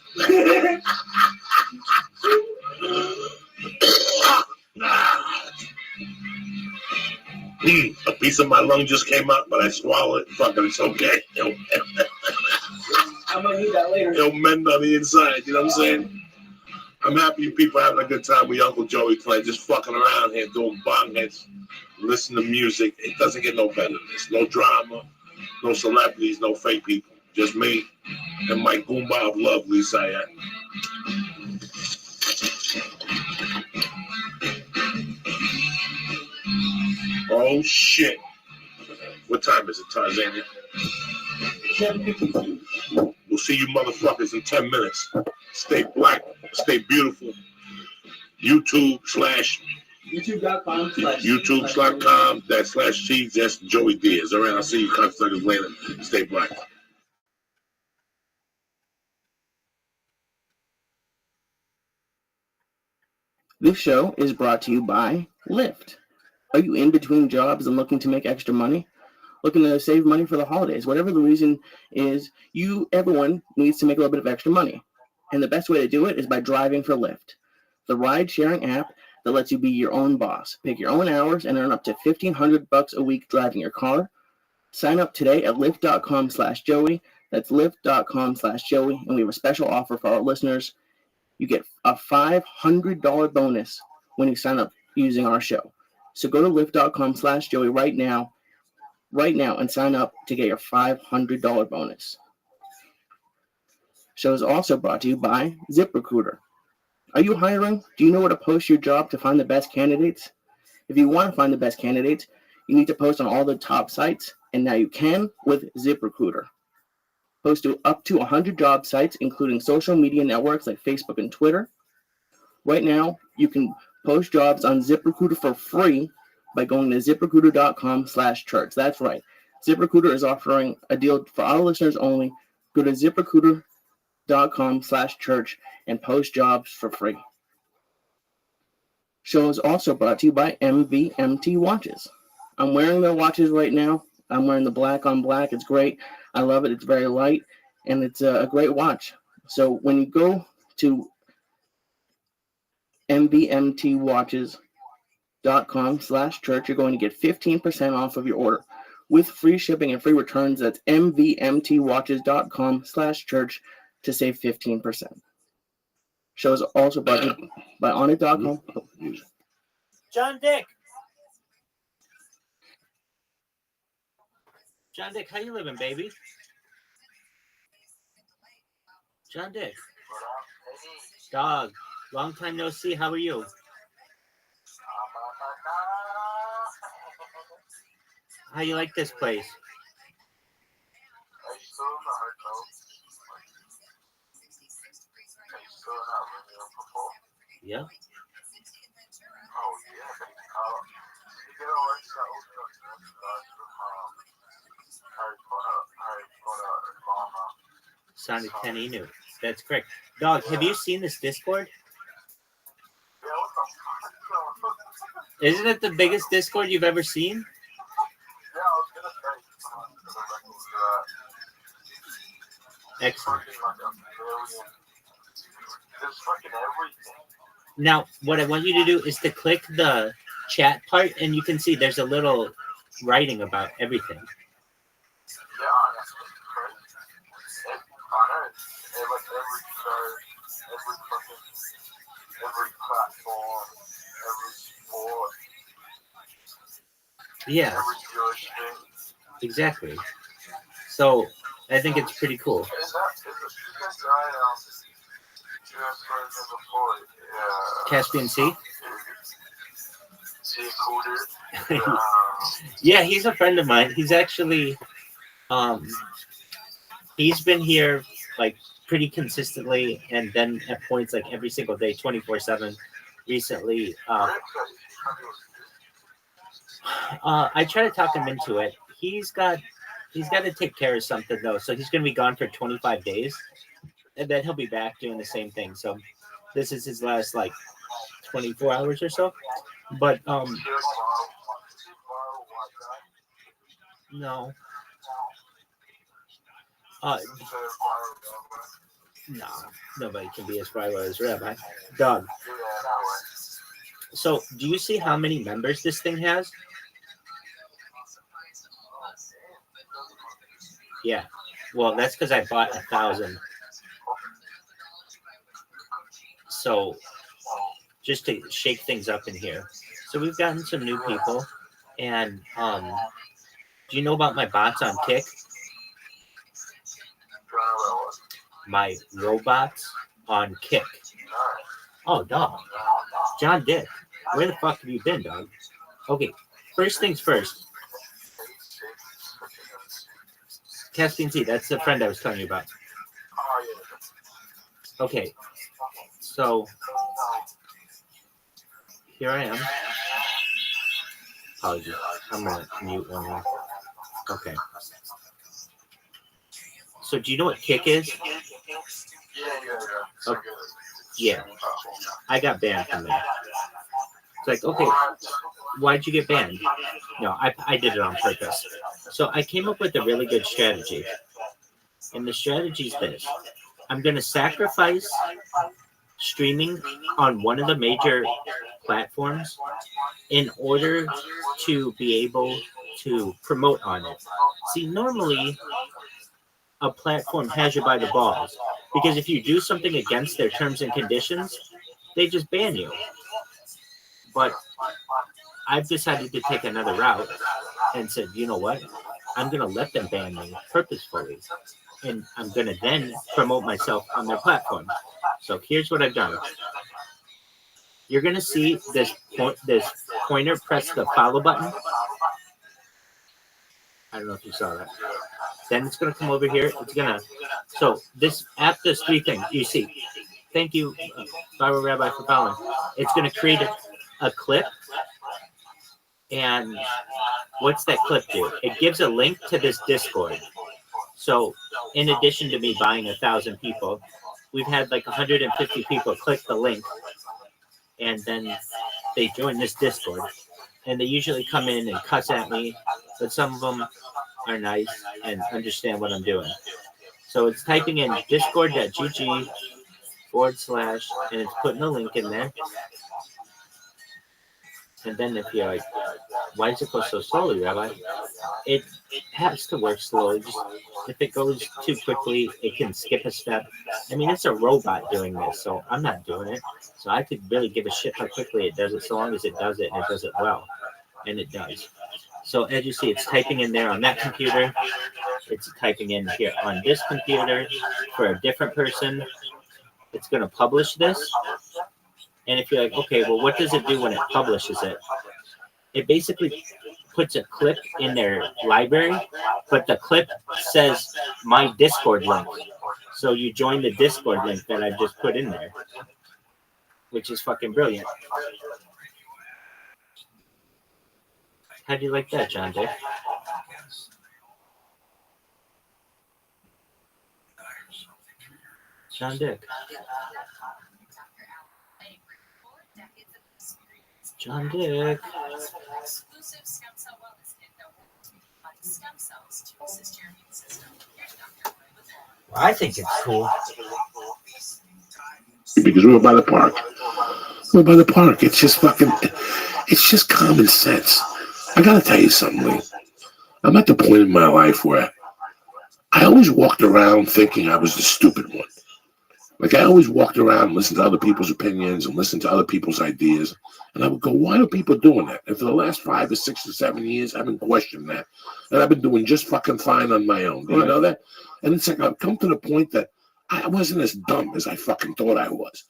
A piece of my lung just came out, but I swallowed it. Fuck it, it's okay. I'm gonna need that later. It'll mend on the inside, you know what I'm saying? I'm happy you people having a good time with Uncle Joey tonight, just fucking around here doing bong hits, listen to music. It doesn't get no better than this. No drama, no celebrities, no fake people. Just me and my Goomba of love, Lisa. Oh shit. What time is it, Tarzania? 7:52. We'll see you motherfuckers in 10 minutes. Stay black, stay beautiful. YouTube.com/Cheese. Joey Diaz. All right, I'll see you cocksuckers later. Stay black. This show is brought to you by Lyft. Are you in between jobs and looking to make extra money? Looking to save money for the holidays? Whatever the reason is, everyone needs to make a little bit of extra money. And the best way to do it is by driving for Lyft, the ride-sharing app that lets you be your own boss. Pick your own hours and earn up to $1,500 a week driving your car. Sign up today at lyft.com/Joey. That's lyft.com/Joey. And we have a special offer for our listeners. You get a $500 bonus when you sign up using our show. So go to lyft.com/Joey right now, and sign up to get your $500 bonus. Show is also brought to you by ZipRecruiter. Are you hiring? Do you know where to post your job to find the best candidates? If you want to find the best candidates, you need to post on all the top sites, and now you can with ZipRecruiter. Post to up to 100 job sites, including social media networks like Facebook and Twitter. Right now, you can post jobs on ZipRecruiter for free by going to ZipRecruiter.com/church. That's right. ZipRecruiter is offering a deal for our listeners only. Go to ZipRecruiter.com/church and post jobs for free. Show is also brought to you by MVMT watches. I'm wearing their watches right now. I'm wearing the black on black. It's great. I love it. It's very light, and it's a great watch. So when you go to MVMTwatches.com/church, you're going to get 15% off of your order with free shipping and free returns. That's MVMTwatches.com/church to save 15%. Show is also brought to you by Onnit.com. John Dick. John Dick, how you living, baby? John Dick. Dog, long time no see. How are you? How you like this place? Yeah. Sounded Ken Inu. That's correct. Dog, have you seen this Discord? Isn't it the biggest Discord you've ever seen? Excellent. Now, what I want you to do is to click the chat part, and you can see there's a little writing about everything. Yeah, exactly. So I think it's pretty cool. Caspian Sea? Yeah, he's a friend of mine. He's actually, he's been here like pretty consistently, and then at points like every single day, 24/7. Recently, I try to talk him into it. He's got to take care of something though, so he's going to be gone for 25 days, and then he'll be back doing the same thing. So this is his last like 24 hours or so. But no. No, nobody can be as viral as Rabbi. Dog. So, do you see how many members this thing has? Yeah. Well, that's because I bought 1,000. So, just to shake things up in here. So, we've gotten some new people. And, do you know about my bots on Kick? My robots on Kick. Oh, dog. John Dick. Where the fuck have you been, dog? Okay, first things first. Caspian Sea, that's the friend I was telling you about. Okay, so Here I am. Apologies. I'm gonna mute one here. Okay. So do you know what kick is? Oh, yeah. I got banned from there. It's like, okay, why'd you get banned? No, I did it on purpose. So I came up with a really good strategy. And the strategy is this. I'm going to sacrifice streaming on one of the major platforms in order to be able to promote on it. See, normally a platform has you by the balls because if you do something against their terms and conditions, they just ban you. But I've decided to take another route and said, you know what? I'm going to let them ban me purposefully. And I'm going to then promote myself on their platform. So here's what I've done. You're going to see this pointer press the follow button. I don't know if you saw that. Then it's going to come over here. It's going to, so this app does three things. You see, thank you, Rabbi, for following. It's going to create a clip. And what's that clip do? It gives a link to this Discord. So in addition to me buying 1,000 people, we've had like 150 people click the link and then they join this Discord. And they usually come in and cuss at me, but some of them are nice and understand what I'm doing. So it's typing in discord.gg/, and it's putting a link in there. And then if you're like, why does it go so slowly, Rabbi? It has to work slowly. Just if it goes too quickly, it can skip a step. I mean, it's a robot doing this, so I'm not doing it. So I could really give a shit how quickly it does it, so long as it does it and it does it well. And it does. So as you see, it's typing in there on that computer. It's typing in here on this computer for a different person. It's going to publish this. And if you're like, okay, well, what does it do when it publishes it? It basically puts a clip in their library, but the clip says my Discord link. So you join the Discord link that I just put in there, which is fucking brilliant. How do you like that, John Dick? John Dick. John Dick. Exclusive stem cell wellness kit that works with your body's stem cells to assist your immune system. Here's Dr. Roy with more. I think it's cool. Because we were by the park. It's just fucking, it's just common sense. I gotta tell you something, Lee. I'm at the point in my life where I always walked around thinking I was the stupid one. Like I always walked around and listened to other people's opinions and listened to other people's ideas. And I would go, why are people doing that? And for the last 5 or 6 or 7 years, I've been questioning that. And I've been doing just fucking fine on my own. Do you know that? And it's like I've come to the point that I wasn't as dumb as I fucking thought I was.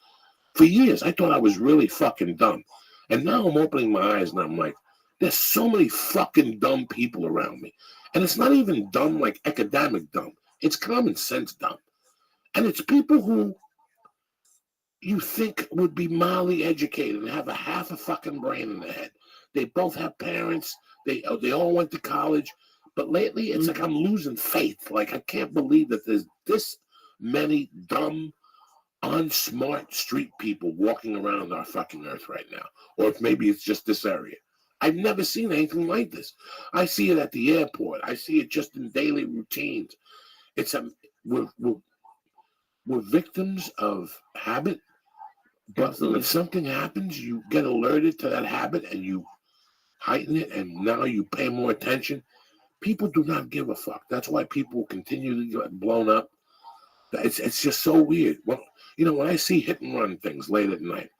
For years, I thought I was really fucking dumb. And now I'm opening my eyes and I'm like, there's so many fucking dumb people around me. And it's not even dumb like academic dumb. It's common sense dumb. And it's people who you think would be mildly educated and have a half a fucking brain in their head. They both have parents. They all went to college. But lately, it's like I'm losing faith. Like, I can't believe that there's this many dumb, unsmart street people walking around our fucking earth right now. Or if maybe it's just this area. I've never seen anything like this. I see it at the airport. I see it just in daily routines. It's we're victims of habit, but when something happens, you get alerted to that habit and you heighten it, and now you pay more attention. People do not give a fuck. That's why people continue to get blown up. It's just so weird. Well, when I see hit and run things late at night,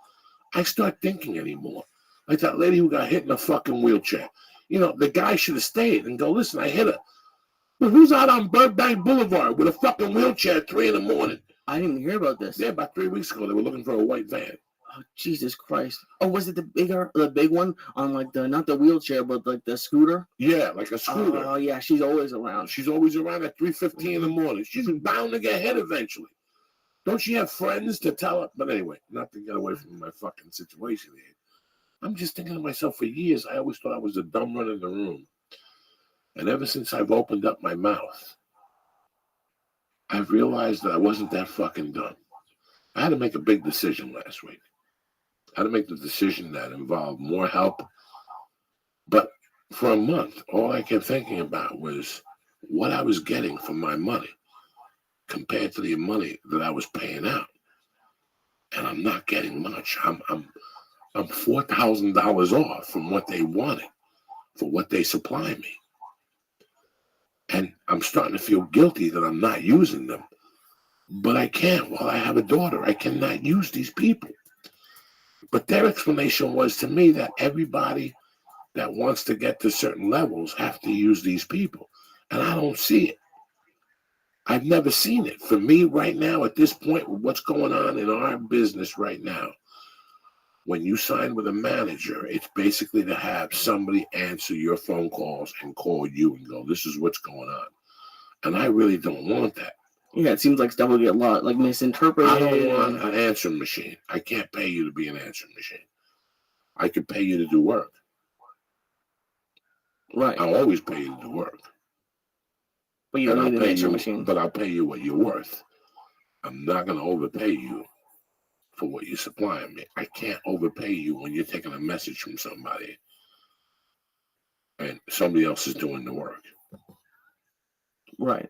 I start thinking anymore. Like that lady who got hit in a fucking wheelchair. The guy should have stayed and go, listen, I hit her. But who's out on Burbank Boulevard with a fucking wheelchair at 3 a.m? I didn't even hear about this. Yeah, about 3 weeks ago, they were looking for a white van. Oh, Jesus Christ. Oh, was it the big one on like not the wheelchair, but like the scooter? Yeah, like a scooter. Oh, yeah, she's always around. She's always around at 3:15 in the morning. She's bound to get hit eventually. Don't she have friends to tell her? But anyway, not to get away from my fucking situation here. I'm just thinking to myself, for years, I always thought I was the dumb one in the room. And ever since I've opened up my mouth, I've realized that I wasn't that fucking dumb. I had to make a big decision last week. I had to make the decision that involved more help. But for a month, all I kept thinking about was what I was getting for my money compared to the money that I was paying out. And I'm not getting much. I'm $4,000 off from what they wanted for what they supply me. And I'm starting to feel guilty that I'm not using them. But I can't. While I have a daughter, I cannot use these people. But their explanation was to me that everybody that wants to get to certain levels have to use these people. And I don't see it. I've never seen it. For me right now, at this point, what's going on in our business right now, when you sign with a manager, it's basically to have somebody answer your phone calls and call you and go, this is what's going on. And I really don't want that. Yeah, it seems like stuff will get a lot like misinterpreted. I don't want an answering machine. I can't pay you to be an answering machine. I could pay you to do work. Right. I'll always pay you to do work. But you don't need an answering you, machine. But I'll pay you what you're worth. I'm not going to overpay you for what you're supplying me. I can't overpay you when you're taking a message from somebody and somebody else is doing the work. Right.